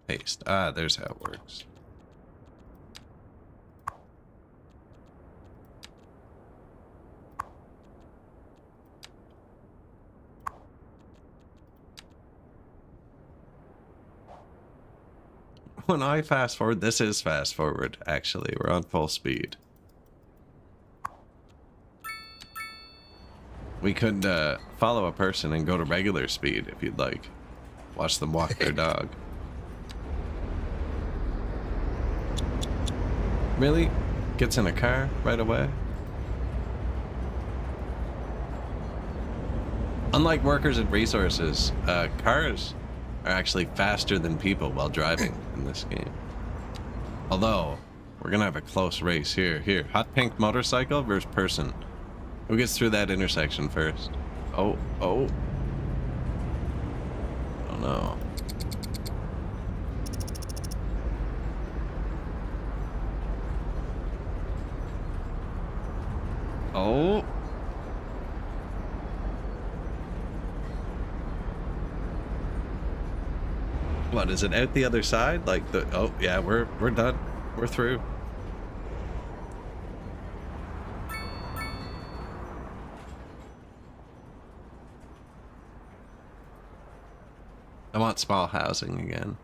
Paste. Ah, there's how it works. When I fast forward, this is fast forward, actually. We're on full speed. We could follow a person and go to regular speed if you'd like. Watch them walk their dog. Really? Gets in a car right away? Unlike workers and resources, cars are actually faster than people while driving in this game. Although, we're gonna have a close race here. Here, hot pink motorcycle versus person. Who gets through that intersection first? Oh. Oh no. Oh. What, is it out the other side? Like the, oh yeah, we're done. We're through. I want small housing again.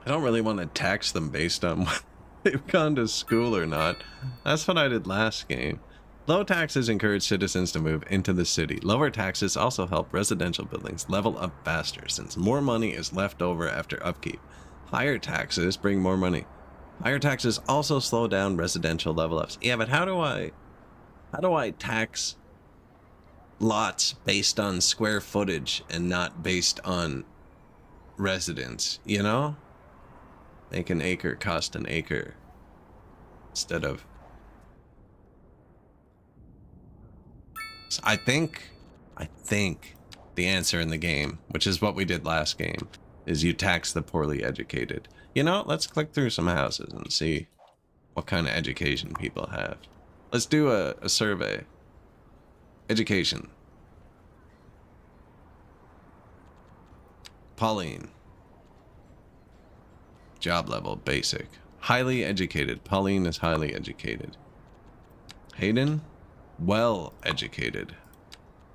I don't really want to tax them based on whether they've gone to school or not. That's what I did last game. Low taxes encourage citizens to move into the city. Lower taxes also help residential buildings level up faster since more money is left over after upkeep. Higher taxes bring more money. Higher taxes also slow down residential level ups. Yeah, but how do I tax lots based on square footage and not based on residents, you know? Make an acre cost an acre instead of... So I think the answer in the game, which is what we did last game, is you tax the poorly educated. You know, let's click through some houses and see what kind of education people have. Let's do a survey. Education. Pauline. Job level, basic. Highly educated. Pauline is highly educated. Hayden, well educated.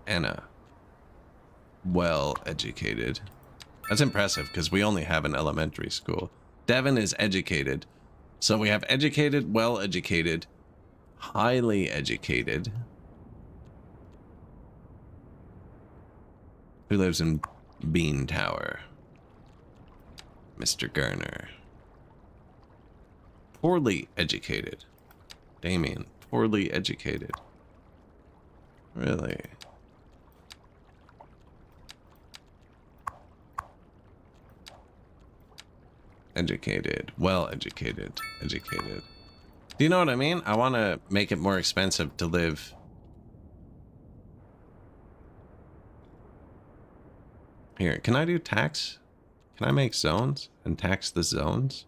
Anna, well educated. That's impressive because we only have an elementary school. Devin is educated. So we have educated, well educated, highly educated. Who lives in Bean Tower? Mr. Garner. Poorly educated. Damien, poorly educated. Really? Educated, well educated, educated. Do you know what I mean? I want to make it more expensive to live. Here, can I do tax? Can I make zones and tax the zones?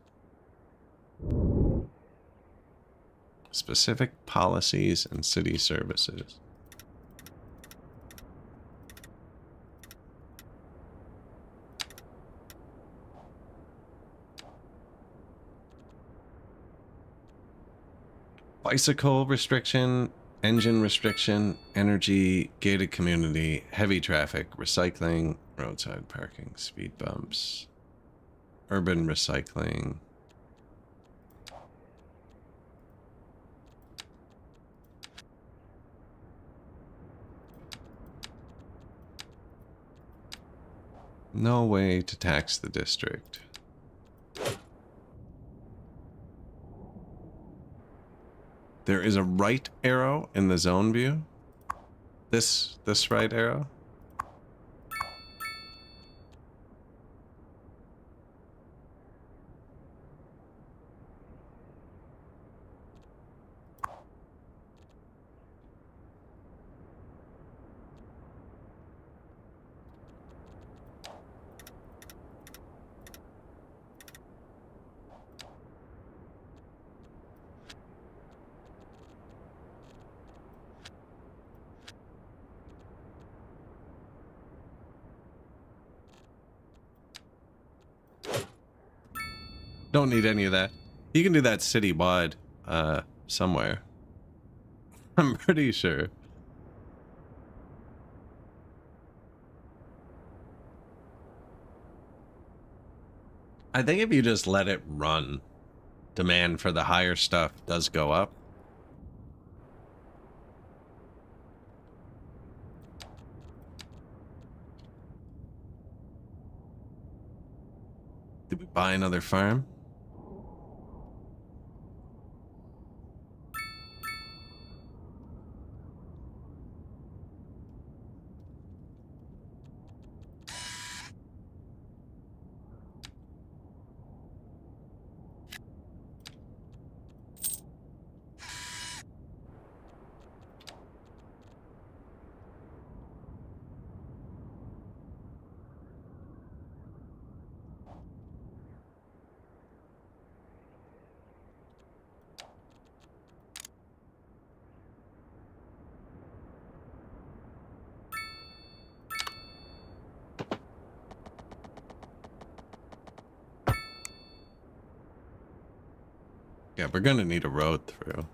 Specific policies and city services. Bicycle restriction Engine restriction, energy, gated community, heavy traffic, recycling, roadside parking, speed bumps, urban recycling. No way to tax the district. There is a right arrow in the zone view. This right arrow. Don't need any of that. You can do that citywide, somewhere. I'm pretty sure. I think if you just let it run, demand for the higher stuff does go up. Did we buy another farm? Yeah, we're gonna need a road through.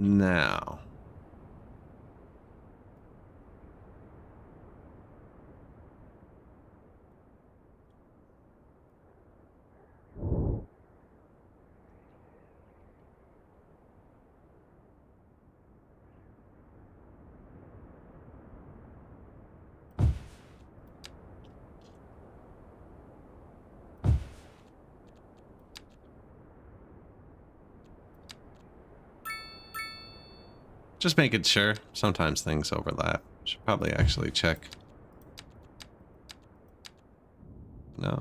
Now. Just making sure. Sometimes things overlap. Should probably actually check. No.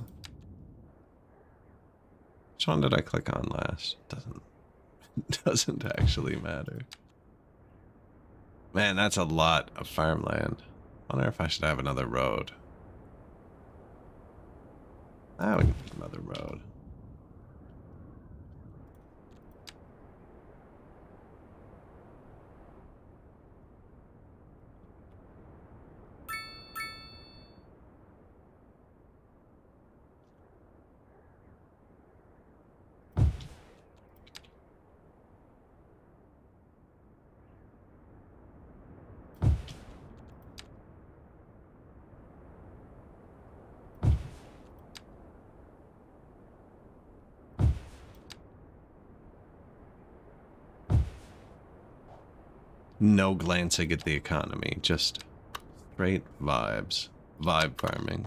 Which one did I click on last? Doesn't actually matter. Man, that's a lot of farmland. I wonder if I should have another road. Ah, we can put another road. No glancing at the economy, just straight vibes. Vibe farming.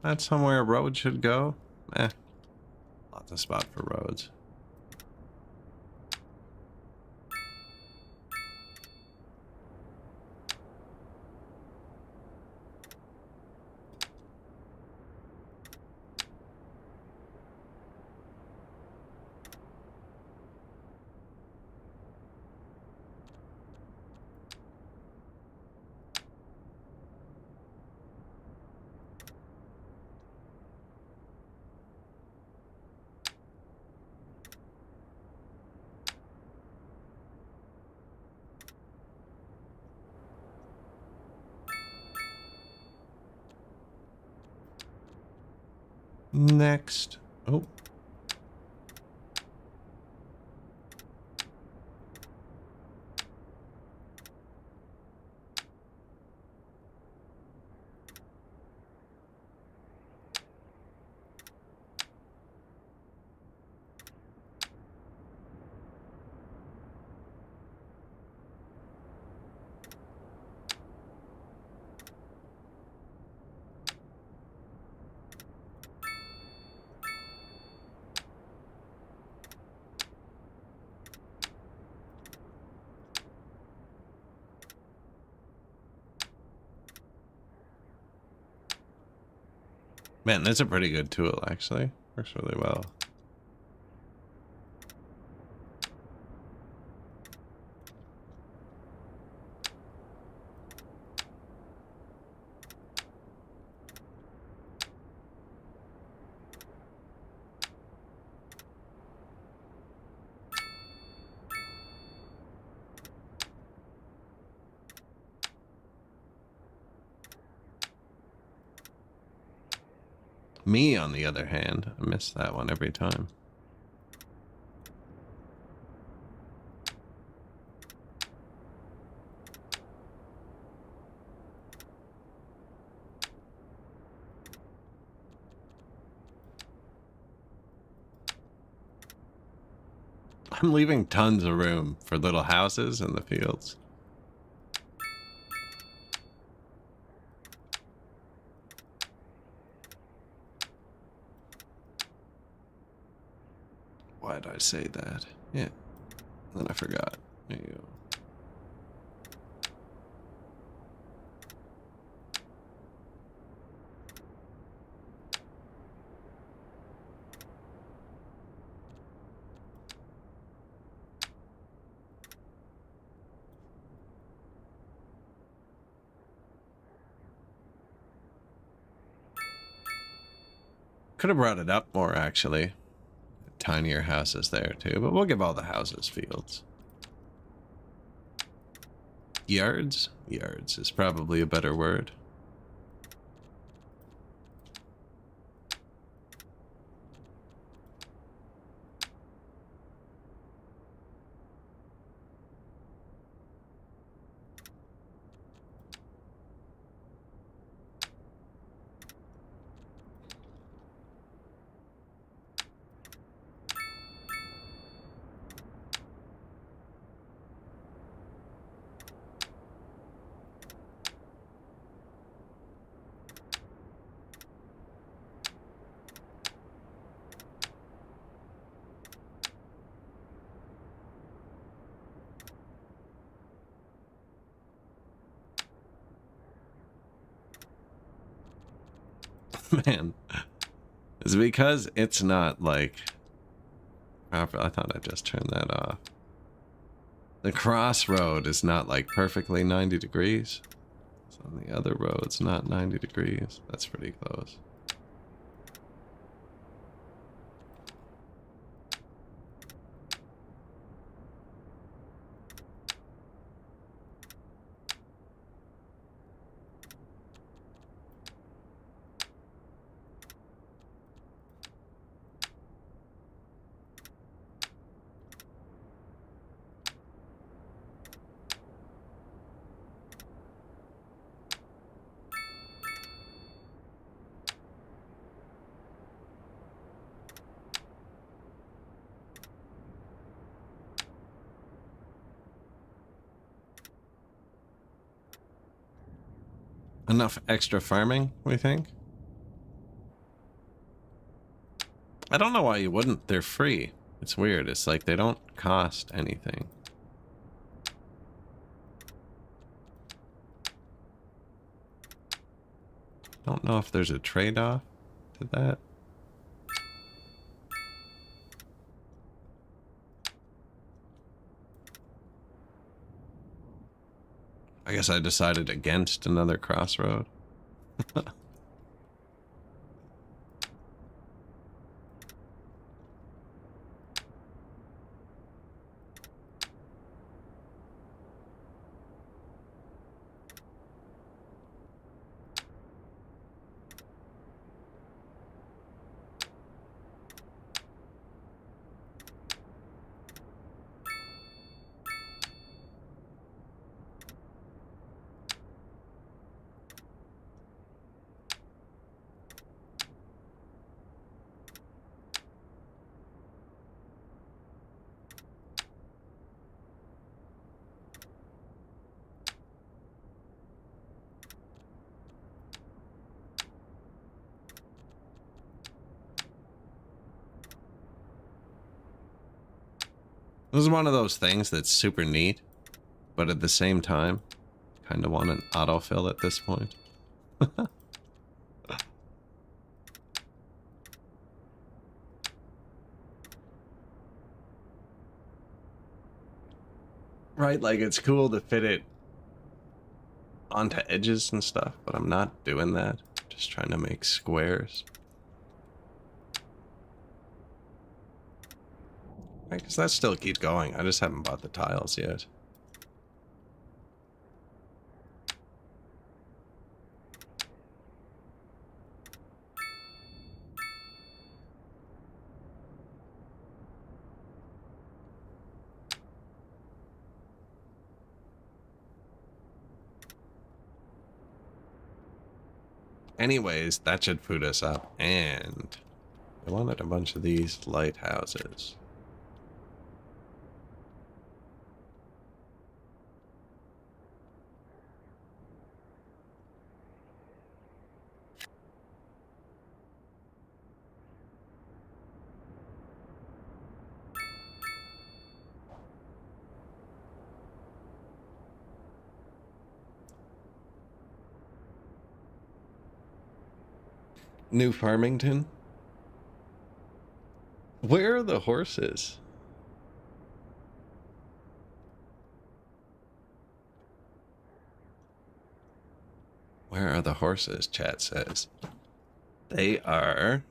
That's somewhere a road should go. Lots of spot for roads. Next. Oh. Man, that's a pretty good tool, actually. Works really well. Me, on the other hand, I miss that one every time. I'm leaving tons of room for little houses in the fields. Why did I say that? Yeah. Then I forgot. There you go. Could have brought it up more, actually. Tinier houses there, too. But we'll give all the houses fields. Yards? Yards is probably a better word. Man, it's because it's not like I thought I just turned that off. The crossroad is not like perfectly 90 degrees. So on the other road's not 90 degrees. That's pretty close. Enough extra farming, we think? I don't know why you wouldn't. They're free. It's weird. It's like they don't cost anything. Don't know if there's a trade-off to that. I guess I decided against another crossroad. This is one of those things that's super neat, but at the same time, kind of want an autofill at this point. Right, like it's cool to fit it onto edges and stuff, but I'm not doing that. Just trying to make squares. I guess that still keeps going. I just haven't bought the tiles yet. Anyways, that should food us up. And I wanted a bunch of these lighthouses. New Farmington? Where are the horses? Where are the horses, chat says. They are...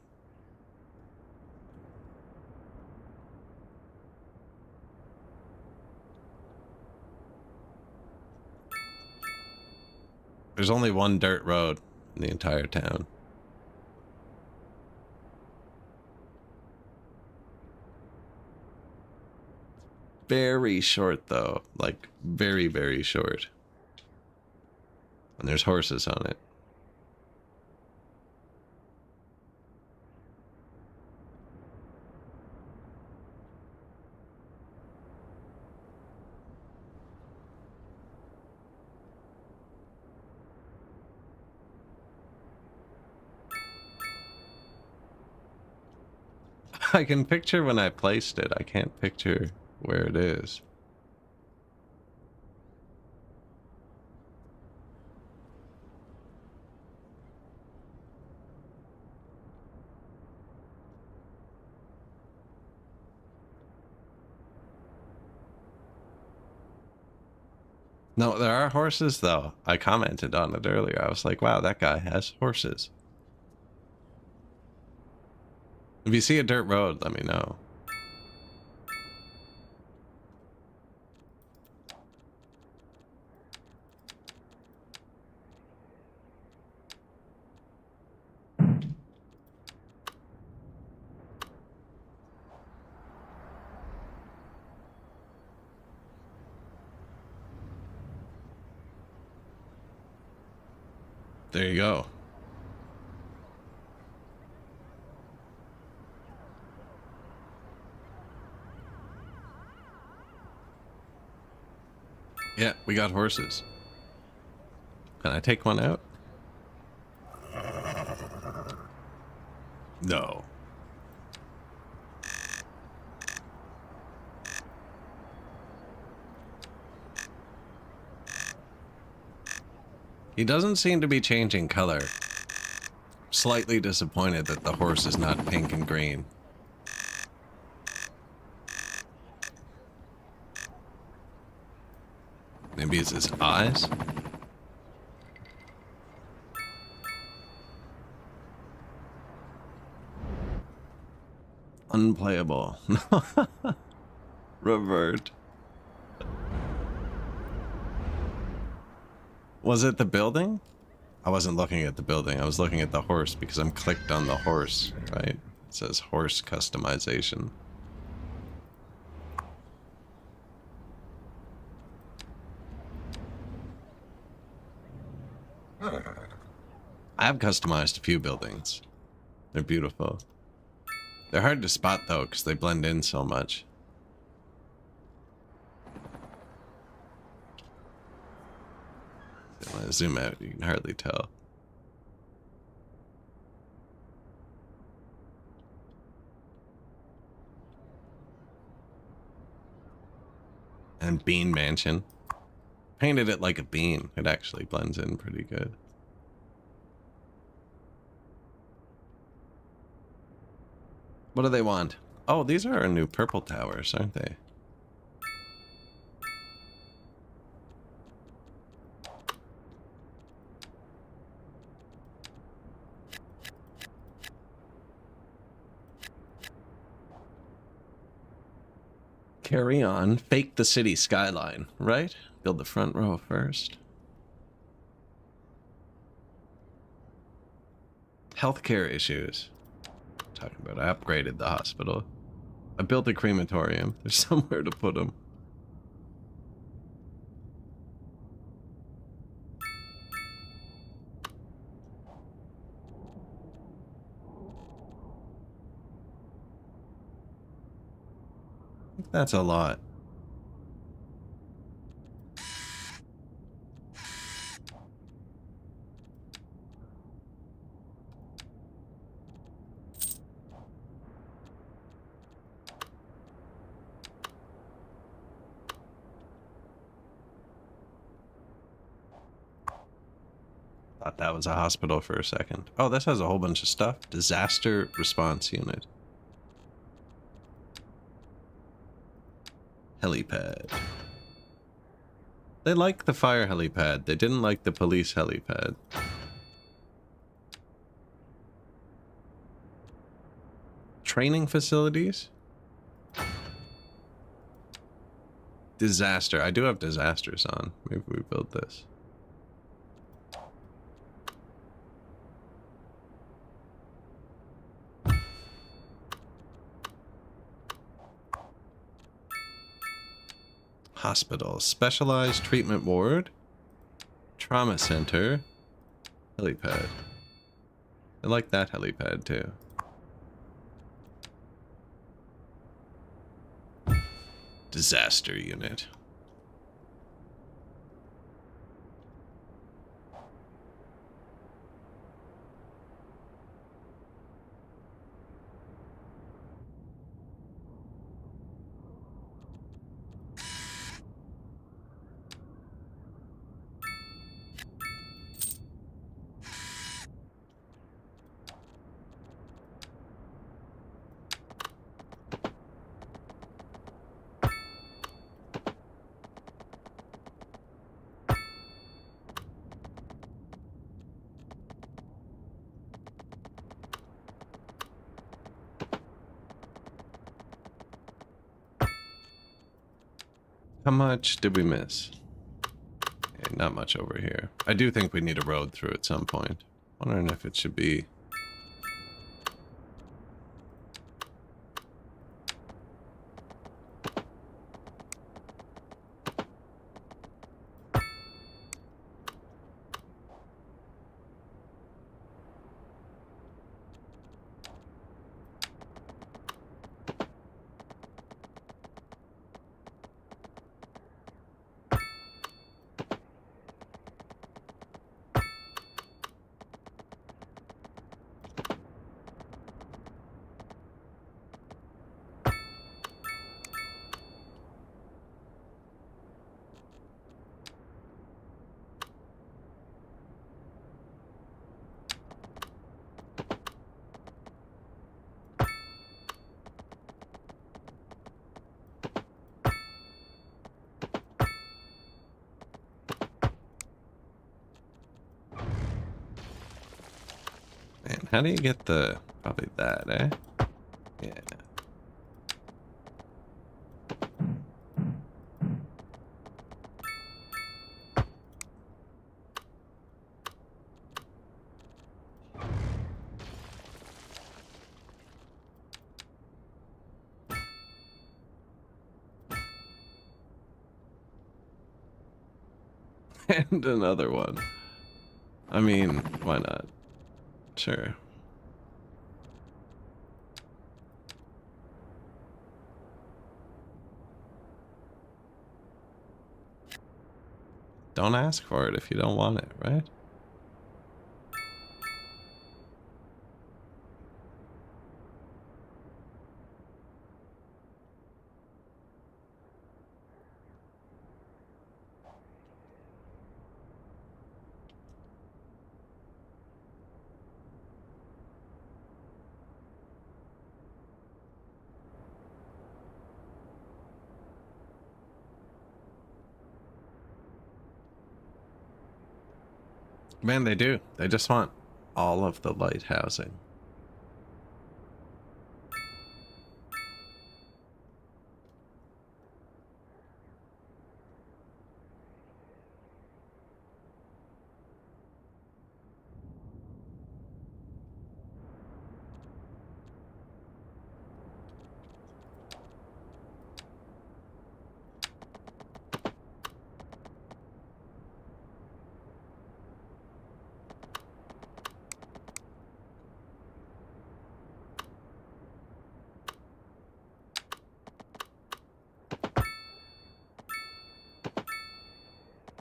There's only one dirt road in the entire town. Very short though, like very, very short. And there's horses on it. I can picture when I placed it. I can't picture where it is. No, there are horses though. I commented on it earlier. I was like, wow, that guy has horses. If you see a dirt road, let me know. There you go. Yeah, we got horses. Can I take one out? No. He doesn't seem to be changing color. Slightly disappointed that the horse is not pink and green. Maybe it's his eyes? Unplayable. Revert. Was it the building? I wasn't looking at the building. I was looking at the horse because I'm clicked on the horse, right? It says horse customization. I have customized a few buildings. They're beautiful. They're hard to spot though because they blend in so much. When I zoom out, you can hardly tell. And Bean Mansion. Painted it like a bean. It actually blends in pretty good. What do they want? Oh, these are our new purple towers, aren't they? Carry on. Fake the city skyline, right? Build the front row first. Healthcare issues. Talking about I upgraded the hospital. I built a crematorium. There's somewhere to put them. I think that's a lot. Thought that was a hospital for a second. Oh, this has a whole bunch of stuff. Disaster response unit. Helipad. They like the fire helipad. They didn't like the police helipad. Training facilities? Disaster. I do have disasters on. Maybe we build this. Hospital. Specialized treatment ward. Trauma center. Helipad. I like that helipad too. Disaster unit. How much did we miss? Okay, not much over here. I do think we need a road through at some point. Wondering if it should be... How do you get the... Probably that, eh? Yeah. And another one. I mean, why not? Sure. Don't ask for it if you don't want it, right? Man, they do. They just want all of the light housing.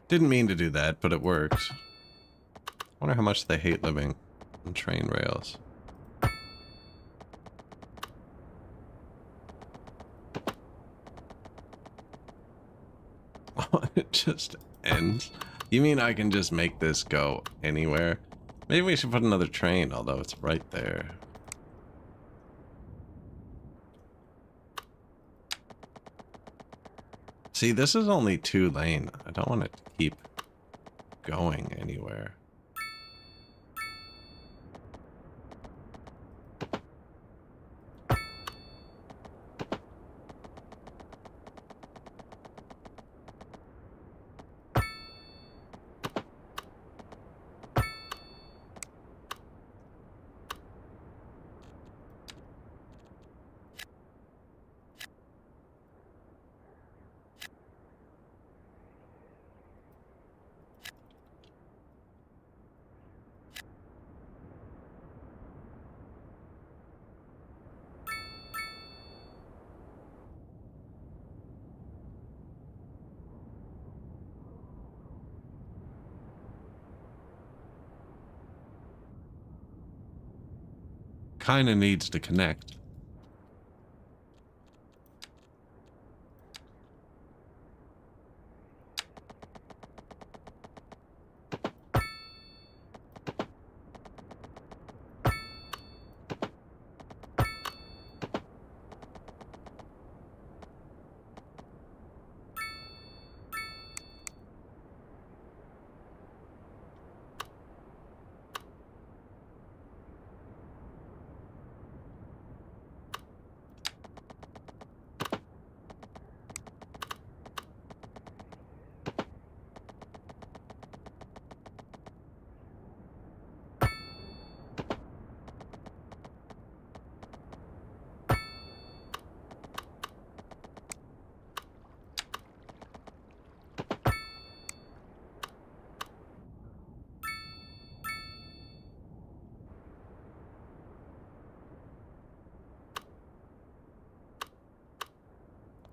Didn't mean to do that, but it worked. Wonder how much they hate living on train rails. It just ends. You mean I can just make this go anywhere? Maybe we should put another train, although it's right there. See, this is only 2-lane. I don't want it to keep going anywhere. Kinda needs to connect.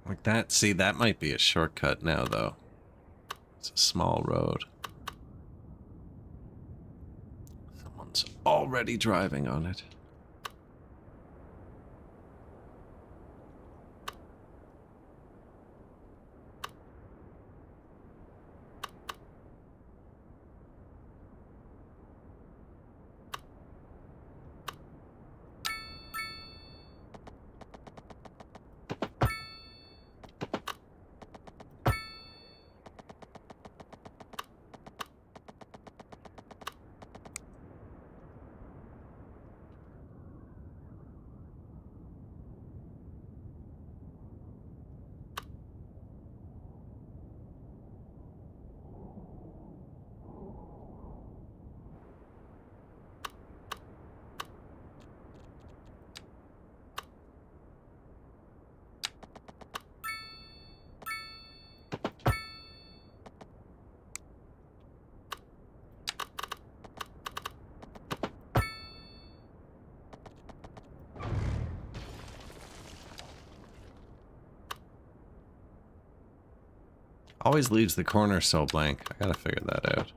Like that. See, that might be a shortcut now, though. It's a small road. Someone's already driving on it. Always leaves the corner so blank. I gotta figure that out.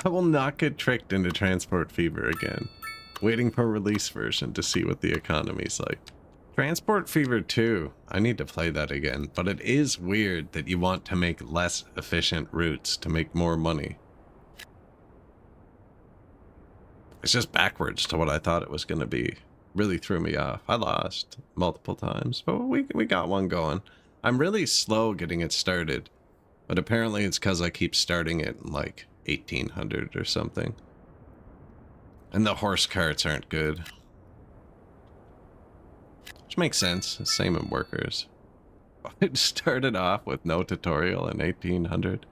I will not get tricked into Transport Fever again. Waiting for release version to see what the economy's like. Transport Fever 2. I need to play that again, but it is weird that you want to make less efficient routes to make more money. It's just backwards to what I thought it was going to be. Really threw me off. I lost multiple times, but we got one going. I'm really slow getting it started, but apparently it's because I keep starting it in like 1800 or something. And the horse carts aren't good. Which makes sense. Same in workers. It started off with no tutorial in 1800.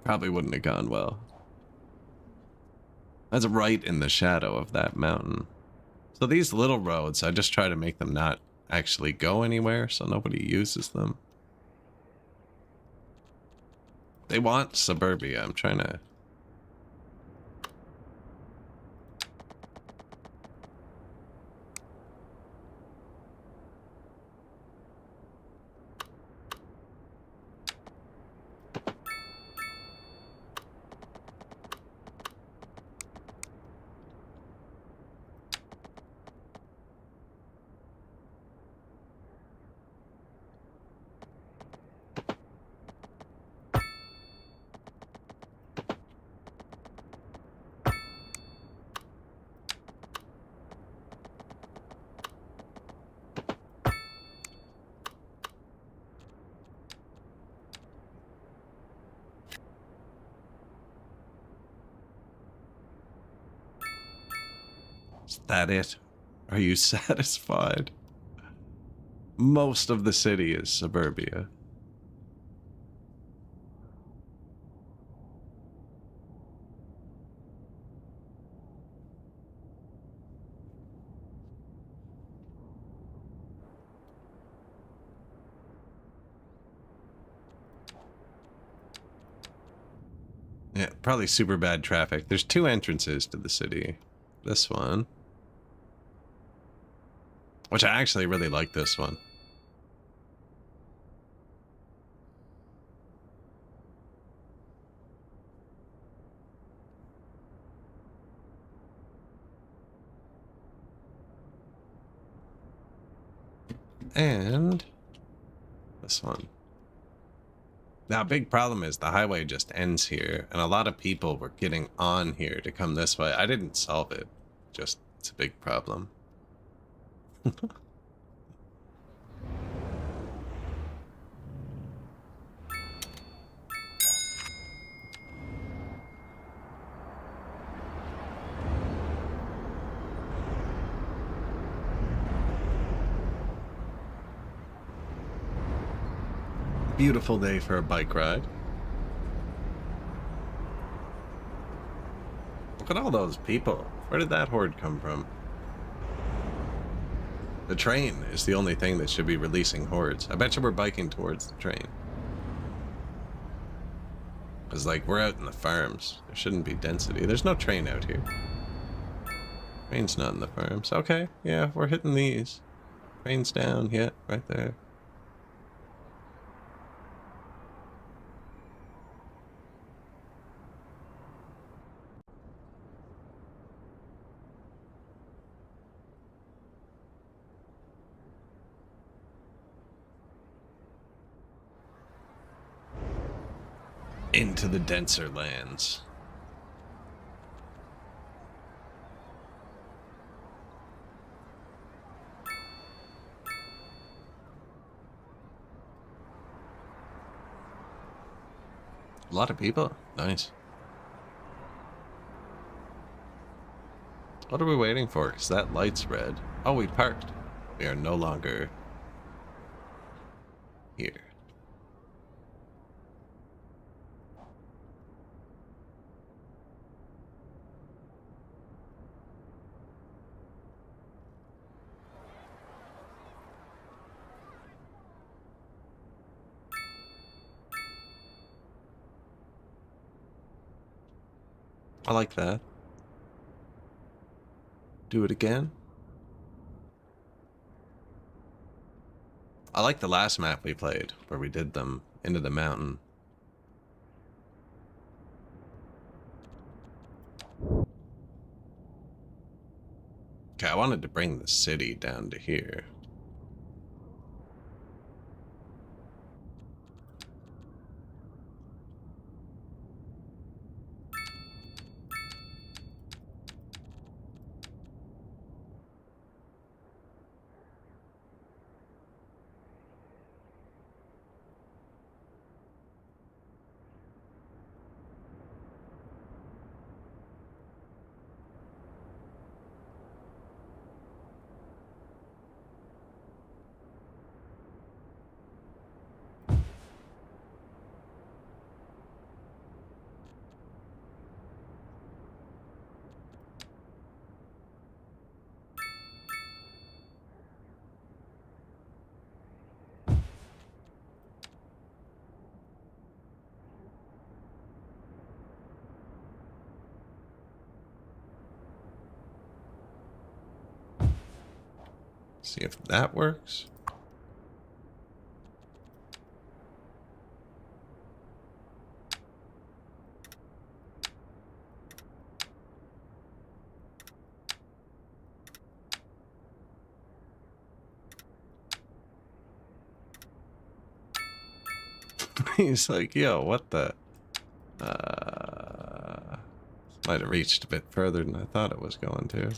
Probably wouldn't have gone well. That's right in the shadow of that mountain. So these little roads, I just try to make them not actually go anywhere so nobody uses them. They want suburbia. I'm trying to... Is that it? Are you satisfied? Most of the city is suburbia. Yeah, probably super bad traffic. There's two entrances to the city. This one. Which I actually really like this one. And this one. Now, big problem is the highway just ends here, and a lot of people were getting on here to come this way. I didn't solve it. Just, it's a big problem. Beautiful day for a bike ride. Look at all those people. Where did that horde come from? The train is the only thing that should be releasing hordes. I bet you we're biking towards the train. Because, like, we're out in the farms. There shouldn't be density. There's no train out here. Train's not in the farms. Okay, yeah, we're hitting these. Train's down, yeah, right there. Into the denser lands. A lot of people. Nice. What are we waiting for? Because that light's red. Oh, we parked. We are no longer here. I like that. Do it again. I like the last map we played, where we did them into the mountain. Okay, I wanted to bring the city down to here. See if that works. He's like, yo, what the? Might have reached a bit further than I thought it was going to.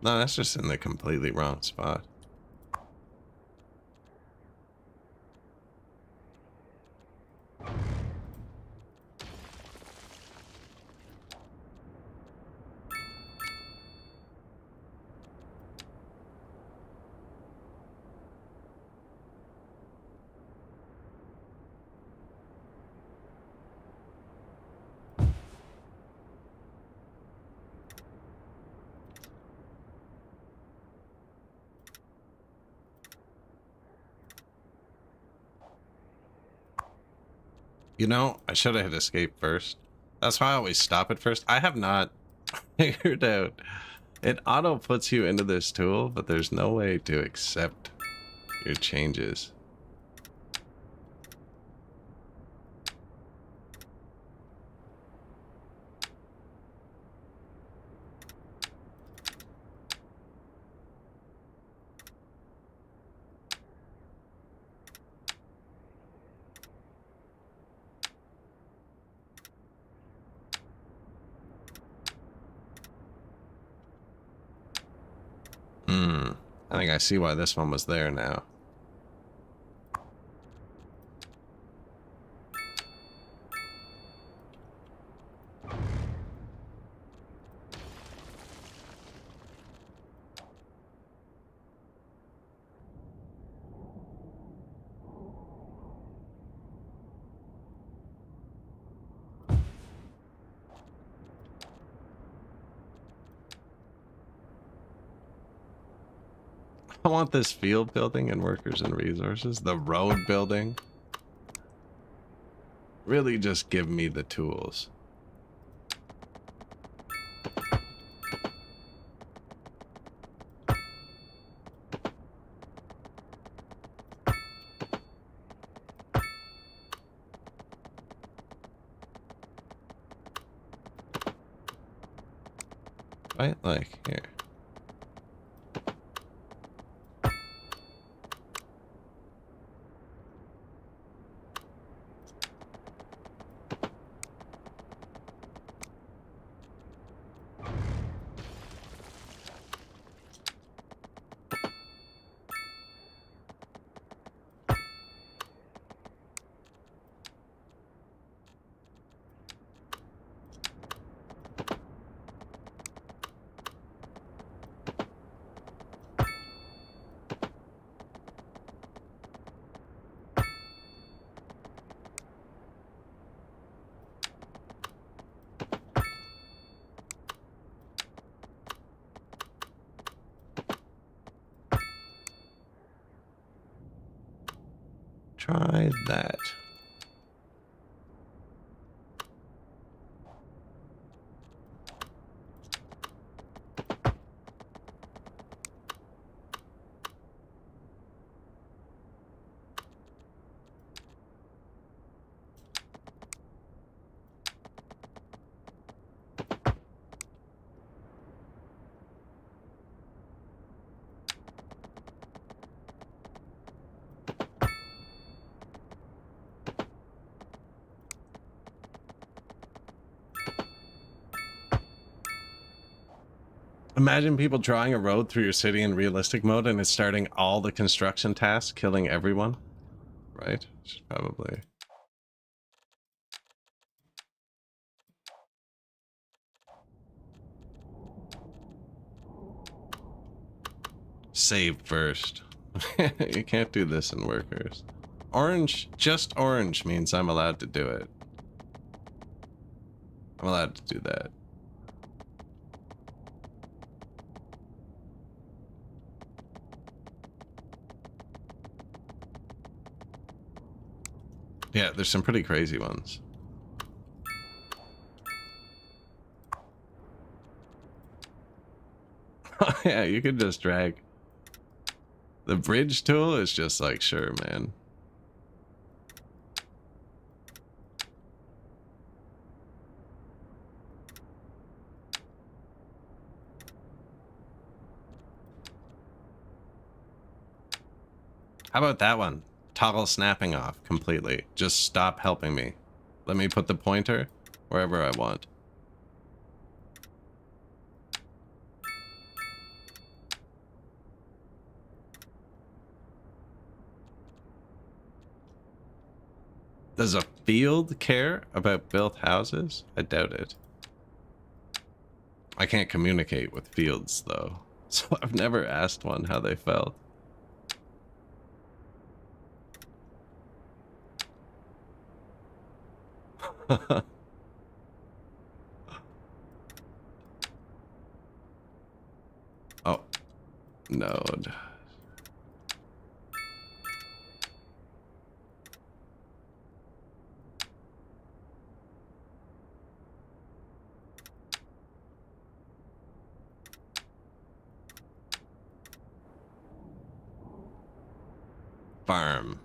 No, that's just in the completely wrong spot. You know, I should have hit escape first. That's why I always stop at first. I have not figured out. It auto puts you into this tool, but there's no way to accept your changes. I think I see why this one was there now. I want this field building and workers and resources. The road building. Really just give me the tools. Right? Like, here. Try that. Imagine people drawing a road through your city in realistic mode and it's starting all the construction tasks, killing everyone. Right? Should probably. Save first. You can't do this in workers. Orange, just orange means I'm allowed to do it. I'm allowed to do that. Yeah, there's some pretty crazy ones. Yeah, you could just drag. The bridge tool is just like, sure, man. How about that one? Toggle snapping off completely. Just stop helping me. Let me put the pointer wherever I want. Does a field care about built houses? I doubt it. I can't communicate with fields though, so I've never asked one how they felt. Oh, node. Farm.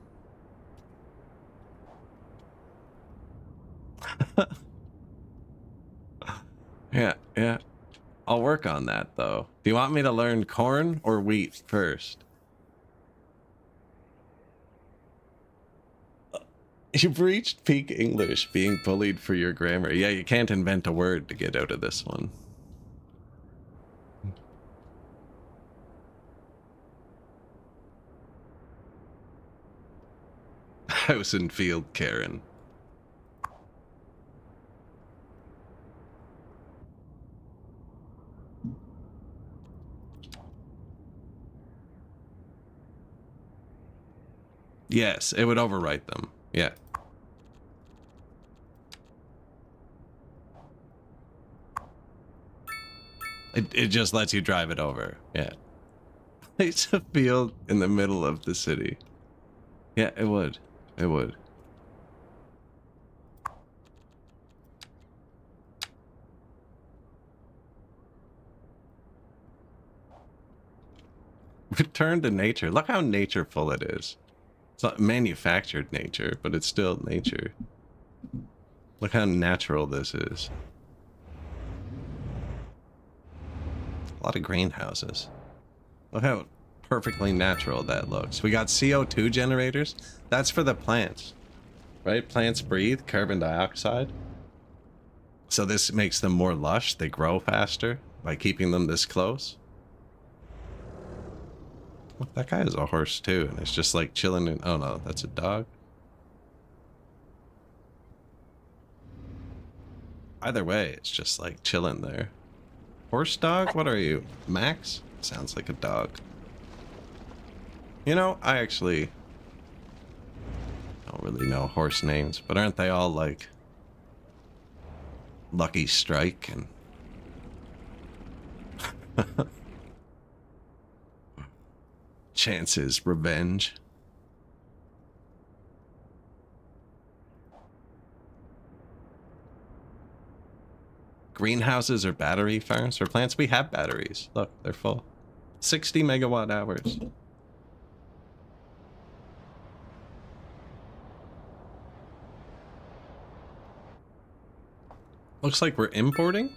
Yeah. I'll work on that though. Do you want me to learn corn or wheat first? You've reached peak English, being bullied for your grammar. Yeah, you can't invent a word to get out of this one. House and field Karen. Yes, it would overwrite them. Yeah. It just lets you drive it over. Yeah. It's a field in the middle of the city. Yeah, it would. It would. Return to nature. Look how natureful it is. It's not manufactured nature, but it's still nature. Look how natural this is. A lot of greenhouses. Look how perfectly natural that looks. We got CO2 generators. That's for the plants, right? Plants breathe carbon dioxide. So this makes them more lush. They grow faster by keeping them this close. Look, that guy is a horse too, and it's just like chilling in... Oh no, that's a dog. Either way, it's just like chilling there. Horse dog? What are you? Max? Sounds like a dog. You know, I actually don't really know horse names, but aren't they all like Lucky Strike and Chance's Revenge? Greenhouses or battery farms for plants? We have batteries. Look, they're full. 60 megawatt hours. Looks like we're importing?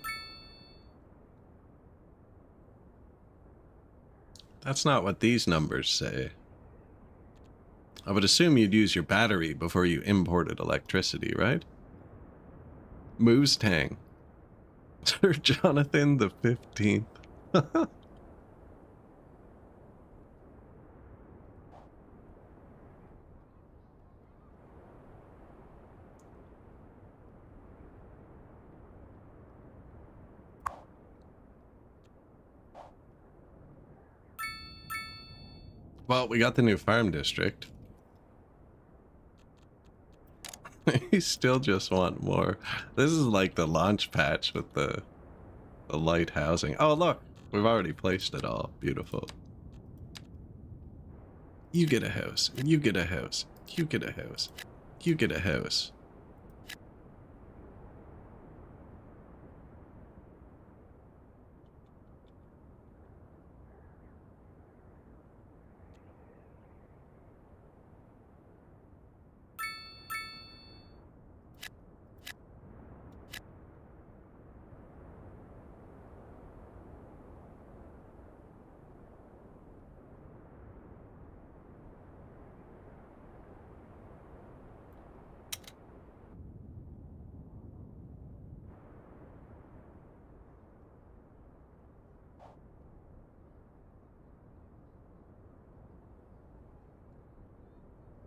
That's not what these numbers say. I would assume you'd use your battery before you imported electricity, right? Moose Tang. Sir Jonathan the 15th. Well, we got the new farm district. You still just want more. This is like the launch patch with the light housing. Oh, look. We've already placed it all. Beautiful. You get a house. You get a house. You get a house. You get a house.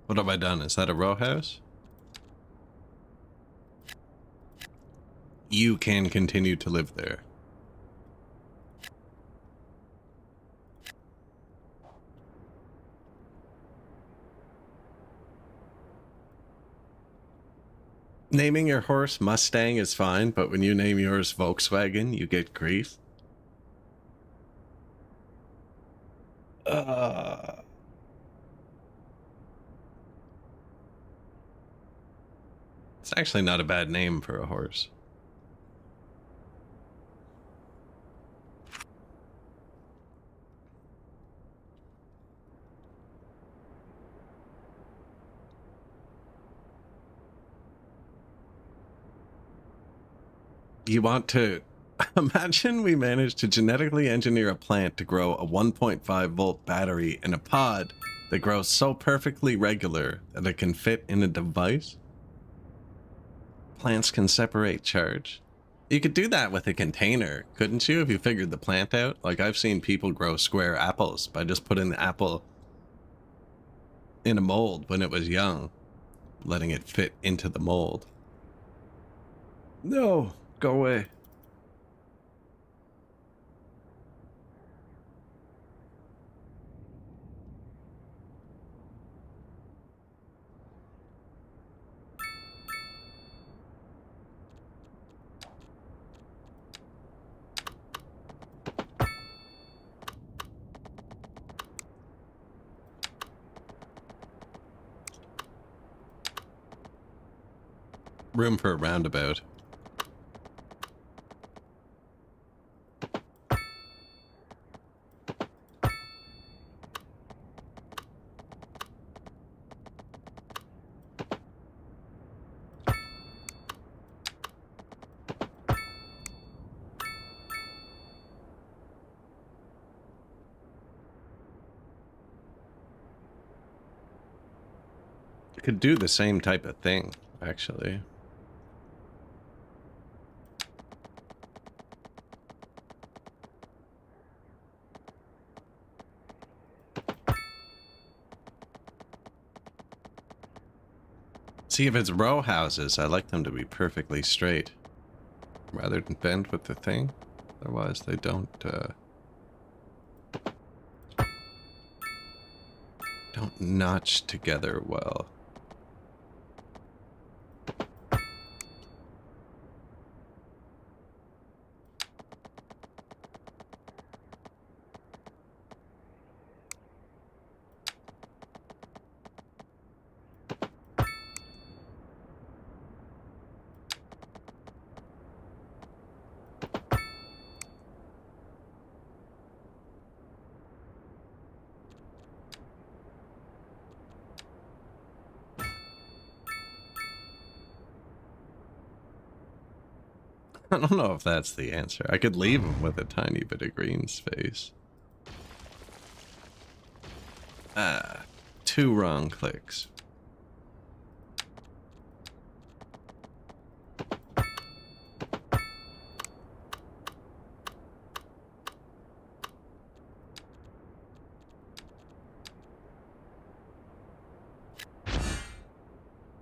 What have I done? Is that a row house? You can continue to live there. Naming your horse Mustang is fine, but when you name yours Volkswagen, you get grief. It's actually not a bad name for a horse. You want to imagine we managed to genetically engineer a plant to grow a 1.5 volt battery in a pod that grows so perfectly regular that it can fit in a device? Plants can separate charge. You could do that with a container, couldn't you, if you figured the plant out? Like, I've seen people grow square apples by just putting the apple in a mold when it was young, letting it fit into the mold. No, go away. Room for a roundabout. Could do the same type of thing, actually. See, if it's row houses, I like them to be perfectly straight, rather than bend with the thing. Otherwise, they don't notch together well. I don't know if that's the answer. I could leave him with a tiny bit of green space. Ah, 2 wrong clicks.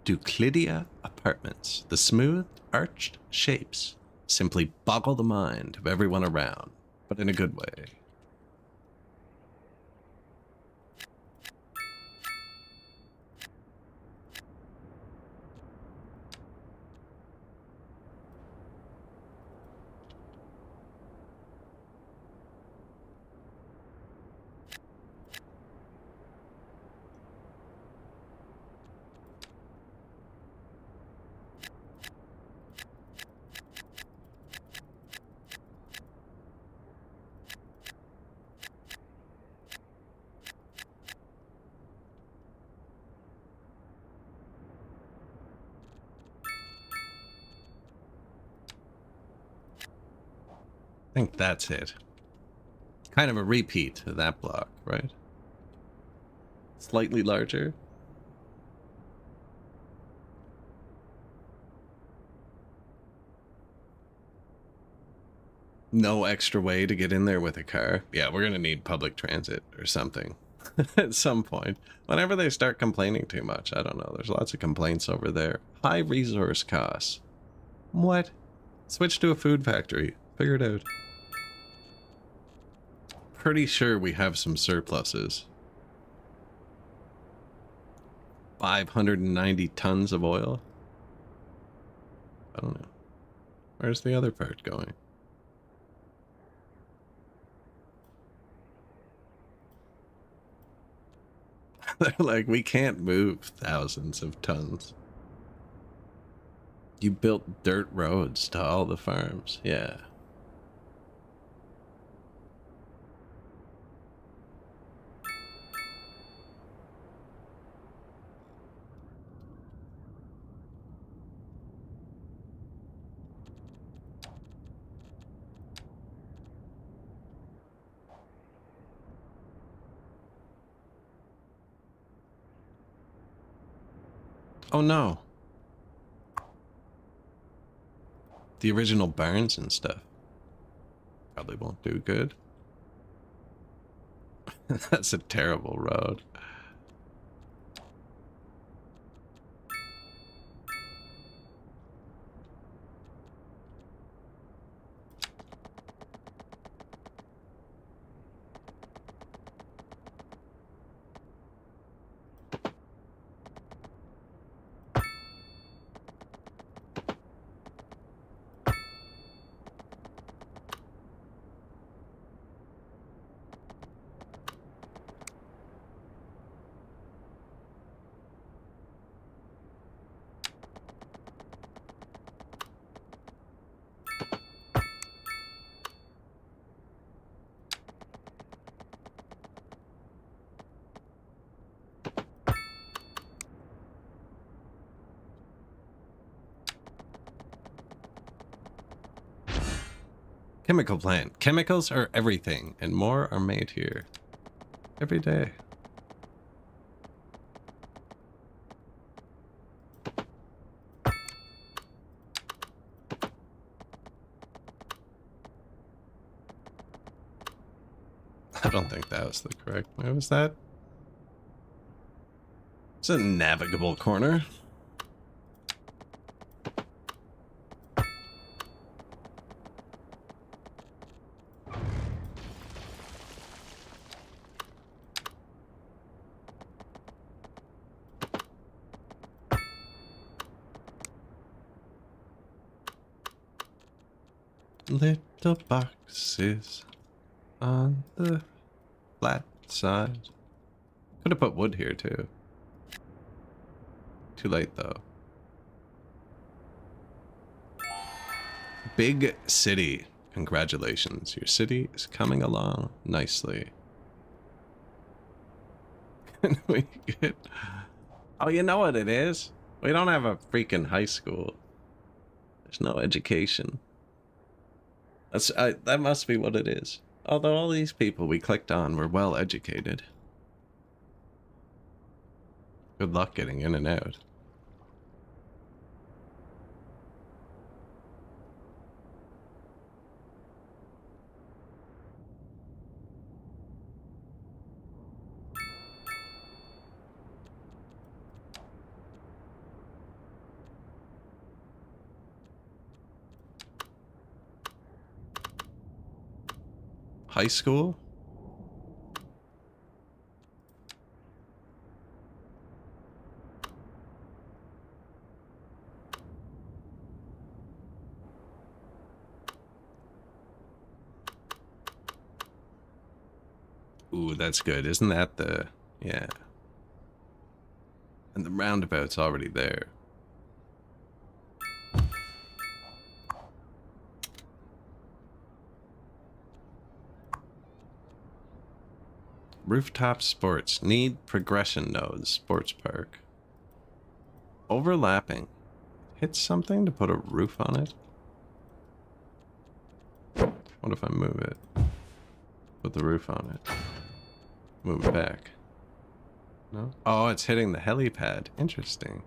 Euclidia Apartments. The smooth, arched shapes simply boggle the mind of everyone around, but in a good way. I think that's it. Kind of a repeat of that block, right? Slightly larger. No extra way to get in there with a car. Yeah, we're gonna need public transit or something at some point. Whenever they start complaining too much, I don't know. There's lots of complaints over there. High resource costs. What? Switch to a food factory. Figure it out. Pretty sure we have some surpluses. 590 tons of oil? I don't know. Where's the other part going? They're like, we can't move thousands of tons. You built dirt roads to all the farms. Yeah. Oh no. The original barns and stuff. Probably won't do good. That's a terrible road. Chemical plant. Chemicals are everything, and more are made here. Every day. I don't think that was the correct move. Was that? It's a navigable corner. Little boxes on the flat side. Could have put wood here too. Too late though. Big city. Congratulations. Your city is coming along nicely. Can we get... Oh, you know what it is? We don't have a freaking high school. There's no education. That must be what it is. Although all these people we clicked on were well educated. Good luck getting in and out. High school? Ooh, that's good. Isn't that the... Yeah. And the roundabout's already there. Rooftop sports. Need progression nodes. Sports park. Overlapping. Hit something to put a roof on it? What if I move it? Put the roof on it. Move it back. No? Oh, it's hitting the helipad. Interesting.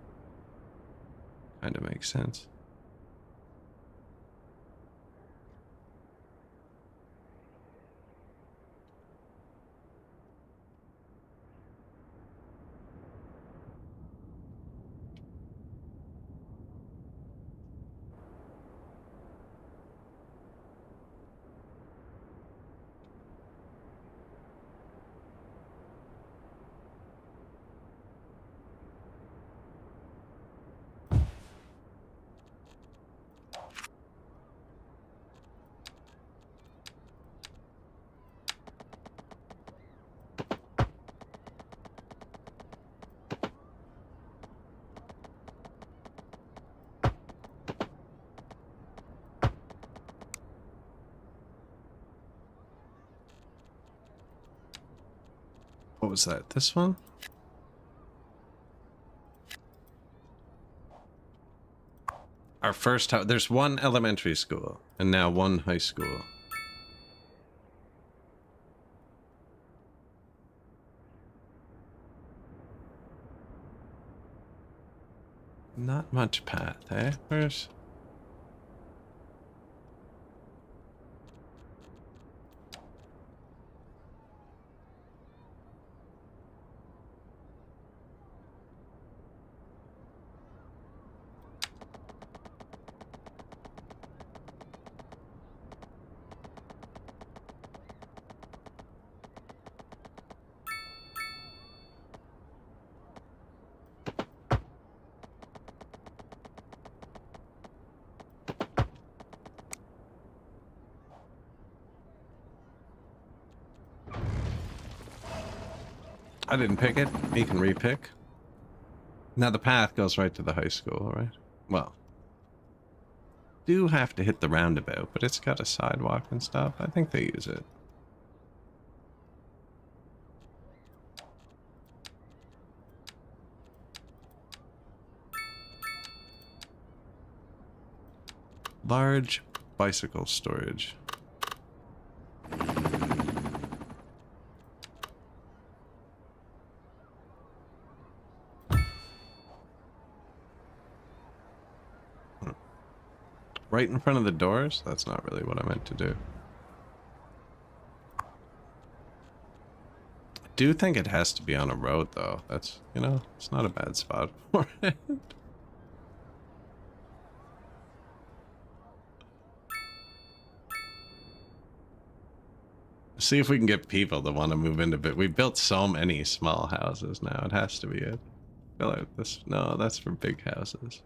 Kind of makes sense. What was that? This one? Our first house. There's one elementary school and now one high school. Not much path, eh? Where's... I didn't pick it. You can repick. Now the path goes right to the high school, right? Well, do have to hit the roundabout, but it's got a sidewalk and stuff. I think they use it. Large bicycle storage. Right in front of the doors? That's not really what I meant to do. I do think it has to be on a road, though. That's, you know, it's not a bad spot for it. See if we can get people to want to move into it. We built so many small houses now. It has to be it. I feel like this... No, that's for big houses.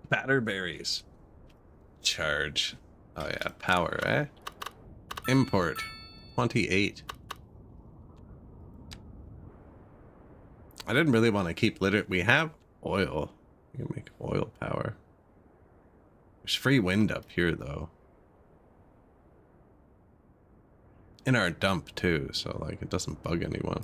Batterberries. Charge. Oh yeah, power, eh? Import. 28. I didn't really want to keep litter. We have oil. We can make oil power. There's free wind up here, though. In our dump, too, so, like, it doesn't bug anyone.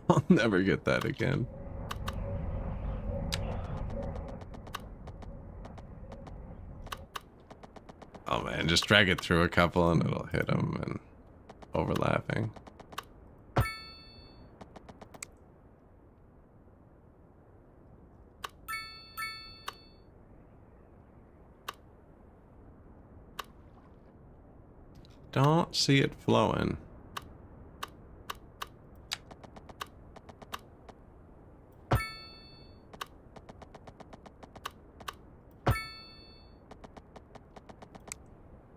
I'll never get that again. Oh man, just drag it through a couple and it'll hit them and overlapping. Don't see it flowing.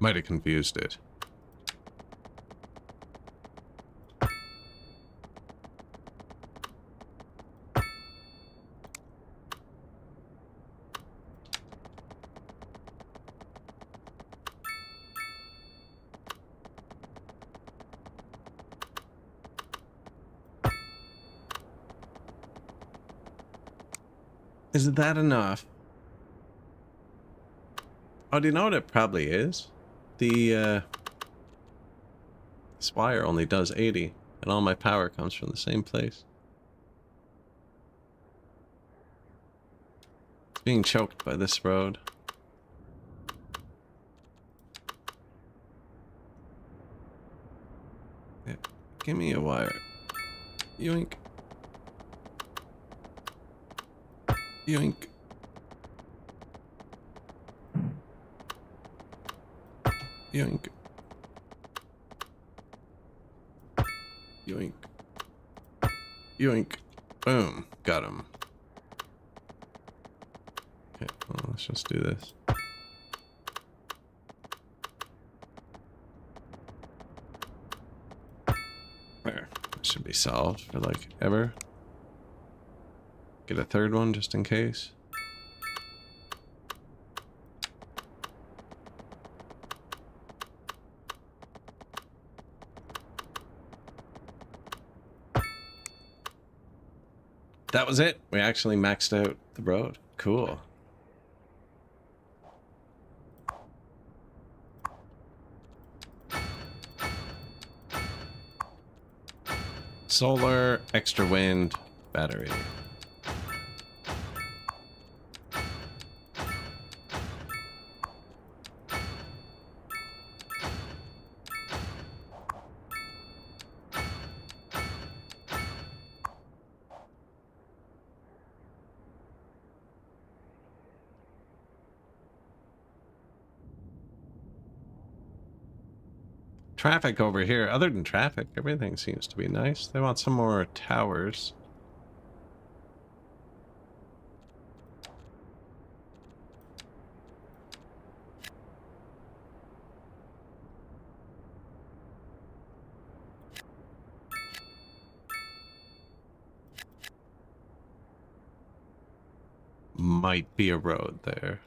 Might have confused it. Is that enough? Oh, do you know what it probably is? The this wire only does 80, and all my power comes from the same place. It's being choked by this road. Yeah, give me a wire. Yoink. Yoink. Yoink. Yoink. Yoink. Boom. Got him. Okay, well, let's just do this. There. That should be solved for like ever. Get a third one just in case. That was it. We actually maxed out the road. Cool. Solar, extra wind, battery. Traffic over here. Other than traffic, everything seems to be nice. They want some more towers. Might be a road there.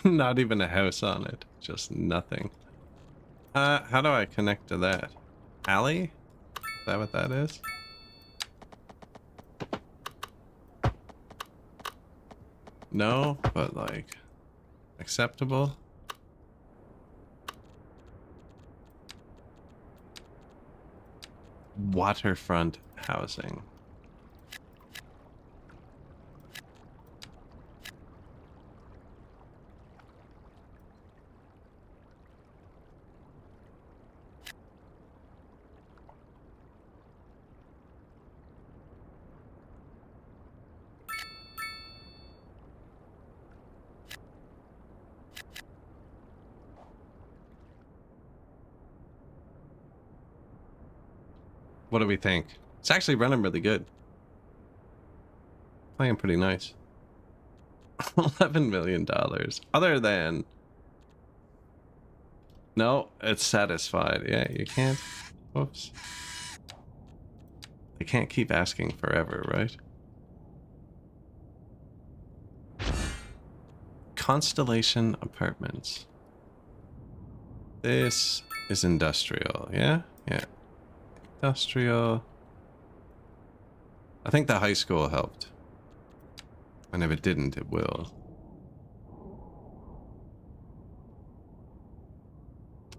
Not even a house on it. Just nothing. How do I connect to that? Alley? Is that what that is? No, but like acceptable. Waterfront housing. What do we think? It's actually running really good. Playing pretty nice. $11 million. Other than... No, it's satisfied. Yeah, you can't... Whoops. They can't keep asking forever, right? Constellation Apartments. This is industrial, yeah? Yeah. Industrial. I think the high school helped. And if it didn't, it will.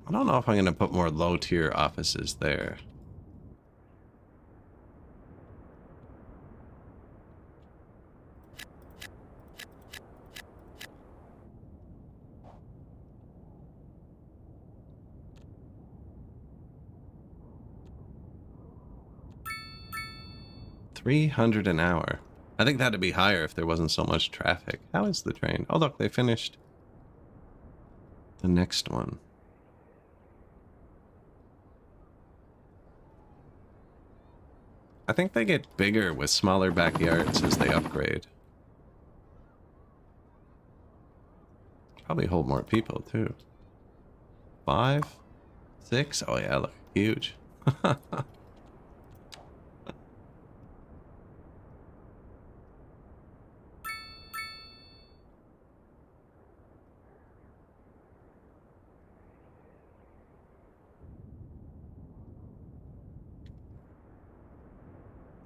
I don't know if I'm going to put more low-tier offices there. $300 an hour. I think that'd be higher if there wasn't so much traffic. How is the train? Oh, look, they finished the next one. I think they get bigger with smaller backyards as they upgrade. Probably hold more people, too. 5? 6? Oh, yeah, look, huge.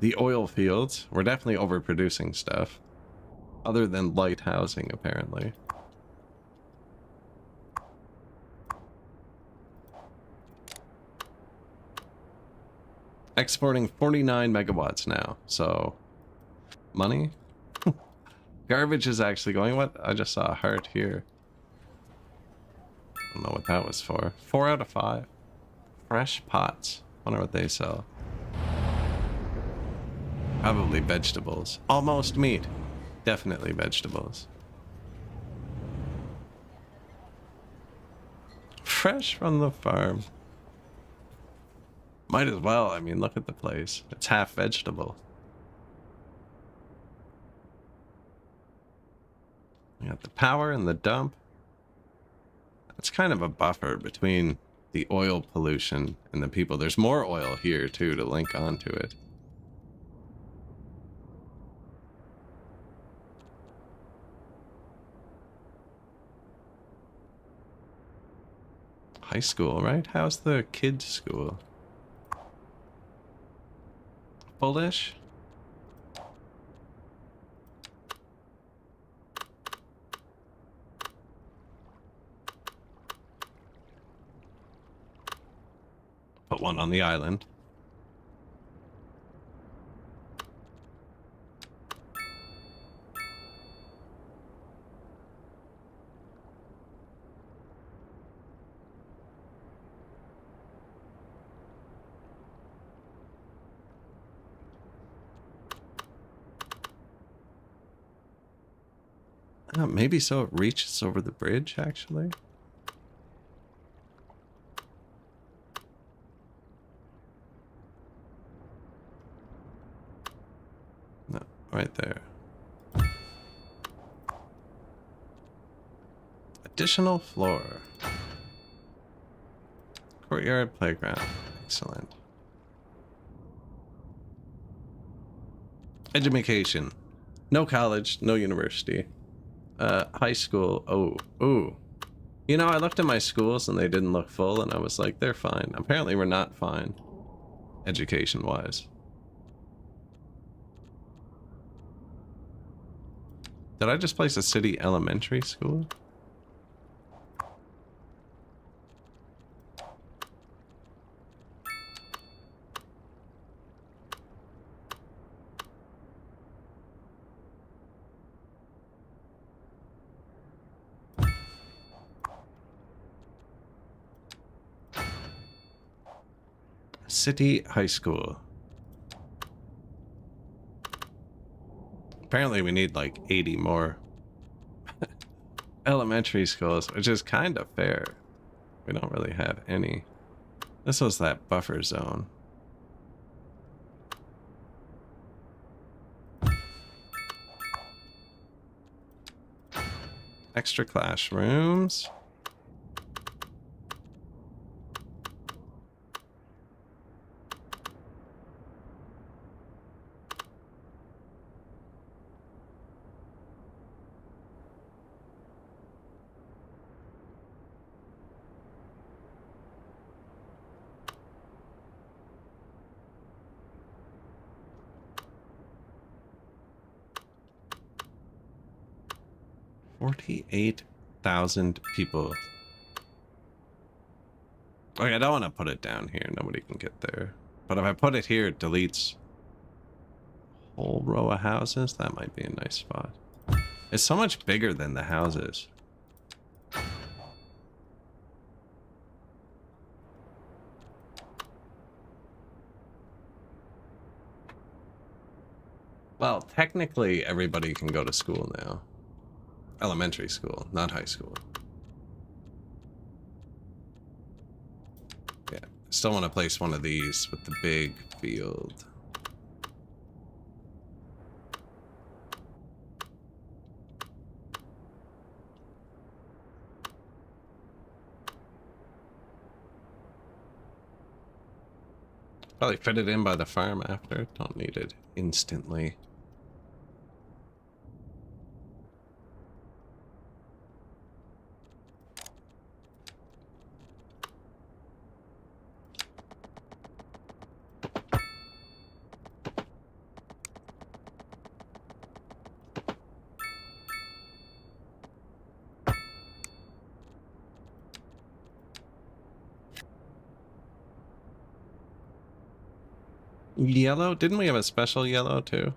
The oil fields. We're definitely overproducing stuff. Other than light housing, apparently. Exporting 49 megawatts now, so... Money? Garbage is actually going... What? I just saw a heart here. I don't know what that was for. 4 out of 5. Fresh pots. Wonder what they sell. Probably vegetables. Almost meat. Definitely vegetables. Fresh from the farm. Might as well. I mean, look at the place. It's half vegetable. You got the power and the dump. It's kind of a buffer between the oil pollution and the people. There's more oil here, too, to link onto it. High school, right? How's the kids' school? Fullish? Put one on the island. Maybe so it reaches over the bridge, actually. No, right there. Additional floor. Courtyard playground. Excellent. Education. No college, no university. High school. Oh, ooh. You know, I looked at my schools and they didn't look full, and I was like, they're fine. Apparently we're not fine, education-wise. Did I just place a city elementary school? City high school. Apparently we need like 80 more elementary schools, which is kind of fair. We don't really have any. This was that buffer zone. Extra classrooms. $48,000 people. Okay, I don't want to put it down here. Nobody can get there. But if I put it here, it deletes a whole row of houses. That might be a nice spot. It's so much bigger than the houses. Well, technically, everybody can go to school now. Elementary school, not high school. Yeah, still want to place one of these with the big field. Probably fit it in by the farm after. Don't need it instantly. Yellow? Didn't we have a special yellow too?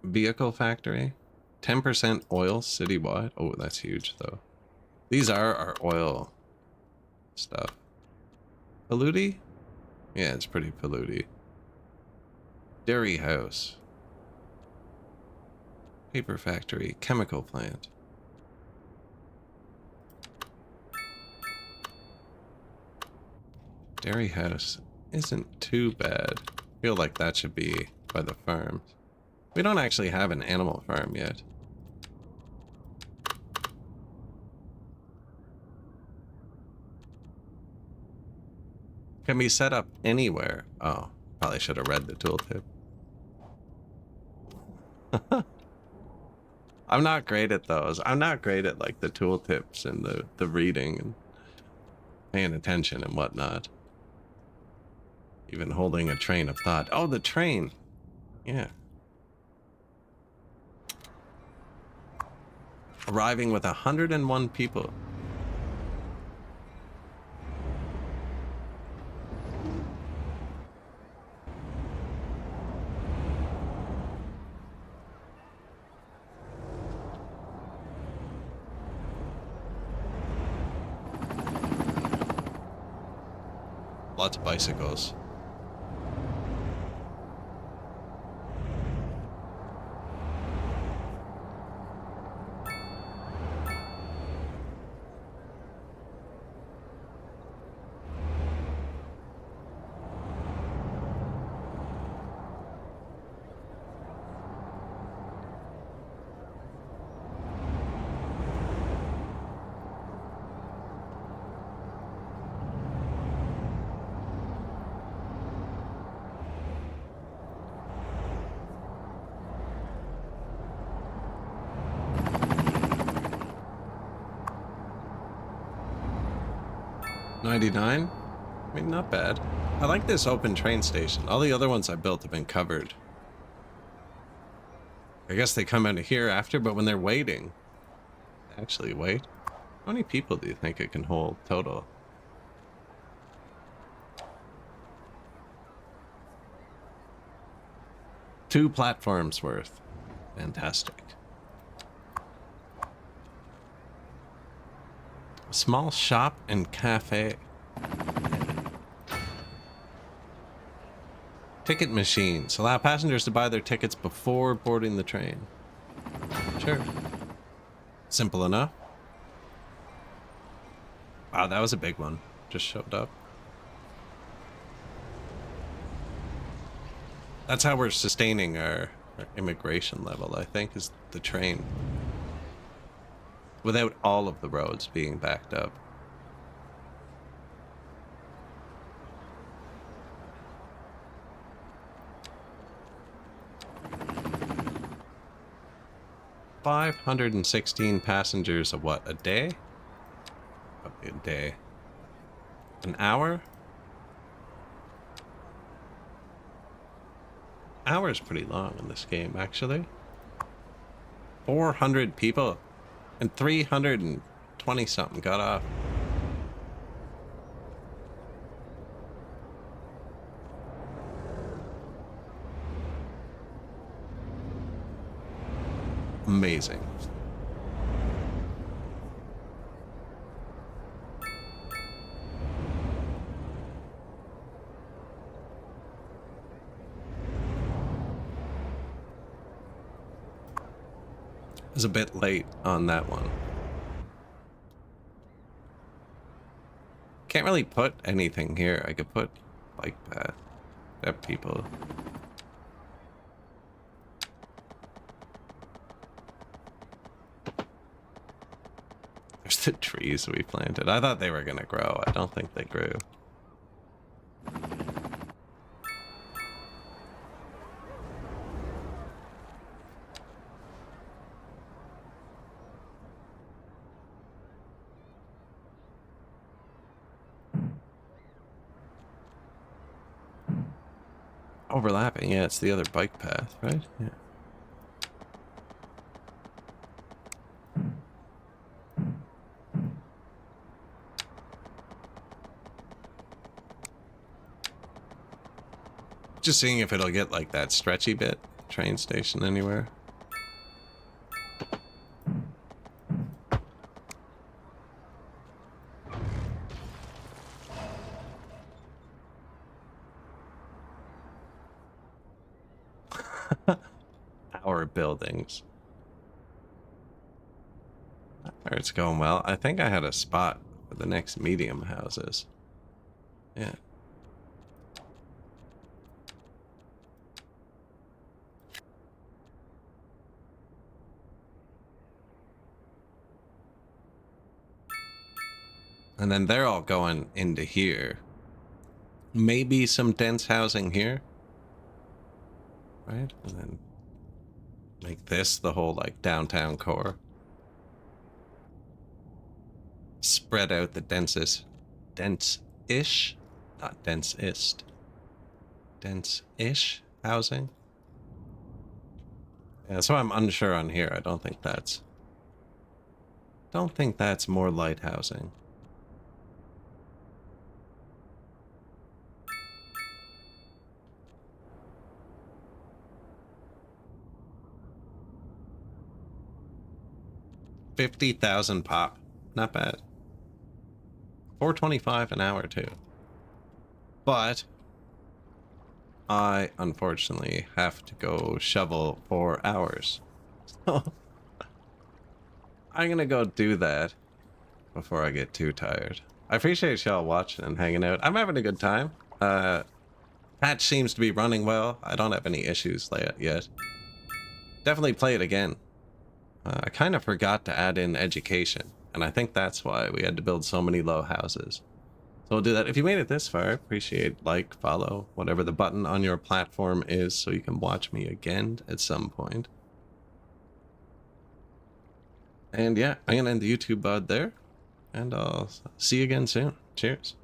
Vehicle factory? 10% oil citywide? Oh, that's huge though. These are our oil stuff. Polluty? Yeah, it's pretty polluty. Dairy house. Paper factory. Chemical plant. Dairy house isn't too bad. I feel like that should be by the farms. We don't actually have an animal farm yet. Can be set up anywhere. Oh, probably should have read the tooltip. I'm not great at those. I'm not great at like the tooltips and the reading and paying attention and whatnot. Even holding a train of thought. Oh, the train. Yeah. Arriving with 101 people. Lots of bicycles. 99? I mean, not bad. I like this open train station. All the other ones I built have been covered. I guess they come out of here after, but when they're waiting, they actually wait. How many people do you think it can hold total? Two platforms worth. Fantastic. A small shop and cafe. Ticket machines. Allow passengers to buy their tickets before boarding the train. Sure. Simple enough. Wow, that was a big one. Just showed up. That's how we're sustaining our immigration level, I think, is the train. Without all of the roads being backed up. $516 passengers of what, a day? Probably a day. An hour? Hour is pretty long in this game, actually. 400 people and 320 something got off. Amazing. Was a bit late on that one. Can't really put anything here. I could put bike path. Have people. There's the trees we planted. I thought they were gonna grow. I don't think they grew. Overlapping, yeah, it's the other bike path, right? Yeah. Just seeing if it'll get like that stretchy bit train station anywhere. Our buildings. It's going well. I think I had a spot for the next medium houses. Yeah. And then they're all going into here. Maybe some dense housing here. Right? And then make this the whole like downtown core. Spread out the dense-ish, not dense-ist, dense-ish housing. Yeah, so I'm unsure on here. I don't think that's more light housing. $50,000 pop. Not bad. $4.25 an hour too. But I unfortunately have to go shovel for hours. So I'm gonna go do that before I get too tired. I appreciate y'all watching and hanging out. I'm having a good time. Patch seems to be running well. I don't have any issues yet. Definitely play it again. I kind of forgot to add in education, and I think that's why we had to build so many low houses. So we'll do that. If you made it this far, appreciate like, follow, whatever the button on your platform is, so you can watch me again at some point. And yeah, I'm gonna end the YouTube VOD there. and I'll see you again soon. Cheers.